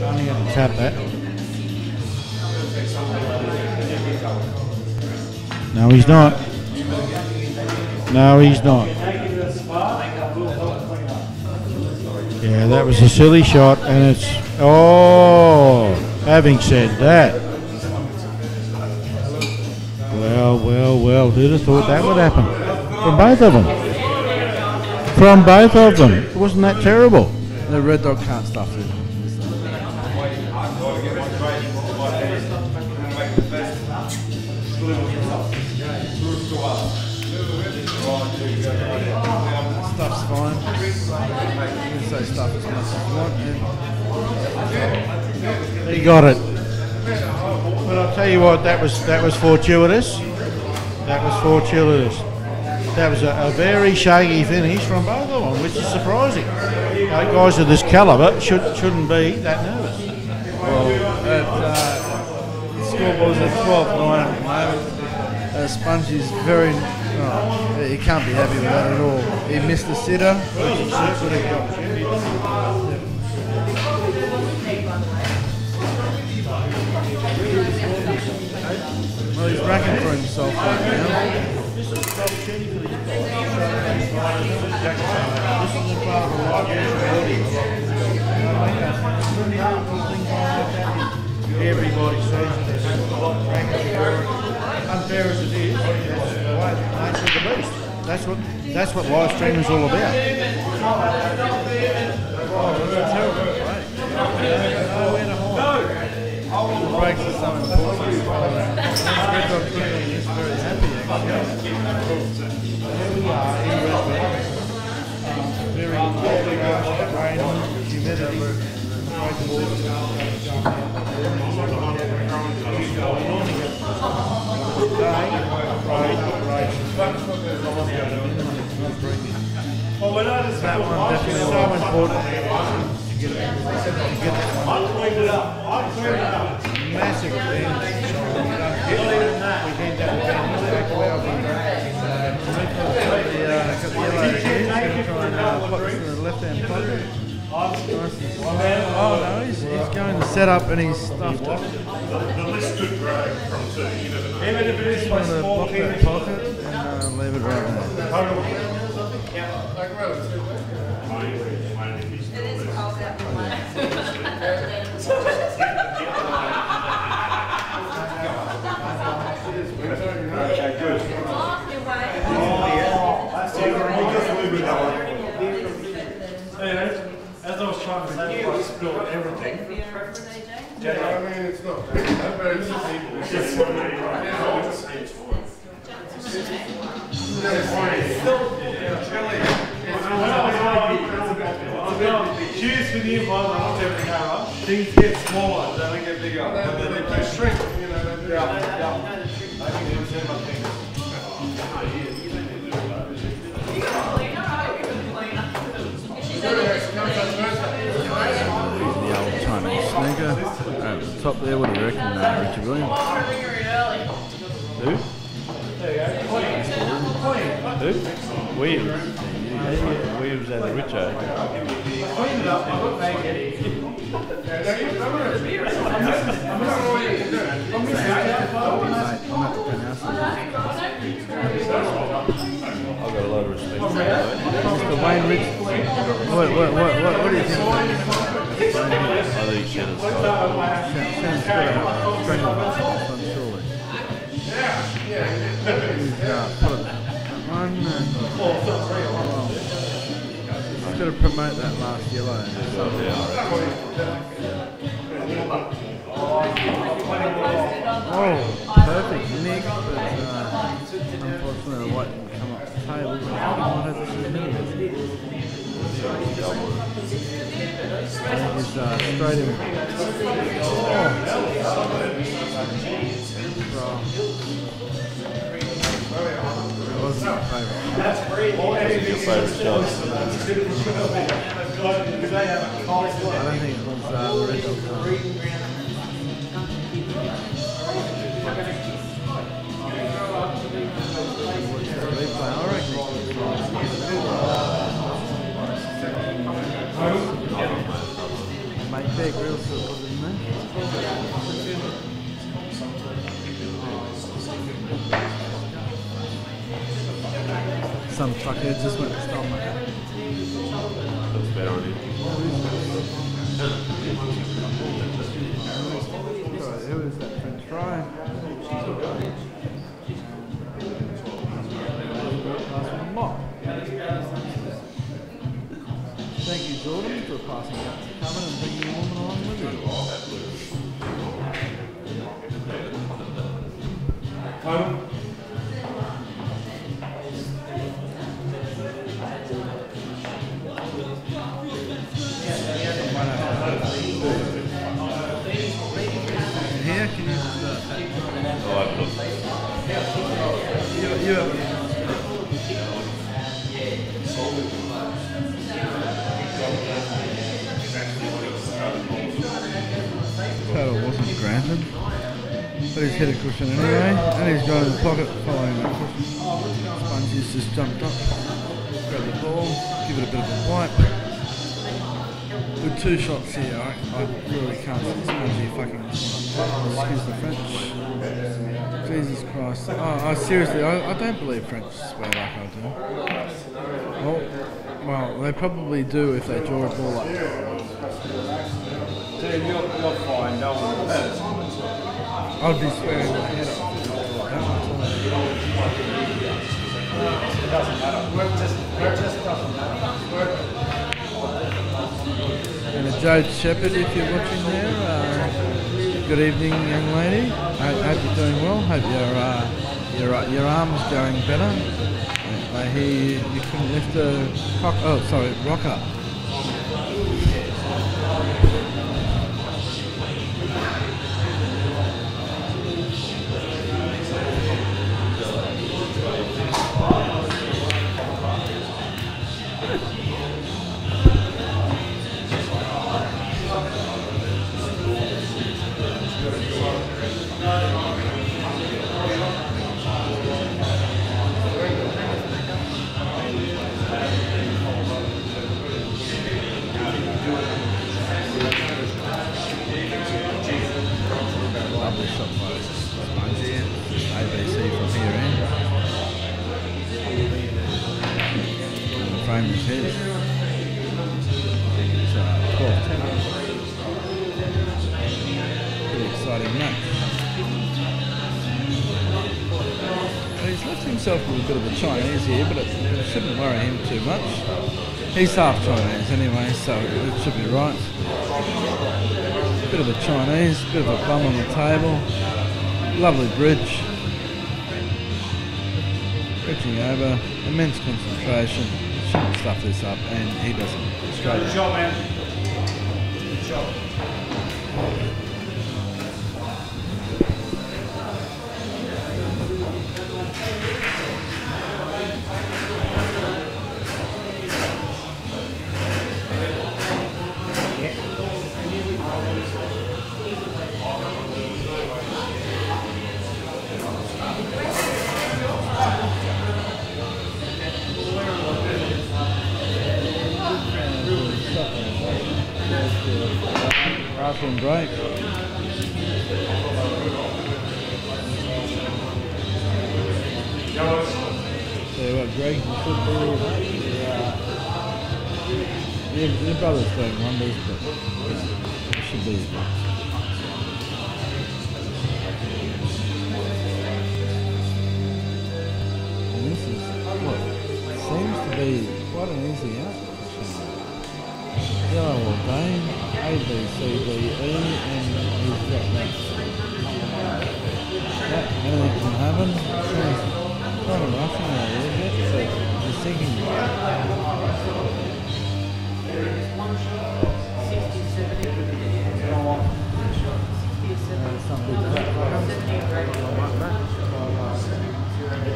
Only going to tap that. No, he's not. No, he's not. Yeah, that was a silly shot, and it's... Oh, having said that... Well, who'd have thought that would happen? From both of them. From both of them. Wasn't that terrible? The red dog can't stuff it. Stuff's fine. You can say stuff as much as you want. He got it. But I'll tell you what, that was fortuitous. That was fortuitous. That was a very shaky finish from both of them, which is surprising. Guys of this calibre shouldn't be that nervous. Well, the scoreboard's at 12-9 at the moment. Spongy's very... Oh, he can't be happy with that at all. He missed the sitter, which he should have got. Well, he's racking for himself right now. This is opportunity for these guys. This is a part of a live everybody sees it. Unfair as it is, that's the way nature of the beast. That's what live streaming is all about. Oh, that's a terrible break. Nowhere to hide. The breaks are so important. Red Dog Cleaning is very happy actually. Here we are in Brisbane. Very rain, humidity, break the That one definitely so important to get that one. Massive advantage. Got the yellow again. He's going to try and pop this in the left hand pocket. Oh no, he's going to set up and he's stuffed it. The list could grow from two. You never know. Even if it is going to block that pocket and leave it right there. As I was trying to say, I spilled everything. I mean, it's not very simple. It's just one way, Cheers for the invite, not every camera. Things get smaller, they don't get bigger. They shrink, you know. They do. I think it's the same thing. The old Chinese sneaker. At the top there, what do you reckon, Richard Williams? Who? Who? Williams. Williams and Richard. I'm at the Penthouse. Wayne Richardson. What do you think? I think Shannon's got Shannon's got a strength of this one, surely. He's put it that one. He's got to promote that last yellow. Oh, perfect nick, but unfortunately the white didn't come up the table. I might have this in a minute. He's straight in. That wasn't my favourite. your favourite shot. I don't think it was Lorenzo. Mate Bear Grill still was in there. Some fucker just went to stop my head. That's better on you. Who is that French fry? Mop. Thank you, Jordan, for passing out to Coven and bringing your woman along with you. Here, can you Total wasn't granted, but he's hit a cushion anyway, and he's got in the pocket following that cushion. Spongy's just jumped up, grabbed the ball, give it a bit of a wipe. With two shots here, I really can't see Spongy fucking excuse the French. Jesus Christ. Oh, seriously, I don't believe French swear like I do. Well, they probably do if they draw a ball up. Dude, you're fine, don't worry. I'd be swearing my head off. It doesn't matter. Work just doesn't matter. And Jade Shepherd, if you're watching there, good evening, young lady. I hope you're doing well. Hope your arm's going better. I hear you couldn't lift a rocker. With a bit of a Chinese here, but it shouldn't worry him too much. He's half Chinese anyway, so it should be right. Bit of a Chinese, bit of a bum on the table. Lovely bridge. Bridging over, immense concentration. Shouldn't stuff this up, and he doesn't. Straight Good shot, man. Good shot. Bathroom break. So what, Greg, you should be Your brother's doing wonders, but it should be. And this is what seems to be quite an easy out. Yellow or green, A, B, C, D, E, and he's got that. Anything can happen. He's kind of rushing there a little bit, so he's thinking.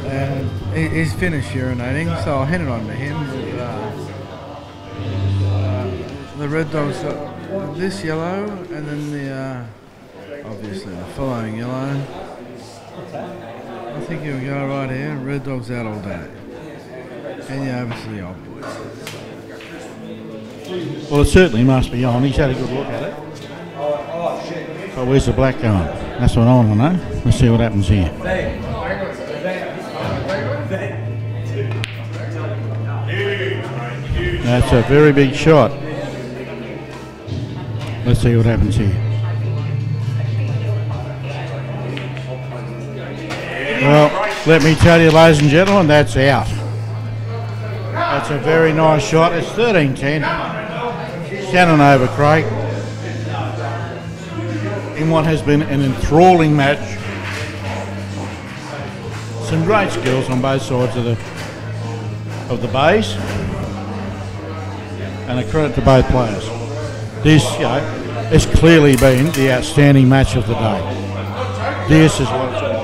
And he's finished urinating, so I'll hand it on to him. The Red Dog's got this yellow, and then the obviously the following yellow. I think he'll go right here. Red Dog's out all day. And you over to the old boys. Well, it certainly must be on. He's had a good look at it. But where's the black going? That's what I want to know. Let's see what happens here. That's a very big shot. Let's see what happens here. Well, let me tell you, ladies and gentlemen, that's out. That's a very nice shot. It's 13-10. Shannon over Craig. In what has been an enthralling match. Some great skills on both sides of the base. And a credit to both players. This, has clearly been the outstanding match of the day. This is what it's all about.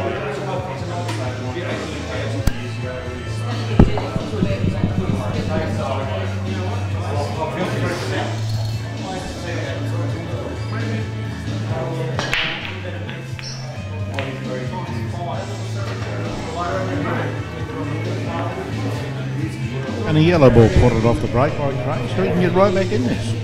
And a yellow ball put it off the break by Craig, so he can get right back in this.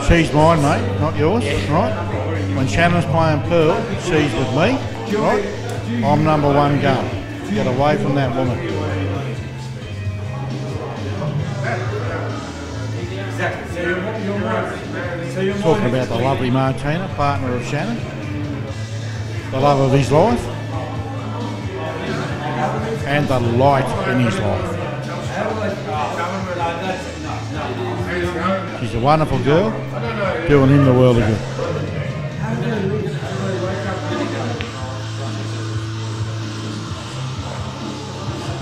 She's mine, mate, not yours, right? When Shannon's playing Pearl, she's with me, right? I'm number one gun. Get away from that woman. Talking about the lovely Martina, partner of Shannon. The love of his life. And the light in his life. She's a wonderful girl, doing him the world of good.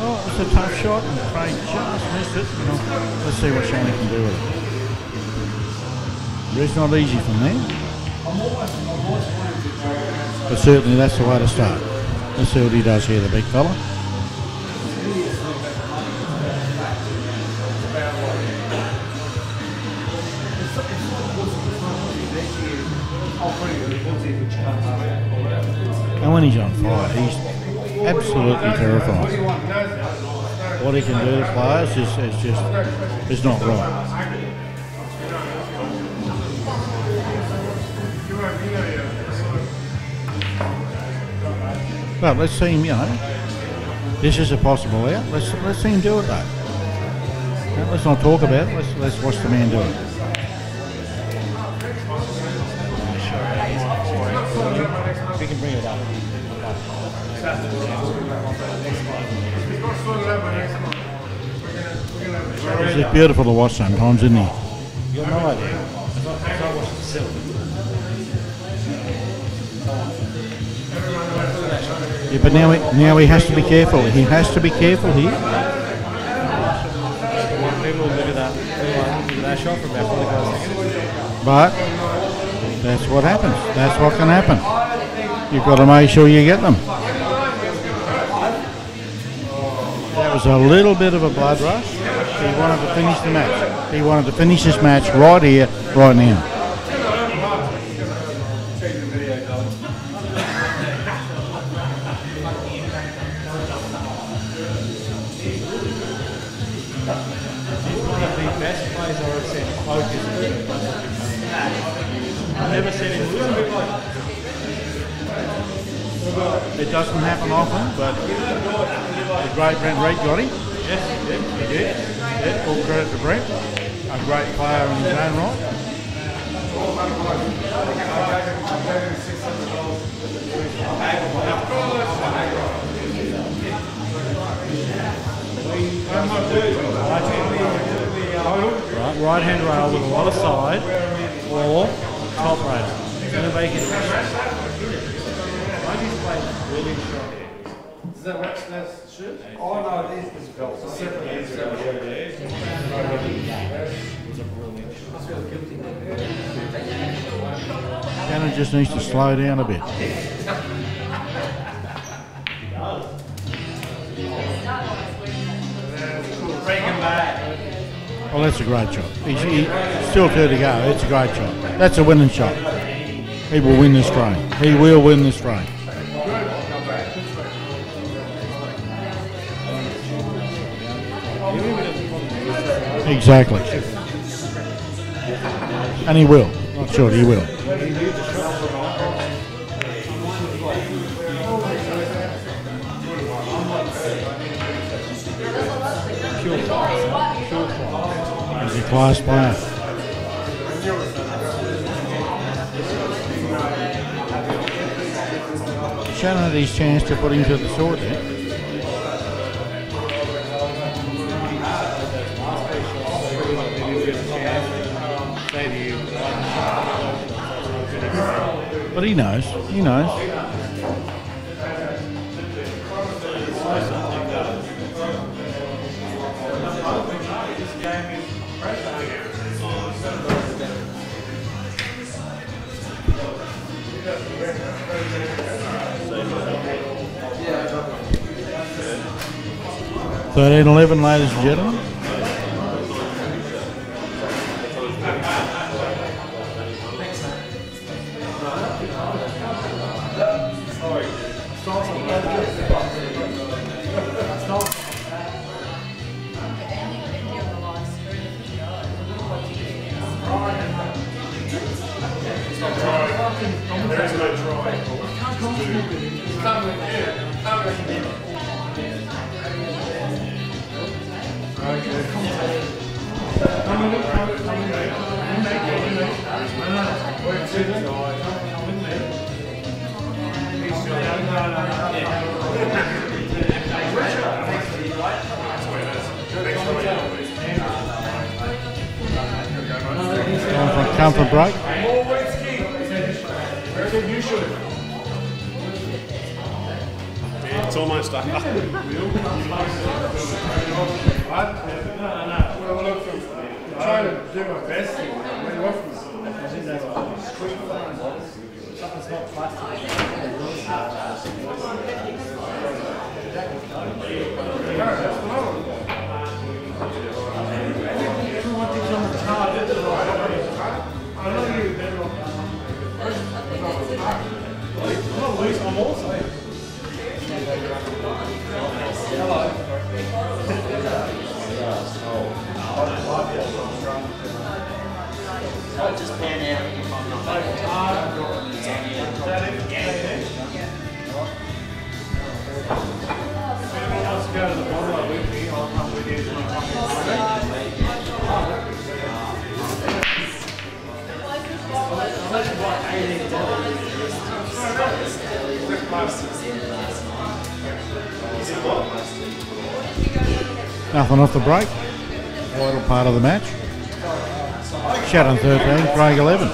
Oh, it's a tough shot, and Craig just missed it. Let's see what Shannon can do with it. It's not easy from there, but certainly that's the way to start. Let's see what he does here, the big fella. And when he's on fire, he's absolutely terrifying. What he can do to players is not right. Well, let's see him, this is a possible out. Let's see him do it though. Let's not talk about it, let's watch the man do it. We can bring it up. It's beautiful to watch sometimes, isn't he? You got no idea. I watched the silk. Yeah, but now he has to be careful. He has to be careful here. People look at that shot from about 45 seconds. But that's what happens. That's what can happen. You've got to make sure you get them. That was a little bit of a blood rush. He wanted to finish the match. He wanted to finish this match right here, right now. He's one of the best players I've seen focus. I've never seen him lose. It doesn't happen often, but the great Brent Reed got him. Yes, he did. Yeah, full credit to Brent. A great player in his own right. Right hand rail with a lot of side or top rail. Gonna make it. Really strong. Is that what that's shoot? Oh no, it is belts. Shannon just needs to slow down a bit. Well, that's a great shot. He's still 2 to go. It's a great shot. That's a winning shot. He will win this frame. He will win this frame. Exactly. And he will. Not sure, he will. He's a class player. Shannon had his chance to put him to the sword there. But he knows. He knows. So 13-11, ladies and gentlemen. Come for break. It's almost up. Trying to do my best here. Really often. Something's not plastic. I'm also. I'll just pan out if I'm not Let's go to the bottom with me. I'll come with you to my Nothing off the break. Vital part of the match. Shannon 13, Craig 11.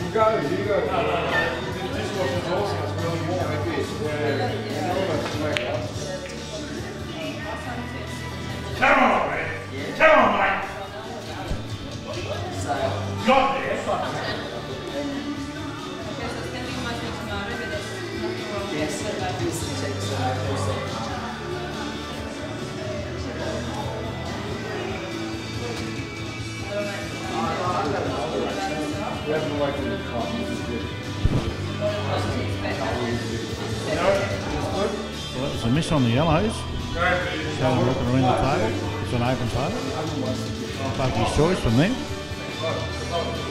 You go. No. The dishwasher's awesome. It's really warm like this. Come on, man. Come on, mate. Got this. Well, that was a miss on the yellows. Shannon looking around the table. It's an open table. Bucky's choice from them.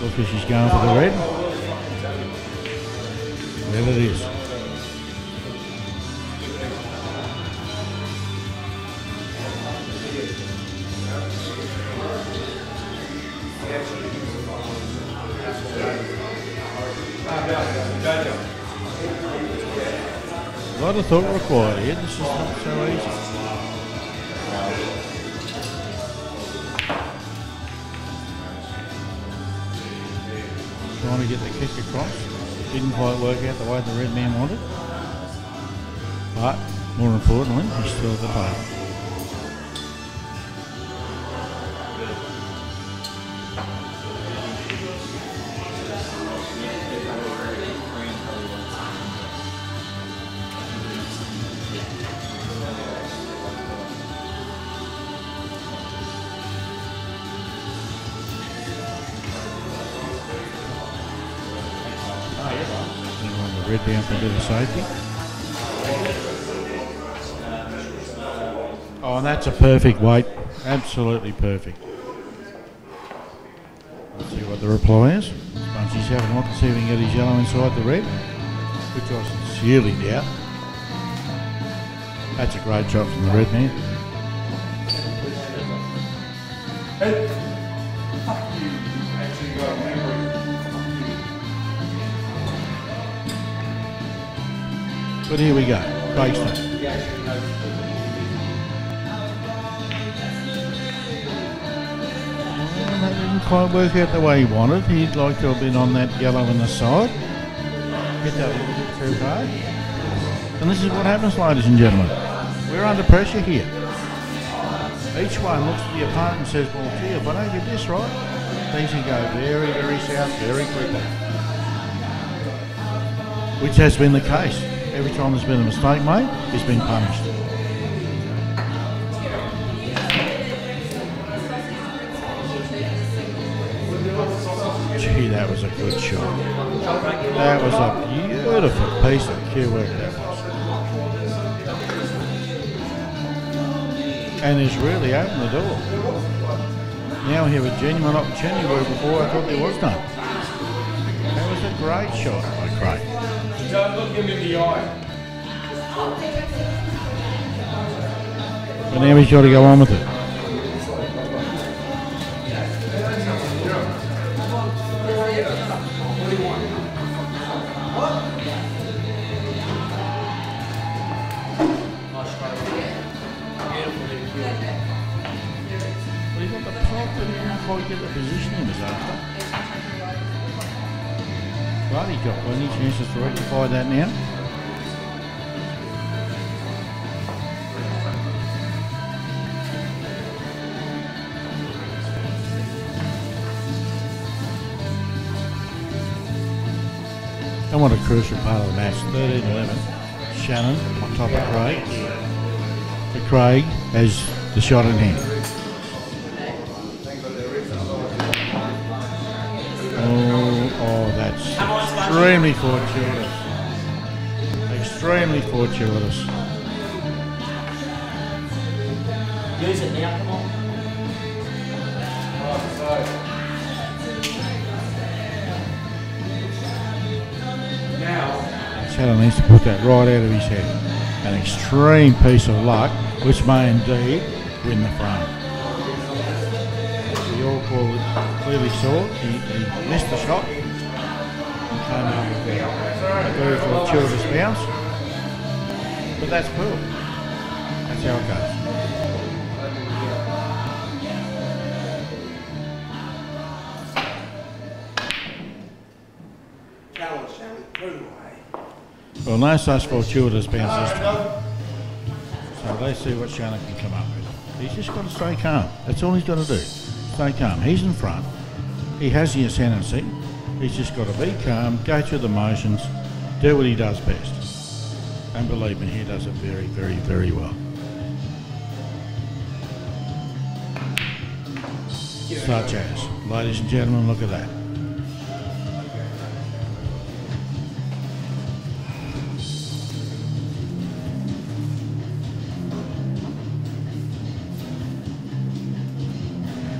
Looks like she's going for the red. Well, it is. A lot of thought required here. This is not so easy. Trying to get the kick across. Didn't quite work out the way the red man wanted. But, more importantly, he's still at the plate. Red down for a bit of safety. Oh, and that's a perfect weight. Absolutely perfect. Let's see what the reply is. Spongy's having a look to see if he can get his yellow inside the red, which I sincerely doubt. That's a great shot from the red man. Actually got a memory. But here we go. Craig's turn. That didn't quite work out the way he wanted. He'd like to have been on that yellow on the side. Hit that a little bit too hard. And this is what happens, ladies and gentlemen. We're under pressure here. Each one looks at the opponent and says, well, gee, if I don't get this right, things can go very, very south very quickly. Which has been the case. Every time there's been a mistake made, he's been punished. Gee, that was a good shot. That was a beautiful piece of cue work that was. And it's really opened the door. Now we have a genuine opportunity where before I thought there was none. That was a great shot by Craig. Don't look him in the eye. But now he's got to go on with it. Well, he got the pop, but he didn't quite get the position he was after. But he's got plenty of chances to rectify that now. And what a crucial part of the match, 13-11. Shannon on top of Craig. But Craig has the shot in hand. Oh, that's extremely fortuitous. Extremely fortuitous. Use it now, come on. Shannon needs to put that right out of his head. An extreme piece of luck, which may indeed win the frame. We all clearly saw he missed the shot and came out with a very fortuitous bounce. But that's cool. That's how it goes. Well, no such fortuitous bounce this time. So let's see what Shannon can come up with. He's just got to stay calm. That's all he's got to do. Stay calm. He's in front. He has the ascendancy. He's just got to be calm, go through the motions, do what he does best. And believe me, he does it very, very, very well. Such as, ladies and gentlemen, look at that.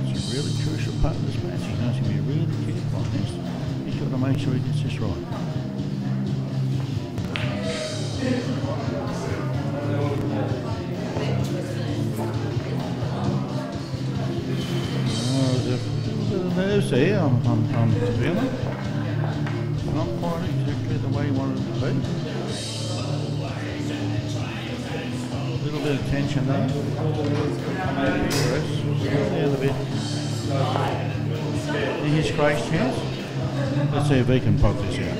It's a really crucial part of this match. He knows to be really careful on this. He's got to make sure he gets this right. Nerves here, I'm feeling. Not quite exactly the way you wanted it to be. A little bit of tension there. Maybe press. Down a bit. Here's Craig's chance. Let's see if he can pop this out.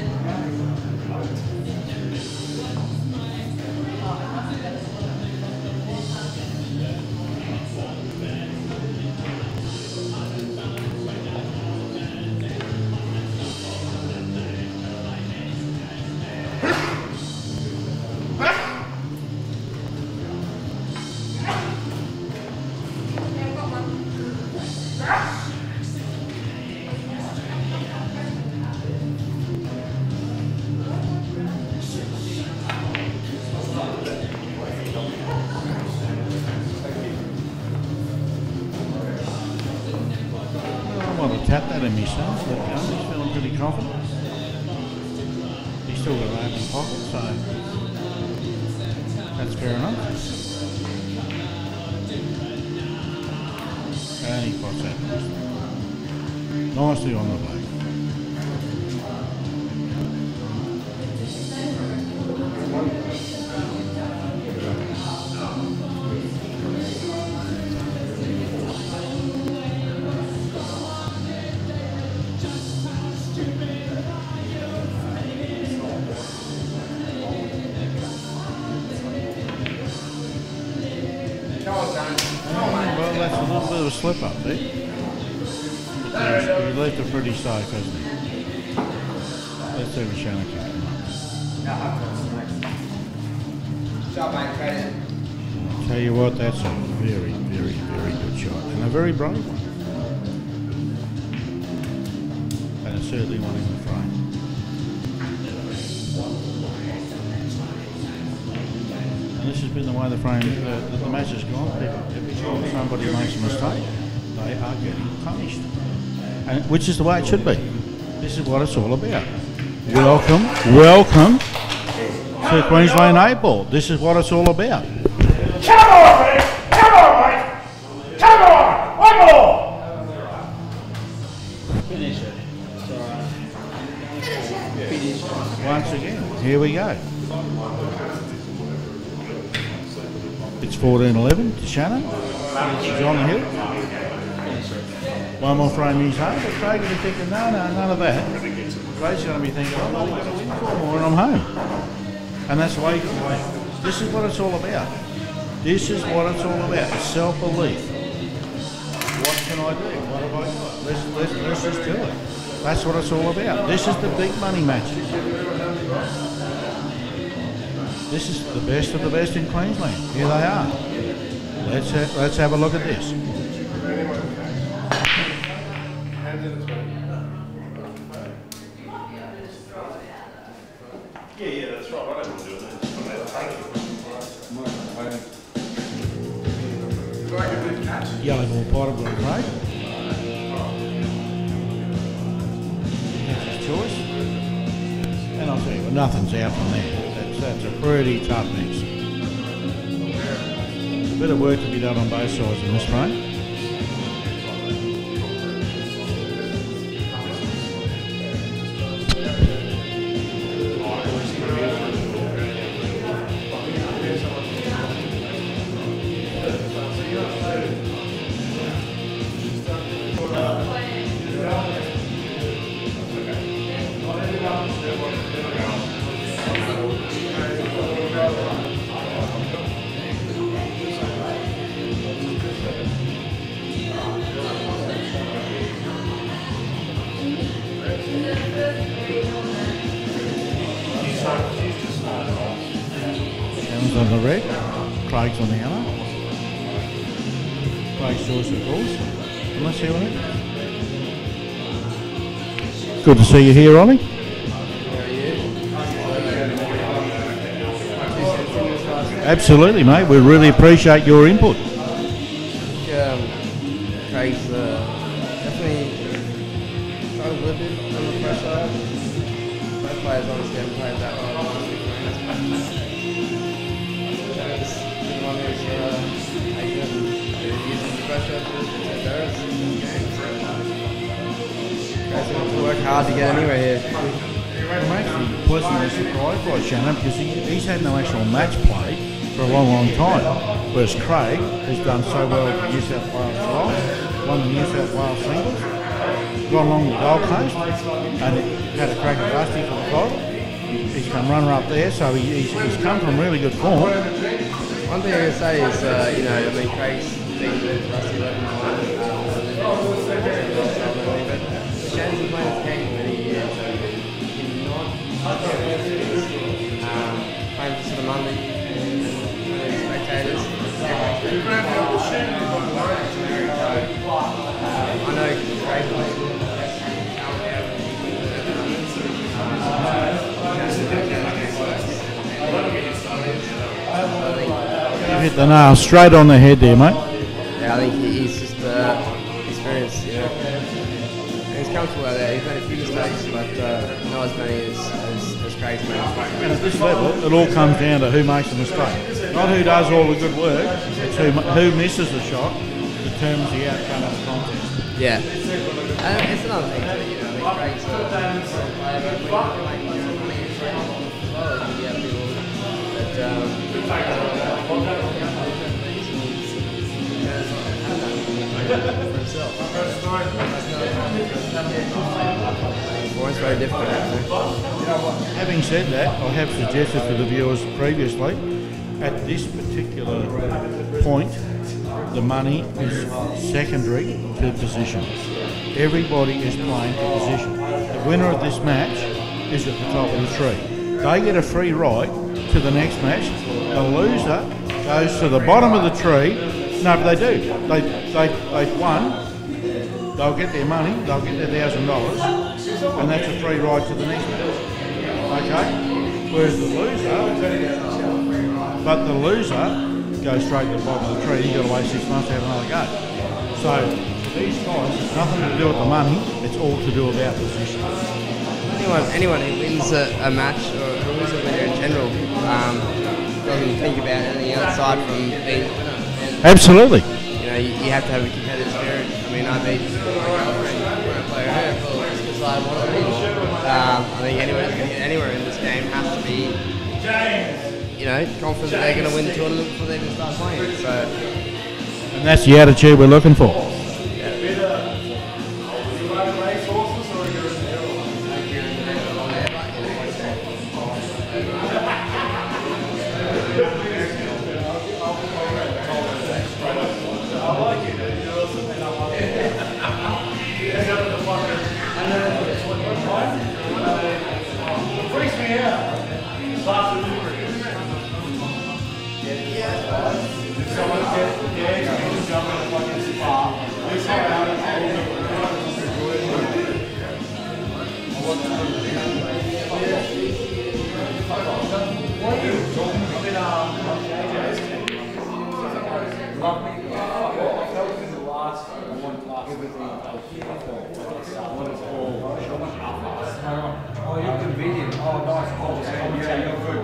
Tap that in myself, but he's feeling pretty confident. He's still got an open pocket, so that's fair enough. And he pops that nicely on the leg. Well, that's a little bit of a slip up there. He left it pretty safe, hasn't he? Let's see if Shannon can come up. Tell you what, that's a very, very, very good shot. And a very brave one. And it's certainly one in the frame. And this has been the way the match has gone. Every time somebody makes a mistake, they are getting punished. And, which is the way it should be. This is what it's all about. Welcome to Queensland 8 Ball. This is what it's all about. Come on, mate! Come on, mate! Come on! One more! Finish it. It's alright. Finish it. Once again, here we go. It's 14-11 to Shannon. She's on the hill. One more frame he's home, but Craig will be thinking, no, none of that. Craig's going to be thinking, I'm only going to win 4 more and I'm home. And that's the way you got to play. This is what it's all about. This is what it's all about. It's self-belief. What can I do? What have I got? Let's just do it. That's what it's all about. This is the big money match. This is the best of the best in Queensland. Here they are. Let's have a look at this. Yeah, that's right. I don't want to do it. Yellow ball pot of Craig. That's his choice. And I'll tell you, nothing's out from there. That's a pretty tough mix. A bit of work to be done on both sides in this frame. Shan's on the red, Craig's on the yellow. Craig's choice, of course. Unless you want it. Good to see you here, Ollie. Absolutely, mate. We really appreciate your input. Craig's definitely struggled a little bit under pressure. Both players obviously haven't played that well last week. Shannon using the pressure to embarrass in the game. Craig's going to work hard to get anywhere here. I'm actually pleasantly surprised by Shannon because he's had no actual match play for a long time. Whereas Craig has done so well with New South Wales Lions, won the New South Wales singles, gone along the Gold Coast and had a crack at Rusty for the title. He's come runner up there, so he's come from really good form. One thing I can say is, Craig's been with Rusty 11 times. Shannon's been playing this game for many years, so playing for the Monday spectators. I know Craig plays with the best talent You've hit the nail straight on the head there, mate. Yeah, I think he's just experienced, you know. And he's comfortable out there. He's made a few mistakes, but not as many as Craig's made. And at this level, it all comes down to who makes the mistake. Not who does all the good work, it's who misses the shot determines the outcome of the contest. Yeah. It's another thing too, you know, Craig's a player, but we can make lots of money as well. You have people that for himself. It's very difficult. Having said that, I have suggested to the viewers previously, at this particular point, the money is secondary to position. Everybody is playing for position. The winner of this match is at the top of the tree. They get a free ride to the next match. The loser goes to the bottom of the tree. No, but they do. They've won. They'll get their money. They'll get their $1,000, and that's a free ride to the next match. Okay. Whereas the loser goes straight to the bottom of the tree. You've got to wait 6 months to have another go. So for these guys, it's nothing to do with the money. It's all to do about position. Anyone who wins a match or who wins a winner in general doesn't think about anything outside from being a winner. Absolutely. You know, you have to have a competitive spirit. I mean, I beat my girlfriend when I play her because I want to win. I think anyone who's going to get anywhere in this game has to be, you know, confident that they're going to win the tournament before they even start playing. So, and that's the attitude we're looking for. Oh, you're convenient. Oh, nice. Oh, yeah, you're good.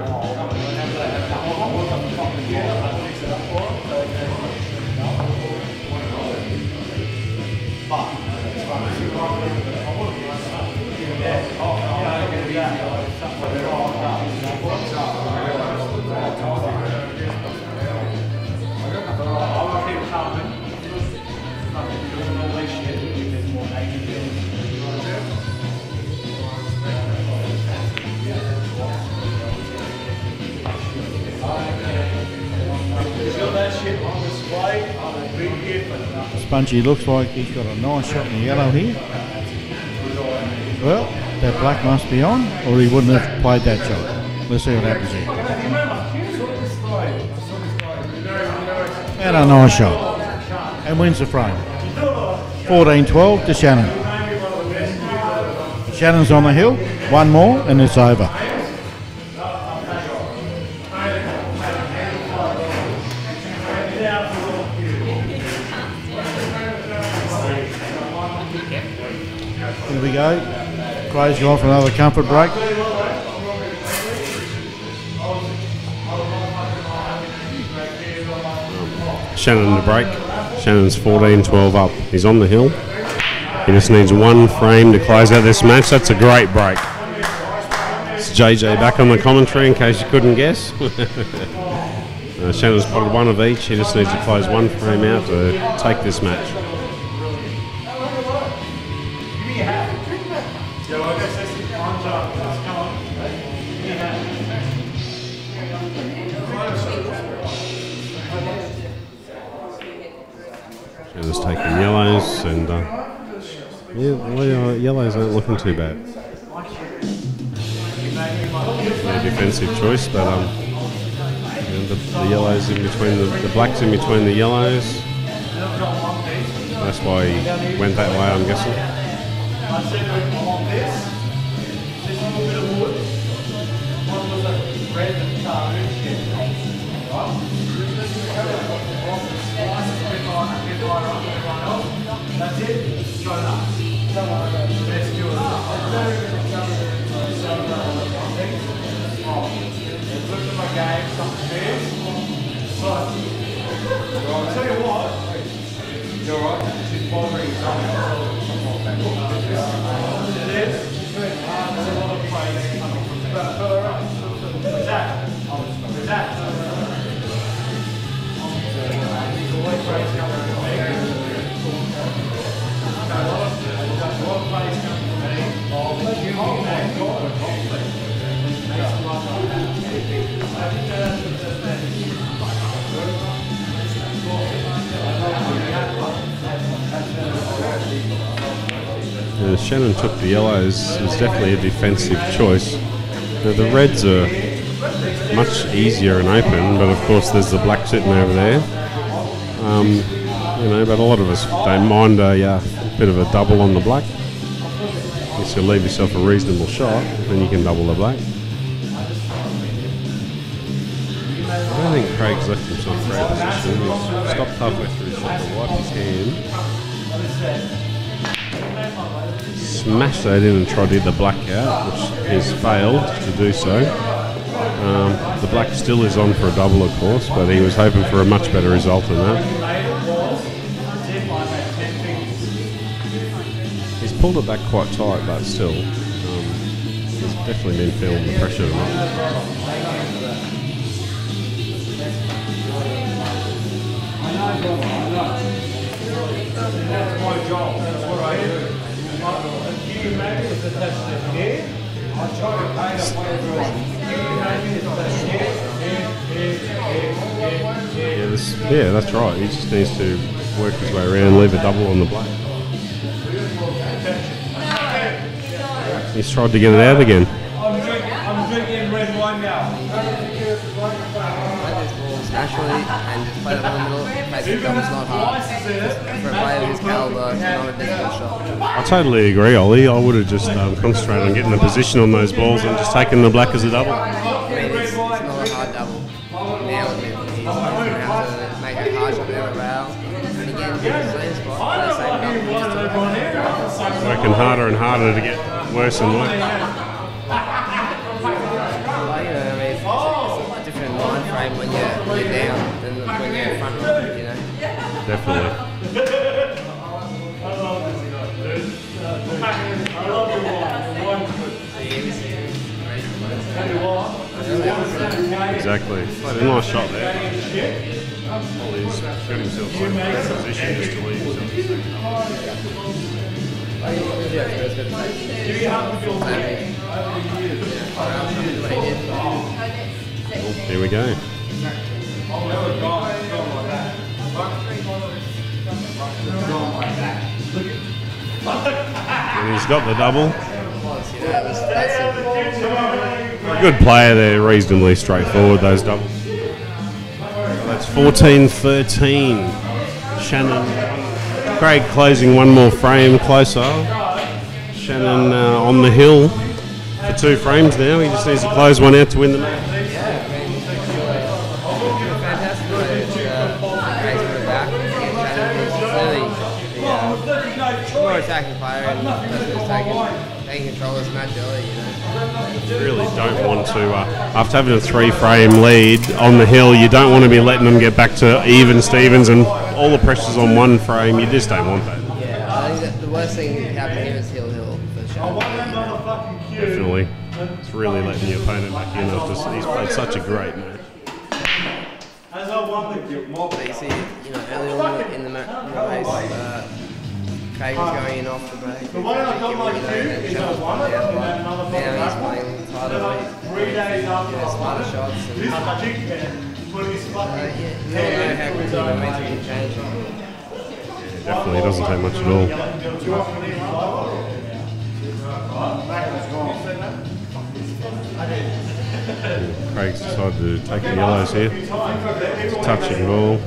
Spongy looks like he's got a nice shot in the yellow here. Well, that black must be on, or he wouldn't have played that shot. Let's see what happens here. and a nice shot, and wins the frame. 14-12 to Shannon. Shannon's on the hill, one more and it's over. Here we go. Craig's gone for another comfort break. Shannon to break. Shannon's 14-12 up. He's on the hill. He just needs one frame to close out this match. That's a great break. It's JJ back on the commentary in case you couldn't guess. Shannon's potted one of each. He just needs to close one frame out to take this match. Shannon's taking yellows, and yellows aren't looking too bad. A defensive choice, but the yellows in between the blacks in between the yellows. That's why he went that way, I'm guessing. That's it. Try that. Look at my game, something fair. But I'll tell you what, you're right, she's bothering something. There's a lot of praise coming from that. There's always praise coming from me. Shannon took the yellows. It was definitely a defensive choice. The reds are much easier and open, but of course there's the black sitting over there. But a lot of us don't mind a bit of a double on the black. If you leave yourself a reasonable shot, then you can double the black. I don't think Craig's left himself in a great position. He's stopped halfway through his shot to wipe his hand. Smashed that in and tried to get the black out, which has failed to do so. The black still is on for a double, of course, but he was hoping for a much better result than that. He's pulled it back quite tight, but still, he's definitely been feeling the pressure tonight. That's my job, that's what I do. You imagine if that's the hair, I try to paint up one of the right. You imagine if that's hair. Yeah, that's right. He just needs to work his way around and leave a double on the black. He's tried to get it out again. I'm drinking red wine now. Naturally, and just play them in the middle. Basically, that was not hard. For a player of his calibre, it's not a difficult shot. I totally agree, Ollie. I would have just concentrated on getting a position on those balls and just taken the black as a double. I mean, it's not a hard double. Now he's going to have to make a hard shot down the rail. And again, get the same spot, play the same double. Working harder and harder to get worse and worse. When you're down than when you're in front of them, you know. Definitely. Exactly. It's a nice shot there. Ollie's got himself in a position just to leave himself. Here we go. And he's got the double. Good player there, reasonably straightforward, those doubles. They it's 14-13. Shannon, Craig closing one more frame closer. Shannon on the hill for 2 frames now. He just needs to close one out to win the match. More attacking player and person who's taking control of this match early, you know. You really don't want to, after having a 3-frame lead on the hill, you don't want to be letting them get back to even Stevens and all the pressure's on 1 frame. You just don't want that. Yeah, I think that the worst thing happening here is hill for sure. Definitely. It's really letting your opponent back in after he's played such a great match. But you see, you know, early on in the race, Craig was going in off the break. Now he's playing tighter, smarter shots. And, you all know how quickly momentum can change. Definitely doesn't take much at all. Craig's decided to take the yellows here. It's a touching ball.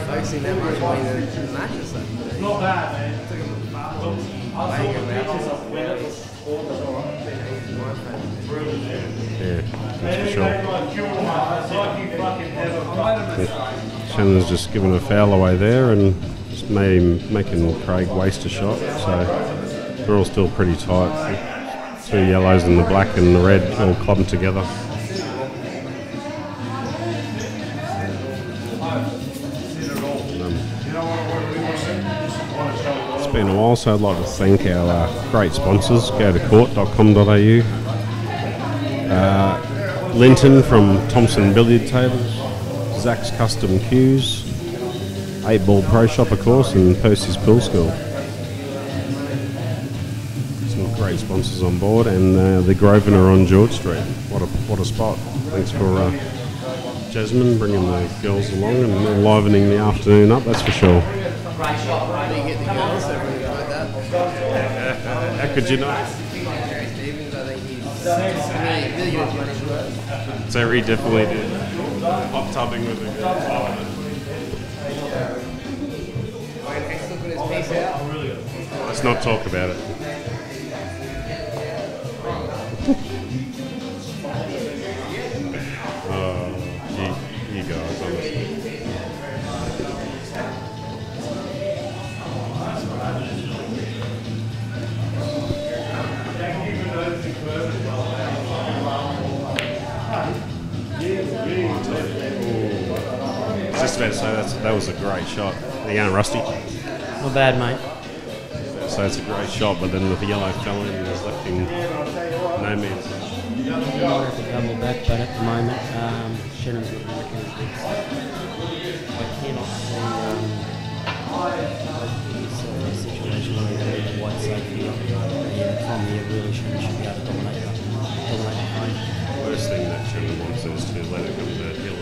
Focusing that much on the match or something. Not bad, man. Yeah, that's for sure. Shannon's just given a foul away there and just making Craig waste a shot. So they're all still pretty tight. 2 yellows and the black and the red all clubbed together. It's been a while, so I'd like to thank our great sponsors, gotocourt.com.au, Linton from Thompson Billiard Tables, Zach's Custom Cues, 8 Ball Pro Shop of course, and Percy's Pool School. Some great sponsors on board, and the Grosvenor on George Street. What a spot. Thanks for Jasmine bringing the girls along and enlivening the afternoon up, that's for sure. How could you not? So he definitely did. Hot tubbing with the girls. Let's not talk about it. You guys, honestly. Just about to say that was a great shot. Are you going rusty? Not bad, mate. So it's a great shot, but then the yellow fell in and was left in no means. Double back, but at the moment, Shannon's looking at the bigs. I cannot see a situation where he's got the white safe here. And from here, really, Shannon should be able to dominate the frame. Worst thing that Shannon wants is to let it come to that hill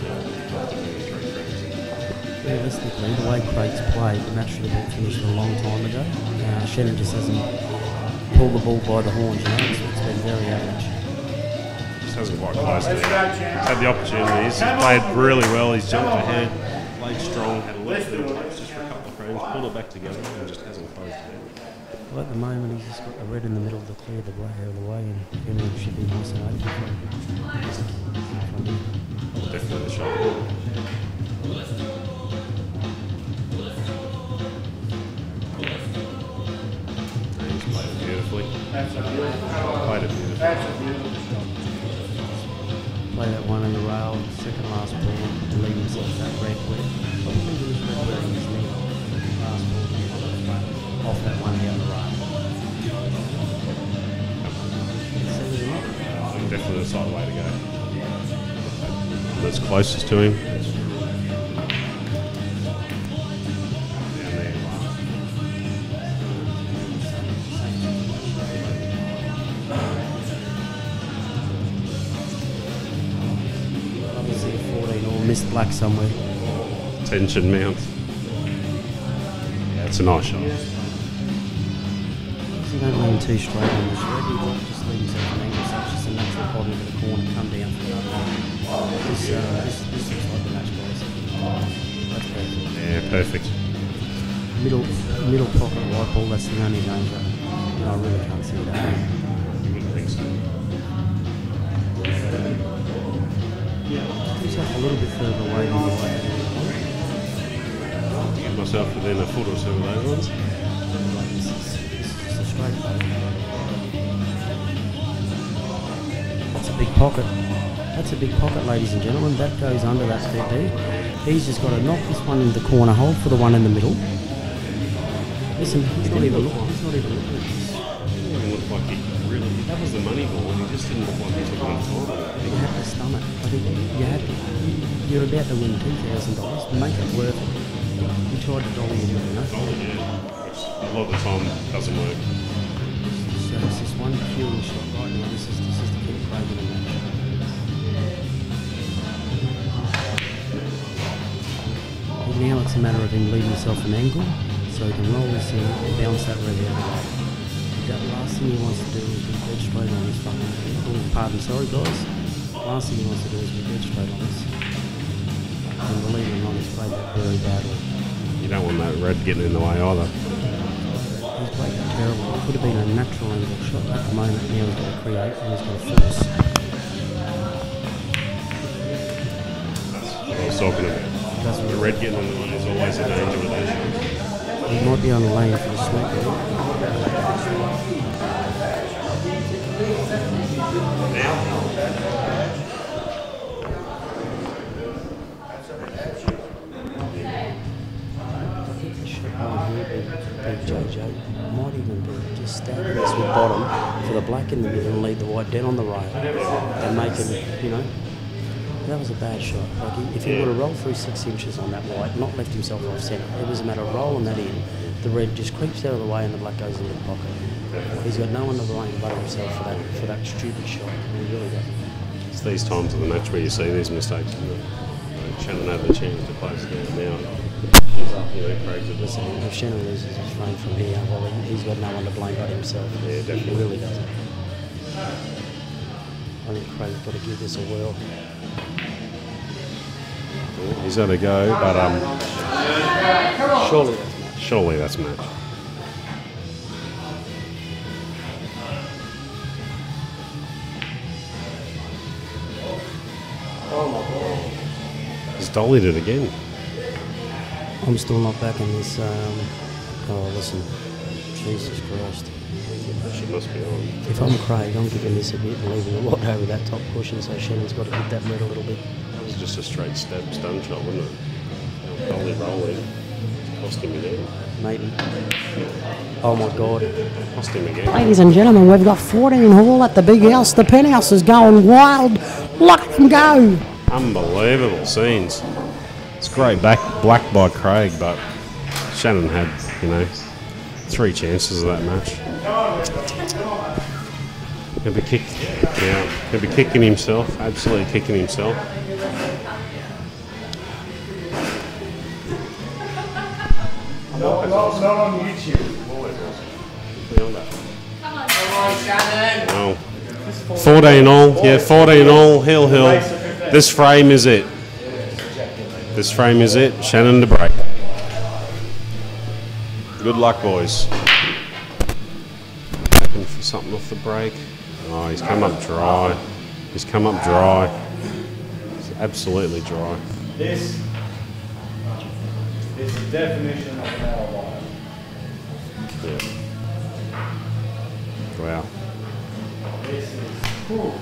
after doing 3 frames. Realistically, the way Craig's played, the match should have been finished a long time ago. Shannon just hasn't pulled the ball by the horns, you know. It's been very average. Just hasn't quite closed it. He's had the opportunities. He's played really well. He's jumped ahead, played strong, had a little bit of touch just for a couple of frames, pulled it back together, and just hasn't closed it. Well, at the moment, he's just got the red in the middle of the clear, the black out of the way, and everything should be nice and open for him. Definitely the shot. Beautifully. Played it beautifully. Play that one in the rail, second last ball, and leave himself that red wet. I believe it was red wet in his knee. Last ball, off that one down the rail. Definitely the side way to go. That's closest to him. Missed black somewhere. Tension mounts. Yeah, it's a nice shot. So you don't lean too straight on this red, you want to just leave himself an angle, so it's just a natural body to the corner, come down for that line. This looks like the match, guys. That's perfect. Yeah, perfect. Middle pocket white ball, that's the only danger. I really can't see that. I wouldn't think so. Put yourself a little bit further away than the way. Get myself within a foot or two of those ones. This is just a straight boat. That's a big pocket. That's a big pocket, ladies and gentlemen. That goes under that FD. He's just got to knock this one in the corner hole for the one in the middle. Listen, he's not even looking. He's not even looking at this. It didn't look like he really. That was the money ball. He just didn't look like he took enough time. You have to stomach. I think you're about to win $2,000. Make it worth it. You tried to dolly in there, no? A lot of the time it doesn't work. So it's this one fueling shot right now. This is to keep Craig in the match. Now it's a matter of him leaving himself an angle so he can roll this in and bounce that red out. The last thing he wants to do is be dead straight on this fucking head. Oh, pardon, sorry guys. Last thing he wants to do is be dead straight on this. And believe it or not, he's played that very badly. You don't want that red getting in the way either. He's played that terrible. It could have been a natural angle shot at the moment. Now he's got to create and he's got to force. That's what I was talking about. The red getting in the way is always a danger with those shots. He might be on the lane for the smack. I think the shot might be JJ. Might even be just stabbing this with bottom for the black in the middle and leave the white down on the rail and make him, you know. That was a bad shot. Like if he would have rolled through 6 inches on that white, not left himself off centre, it was a matter of rolling that in. The red just creeps out of the way and the black goes into the pocket. He's got no one to blame but himself for that stupid shot. He really doesn't. It's these times of the match where you see these mistakes. Shannon had the chance to close it down now. He's up, Craig's at Listen, if Shannon loses his frame from here, well, he's got no one to blame but himself. Yeah, definitely. He really doesn't. I think Craig's got to give this a whirl. He's had a go, but surely that's match. Oh my God! He's dollied it again. I'm still not back in this. Oh, listen, Jesus Christ! She must be on. If I'm Craig, I'm giving this a bit and leaving a lot over that top cushion, so Shannon's got to hit that red a little bit. It was just a straight stun shot, wasn't it? Dolly rolling. Cost him again. Maybe. Oh my God. Cost him again. Ladies and gentlemen, we've got 14 hole at the big house. The penthouse is going wild. Look at them go. Unbelievable scenes. It's great black by Craig, but Shannon had, 3 chances of that match. He'll be he'll be kicking himself, absolutely kicking himself. Not on YouTube. Come on, Shannon. Wow. 14 all, 14 all, hill. This frame is it. This frame is it. Shannon to break. Good luck, boys. Looking for something off the break. Oh, he's come up dry. He's come up dry. He's absolutely dry. This is the definition of an outlier. Yeah. Wow. This is cool.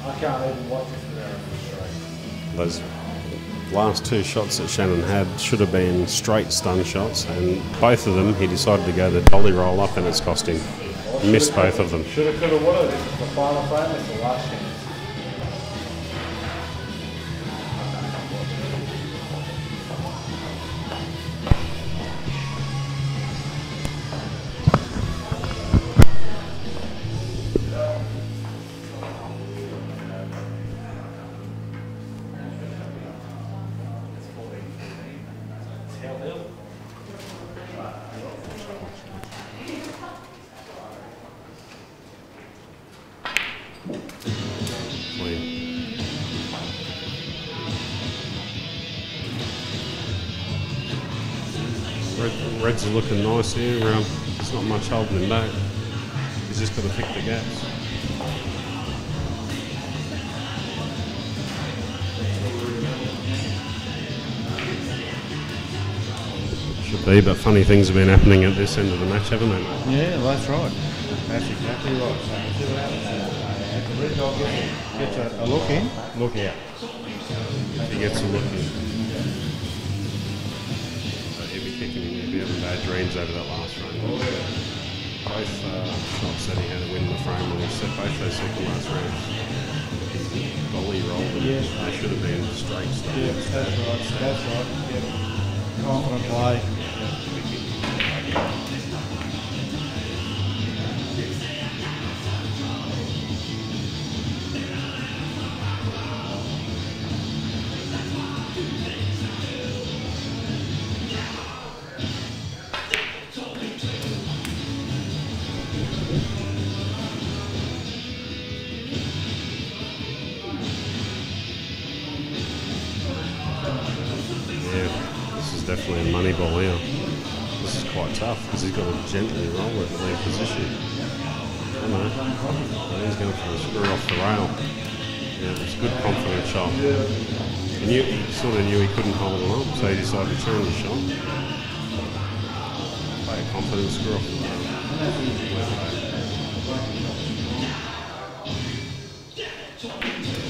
I can't even watch this without a straight. Those last 2 shots that Shannon had should have been straight stun shots, and both of them he decided to go the dolly roll up, and it's cost him. He missed both of them. Shoulda, coulda, woulda. This is the final frame. It's the last chance. Reds are looking nice here. There's not much holding him back. He's just got to pick the gaps. Should be, but funny things have been happening at this end of the match, haven't they? Yeah, that's right. That's exactly right. So see what happens. If the red dog gets a look in, look out. If he gets a look in. So he'll be kicking in. He'll be having bad dreams over that last frame. Both shots said he had to win the frame when he set both those second last rounds. His volley rolled and they should have been straight stuff. Yeah, that's right. That's right. Yep. Confident play. Definitely a money ball here. This is quite tough because he's got to gently roll it to leave position. I know. He's going for a screw off the rail. Yeah, it's a good confident shot. He sort of knew he couldn't hold it on, so he decided to turn the shot. Play a confident screw off the rail.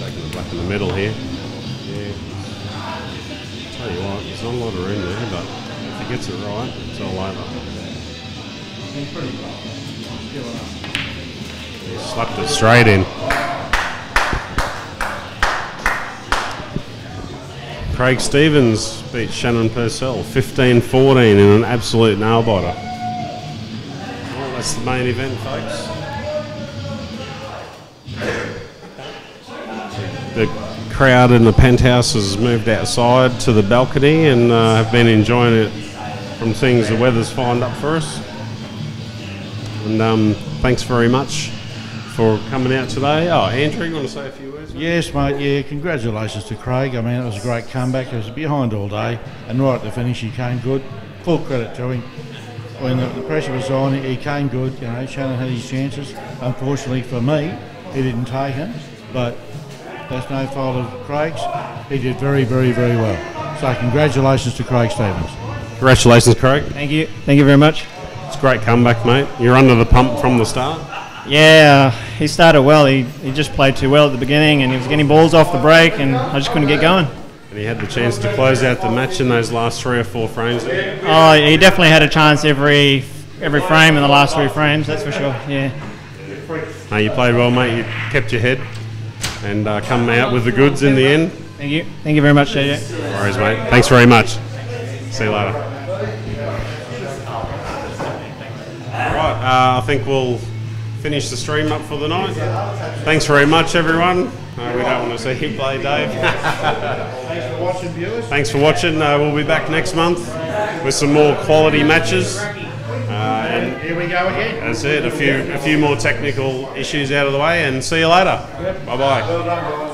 Taking the black in the middle here. Yeah. Tell you what, there's not a lot of room there, but if he gets it right, it's all over. He slapped it straight in. Craig Stevens beat Shannon Purcell 15-14 in an absolute nail-biter. Well, that's the main event, folks. The crowd in the Penthouse has moved outside to the balcony and have been enjoying it from things the weather's fined up for us. And thanks very much for coming out today. Oh, Andrew, you want to say a few words? Yes, mate. Yeah, congratulations to Craig. I mean, it was a great comeback. He was behind all day, and right at the finish, he came good. Full credit to him. When the pressure was on, he came good. You know, Shannon had his chances. Unfortunately for me, he didn't take it, but that's no fault of Craig's. He did very, very, very well. So congratulations to Craig Stevens. Congratulations, Craig. Thank you. Thank you very much. It's a great comeback, mate. You're under the pump from the start. Yeah, he started well. He just played too well at the beginning, and he was getting balls off the break, and I just couldn't get going. And he had the chance to close out the match in those last 3 or 4 frames. Oh, he definitely had a chance every frame in the last 3 frames, that's for sure, yeah. No, you played well, mate. You kept your head and come out with the goods in the end. Thank you. Thank you very much, JJ. No worries, mate. Thanks very much. See you later. Right, I think we'll finish the stream up for the night. Thanks very much, everyone. We don't want to see you play, Dave. Thanks for watching, viewers. Thanks for watching. We'll be back next month with some more quality matches. And here we go again. That's it. A few more technical issues out of the way, and see you later. Yep. Bye bye. Well done, guys.